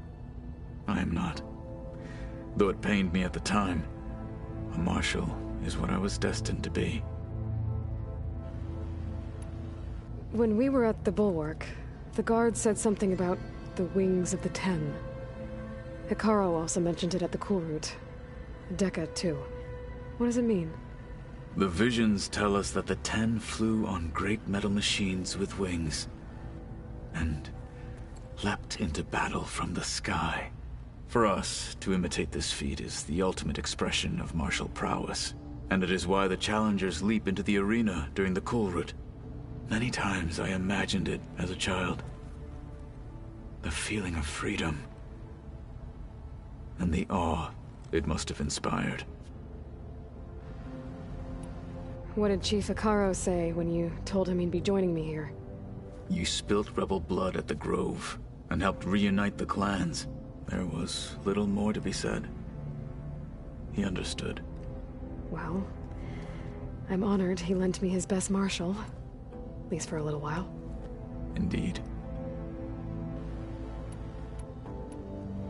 I am not. Though it pained me at the time, a Marshal is what I was destined to be. When we were at the Bulwark, the guard said something about the Wings of the Ten. Hekarro also mentioned it at the Cool Route. Dekka, too. What does it mean? The visions tell us that the Ten flew on great metal machines with wings, and leapt into battle from the sky. For us, to imitate this feat is the ultimate expression of martial prowess, and it is why the challengers leap into the arena during the Cool Route. Many times I imagined it as a child. The feeling of freedom, and the awe it must have inspired. What did Chief Hekarro say when you told him he'd be joining me here? You spilt rebel blood at the Grove, and helped reunite the clans. There was little more to be said. He understood. Well, I'm honored he lent me his best marshal. At least for a little while. Indeed.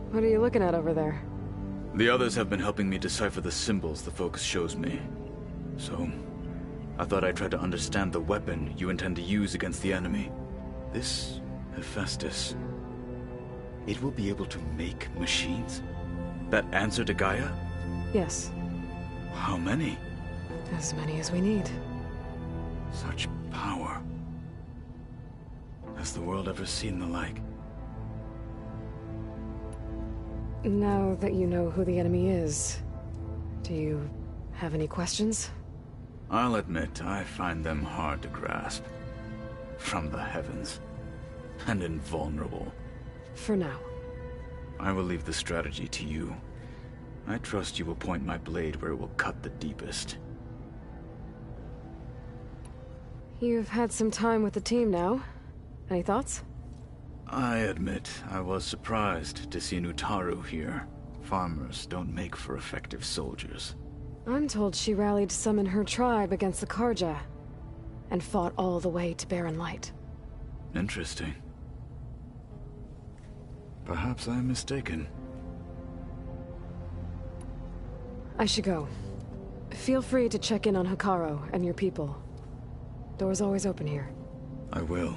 What are you looking at over there? The others have been helping me decipher the symbols the Focus shows me. So, I thought I'd try to understand the weapon you intend to use against the enemy. This Hephaestus. It will be able to make machines? That answer to Gaia? Yes. How many? As many as we need. Such power. Has the world ever seen the like? Now that you know who the enemy is, do you have any questions? I'll admit, I find them hard to grasp. From the heavens. And invulnerable. For now. I will leave the strategy to you. I trust you will point my blade where it will cut the deepest. You've had some time with the team now. Any thoughts? I admit, I was surprised to see Nutaru here. Farmers don't make for effective soldiers. I'm told she rallied some in her tribe against the Carja, and fought all the way to Barren Light. Interesting. Perhaps I'm mistaken. I should go. Feel free to check in on Hekarro and your people. Door's always open here. I will.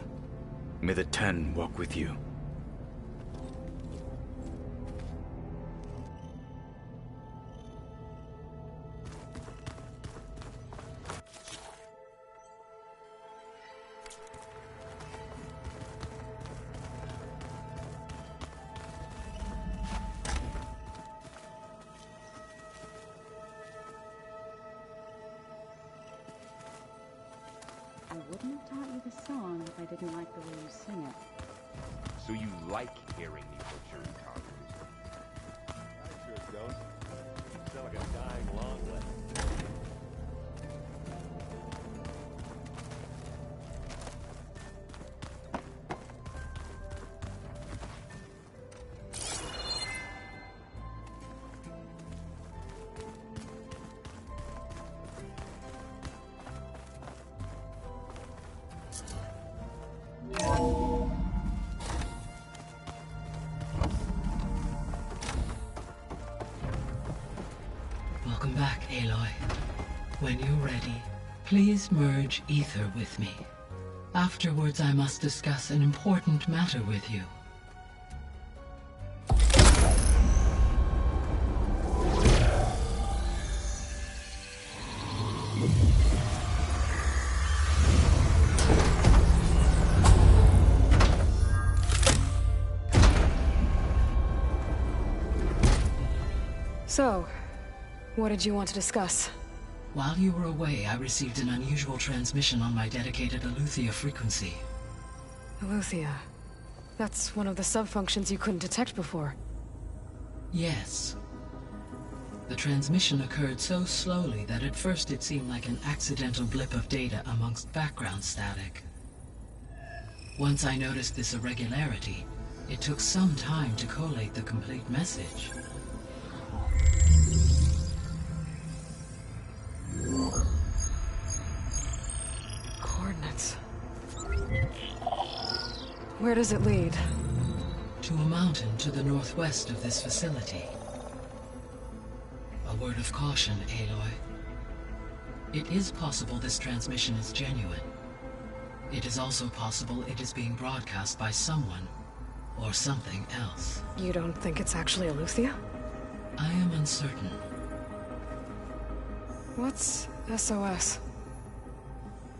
May the Ten walk with you. I wouldn't have taught you the song if I didn't like the way you sing it. So you like hearing me butcher Utaru's? I sure don't. You sound like a dying longlet. Welcome back, Aloy. When you're ready, please merge ether with me. Afterwards, I must discuss an important matter with you. So, what did you want to discuss? While you were away, I received an unusual transmission on my dedicated Aletheia frequency. Eleuthia. That's one of the sub-functions you couldn't detect before. Yes. The transmission occurred so slowly that at first it seemed like an accidental blip of data amongst background static. Once I noticed this irregularity, it took some time to collate the complete message. Coordinates. Where does it lead? To a mountain to the northwest of this facility. A word of caution, Aloy. It is possible this transmission is genuine. It is also possible it is being broadcast by someone, or something else. You don't think it's actually Eleuthia? I am uncertain. What's SOS?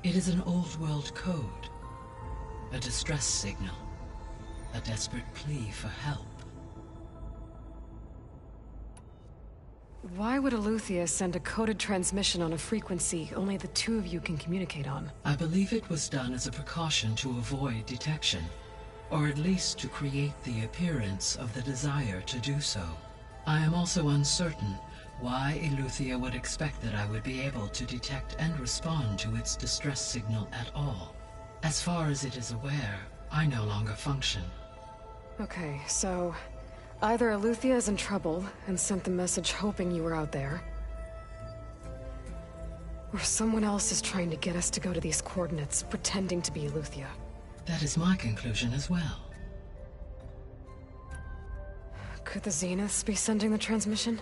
It is an old-world code. A distress signal. A desperate plea for help. Why would Eleuthia send a coded transmission on a frequency only the two of you can communicate on? I believe it was done as a precaution to avoid detection, or at least to create the appearance of the desire to do so. I am also uncertain why Eleuthia would expect that I would be able to detect and respond to its distress signal at all. As far as it is aware, I no longer function. Okay, so either Eleuthia is in trouble and sent the message hoping you were out there, or someone else is trying to get us to go to these coordinates, pretending to be Eleuthia. That is my conclusion as well. Could the Zeniths be sending the transmission?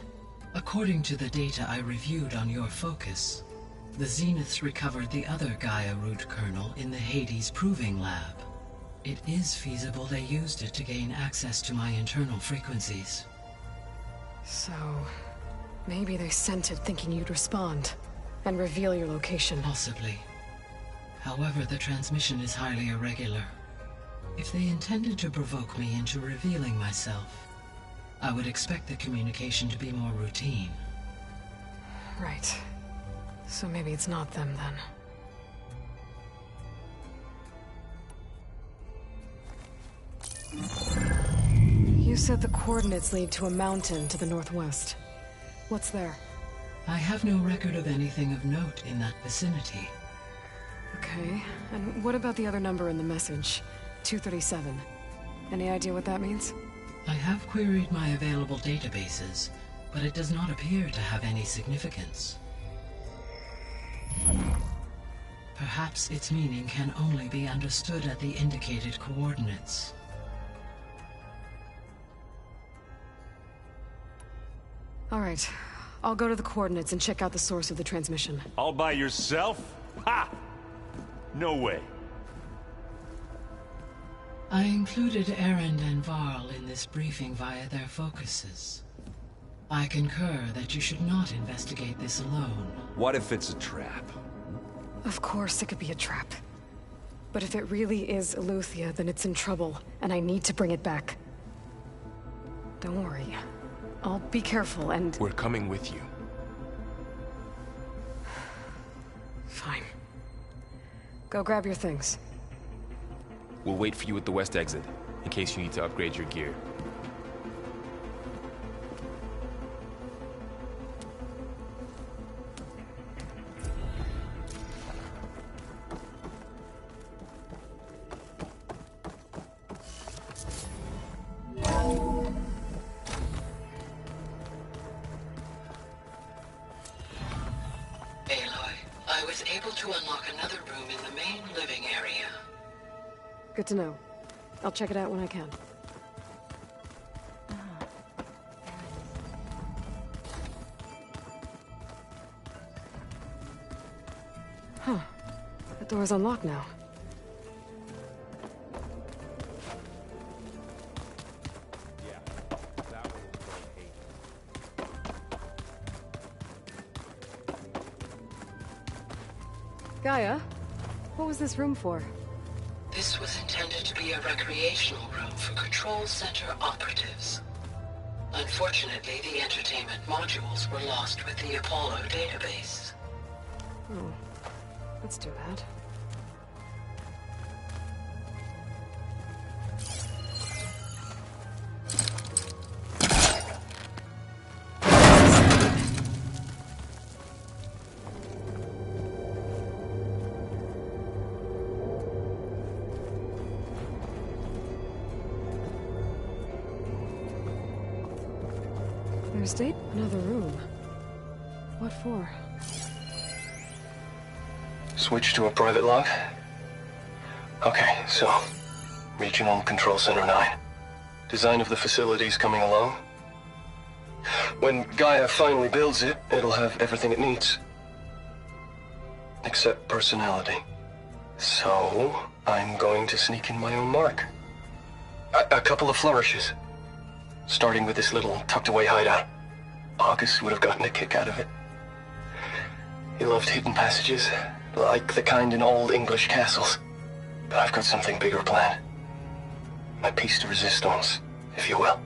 According to the data I reviewed on your focus, the Zeniths recovered the other Gaia root kernel in the Hades Proving Lab. It is feasible they used it to gain access to my internal frequencies. So, maybe they sent it thinking you'd respond, and reveal your location. Possibly. However, the transmission is highly irregular. If they intended to provoke me into revealing myself, I would expect the communication to be more routine. Right. So maybe it's not them then. You said the coordinates lead to a mountain to the northwest. What's there? I have no record of anything of note in that vicinity. Okay, and what about the other number in the message? 237. Any idea what that means? I have queried my available databases, but it does not appear to have any significance. Perhaps its meaning can only be understood at the indicated coordinates. All right. I'll go to the coordinates and check out the source of the transmission. All by yourself? Ha! No way. I included Erend and Varl in this briefing via their focuses. I concur that you should not investigate this alone. What if it's a trap? Of course it could be a trap. But if it really is Eleuthia, then it's in trouble, and I need to bring it back. Don't worry. I'll be careful and... We're coming with you. Fine. Go grab your things. We'll wait for you at the west exit, in case you need to upgrade your gear. Good to know. I'll check it out when I can. Huh. The door's unlocked now. Gaia, what was this room for? This was intended to be a recreational room for Control Center operatives. Unfortunately, the entertainment modules were lost with the Apollo database. Oh, that's too bad. There's another room. What for? Switch to a private log? Okay, so... Regional Control Center 9. Design of the facility's coming along. When Gaia finally builds it, it'll have everything it needs. Except personality. So, I'm going to sneak in my own mark. A couple of flourishes. Starting with this little tucked-away hideout. August would have gotten a kick out of it. He loved hidden passages, like the kind in old English castles. But I've got something bigger planned. My piece de resistance, if you will.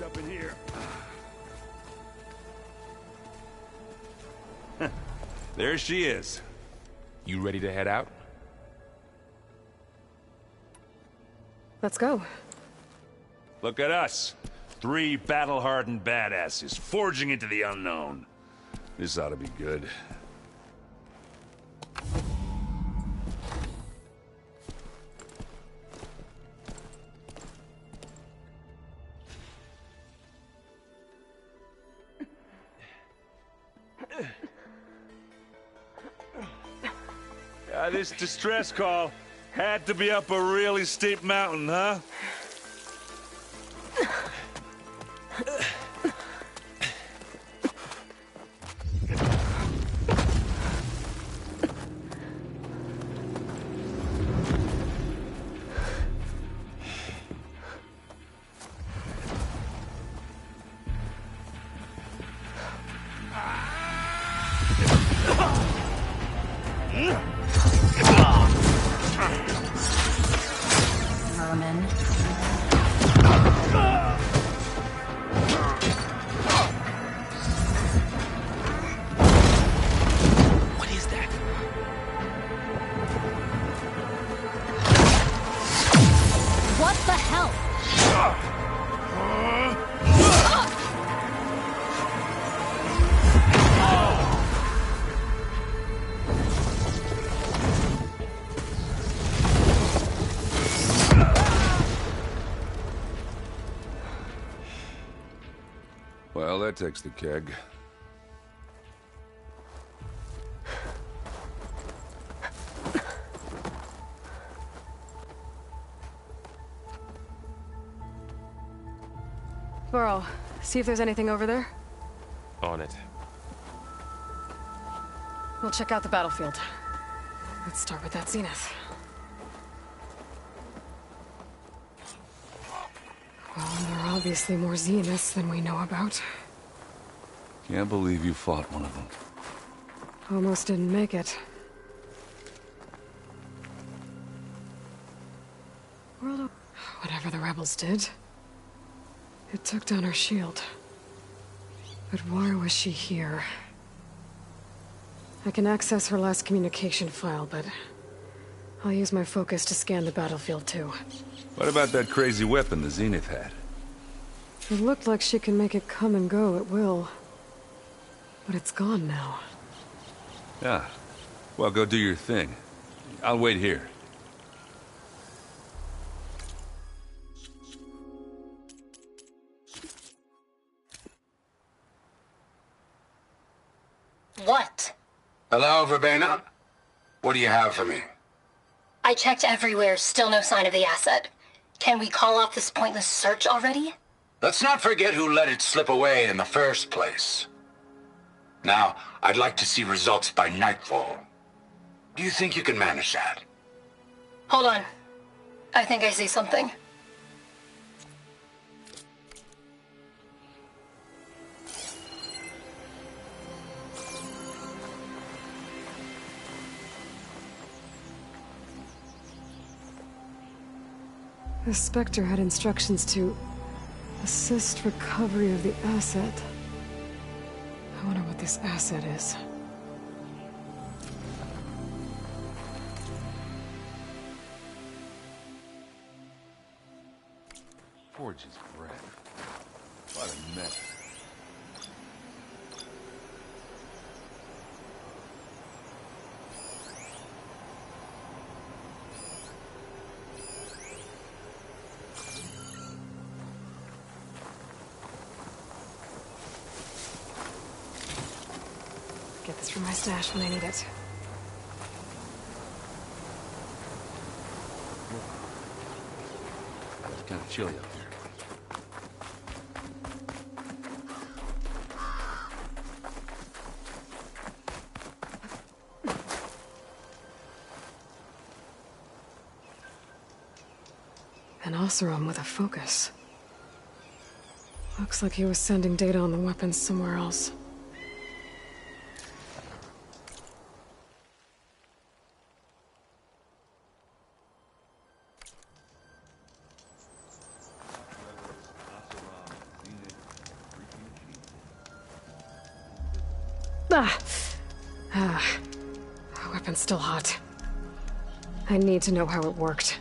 Up in here. There she is. You ready to head out? Let's go. Look at us. 3 battle-hardened badasses forging into the unknown. This ought to be good. This distress call had to be up a really steep mountain, huh? Well, that takes the keg. Varl, see if there's anything over there. On it. We'll check out the battlefield. Let's start with that zenith. Well, there are obviously more zeniths than we know about. Can't believe you fought one of them. Almost didn't make it. Whatever the rebels did, it took down her shield. But why was she here? I can access her last communication file, but I'll use my focus to scan the battlefield, too. What about that crazy weapon the Zenith had? It looked like she can make it come and go at will. But it's gone now. Yeah. Well, go do your thing. I'll wait here. What? Hello, Verbena? What do you have for me? I checked everywhere, still no sign of the asset. Can we call off this pointless search already? Let's not forget who let it slip away in the first place. Now, I'd like to see results by nightfall. Do you think you can manage that? Hold on. I think I see something. The Spectre had instructions to assist recovery of the asset. I wonder what this asset is. Forge's breath. What a mess. Get this from my stash when I need it. It's kind of chilly up here. An Oseram with a focus. Looks like he was sending data on the weapons somewhere else. The weapon's still hot. I need to know how it worked.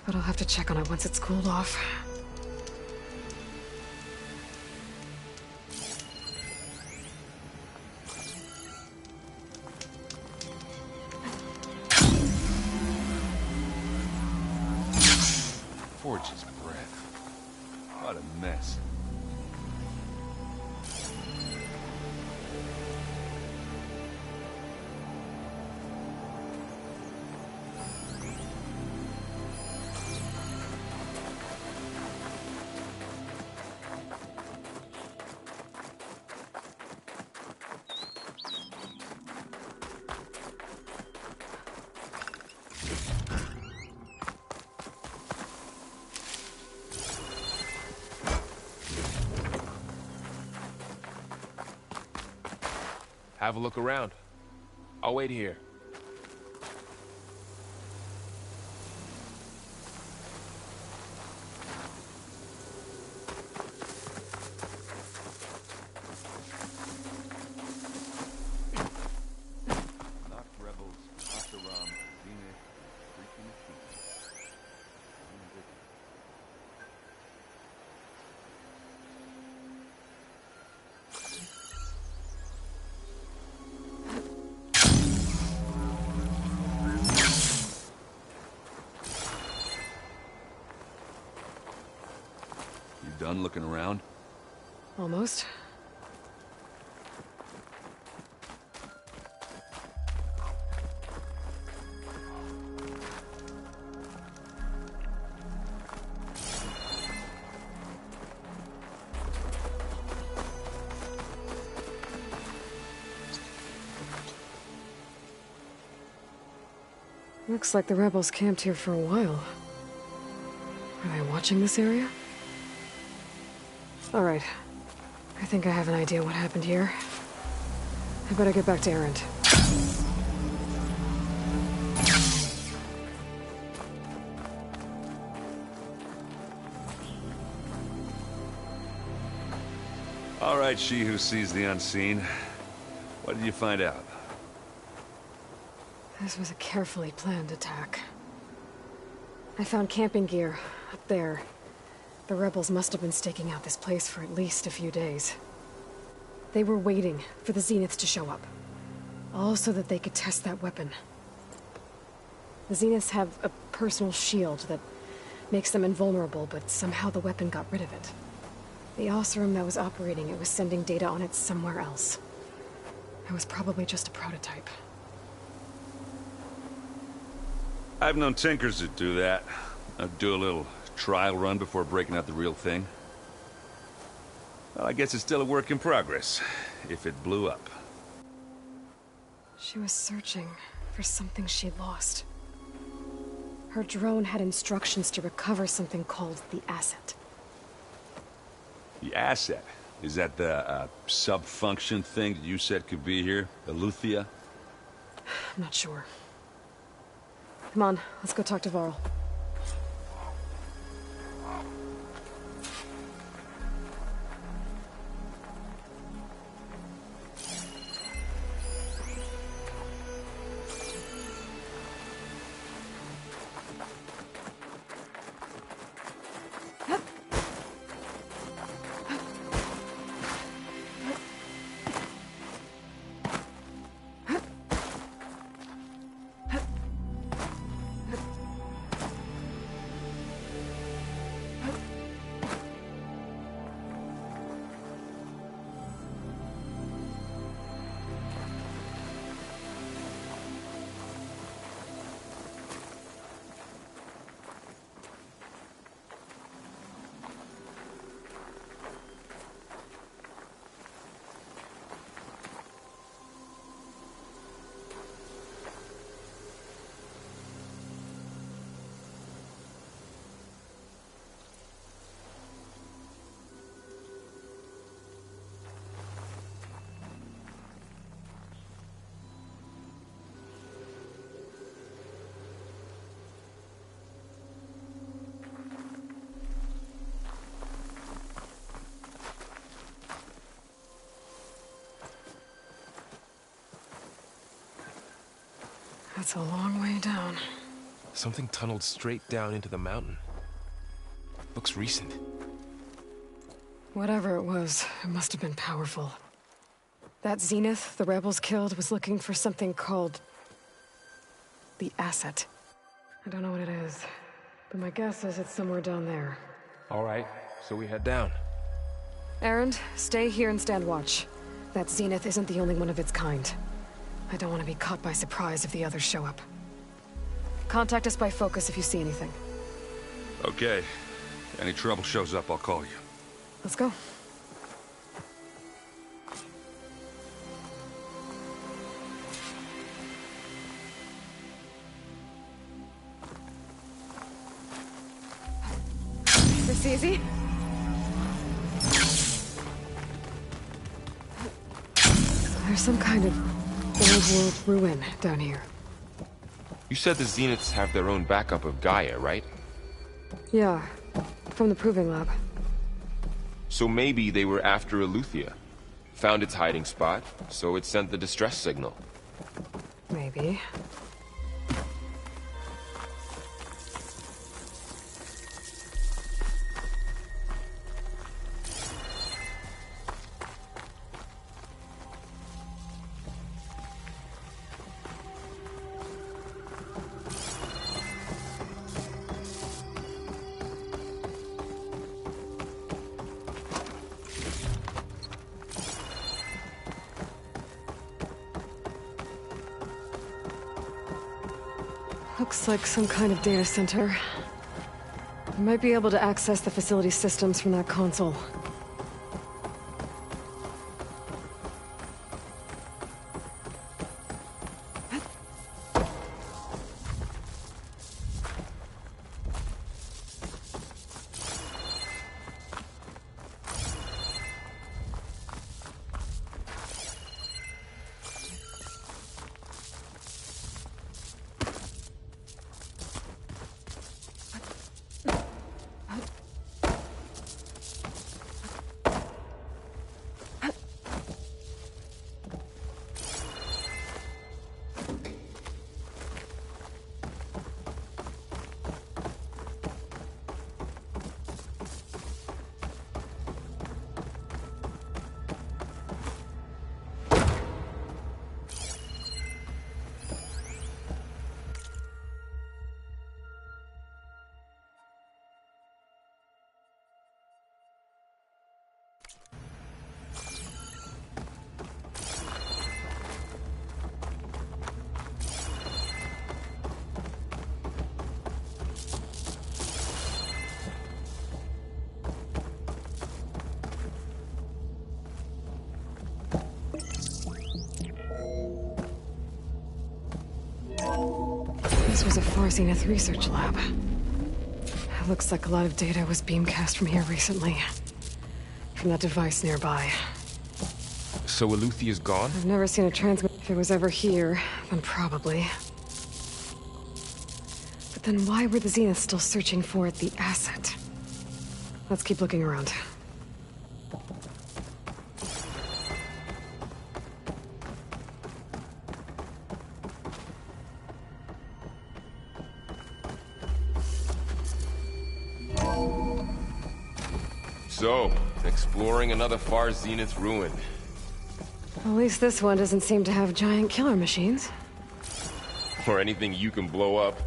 But I'll have to check on it once it's cooled off. Forge's breath. What a mess. Have a look around. I'll wait here. Done looking around? Almost. Looks like the rebels camped here for a while. Are they watching this area? All right. I think I have an idea what happened here. I better get back to Erend. All right, she who sees the unseen. What did you find out? This was a carefully planned attack. I found camping gear up there. The rebels must have been staking out this place for at least a few days. They were waiting for the Zeniths to show up. All so that they could test that weapon. The Zeniths have a personal shield that makes them invulnerable, but somehow the weapon got rid of it. The Oseram that was operating it was sending data on it somewhere else. It was probably just a prototype. I've known tinkers that do that. I'd do a little trial run before breaking out the real thing. Well, I guess it's still a work in progress, if it blew up. She was searching for something she lost. Her drone had instructions to recover something called the Asset. The Asset? Is that the sub-function thing that you said could be here? Eleuthia? I'm not sure. Come on, let's go talk to Varl. That's a long way down. Something tunneled straight down into the mountain. Looks recent. Whatever it was, it must have been powerful. That Zenith the rebels killed was looking for something called the Asset. I don't know what it is, but my guess is it's somewhere down there. All right, so we head down. Erend, stay here and stand watch. That Zenith isn't the only one of its kind. I don't want to be caught by surprise if the others show up. Contact us by focus if you see anything. Okay. Any trouble shows up, I'll call you. Let's go. This easy? There's some kind of old-world ruin down here. You said the Zeniths have their own backup of Gaia, right? Yeah, from the Proving Lab. So maybe they were after Eleuthia. Found its hiding spot, so it sent the distress signal. Maybe. Looks like some kind of data center. We might be able to access the facility systems from that console. was a Far Zenith research lab. It looks like a lot of data was beamcast from here recently. From that device nearby. So Eluthia's gone? I've never seen a transmit. If it was ever here, then probably. But then why were the Zeniths still searching for the asset? Let's keep looking around. So, exploring another Far Zenith ruin. At least this one doesn't seem to have giant killer machines. Or anything you can blow up.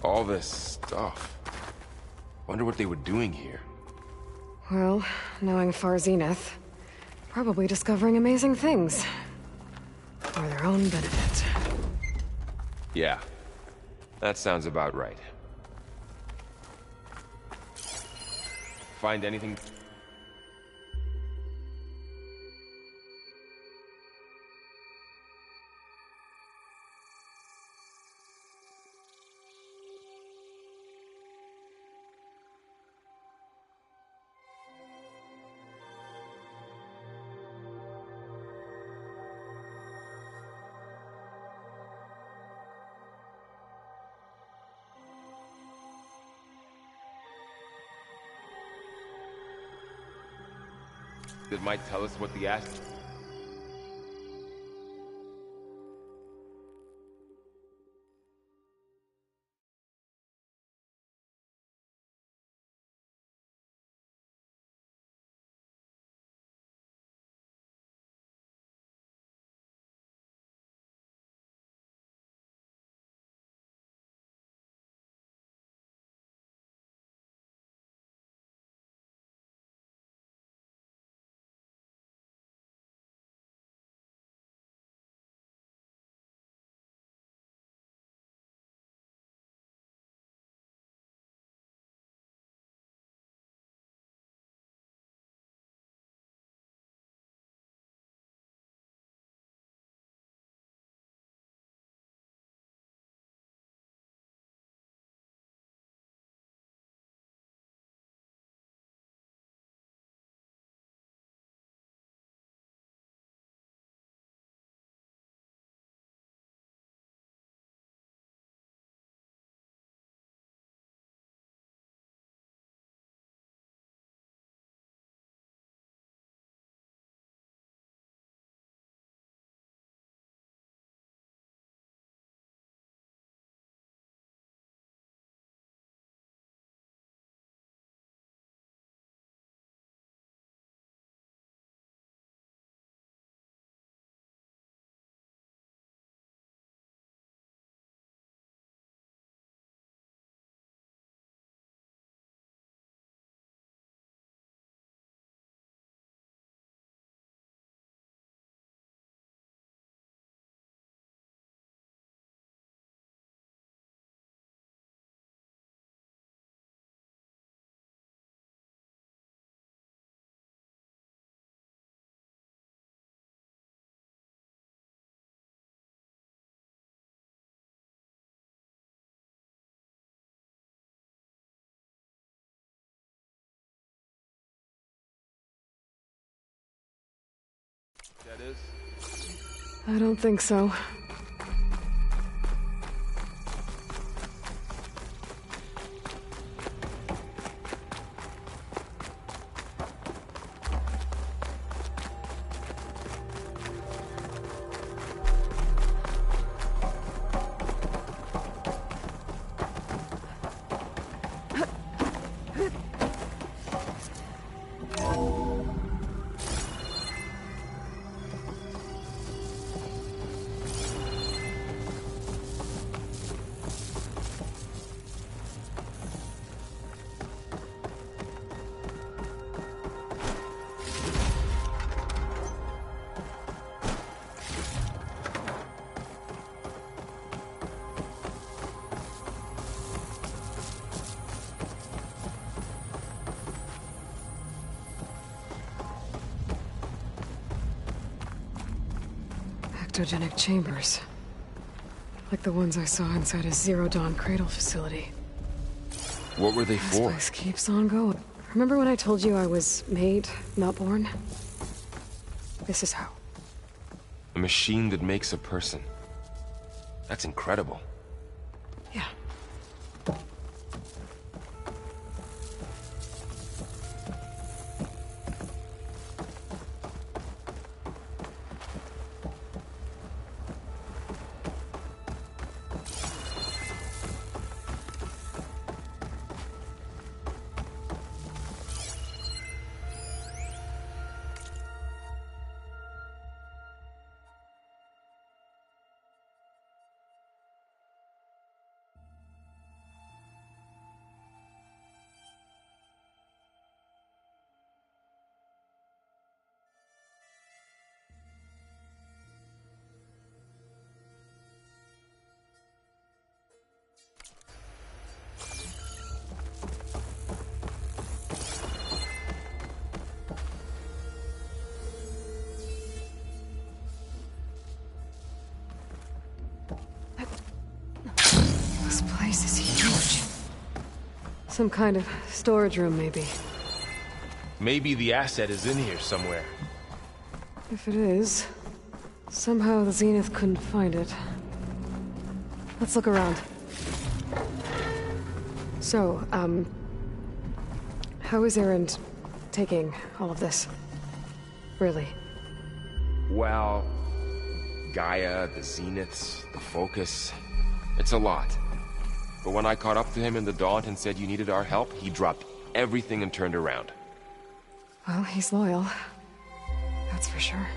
All this stuff. Wonder what they were doing here. Well, knowing Far Zenith, probably discovering amazing things. For their own benefit. Yeah. That sounds about right. Find anything? That might tell us what the asset... is? I don't think so. Ectogenic chambers. Like the ones I saw inside a Zero Dawn cradle facility. What were they This for? place keeps on going. Remember when I told you I was made, not born? This is how. A machine that makes a person. That's incredible. Yeah. This place is huge. Some kind of storage room, maybe. Maybe the asset is in here somewhere. If it is, somehow the Zenith couldn't find it. Let's look around. So, how is Erend taking all of this? Really? Well, Gaia, the Zeniths, the Focus. It's a lot. But when I caught up to him in the Daunt and said you needed our help, he dropped everything and turned around. Well, he's loyal. That's for sure.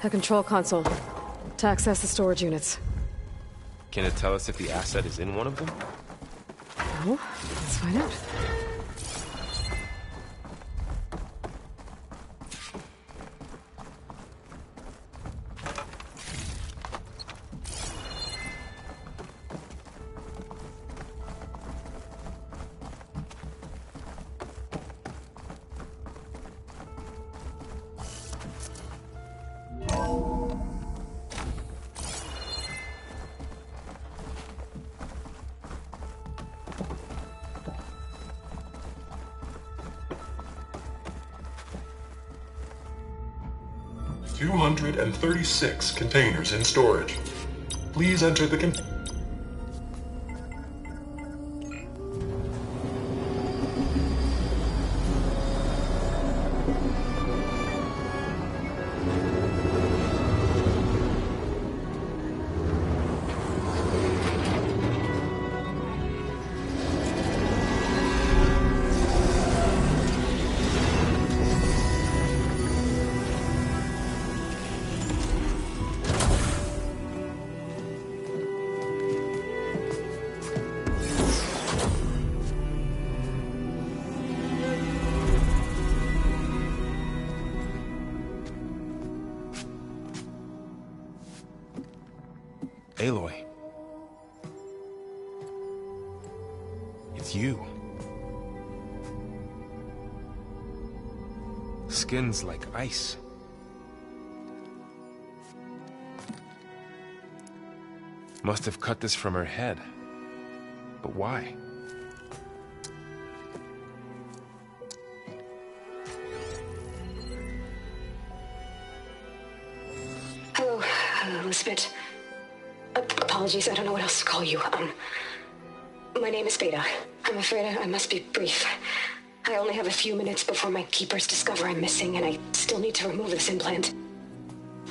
A control console. To access the storage units. Can it tell us if the asset is in one of them? No? Let's find out. $236 containers in storage. Please enter the Aloy. It's you. Skin's like ice. Must have cut this from her head. But why? Hello, Elizabeth. Apologies, I don't know what else to call you. My name is Beta. I'm afraid I must be brief. I only have a few minutes before my keepers discover I'm missing, and I still need to remove this implant.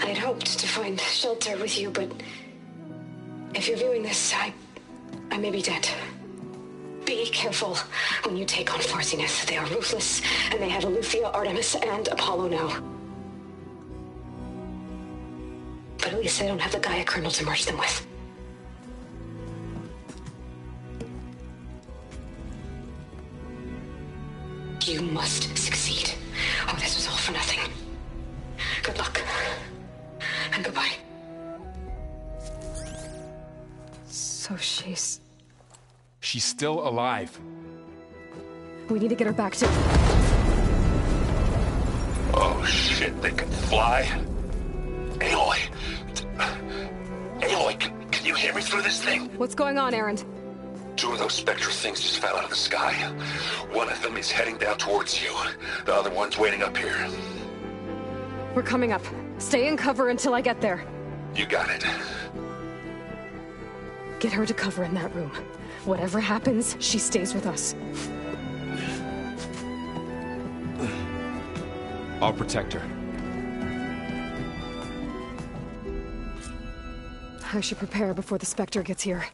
I had hoped to find shelter with you, but if you're viewing this, I may be dead. Be careful when you take on Far Zenith. They are ruthless, and they have Eleuthia, Artemis, and Apollo now. But at least they don't have the Gaia kernel to merge them with. You must succeed, or this was all for nothing. Good luck, and goodbye. So she's still alive. We need to get her back to... Oh shit, they can fly? Aloy! Aloy, can you hear me through this thing? What's going on, Erend? 2 of those spectral things just fell out of the sky. One of them is heading down towards you. The other one's waiting up here. We're coming up. Stay in cover until I get there. You got it. Get her to cover in that room. Whatever happens, she stays with us. I'll protect her. I should prepare before the Spectre gets here.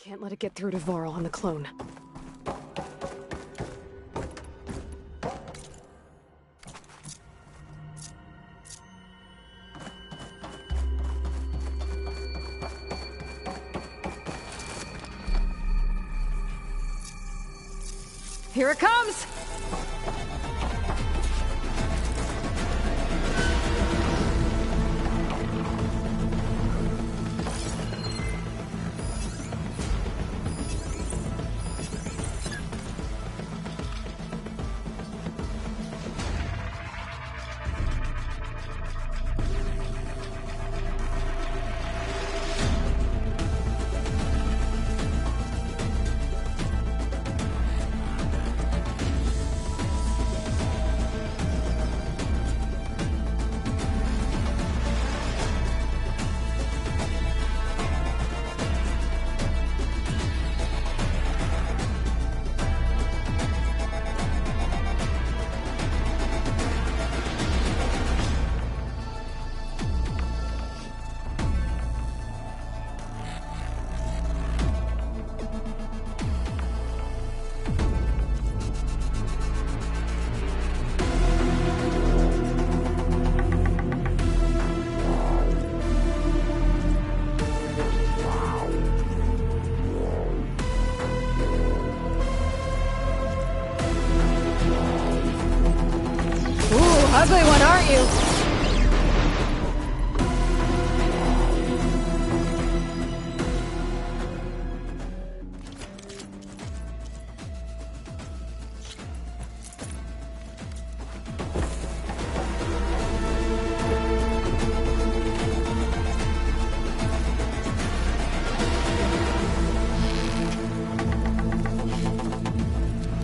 Can't let it get through to Varl on the clone. Here it comes! Ugly one, aren't you?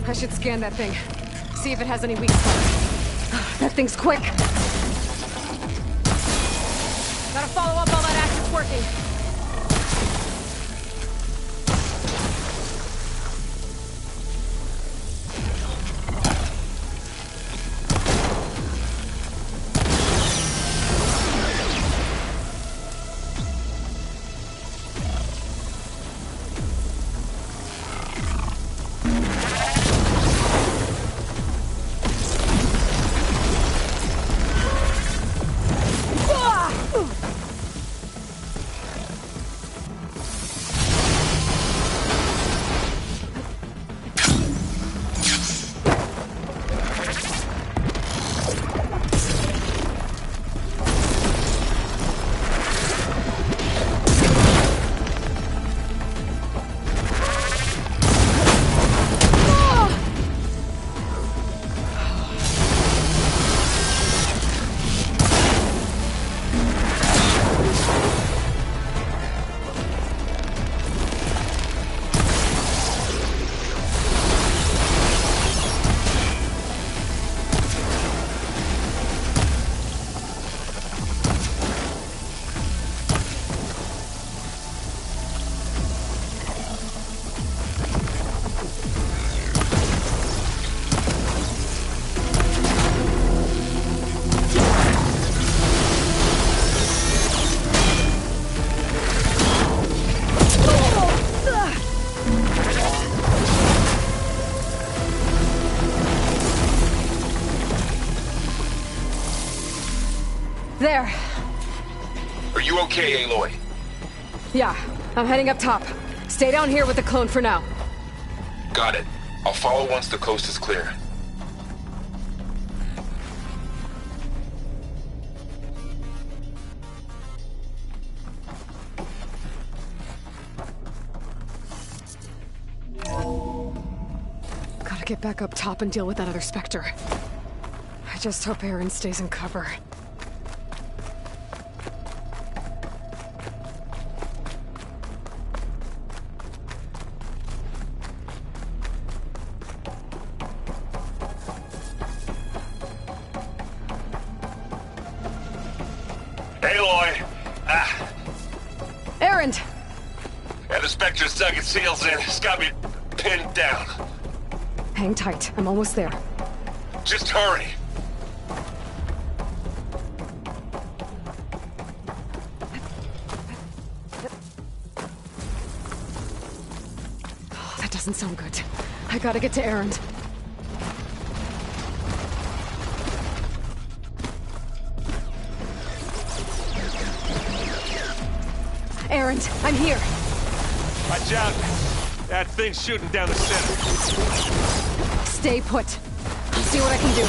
I should scan that thing. See if it has any weak spots. That thing's quick! Gotta follow up while that axe is working. there. Are you okay, Aloy? Yeah, I'm heading up top. Stay down here with the clone for now. Got it. I'll follow once the coast is clear. Gotta get back up top and deal with that other Spectre. I just hope Erend stays in cover. Aloy! Erend! Yeah, the Spectre's dug its heels in. It's got me pinned down. Hang tight. I'm almost there. Just hurry. Oh, that doesn't sound good. I gotta get to Erend. Erend, I'm here. Watch out. That thing's shooting down the center. Stay put. I'll see what I can do.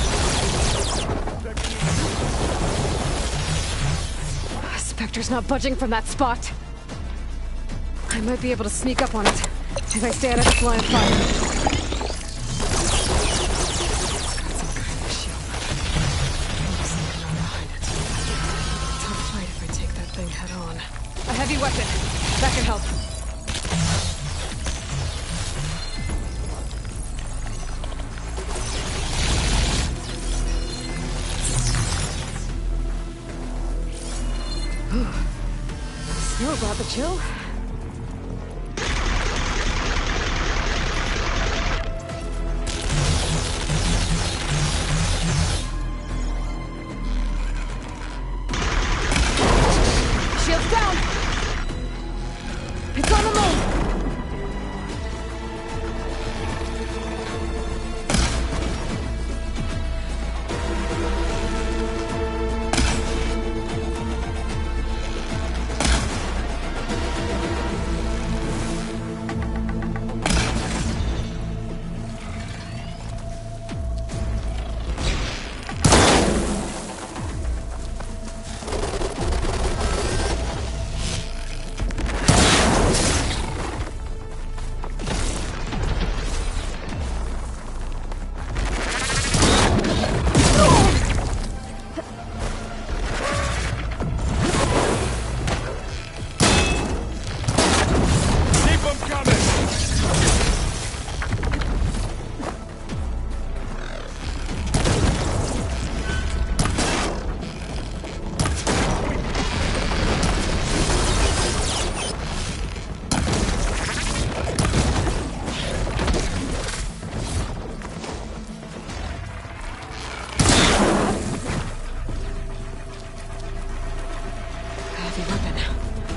Spectre's not budging from that spot. I might be able to sneak up on it if I stay out of its line of fire. A heavy weapon. That can help. Snow brought the chill. Shields down! It's on the move!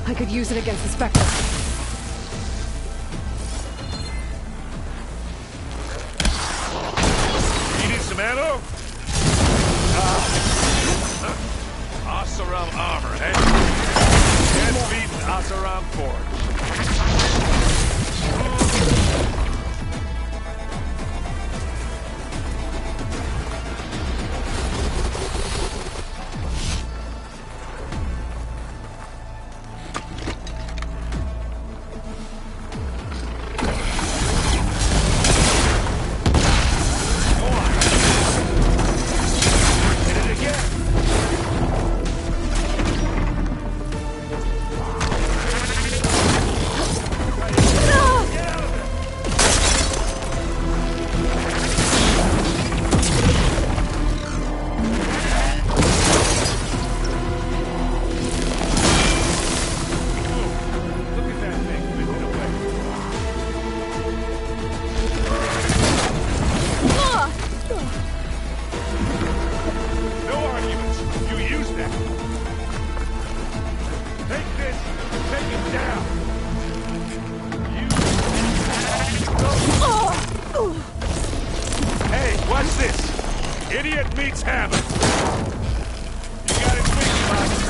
I could use it against the Spectre. You need some ammo? Oseram armor, eh? Can't beat Oseram forge. Watch this! Idiot meets hammer! You got it fixed,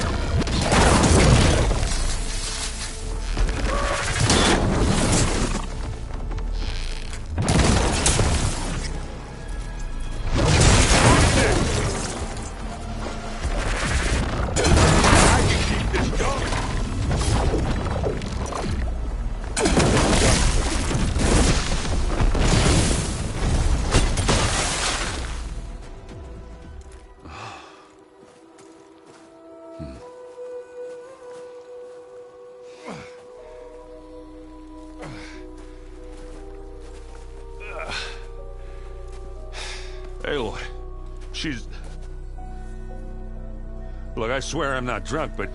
Look, I swear I'm not drunk, but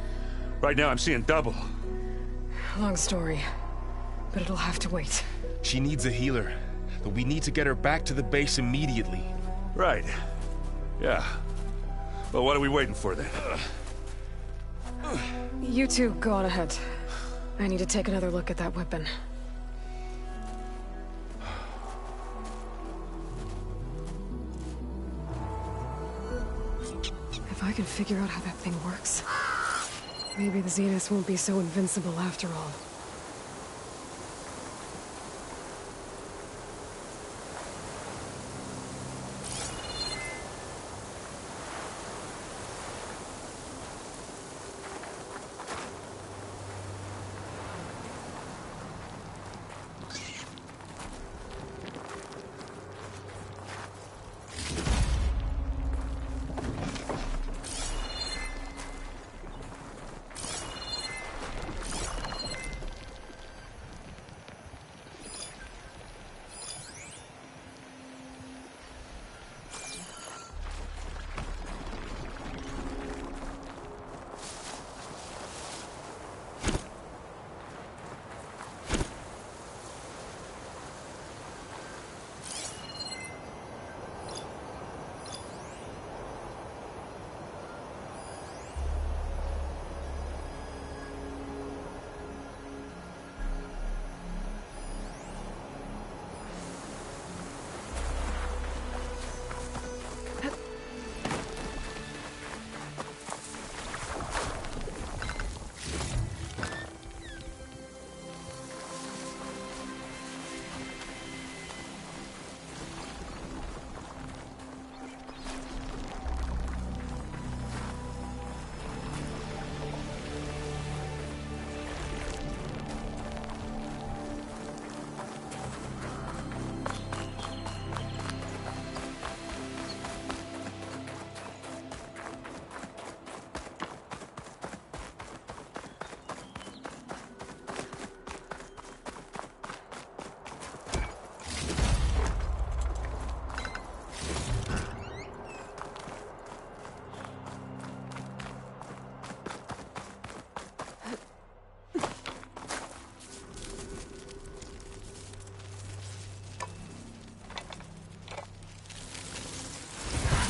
right now I'm seeing double. Long story, but it'll have to wait. She needs a healer, but we need to get her back to the base immediately. Right. Yeah. Well, what are we waiting for then? You two go on ahead. I need to take another look at that weapon. If I can figure out how that thing works, maybe the Zeniths won't be so invincible after all.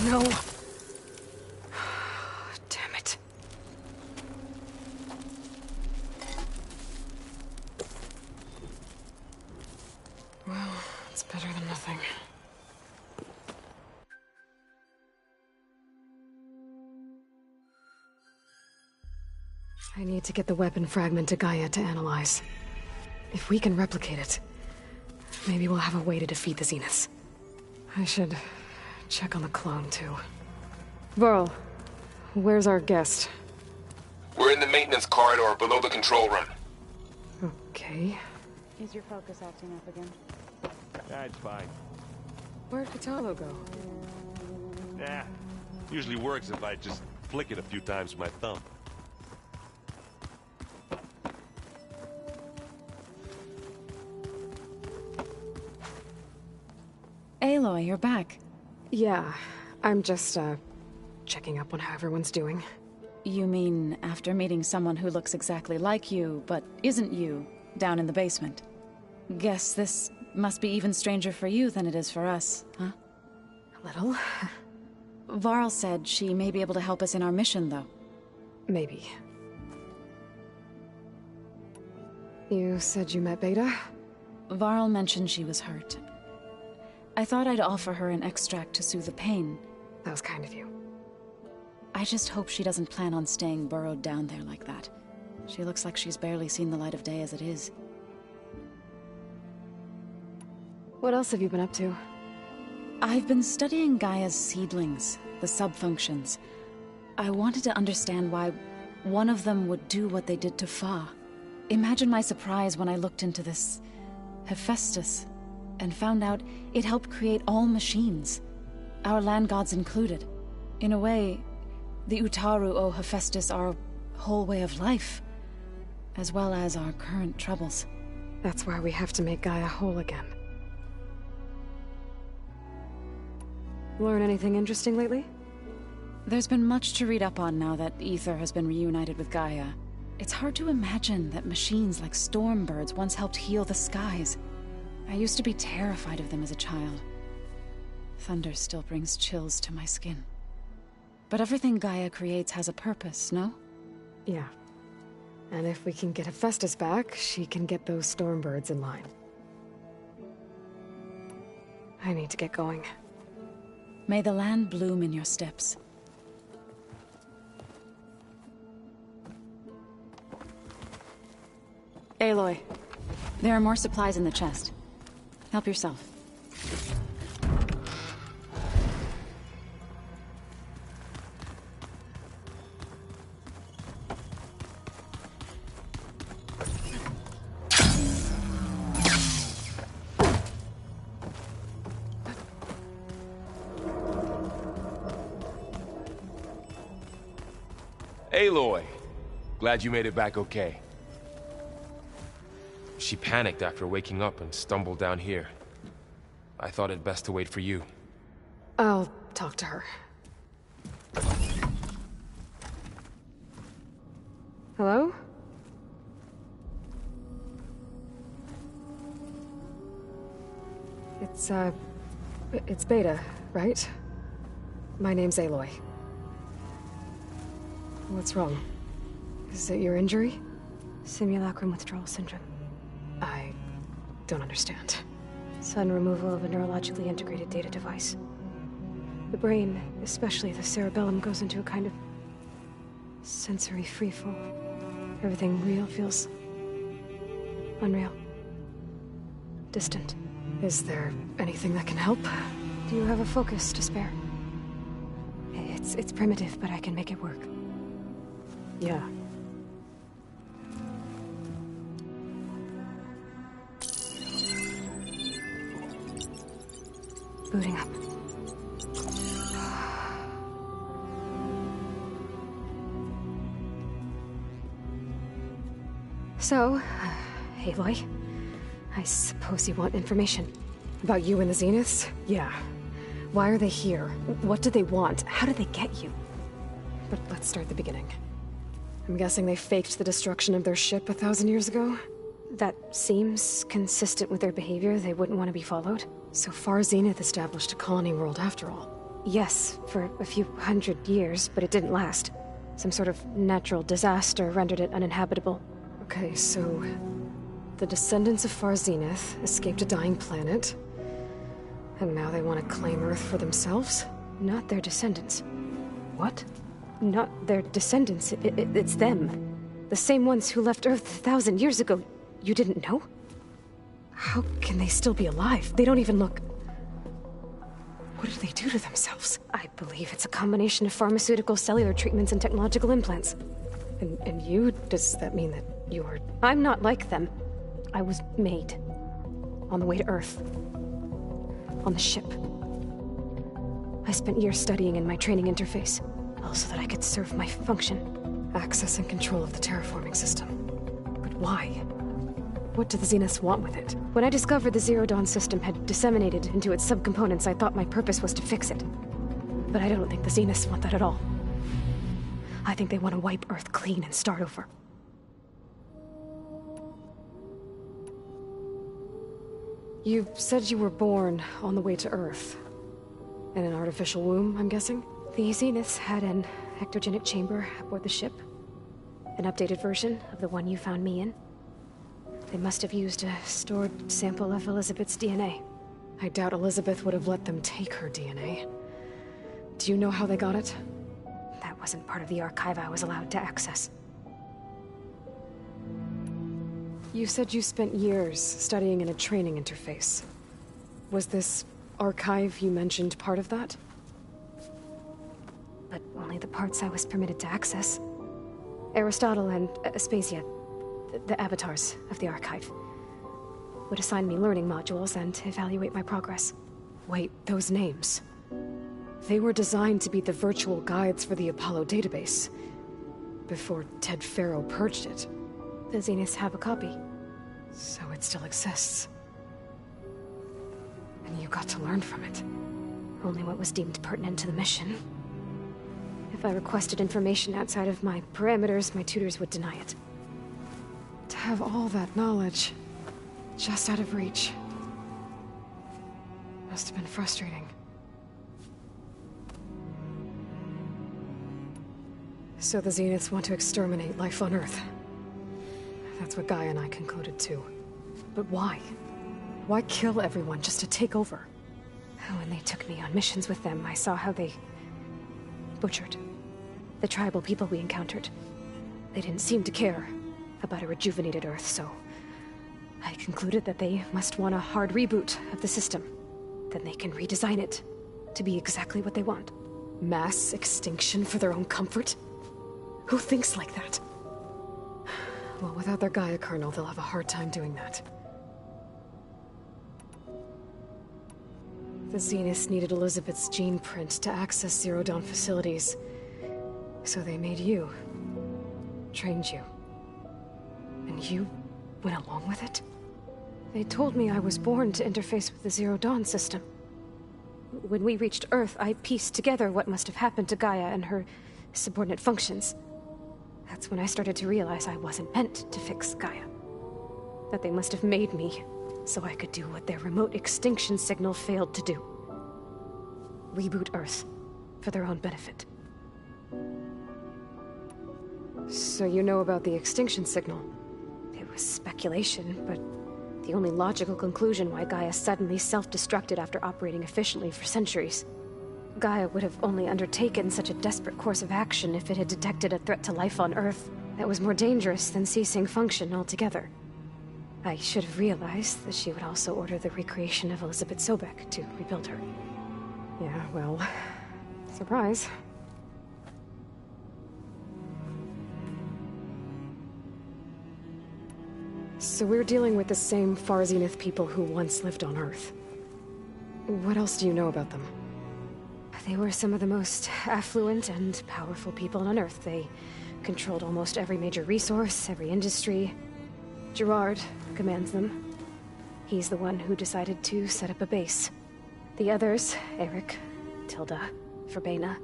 No. Damn it. Well, it's better than nothing. I need to get the weapon fragment to Gaia to analyze. If we can replicate it, maybe we'll have a way to defeat the Zeniths. I should check on the clone, too. Varl, where's our guest? We're in the maintenance corridor below the control room. Okay. Is your focus acting up again? That's fine. Where'd Kotallo go? Nah. Usually works if I just flick it a few times with my thumb. Aloy, you're back. Yeah, I'm just, checking up on how everyone's doing. You mean after meeting someone who looks exactly like you, but isn't you, down in the basement? Guess this must be even stranger for you than it is for us, huh? A little. Varl said she may be able to help us in our mission, though. Maybe. You said you met Beta? Varl mentioned she was hurt. I thought I'd offer her an extract to soothe the pain. That was kind of you. I just hope she doesn't plan on staying burrowed down there like that. She looks like she's barely seen the light of day as it is. What else have you been up to? I've been studying Gaia's seedlings, the subfunctions. I wanted to understand why one of them would do what they did to Fa. Imagine my surprise when I looked into this Hephaestus and found out it helped create all machines, our land gods included. In a way, the Utaru owe Hephaestus our whole way of life, as well as our current troubles. That's why we have to make Gaia whole again. Learn anything interesting lately? There's been much to read up on now that Aether has been reunited with Gaia. It's hard to imagine that machines like Stormbirds once helped heal the skies. I used to be terrified of them as a child. Thunder still brings chills to my skin. But everything Gaia creates has a purpose, no? Yeah. And if we can get Hephaestus back, she can get those Stormbirds in line. I need to get going. May the land bloom in your steps. Aloy, there are more supplies in the chest. Help yourself. Aloy! Glad you made it back okay. She panicked after waking up and stumbled down here. I thought it best to wait for you. I'll talk to her. Hello? It's Beta, right? My name's Aloy. What's wrong? Is it your injury? Simulacrum withdrawal syndrome. I don't understand. Sudden removal of a neurologically integrated data device. The brain, especially the cerebellum, goes into a kind of sensory freefall. Everything real feels unreal. Distant. Is there anything that can help? Do you have a focus to spare? It's primitive, but I can make it work. Yeah. Booting up. So, Aloy, I suppose you want information. About you and the Zeniths? Yeah. Why are they here? What do they want? How did they get you? But let's start at the beginning. I'm guessing they faked the destruction of their ship 1,000 years ago? That seems consistent with their behavior. They wouldn't want to be followed. So Far Zenith established a colony world after all. Yes, for a few hundred years, but it didn't last. Some sort of natural disaster rendered it uninhabitable. Okay, so the descendants of Far Zenith escaped a dying planet, and now they want to claim Earth for themselves? Not their descendants. What? Not their descendants. It's them. The same ones who left Earth 1,000 years ago. You didn't know? How can they still be alive? They don't even look... What do they do to themselves? I believe it's a combination of pharmaceutical, cellular treatments, and technological implants. And you? Does that mean that you're... I'm not like them. I was made. On the way to Earth. On the ship. I spent years studying in my training interface, all so that I could serve my function. Access and control of the terraforming system. But why? What do the Zeniths want with it? When I discovered the Zero Dawn system had disseminated into its subcomponents, I thought my purpose was to fix it. But I don't think the Zeniths want that at all. I think they want to wipe Earth clean and start over. You said you were born on the way to Earth. In an artificial womb, I'm guessing? The Zeniths had an ectogenic chamber aboard the ship. An updated version of the one you found me in. They must have used a stored sample of Elizabeth's DNA. I doubt Elizabeth would have let them take her DNA. Do you know how they got it? That wasn't part of the archive I was allowed to access. You said you spent years studying in a training interface. Was this archive you mentioned part of that? But only the parts I was permitted to access. Aristotle and Aspasia, the avatars of the archive, would assign me learning modules and evaluate my progress. Wait, those names. They were designed to be the virtual guides for the Apollo database, before Ted Faro purged it. The Zeniths have a copy. So it still exists. And you got to learn from it. Only what was deemed pertinent to the mission. If I requested information outside of my parameters, my tutors would deny it. To have all that knowledge, just out of reach, must have been frustrating. So the Zeniths want to exterminate life on Earth. That's what Gaia and I concluded too. But why? Why kill everyone just to take over? When they took me on missions with them, I saw how they butchered the tribal people we encountered. They didn't seem to care about a rejuvenated Earth, so I concluded that they must want a hard reboot of the system. Then they can redesign it to be exactly what they want. Mass extinction for their own comfort? Who thinks like that? Well, without their Gaia kernel, they'll have a hard time doing that. The Zeniths needed Elizabeth's gene print to access Zero Dawn facilities. So they made you. Trained you. And you went along with it? They told me I was born to interface with the Zero Dawn system. When we reached Earth, I pieced together what must have happened to Gaia and her subordinate functions. That's when I started to realize I wasn't meant to fix Gaia. That they must have made me so I could do what their remote extinction signal failed to do. Reboot Earth for their own benefit. So you know about the extinction signal? It was speculation, but the only logical conclusion why Gaia suddenly self-destructed after operating efficiently for centuries. Gaia would have only undertaken such a desperate course of action if it had detected a threat to life on Earth that was more dangerous than ceasing function altogether. I should have realized that she would also order the recreation of Elizabeth Sobek to rebuild her. Yeah, well, surprise. So we're dealing with the same Far Zenith people who once lived on Earth. What else do you know about them? They were some of the most affluent and powerful people on Earth. They controlled almost every major resource, every industry. Gerard commands them. He's the one who decided to set up a base. The others, Eric, Tilda, Verbena,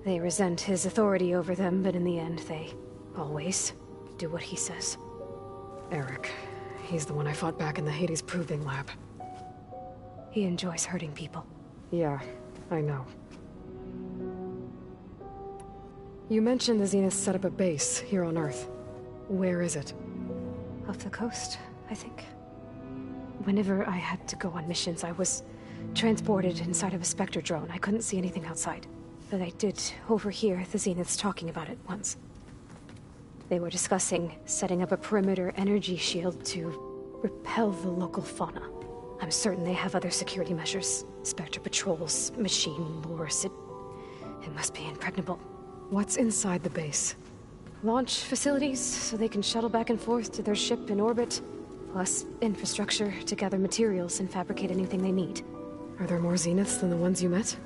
they resent his authority over them, but in the end, they always do what he says. Eric. He's the one I fought back in the Hades Proving Lab. He enjoys hurting people. Yeah, I know. You mentioned the Zeniths set up a base here on Earth. Where is it? Off the coast, I think. Whenever I had to go on missions, I was transported inside of a Spectre drone. I couldn't see anything outside. But I did overhear the Zeniths talking about it once. They were discussing setting up a perimeter energy shield to repel the local fauna. I'm certain they have other security measures. Spectre patrols, machine lures. It must be impregnable. What's inside the base? Launch facilities, so they can shuttle back and forth to their ship in orbit. Plus infrastructure to gather materials and fabricate anything they need. Are there more Zeniths than the ones you met?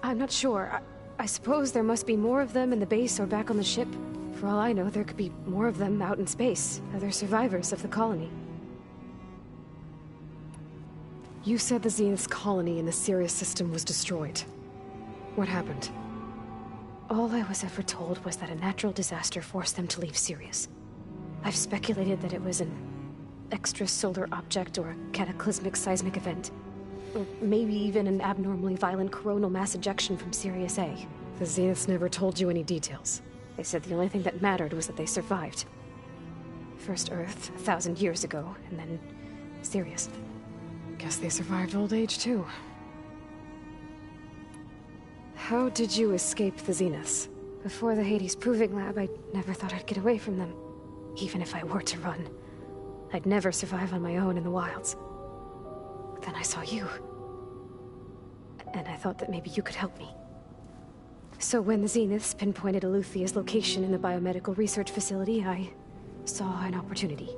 I'm not sure. I suppose there must be more of them in the base or back on the ship. For all I know, there could be more of them out in space. Other survivors of the colony. You said the Zenith's colony in the Sirius system was destroyed. What happened? All I was ever told was that a natural disaster forced them to leave Sirius. I've speculated that it was an extrasolar object or a cataclysmic seismic event. Or maybe even an abnormally violent coronal mass ejection from Sirius A. The Zeniths never told you any details. They said the only thing that mattered was that they survived. First Earth, 1,000 years ago, and then Sirius. Guess they survived old age, too. How did you escape the Zeniths? Before the Hades Proving Lab, I never thought I'd get away from them. Even if I were to run, I'd never survive on my own in the wilds. But then I saw you. And I thought that maybe you could help me. So when the Zeniths pinpointed Eluthia's location in the biomedical research facility, I saw an opportunity.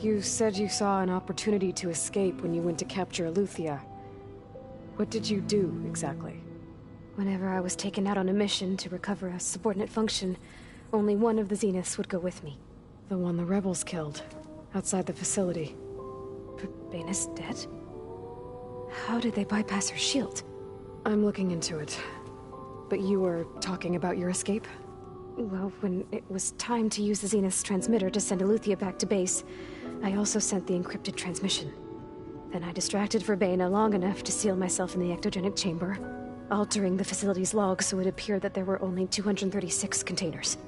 You said you saw an opportunity to escape when you went to capture Eluthia. What did you do, exactly? Whenever I was taken out on a mission to recover a subordinate function, only one of the Zeniths would go with me. The one the rebels killed, outside the facility. Verbena's dead? How did they bypass her shield? I'm looking into it. But you were talking about your escape? Well, when it was time to use the Zenith's transmitter to send Eleuthia back to base, I also sent the encrypted transmission. Then I distracted Verbena long enough to seal myself in the ectogenic chamber, altering the facility's log so it appeared that there were only 236 containers.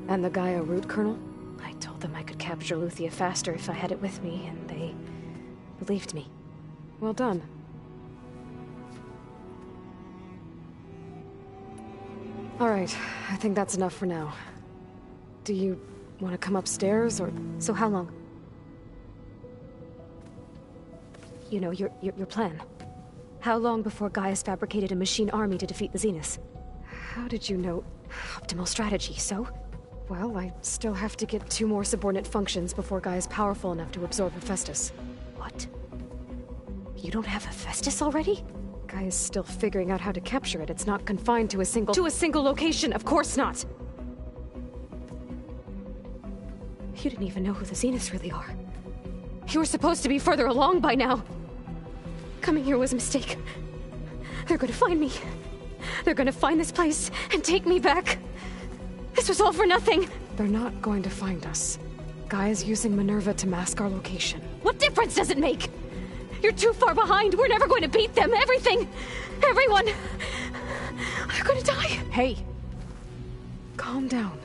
And the Gaia root kernel? I told them I could capture Eleuthia faster if I had it with me, and they believed me. Well done. Alright, I think that's enough for now. Do you want to come upstairs, or... So how long? You know, your plan. How long before Gaia's fabricated a machine army to defeat the Zeniths? How did you know? Optimal strategy, so? Well, I still have to get 2 more subordinate functions before Gaia's powerful enough to absorb Hephaestus. What? You don't have Hephaestus already? Gaia's still figuring out how to capture it. It's not confined to a single... To a single location! Of course not! You didn't even know who the Zeniths really are. You were supposed to be further along by now! Coming here was a mistake. They're gonna find me. They're gonna find this place and take me back. This was all for nothing! They're not going to find us. Gaia's using Minerva to mask our location. What difference does it make? You're too far behind! We're never going to beat them! Everything! Everyone! They're gonna die! Hey! Calm down.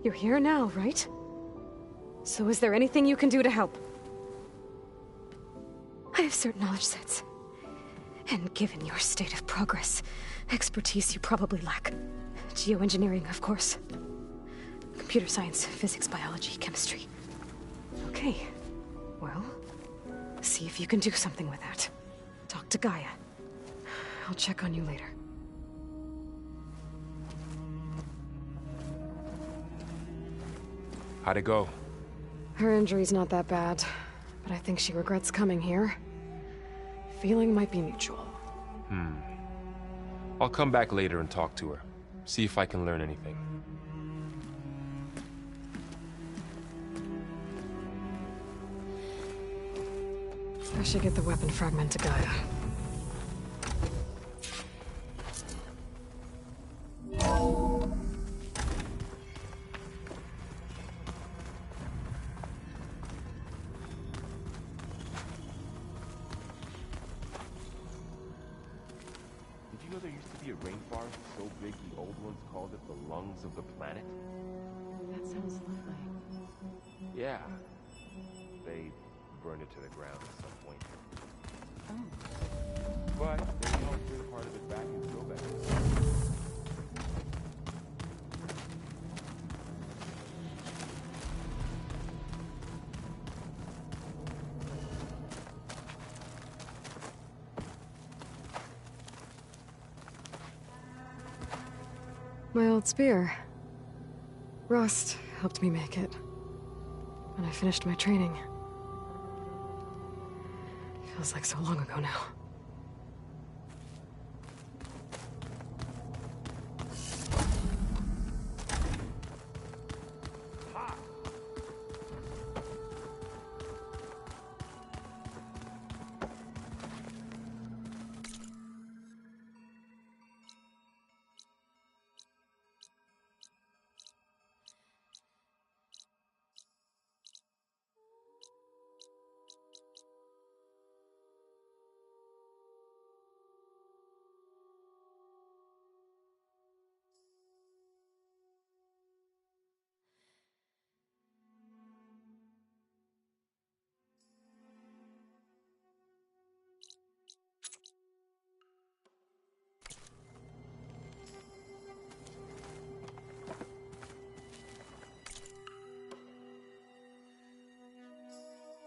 You're here now, right? So is there anything you can do to help? I have certain knowledge sets. And given your state of progress, expertise you probably lack. Geoengineering, of course. Computer science, physics, biology, chemistry. Okay. Well, see if you can do something with that. Talk to Gaia. I'll check on you later. How'd it go? Her injury's not that bad, but I think she regrets coming here. Feeling might be mutual. I'll come back later and talk to her. See if I can learn anything. I should get the weapon fragment to Gaia. Did you know there used to be a rainforest so big the old ones called it the lungs of the planet? That sounds lovely. Yeah. They burned it to the ground at some point. Oh. But they helped bring part of it back and grow better. My old spear. Rust helped me make it. When I finished my training. Feels like so long ago now.